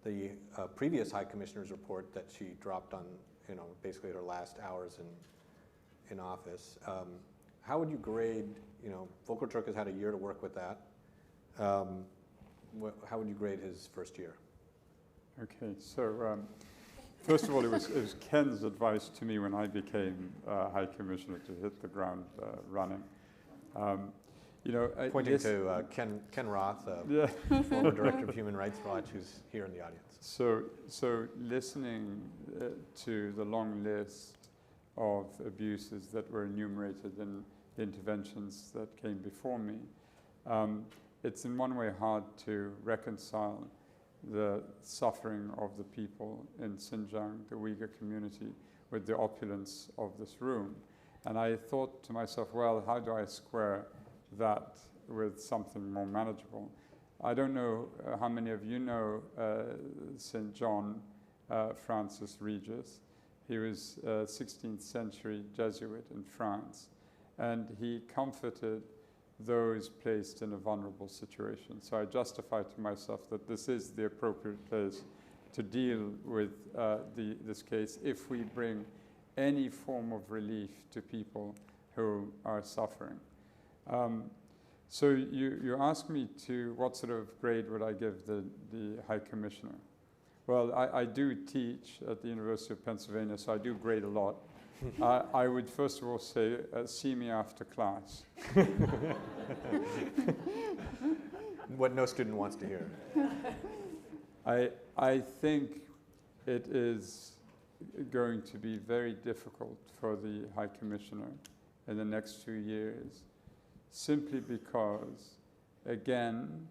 [SPEAKER 11] the previous High Commissioner's report that she dropped on, basically her last hours in office. How would you grade, Volker Turk has had a year to work with that. How would you grade his first year?
[SPEAKER 5] Okay, so first of all, it was Ken's advice to me when I became High Commissioner to hit the ground running.
[SPEAKER 11] Pointing to Ken Roth, former Director of Human Rights Watch, who's here in the audience.
[SPEAKER 5] So listening to the long list of abuses that were enumerated in interventions that came before me, it's in one way hard to reconcile the suffering of the people in Xinjiang, the Uyghur community, with the opulence of this room. And I thought to myself, well, how do I square that with something more manageable? I don't know how many of you know St. John Francis Regis. He was a 16th century Jesuit in France, and he comforted those placed in a vulnerable situation. So I justified to myself that this is the appropriate place to deal with this case if we bring any form of relief to people who are suffering. So you asked me to what sort of grade would I give the High Commissioner? Well, I do teach at the University of Pennsylvania, so I do grade a lot. I would first of all say, see me after class.
[SPEAKER 11] What no student wants to hear.
[SPEAKER 5] I think it is going to be very difficult for the High Commissioner in the next 2 years, simply because, again,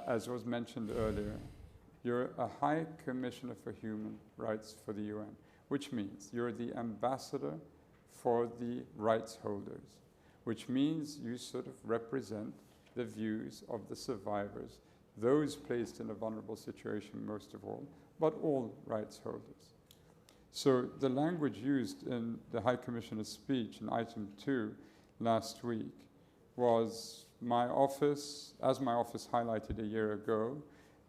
[SPEAKER 5] as was mentioned earlier, you're a High Commissioner for Human Rights for the UN, which means you're the ambassador for the rights holders, which means you sort of represent the views of the survivors, those placed in a vulnerable situation most of all, but all rights holders. So the language used in the High Commissioner's speech in item 2 last week was as my office highlighted a year ago,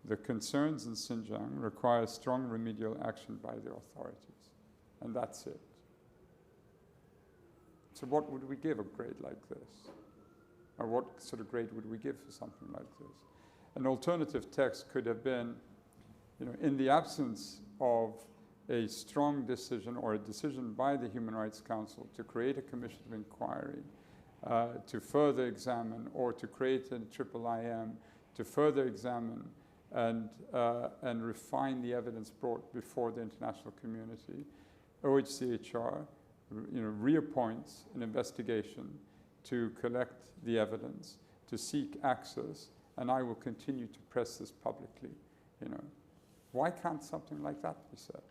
[SPEAKER 5] the concerns in Xinjiang require strong remedial action by the authorities. And that's it. So what would we give a grade like this? Or what sort of grade would we give for something like this? An alternative text could have been, in the absence of a strong decision or a decision by the Human Rights Council to create a commission of inquiry, to further examine, or to create a IIIM to further examine and refine the evidence brought before the international community, OHCHR reappoints an investigation to collect the evidence, to seek access, and I will continue to press this publicly. Why can't something like that be said?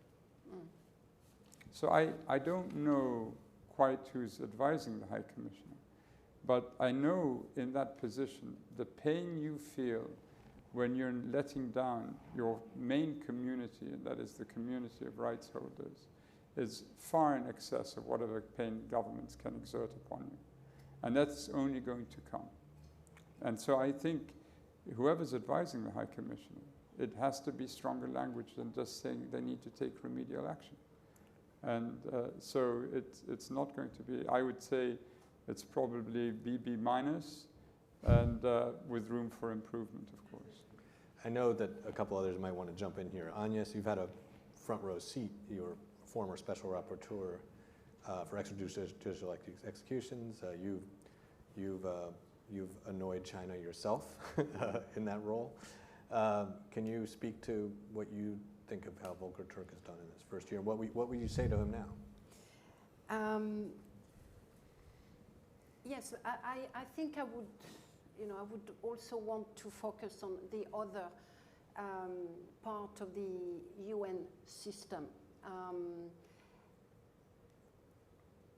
[SPEAKER 5] So I don't know quite who's advising the High Commissioner, but I know in that position the pain you feel when you're letting down your main community, and that is the community of rights holders, is far in excess of whatever pain governments can exert upon you. And that's only going to come. And so I think whoever's advising the High Commissioner, it has to be stronger language than just saying they need to take remedial action. And so it's not going to be, I would say it's probably BB minus, and with room for improvement, of course.
[SPEAKER 11] I know that a couple others might want to jump in here. Agnes, you've had a front row seat. You were former special rapporteur for extrajudicial executions. You've annoyed China yourself in that role. Can you speak to what you think of how Volker Turk has done in his first year? What would you say to him now?
[SPEAKER 14] Yes, I think I would also want to focus on the other part of the UN system.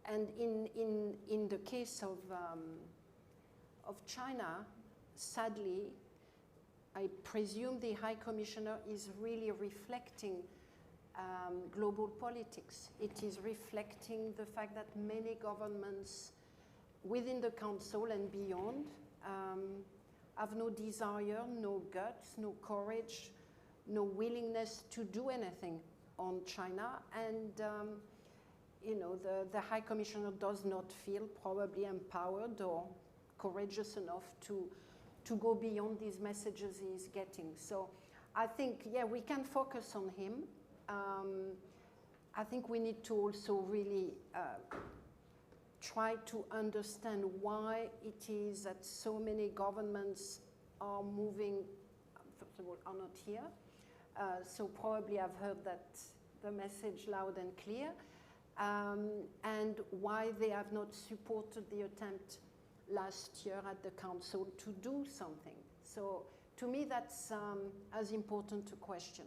[SPEAKER 14] And in the case of China, sadly, I presume the High Commissioner is really reflecting global politics. It is reflecting the fact that many governments within the Council and beyond have no desire, no guts, no courage, no willingness to do anything on China. And you know, the High Commissioner does not feel probably empowered or courageous enough to go beyond these messages he's getting. So I think, yeah, we can focus on him. I think we need to also really try to understand why it is that so many governments are moving, first of all, are not here. So probably I've heard that the message loud and clear, and why they have not supported the attempt last year at the council to do something. So to me, that's as important a question.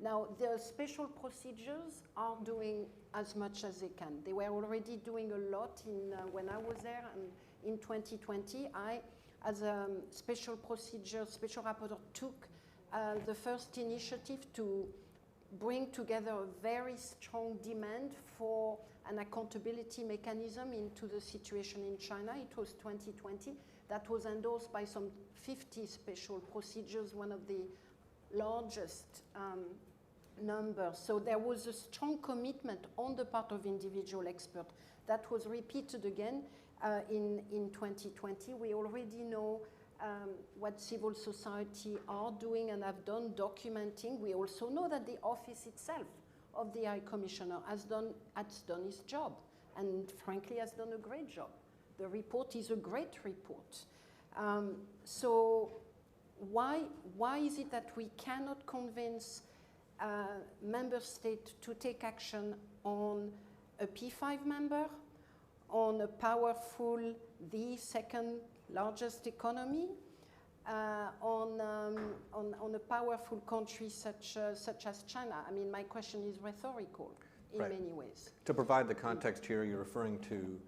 [SPEAKER 14] Now, the special procedures are doing as much as they can. They were already doing a lot when I was there, and in 2020, I, as a special rapporteur, took the first initiative to bring together a very strong demand for an accountability mechanism into the situation in China. It was 2020. That was endorsed by some 50 special procedures, one of the largest numbers. So there was a strong commitment on the part of individual experts. That was repeated again in 2020. We already know what civil society are doing and have done, documenting. We also know that the office itself of the High Commissioner has done its job, and frankly has done a great job. The report is a great report. So why is it that we cannot convince member states to take action on a P5 member, on a powerful, the second largest economy, on a powerful country such as China? I mean, my question is rhetorical in many ways.
[SPEAKER 11] To provide the context here, you're referring to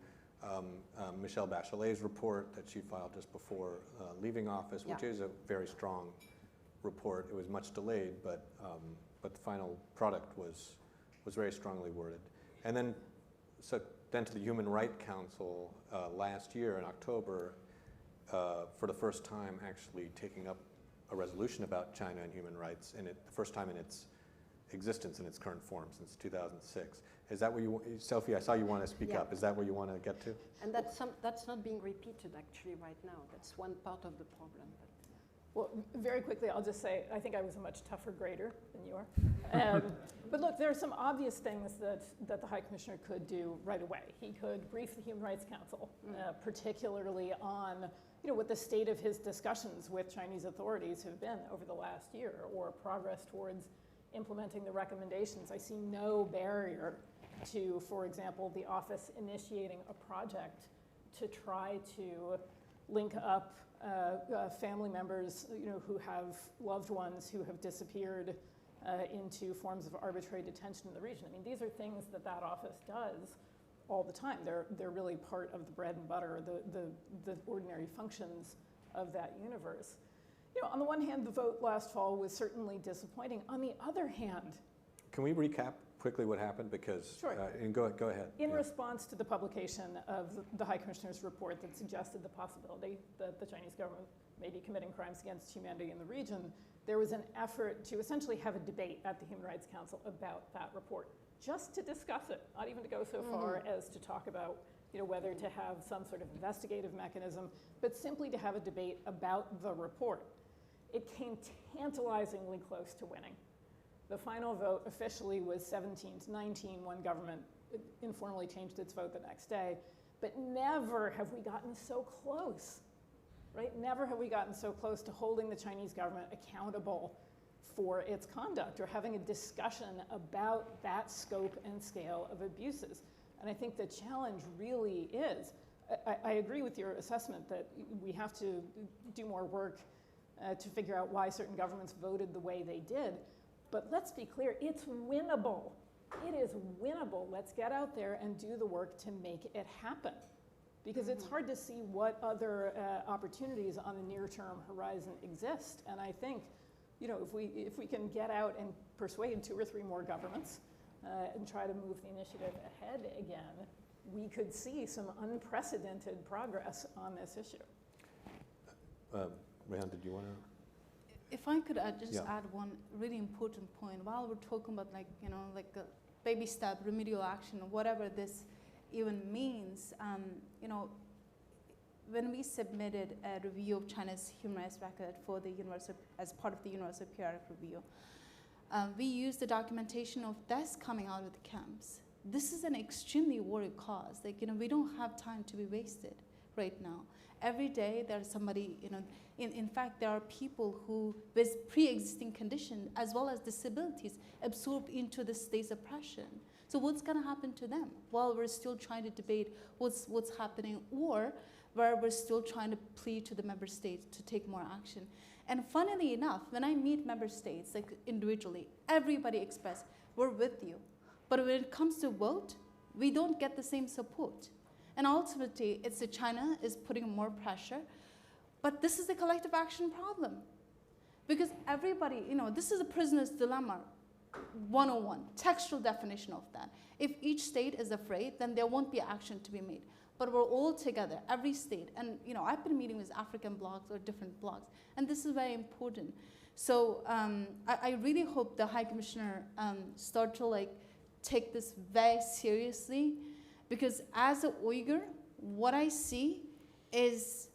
[SPEAKER 11] Michelle Bachelet's report that she filed just before leaving office, which is a very strong report. It was much delayed, but the final product was very strongly worded. And then, then to the Human Rights Council last year in October, for the first time actually taking up a resolution about China and human rights, and the first time in its existence in its current form since 2006. Is that what you, Sophie, I saw you want to speak up. Is that what you want to get to?
[SPEAKER 14] And that's not being repeated actually right now. That's one part of the problem. But.
[SPEAKER 4] Well, very quickly, I'll just say, I think I was a much tougher grader than you are. But look, there are some obvious things that the High Commissioner could do right away. He could brief the Human Rights Council, particularly on what the state of his discussions with Chinese authorities have been over the last year, or progress towards implementing the recommendations. I see no barrier to, for example, the office initiating a project to try to link up family members who have loved ones who have disappeared into forms of arbitrary detention in the region. I mean, these are things that office does all the time. They're really part of the bread and butter, the ordinary functions of that universe. On the one hand, the vote last fall was certainly disappointing. On the other hand,
[SPEAKER 11] can we recap quickly what happened? Because
[SPEAKER 4] sure.
[SPEAKER 11] And go ahead.
[SPEAKER 4] In response to the publication of the High Commissioner's report that suggested the possibility that the Chinese government may be committing crimes against humanity in the region, there was an effort to essentially have a debate at the Human Rights Council about that report, just to discuss it, not even to go so far as to talk about whether to have some sort of investigative mechanism, but simply to have a debate about the report. It came tantalizingly close to winning. The final vote officially was 17-19. One government informally changed its vote the next day. But never have we gotten so close, right? Never have we gotten so close to holding the Chinese government accountable for its conduct, or having a discussion about that scope and scale of abuses. And I think the challenge really is, I agree with your assessment that we have to do more work to figure out why certain governments voted the way they did. But let's be clear, it's winnable. It is winnable. Let's get out there and do the work to make it happen. Because it's hard to see what other opportunities on the near-term horizon exist. And I think, if we can get out and persuade 2 or 3 more governments and try to move the initiative ahead again, we could see some unprecedented progress on this issue.
[SPEAKER 11] Rehan, did you want to?
[SPEAKER 9] If I could just add one really important point, while we're talking about like a baby step remedial action, or whatever this even means, when we submitted a review of China's human rights record for the as part of the Universal Periodic Review, we used the documentation of deaths coming out of the camps. This is an extremely worried cause. We don't have time to be wasted right now. Every day there's somebody, in fact, there are people who, with pre-existing conditions as well as disabilities, absorbed into the state's oppression. So what's going to happen to them while we're still trying to debate what's happening, or where we're still trying to plead to the member states to take more action? And funnily enough, when I meet member states, like individually, everybody express, we're with you. But when it comes to vote, we don't get the same support. And ultimately, it's China is putting more pressure. But this is a collective action problem. Because everybody, this is a prisoner's dilemma 101, textual definition of that. If each state is afraid, then there won't be action to be made. But we're all together, every state. And I've been meeting with African blocs or different blocs, and this is very important. So I really hope the High Commissioner start to take this very seriously, because as a Uyghur, what I see is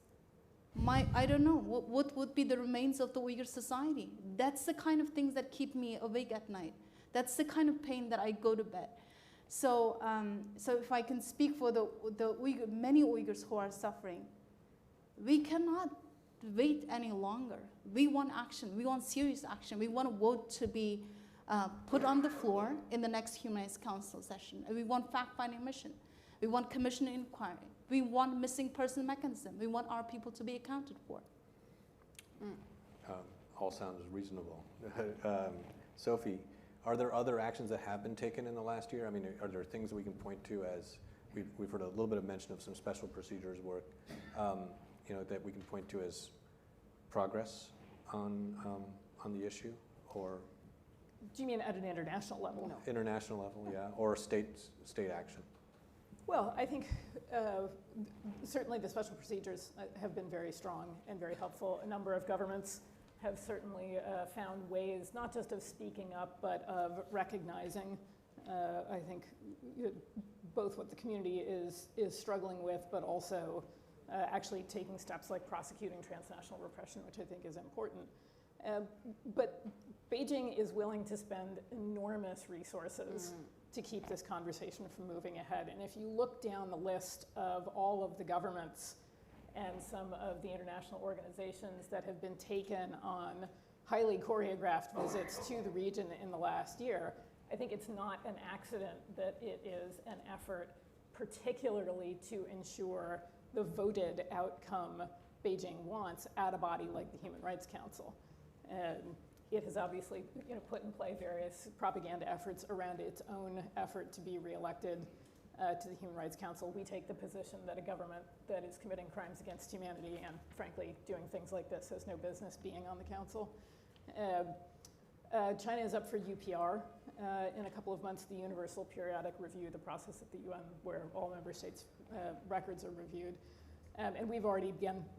[SPEAKER 9] I don't know, what would be the remains of the Uyghur society? That's the kind of things that keep me awake at night. That's the kind of pain that I go to bed. So, so if I can speak for the many Uyghurs who are suffering, we cannot wait any longer. We want action. We want serious action. We want a vote to be put on the floor in the next Human Rights Council session. And we want fact-finding mission. We want commission inquiry. We want missing person mechanism. We want our people to be accounted for.
[SPEAKER 11] All sounds reasonable. Sophie, are there other actions that have been taken in the last year? I mean, are there things we can point to as, we've heard a little bit of mention of some special procedures work, that we can point to as progress on the issue, or?
[SPEAKER 4] Do you mean at an international level?
[SPEAKER 11] No. International level, yeah, or state action.
[SPEAKER 4] Well, I think certainly the special procedures have been very strong and very helpful. A number of governments have certainly found ways, not just of speaking up, but of recognizing, I think, both what the community is struggling with, but also actually taking steps like prosecuting transnational repression, which I think is important. But Beijing is willing to spend enormous resources to keep this conversation from moving ahead. And if you look down the list of all of the governments and some of the international organizations that have been taken on highly choreographed visits to the region in the last year, I think it's not an accident that it is an effort particularly to ensure the voted outcome Beijing wants at a body like the Human Rights Council. And it has obviously put in play various propaganda efforts around its own effort to be reelected to the Human Rights Council. We take the position that a government that is committing crimes against humanity and, frankly, doing things like this has no business being on the council. China is up for UPR in a couple of months, the Universal Periodic Review, the process at the UN where all member states' records are reviewed. And we've already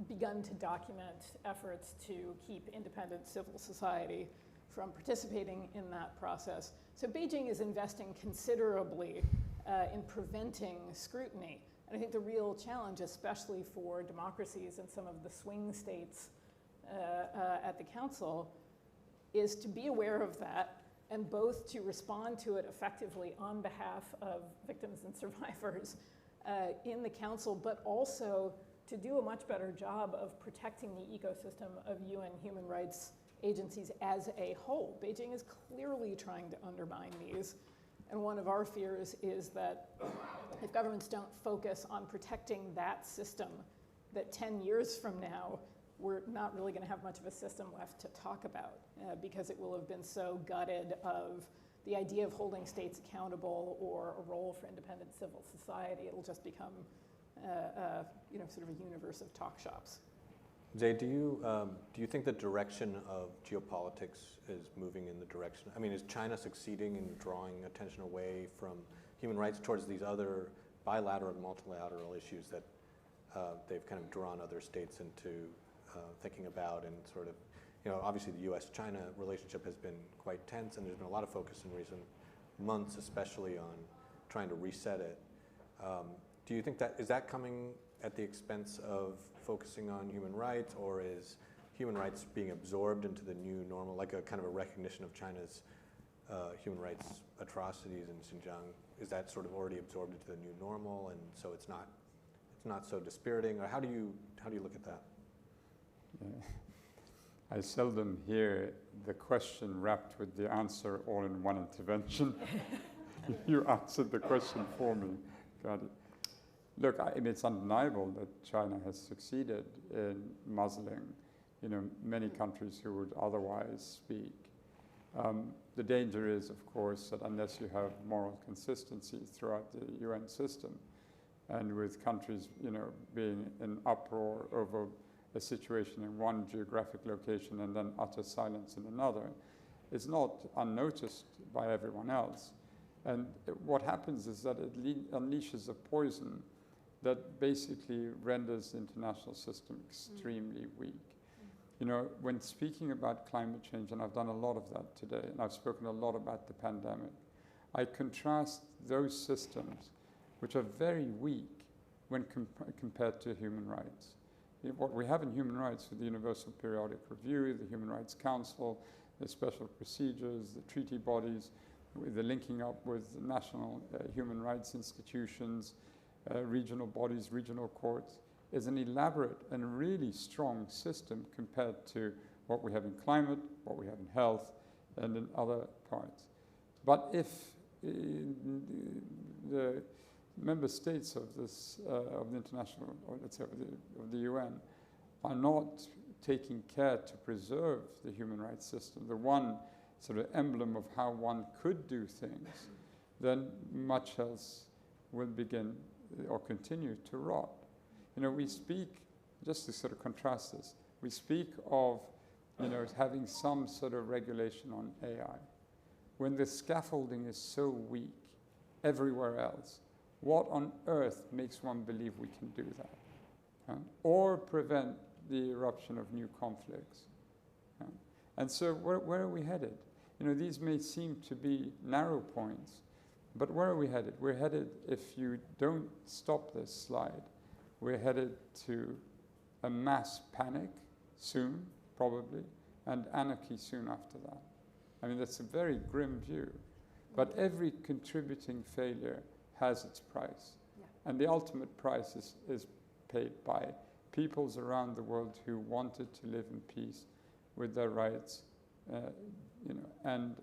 [SPEAKER 4] begun to document efforts to keep independent civil society from participating in that process. So Beijing is investing considerably in preventing scrutiny. And I think the real challenge, especially for democracies and some of the swing states at the council, is to be aware of that and both to respond to it effectively on behalf of victims and survivors in the council, but also to do a much better job of protecting the ecosystem of UN human rights agencies as a whole. Beijing is clearly trying to undermine these. And one of our fears is that if governments don't focus on protecting that system, that 10 years from now, we're not really going to have much of a system left to talk about because it will have been so gutted of the idea of holding states accountable or a role for independent civil society. It'll just become sort of a universe of talk shops.
[SPEAKER 11] Jay, do you think the direction of geopolitics is moving in the direction? I mean, is China succeeding in drawing attention away from human rights towards these other bilateral and multilateral issues that they've kind of drawn other states into thinking about, and sort of, you know, obviously the U.S.-China relationship has been quite tense, and there's been a lot of focus in recent months, especially on trying to reset it. Do you think that, is that coming at the expense of focusing on human rights, or is human rights being absorbed into the new normal, like a kind of a recognition of China's human rights atrocities in Xinjiang? Is that sort of already absorbed into the new normal, and so it's not so dispiriting? Or how do you look at that?
[SPEAKER 5] I seldom hear the question wrapped with the answer all in one intervention. You answered the question for me, Gadi. Look, I mean, it's undeniable that China has succeeded in muzzling, you know, many countries who would otherwise speak. The danger is, of course, that unless you have moral consistency throughout the UN system, and with countries, you know, being in uproar over a situation in one geographic location and then utter silence in another, is not unnoticed by everyone else. And what happens is that it unleashes a poison that basically renders the international system extremely weak. You know, when speaking about climate change, and I've done a lot of that today, and I've spoken a lot about the pandemic, I contrast those systems, which are very weak when compared to human rights. You know, what we have in human rights with the Universal Periodic Review, the Human Rights Council, the special procedures, the treaty bodies, the linking up with national human rights institutions, regional bodies, regional courts, is an elaborate and really strong system compared to what we have in climate, what we have in health, and in other parts. But if the member states of this, of the international, or let's say of the UN, are not taking care to preserve the human rights system, the one sort of emblem of how one could do things, then much else will begin or continue to rot. You know, we speak, just to sort of contrast this, we speak of, you know, having some sort of regulation on AI. When the scaffolding is so weak everywhere else, what on earth makes one believe we can do that? Or prevent the eruption of new conflicts? And so where are we headed? You know, these may seem to be narrow points, but where are we headed? We're headed, if you don't stop this slide, we're headed to a mass panic soon, probably, and anarchy soon after that. I mean, that's a very grim view. But every contributing failure has its price. Yeah. And the ultimate price is paid by peoples around the world who wanted to live in peace with their rights, you know, and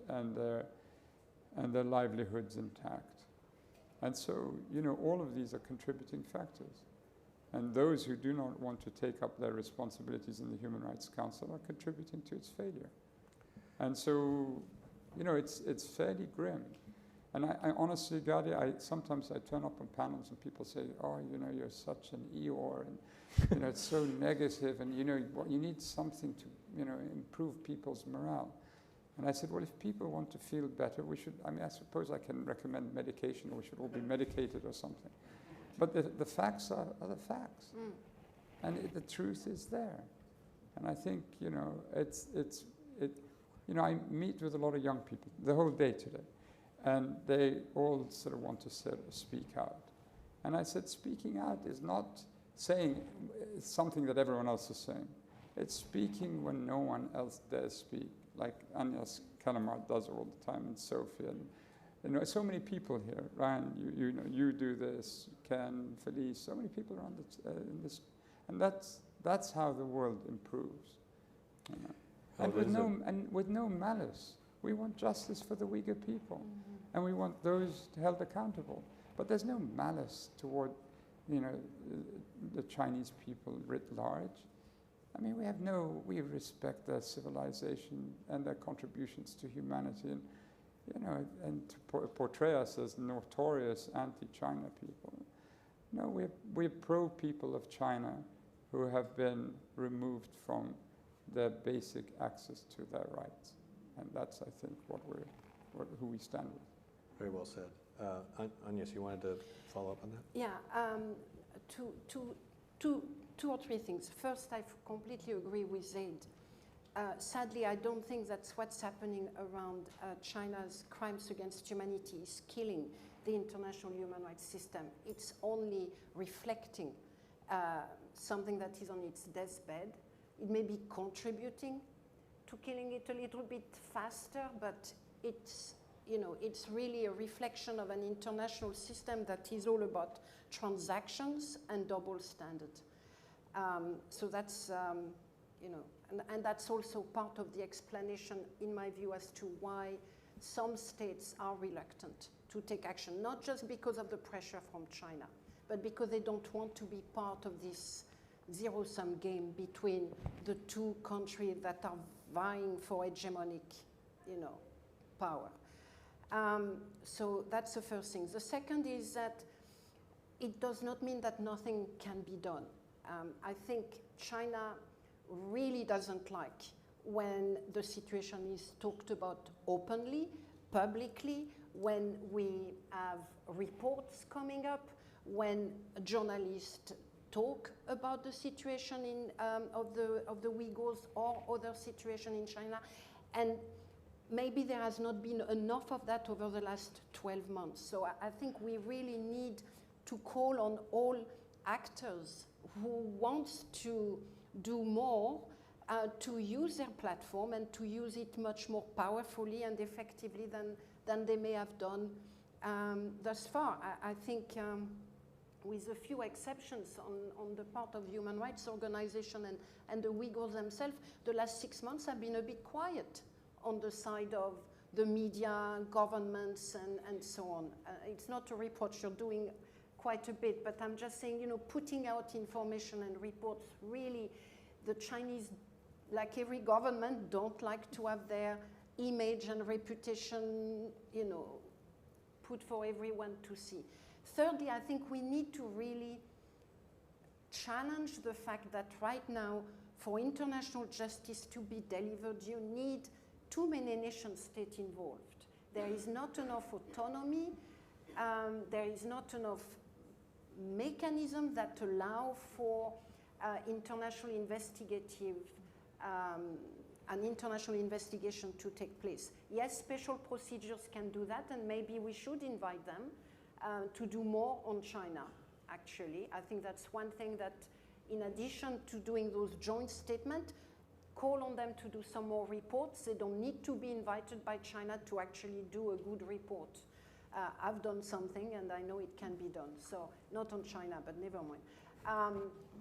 [SPEAKER 5] their livelihoods intact. And so, you know, all of these are contributing factors. And those who do not want to take up their responsibilities in the Human Rights Council are contributing to its failure. And so, you know, it's fairly grim. And I honestly, Gadi, sometimes I turn up on panels and people say, oh, you know, you're such an Eeyore, and, you know, it's so negative, and, you know, you need something to, you know, improve people's morale. And I said, well, if people want to feel better, we should, I mean, I suppose I can recommend medication, or we should all be medicated or something. But the facts are the facts. And the truth is there. And I think, you know, you know, I meet with a lot of young people the whole day today. And they all sort of want to speak out. And I said, speaking out is not saying something that everyone else is saying. It's speaking when no one else dares speak, like Agnes Kalamar does all the time, and Sophie, and, you know, so many people here. Ryan, you know, you do this, Ken, Felice, so many people around in this, and that's how the world improves. You know? And with no malice. We want justice for the Uyghur people, and we want those held accountable. But there's no malice toward, you know, the Chinese people writ large. I mean, we respect their civilization and their contributions to humanity, and, you know, and to portray us as notorious anti-China people. No, we're pro-people of China who have been removed from their basic access to their rights. And that's, I think, who we stand with.
[SPEAKER 11] Very well said. Agnes, you wanted to follow up on that?
[SPEAKER 14] Yeah, two or three things. First, I completely agree with Zaid. Sadly, I don't think that's what's happening around China's crimes against humanity is killing the international human rights system. It's only reflecting something that is on its deathbed. It may be contributing to killing it a little bit faster, but it's, you know, it's really a reflection of an international system that is all about transactions and double standard. So that's, you know, and that's also part of the explanation, in my view, as to why some states are reluctant to take action, not just because of the pressure from China, but because they don't want to be part of this zero-sum game between the two countries that are vying for hegemonic, you know, power. So that's the first thing. The second is that it does not mean that nothing can be done. I think China really doesn't like when the situation is talked about openly, publicly, when we have reports coming up, when journalists talk about the situation in, of the Uyghurs or other situation in China. And maybe there has not been enough of that over the last 12 months. So I think we really need to call on all actors who want to do more to use their platform and to use it much more powerfully and effectively than they may have done thus far. I think with a few exceptions on the part of human rights organizations and the Uyghurs themselves, the last 6 months have been a bit quiet on the side of the media, governments, and so on. It's not a reproach, you're doing quite a bit, but I'm just saying, you know, putting out information and reports, really, the Chinese, like every government, don't like to have their image and reputation, you know, put for everyone to see. Thirdly, I think we need to really challenge the fact that right now, for international justice to be delivered, you need too many nation-states involved. There is not enough autonomy, there is not enough mechanism that allow for international investigative, an international investigation to take place. Yes, special procedures can do that, and maybe we should invite them to do more on China, actually. I think that's one thing that, in addition to doing those joint statements, call on them to do some more reports. They don't need to be invited by China to actually do a good report. I've done something, and I know it can be done. So, not on China, but never mind.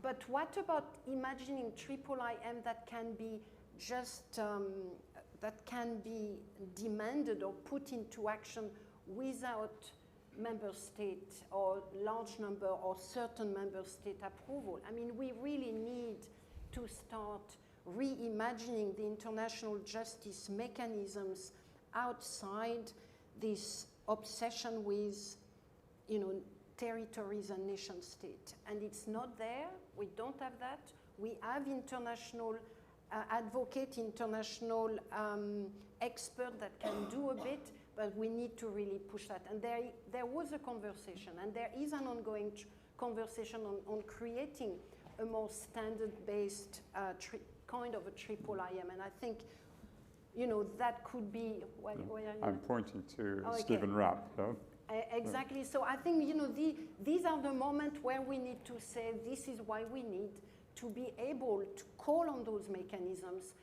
[SPEAKER 14] But what about imagining IIIM that can be just, that can be demanded or put into action without member state or large number or certain member state approval? I mean, we really need to start reimagining the international justice mechanisms outside this obsession with, you know, territories and nation state. And it's not there. We don't have that. We have international advocate, international expert that can do a bit, but we need to really push that. And there was a conversation, and there is an ongoing conversation on creating a more standard-based kind of a IIIM. And I think, you know, that could be, where are you?
[SPEAKER 5] I'm pointing to Stephen Rapp. No?
[SPEAKER 14] Exactly. So I think, you know, these are the moments where we need to say this is why we need to be able to call on those mechanisms.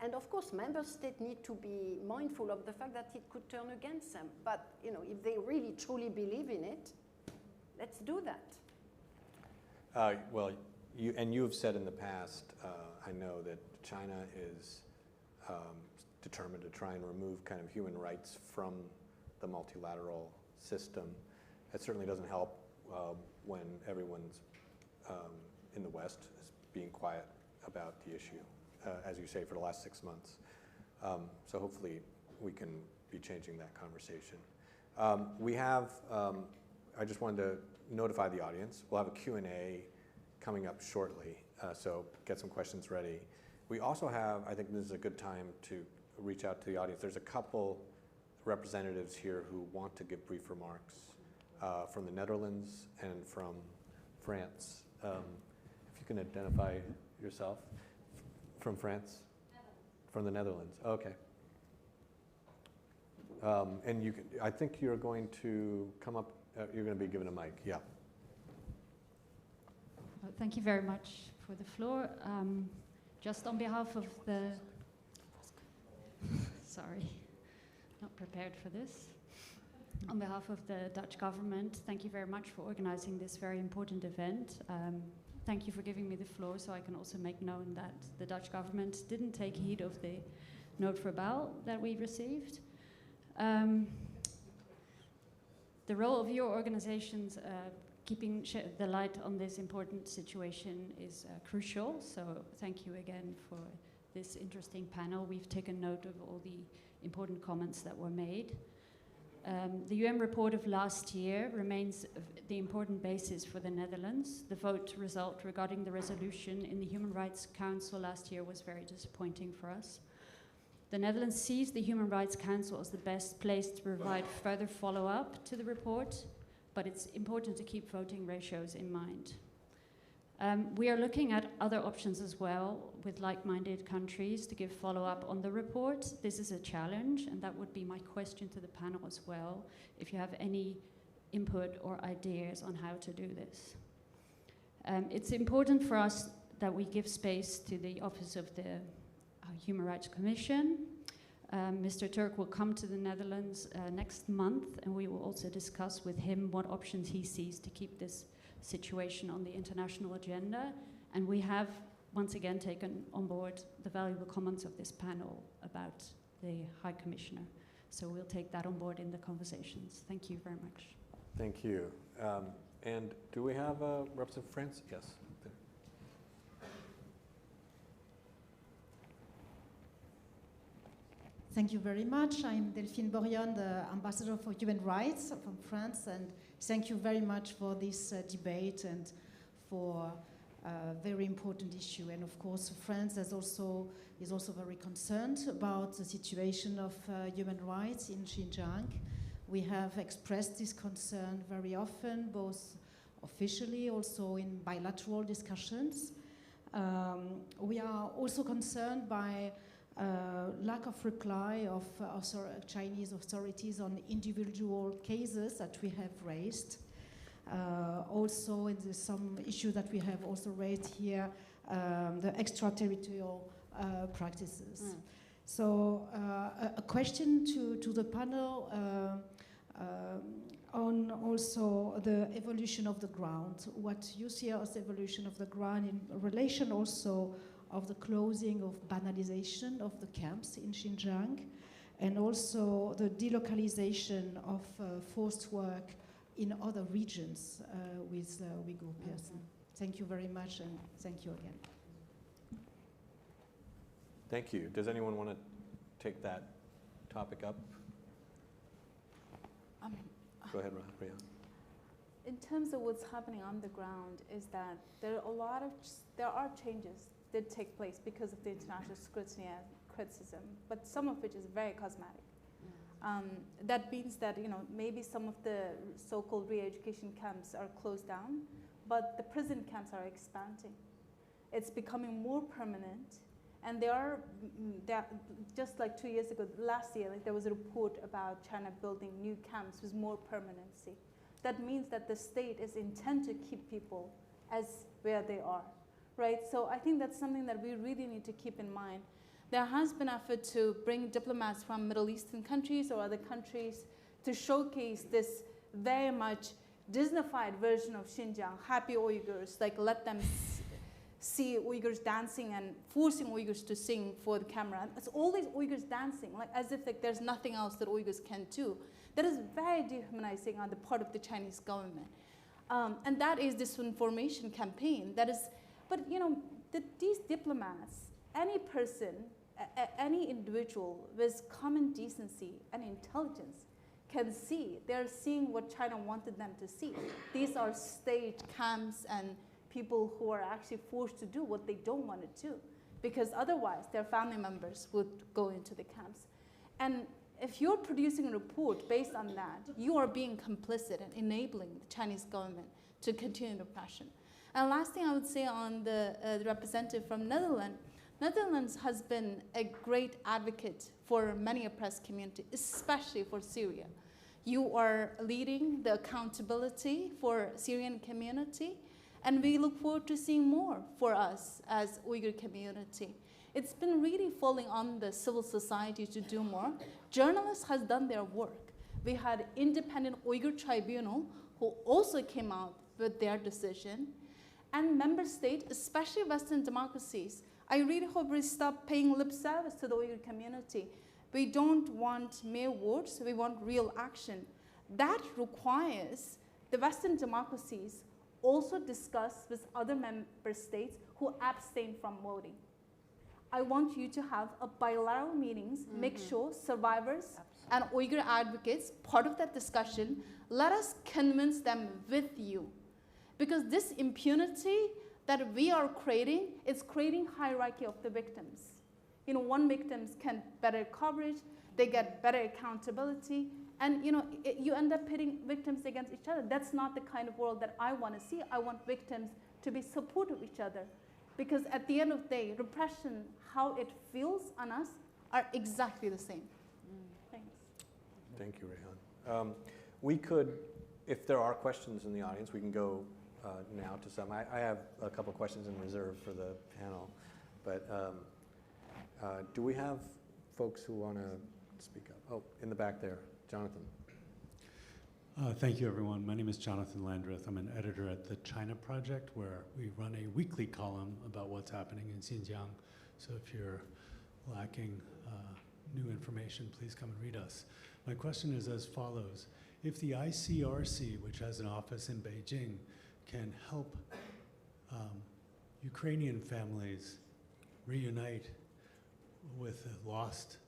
[SPEAKER 14] And of course, member states need to be mindful of the fact that it could turn against them. But, you know, if they really truly believe in it, let's do that.
[SPEAKER 11] Well, you have said in the past, I know that China is determined to try and remove kind of human rights from the multilateral system. That certainly doesn't help when everyone's in the West is being quiet about the issue, as you say, for the last 6 months. So hopefully we can be changing that conversation. We have, I just wanted to notify the audience, we'll have a Q&A coming up shortly, so get some questions ready. We also have, I think this is a good time to reach out to the audience. There's a couple representatives here who want to give brief remarks from the Netherlands and from France. If you can identify yourself. From France? From the Netherlands. Okay. And you can, I think you're going to come up, you're going to be given a mic. Yeah.
[SPEAKER 13] Thank you very much for the floor. Just on behalf of the, sorry, not prepared for this. On behalf of the Dutch government, thank you very much for organizing this very important event. Thank you for giving me the floor so I can also make known that the Dutch government didn't take heed of the note verbal that we received. The role of your organizations keeping the light on this important situation is crucial, so thank you again for this interesting panel. We've taken note of all the important comments that were made. The UN report of last year remains the important basis for the Netherlands. The vote result regarding the resolution in the Human Rights Council last year was very disappointing for us. The Netherlands sees the Human Rights Council as the best place to provide further follow-up to the report, but it's important to keep voting ratios in mind. We are looking at other options as well with like-minded countries to give follow-up on the report. This is a challenge, and that would be my question to the panel as well, if you have any input or ideas on how to do this. It's important for us that we give space to the Office of the Human Rights Commission. Mr. Turk will come to the Netherlands next month, and we will also discuss with him what options he sees to keep this situation on the international agenda. And we have once again taken on board the valuable comments of this panel about the High Commissioner. So we'll take that on board in the conversations. Thank you very much.
[SPEAKER 11] Thank you. And do we have a representative from France? Yes.
[SPEAKER 15] Thank you very much. I'm Delphine Borion, the Ambassador for Human Rights from France, and thank you very much for this debate and for a very important issue. And of course, France is also very concerned about the situation of human rights in Xinjiang. We have expressed this concern very often, both officially, also in bilateral discussions. We are also concerned by lack of reply of Chinese authorities on individual cases that we have raised. Also, there's some issue that we have also raised here, the extraterritorial practices. So a question to the panel on also the evolution of the ground. What you see as evolution of the ground in relation also of the closing of banalization of the camps in Xinjiang, and also the delocalization of forced work in other regions with Uyghur persons. Thank you very much, and thank you again.
[SPEAKER 11] Thank you. Does anyone want to take that topic up? Go ahead, Rhea.
[SPEAKER 9] In terms of what's happening on the ground is that there are changes that take place because of the international scrutiny and criticism, but some of which is very cosmetic. That means that maybe some of the so-called re-education camps are closed down, but the prison camps are expanding. It's becoming more permanent, and they are just like 2 years ago, last year, there was a report about China building new camps with more permanency. That means that the state is intent to keep people as where they are. Right, so I think that's something that we really need to keep in mind. There has been effort to bring diplomats from Middle Eastern countries or other countries to showcase this very much Disneyfied version of Xinjiang, happy Uyghurs, like let them see Uyghurs dancing and forcing Uyghurs to sing for the camera. It's all these Uyghurs dancing, like as if there's nothing else that Uyghurs can do. That is very dehumanizing on the part of the Chinese government. And that is this information campaign. That is. But these diplomats, any person, any individual with common decency and intelligence can see. They're seeing what China wanted them to see. These are staged camps and people who are actually forced to do what they don't want to do, because otherwise their family members would go into the camps. And if you're producing a report based on that, you are being complicit and enabling the Chinese government to continue the oppression. And last thing I would say on the representative from Netherlands, Netherlands has been a great advocate for many oppressed communities, especially for Syria. You are leading the accountability for Syrian community, and we look forward to seeing more for us as Uyghur community. It's been really falling on the civil society to do more. Journalists has done their work. We had independent Uyghur tribunal who also came out with their decision. And member states, especially Western democracies, I really hope we stop paying lip service to the Uyghur community. We don't want mere words, we want real action. That requires the Western democracies also discuss with other member states who abstain from voting. I want you to have a bilateral meetings, make sure survivors and Uyghur advocates, part of that discussion, let us convince them with you. Because this impunity that we are creating is creating hierarchy of the victims. You know, one victim can better coverage, they get better accountability, and you know, you end up pitting victims against each other. That's not the kind of world that I want to see. I want victims to be supportive of each other. Because at the end of the day, repression, how it feels on us, are exactly the same. Thanks.
[SPEAKER 11] Thank you, Rehan. We could, if there are questions in the audience, we can go now to some. I have a couple questions in reserve for the panel, but do we have folks who want to speak up? Oh, in the back there, Jonathan.
[SPEAKER 2] Thank you, everyone. My name is Jonathan Landreth. I'm an editor at the China Project, where we run a weekly column about what's happening in Xinjiang. So if you're lacking new information, please come and read us. My question is as follows. If the ICRC, which has an office in Beijing, can help Ukrainian families reunite with lost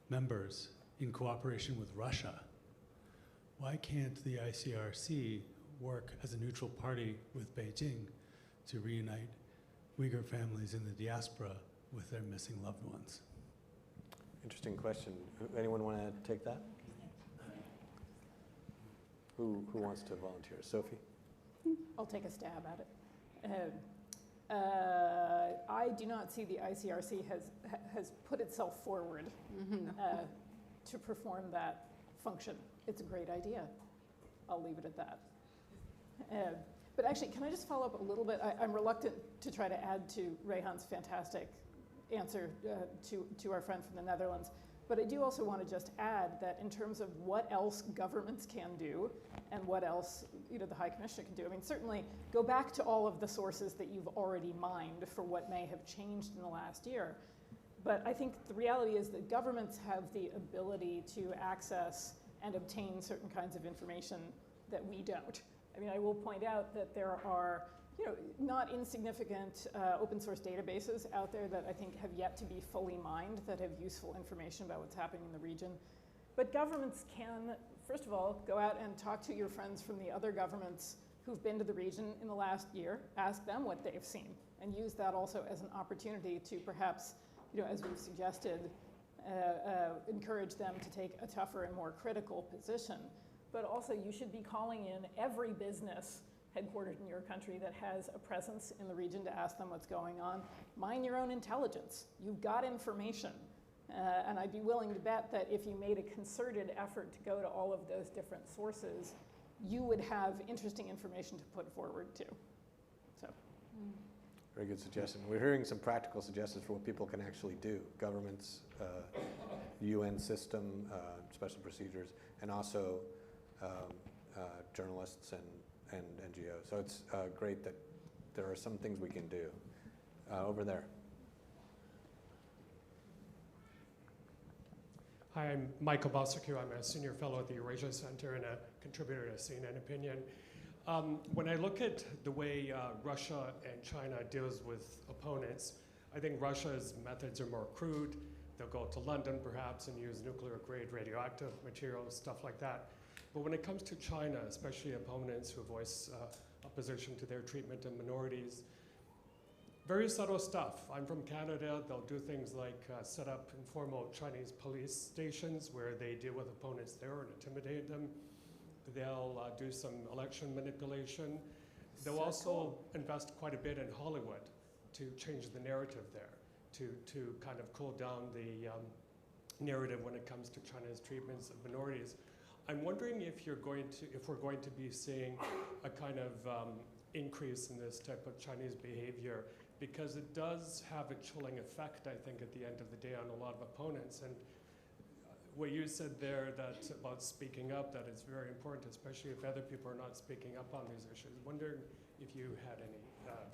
[SPEAKER 2] members in cooperation with Russia, why can't the ICRC work as a neutral party with Beijing to reunite Uyghur families in the diaspora with their missing loved ones?
[SPEAKER 11] Interesting question. Anyone want to take that? Who wants to volunteer? Sophie?
[SPEAKER 4] I'll take a stab at it. I do not see the ICRC has put itself forward to perform that function. It's a great idea. I'll leave it at that. But actually, can I just follow up a little bit? I'm reluctant to try to add to Rehan's fantastic answer to our friend from the Netherlands. But I do also want to just add that in terms of what else governments can do and what else the High Commissioner can do, I mean, certainly go back to all of the sources that you've already mined for what may have changed in the last year. But I think the reality is that governments have the ability to access and obtain certain kinds of information that we don't. I mean, I will point out that there are not insignificant open source databases out there that I think have yet to be fully mined that have useful information about what's happening in the region. But governments can, first of all, go out and talk to your friends from the other governments who've been to the region in the last year, ask them what they've seen, and use that also as an opportunity to perhaps, as we've suggested, encourage them to take a tougher and more critical position. But also you should be calling in every business headquartered in your country that has a presence in the region to ask them what's going on. Mine your own intelligence. You've got information. And I'd be willing to bet that if you made a concerted effort to go to all of those different sources, you would have interesting information to put forward too. So.
[SPEAKER 11] Very good suggestion. We're hearing some practical suggestions for what people can actually do. Governments, UN system, special procedures, and also journalists and NGOs. So it's great that there are some things we can do. Over there.
[SPEAKER 18] Hi, I'm Michael Bossaku. I'm a senior fellow at the Eurasia Center and a contributor to CNN Opinion. When I look at the way Russia and China deals with opponents, I think Russia's methods are more crude. They'll go to London perhaps and use nuclear-grade radioactive materials, stuff like that. But when it comes to China, especially opponents who voice opposition to their treatment of minorities, very subtle stuff. I'm from Canada. They'll do things like set up informal Chinese police stations where they deal with opponents there and intimidate them. They'll do some election manipulation. they'll also invest quite a bit in Hollywood to change the narrative there, to kind of cool down the narrative when it comes to China's treatments of minorities. I'm wondering if we're going to be seeing a kind of increase in this type of Chinese behavior, because it does have a chilling effect, I think, at the end of the day on a lot of opponents. And what you said there about speaking up, that is very important, especially if other people are not speaking up on these issues. Wondering if you had any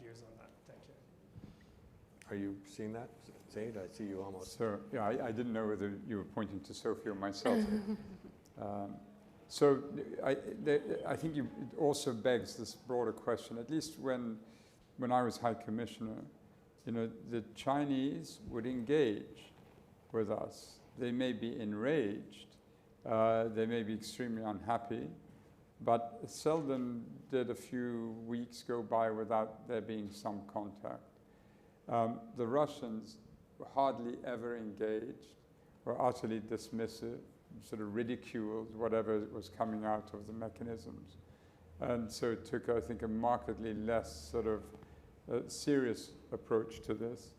[SPEAKER 18] views on that. Thank you.
[SPEAKER 11] Are you seeing that, Zaid? I see you almost.
[SPEAKER 5] So, yeah, I didn't know whether you were pointing to Sophie or myself. So I think it also begs this broader question, at least when I was High Commissioner, the Chinese would engage with us. They may be enraged, they may be extremely unhappy, but seldom did a few weeks go by without there being some contact. The Russians were hardly ever engaged, were utterly dismissive, sort of ridiculed whatever was coming out of the mechanisms. And so it took, I think, a markedly less sort of serious approach to this.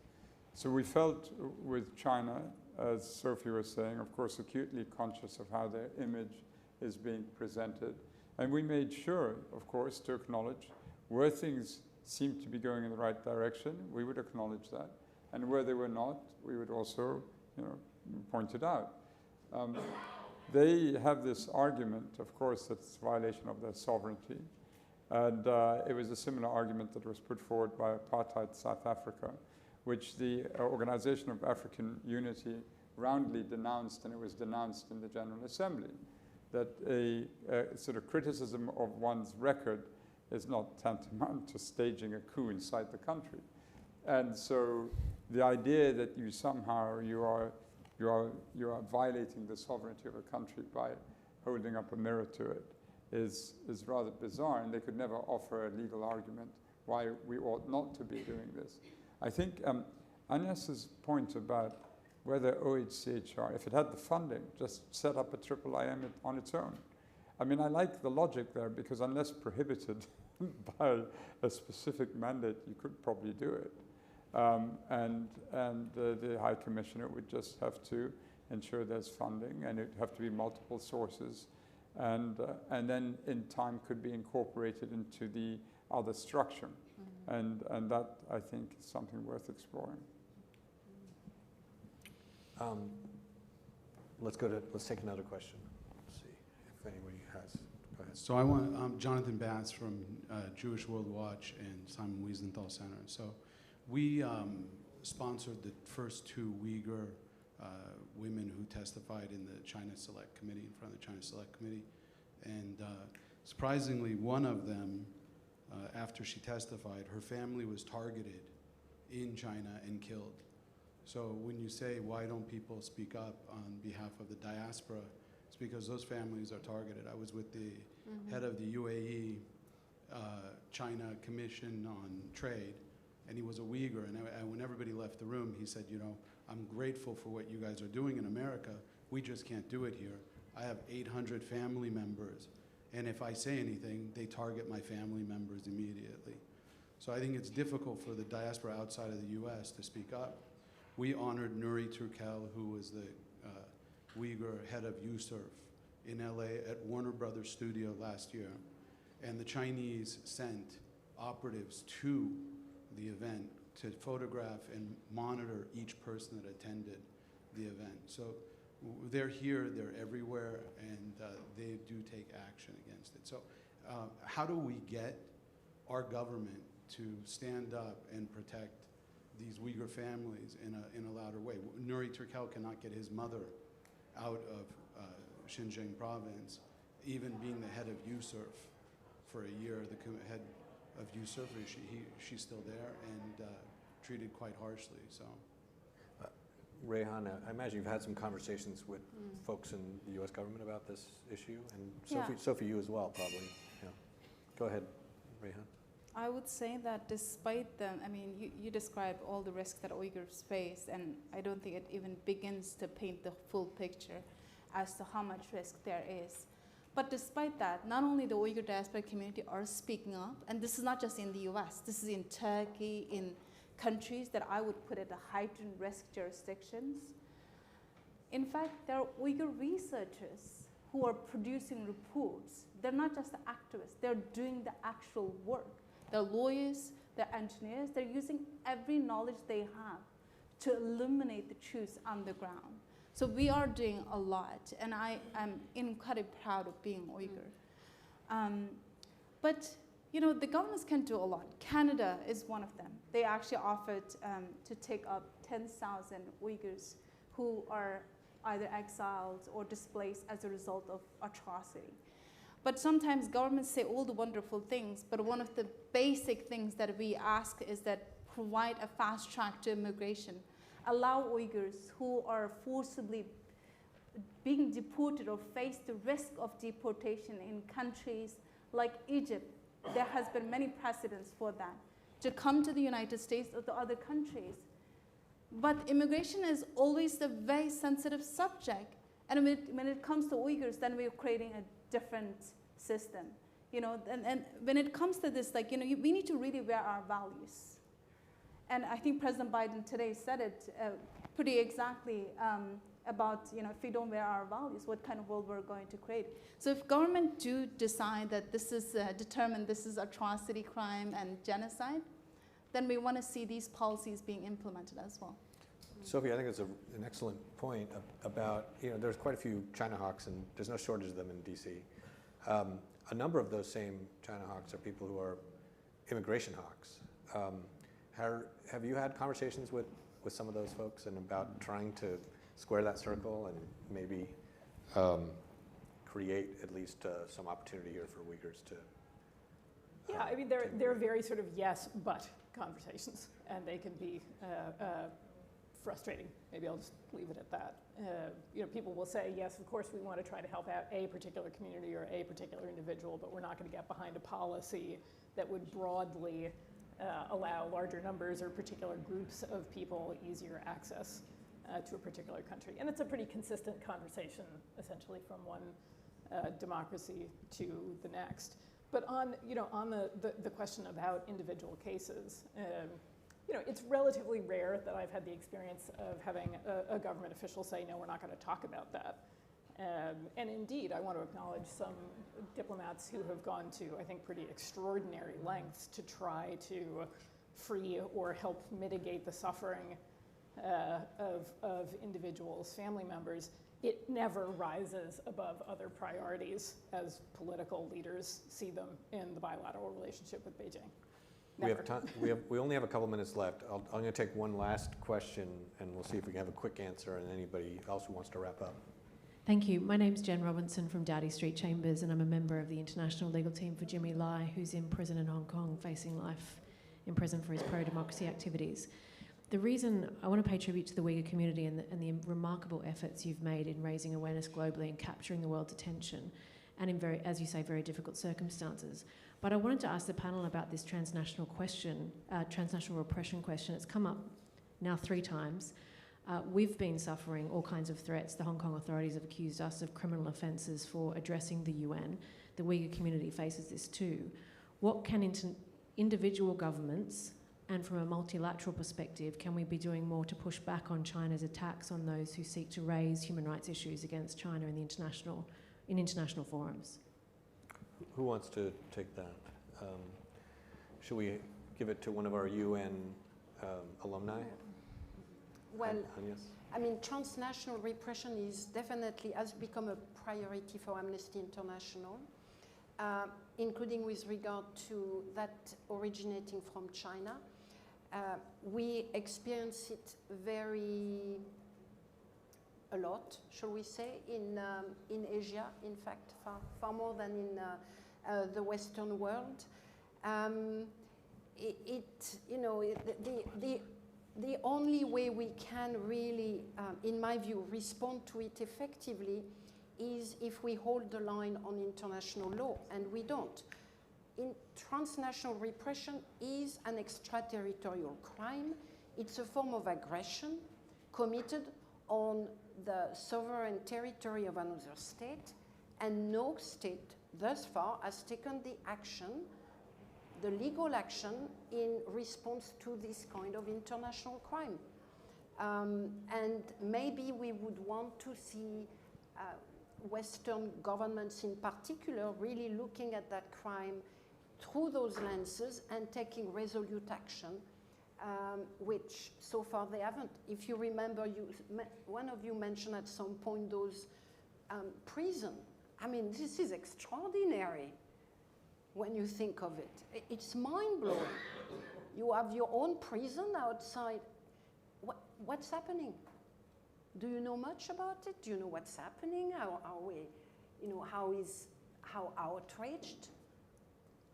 [SPEAKER 5] So we felt with China, as Sophie was saying, of course, acutely conscious of how their image is being presented. And we made sure, of course, to acknowledge where things seemed to be going in the right direction, we would acknowledge that. And where they were not, we would also, point it out. They have this argument, of course, that it's a violation of their sovereignty. And it was a similar argument that was put forward by apartheid South Africa, which the Organization of African Unity roundly denounced, and it was denounced in the General Assembly, that a sort of criticism of one's record is not tantamount to staging a coup inside the country. And so the idea that you somehow you are violating the sovereignty of a country by holding up a mirror to it is rather bizarre, and they could never offer a legal argument why we ought not to be doing this. I think Agnes's point about whether OHCHR, if it had the funding, just set up a IIIM on its own. I mean, I like the logic there, because unless prohibited by a specific mandate, you could probably do it. And the High Commissioner would just have to ensure there's funding, and it'd have to be multiple sources, and then in time could be incorporated into the other structure. Mm-hmm. And that, I think, is something worth exploring.
[SPEAKER 11] Let's take another question. Let's see if anybody has. Go ahead.
[SPEAKER 3] So I'm Jonathan Bass from Jewish World Watch and Simon Wiesenthal Center. So we sponsored the first two Uyghur women who testified in the China Select Committee, in front of the China Select Committee. And surprisingly, one of them, after she testified, her family was targeted in China and killed. So when you say, why don't people speak up on behalf of the diaspora, it's because those families are targeted. I was with the head of the UAE China Commission on Trade, and he was a Uyghur, and when everybody left the room, he said, I'm grateful for what you guys are doing in America. We just can't do it here. I have 800 family members, and if I say anything, they target my family members immediately. So I think it's difficult for the diaspora outside of the US to speak up. We honored Nuri Turkel, who was the Uyghur head of USURF in LA at Warner Brothers Studio last year. And the Chinese sent operatives to the event to photograph and monitor each person that attended the event. So they're here, they're everywhere, and they do take action against it. So how do we get our government to stand up and protect these Uyghur families in a louder way? Nuri Turkel cannot get his mother out of Xinjiang province, even being the head of USURF for a year. The head of USURF, she's still there and treated quite harshly. So,
[SPEAKER 11] Rayhan, I imagine you've had some conversations with folks in the U.S. government about this issue, and Sophie, you as well, probably. Yeah. Go ahead, Rayhan.
[SPEAKER 9] I would say that despite them, you describe all the risks that Uyghurs face, and I don't think it even begins to paint the full picture as to how much risk there is. But despite that, not only the Uyghur diasporic community are speaking up, and this is not just in the US, this is in Turkey, in countries that I would put at a heightened risk jurisdictions. In fact, there are Uyghur researchers who are producing reports. They're not just the activists, they're doing the actual work. They're lawyers, they're engineers, they're using every knowledge they have to illuminate the truth on the ground. So we are doing a lot, and I am incredibly proud of being Uyghur. But you know, the governments can do a lot. Canada is one of them. They actually offered to take up 10,000 Uyghurs who are either exiled or displaced as a result of atrocity. But sometimes governments say all the wonderful things, but one of the basic things that we ask is that provide a fast track to immigration. Allow Uyghurs who are forcibly being deported or face the risk of deportation in countries like Egypt, there has been many precedents for that, to come to the United States or to other countries. But immigration is always a very sensitive subject. And when it comes to Uyghurs, then we're creating a different system. You know, and when it comes to this, like, you know, we need to really wear our values. And I think President Biden today said it pretty exactly about, you know, if we don't wear our values, what kind of world we're going to create. So if government do decide that this is determined, this is atrocity, crime, and genocide, then we want to see these policies being implemented as well.
[SPEAKER 11] Sophie, I think it's an excellent point about, you know, there's quite a few China hawks, and there's no shortage of them in DC. A number of those same China hawks are people who are immigration hawks. Have you had conversations with some of those folks and about trying to square that circle and maybe create at least some opportunity here for Uyghurs to?
[SPEAKER 4] Yeah, I mean, they're very sort of yes, but conversations, and they can be frustrating. Maybe I'll just leave it at that. You know, people will say, yes, of course, we want to try to help out a particular community or a particular individual, but we're not going to get behind a policy that would broadly allow larger numbers or particular groups of people easier access to a particular country. And it's a pretty consistent conversation, essentially, from one democracy to the next. But on, you know, on the question about individual cases, you know, it's relatively rare that I've had the experience of having a government official say, no, we're not going to talk about that. And indeed, I want to acknowledge some diplomats who have gone to, I think, pretty extraordinary lengths to try to free or help mitigate the suffering of individuals, family members. It never rises above other priorities as political leaders see them in the bilateral relationship with Beijing.
[SPEAKER 11] We have time. We only have a couple minutes left. I'm going to take one last question, and we'll see if we can have a quick answer, and anybody else who wants to wrap up.
[SPEAKER 17] Thank you. My name's Jen Robinson from Dowdy Street Chambers, and I'm a member of the international legal team for Jimmy Lai, who's in prison in Hong Kong, facing life in prison for his pro-democracy activities. The reason I want to pay tribute to the Uyghur community and the remarkable efforts you've made in raising awareness globally and capturing the world's attention, and in very, as you say, very difficult circumstances. But I wanted to ask the panel about this transnational question, transnational repression question. It's come up now 3 times. We've been suffering all kinds of threats. The Hong Kong authorities have accused us of criminal offences for addressing the UN. The Uyghur community faces this too. What can individual governments, and from a multilateral perspective, can we be doing more to push back on China's attacks on those who seek to raise human rights issues against China in international forums?
[SPEAKER 11] Who wants to take that? Should we give it to one of our UN alumni?
[SPEAKER 14] Well,
[SPEAKER 11] Agnes?
[SPEAKER 14] I mean, transnational repression has become a priority for Amnesty International, including with regard to that originating from China. We experience it a lot, shall we say, in Asia, in fact, far more than in the Western world. The only way we can really, in my view, respond to it effectively is if we hold the line on international law, and we don't. Transnational repression is an extraterritorial crime. It's a form of aggression committed on the sovereign territory of another state, And no state thus far has taken the action, the legal action, in response to this kind of international crime. And maybe we would want to see Western governments in particular really looking at that crime through those lenses and taking resolute action, which so far they haven't. If you remember, one of you mentioned at some point those prison. I mean, this is extraordinary when you think of it. It's mind-blowing. You have your own prison outside. What's happening? Do you know much about it? Do you know what's happening? How are we, how outraged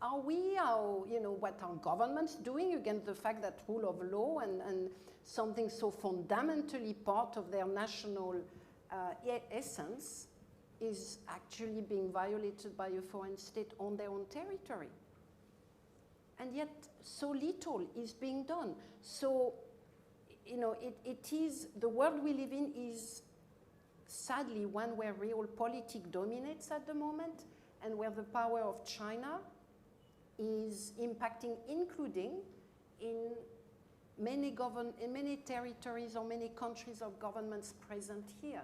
[SPEAKER 14] are we? What are governments doing against the fact that rule of law and something so fundamentally part of their national essence is actually being violated by a foreign state on their own territory? And yet so little is being done. So, it is, the world we live in is sadly one where realpolitik dominates at the moment, and where the power of China is impacting, including in many territories or many countries or governments present here.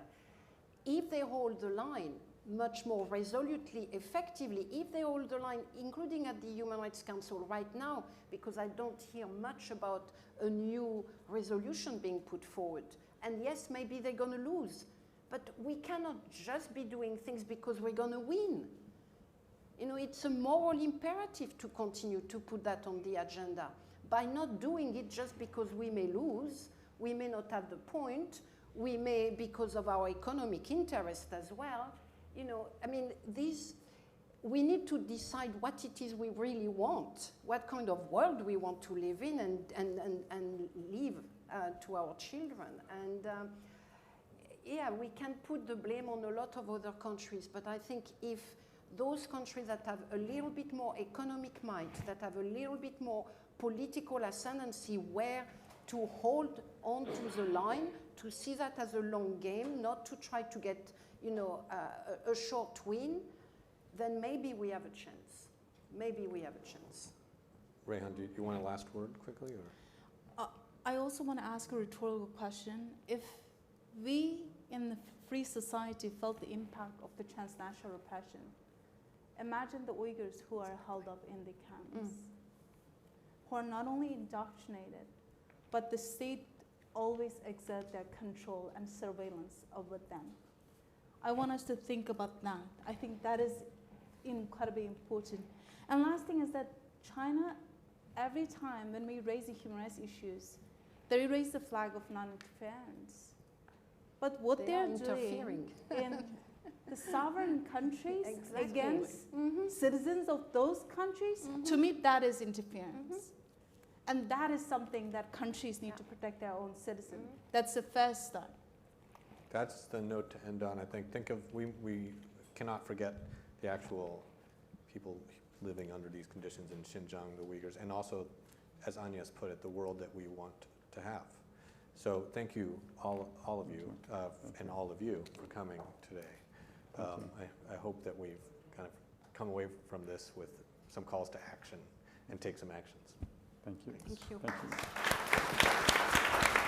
[SPEAKER 14] If they hold the line much more resolutely, effectively, if they hold the line, including at the Human Rights Council right now, because I don't hear much about a new resolution being put forward. And yes, maybe they're going to lose, but we cannot just be doing things because we're going to win. It's a moral imperative to continue to put that on the agenda. By not doing it just because we may lose, we may not have the point, we may, because of our economic interest as well, we need to decide what it is we really want, what kind of world we want to live in and leave to our children. And yeah, we can put the blame on a lot of other countries, but I think if those countries that have a little bit more economic might, that have a little bit more political ascendancy, where to hold on to the line, to see that as a long game, not to try to get a short win, then maybe we have a chance. Maybe we have a chance.
[SPEAKER 11] Rayhan, do you want a last word quickly? Or?
[SPEAKER 9] I also want to ask a rhetorical question. If we in the free society felt the impact of the transnational repression, imagine the Uyghurs who are held up in the camps, who are not only indoctrinated, but the state always exert their control and surveillance over them. I want us to think about that. I think that is incredibly important. And last thing is that China, every time when we raise the human rights issues, they raise the flag of non-interference. But what they're doing in the sovereign countries against citizens of those countries, to me, that is interference. And that is something that countries need to protect their own citizens. That's the first step.
[SPEAKER 11] That's the note to end on, I think. We cannot forget the actual people living under these conditions in Xinjiang, the Uyghurs, and also, as Anya's put it, the world that we want to have. So thank you, all of you, and all of you for coming today. I hope that we've kind of come away from this with some calls to action and take some actions.
[SPEAKER 5] Thank you.
[SPEAKER 14] Thank you.
[SPEAKER 5] Thank you.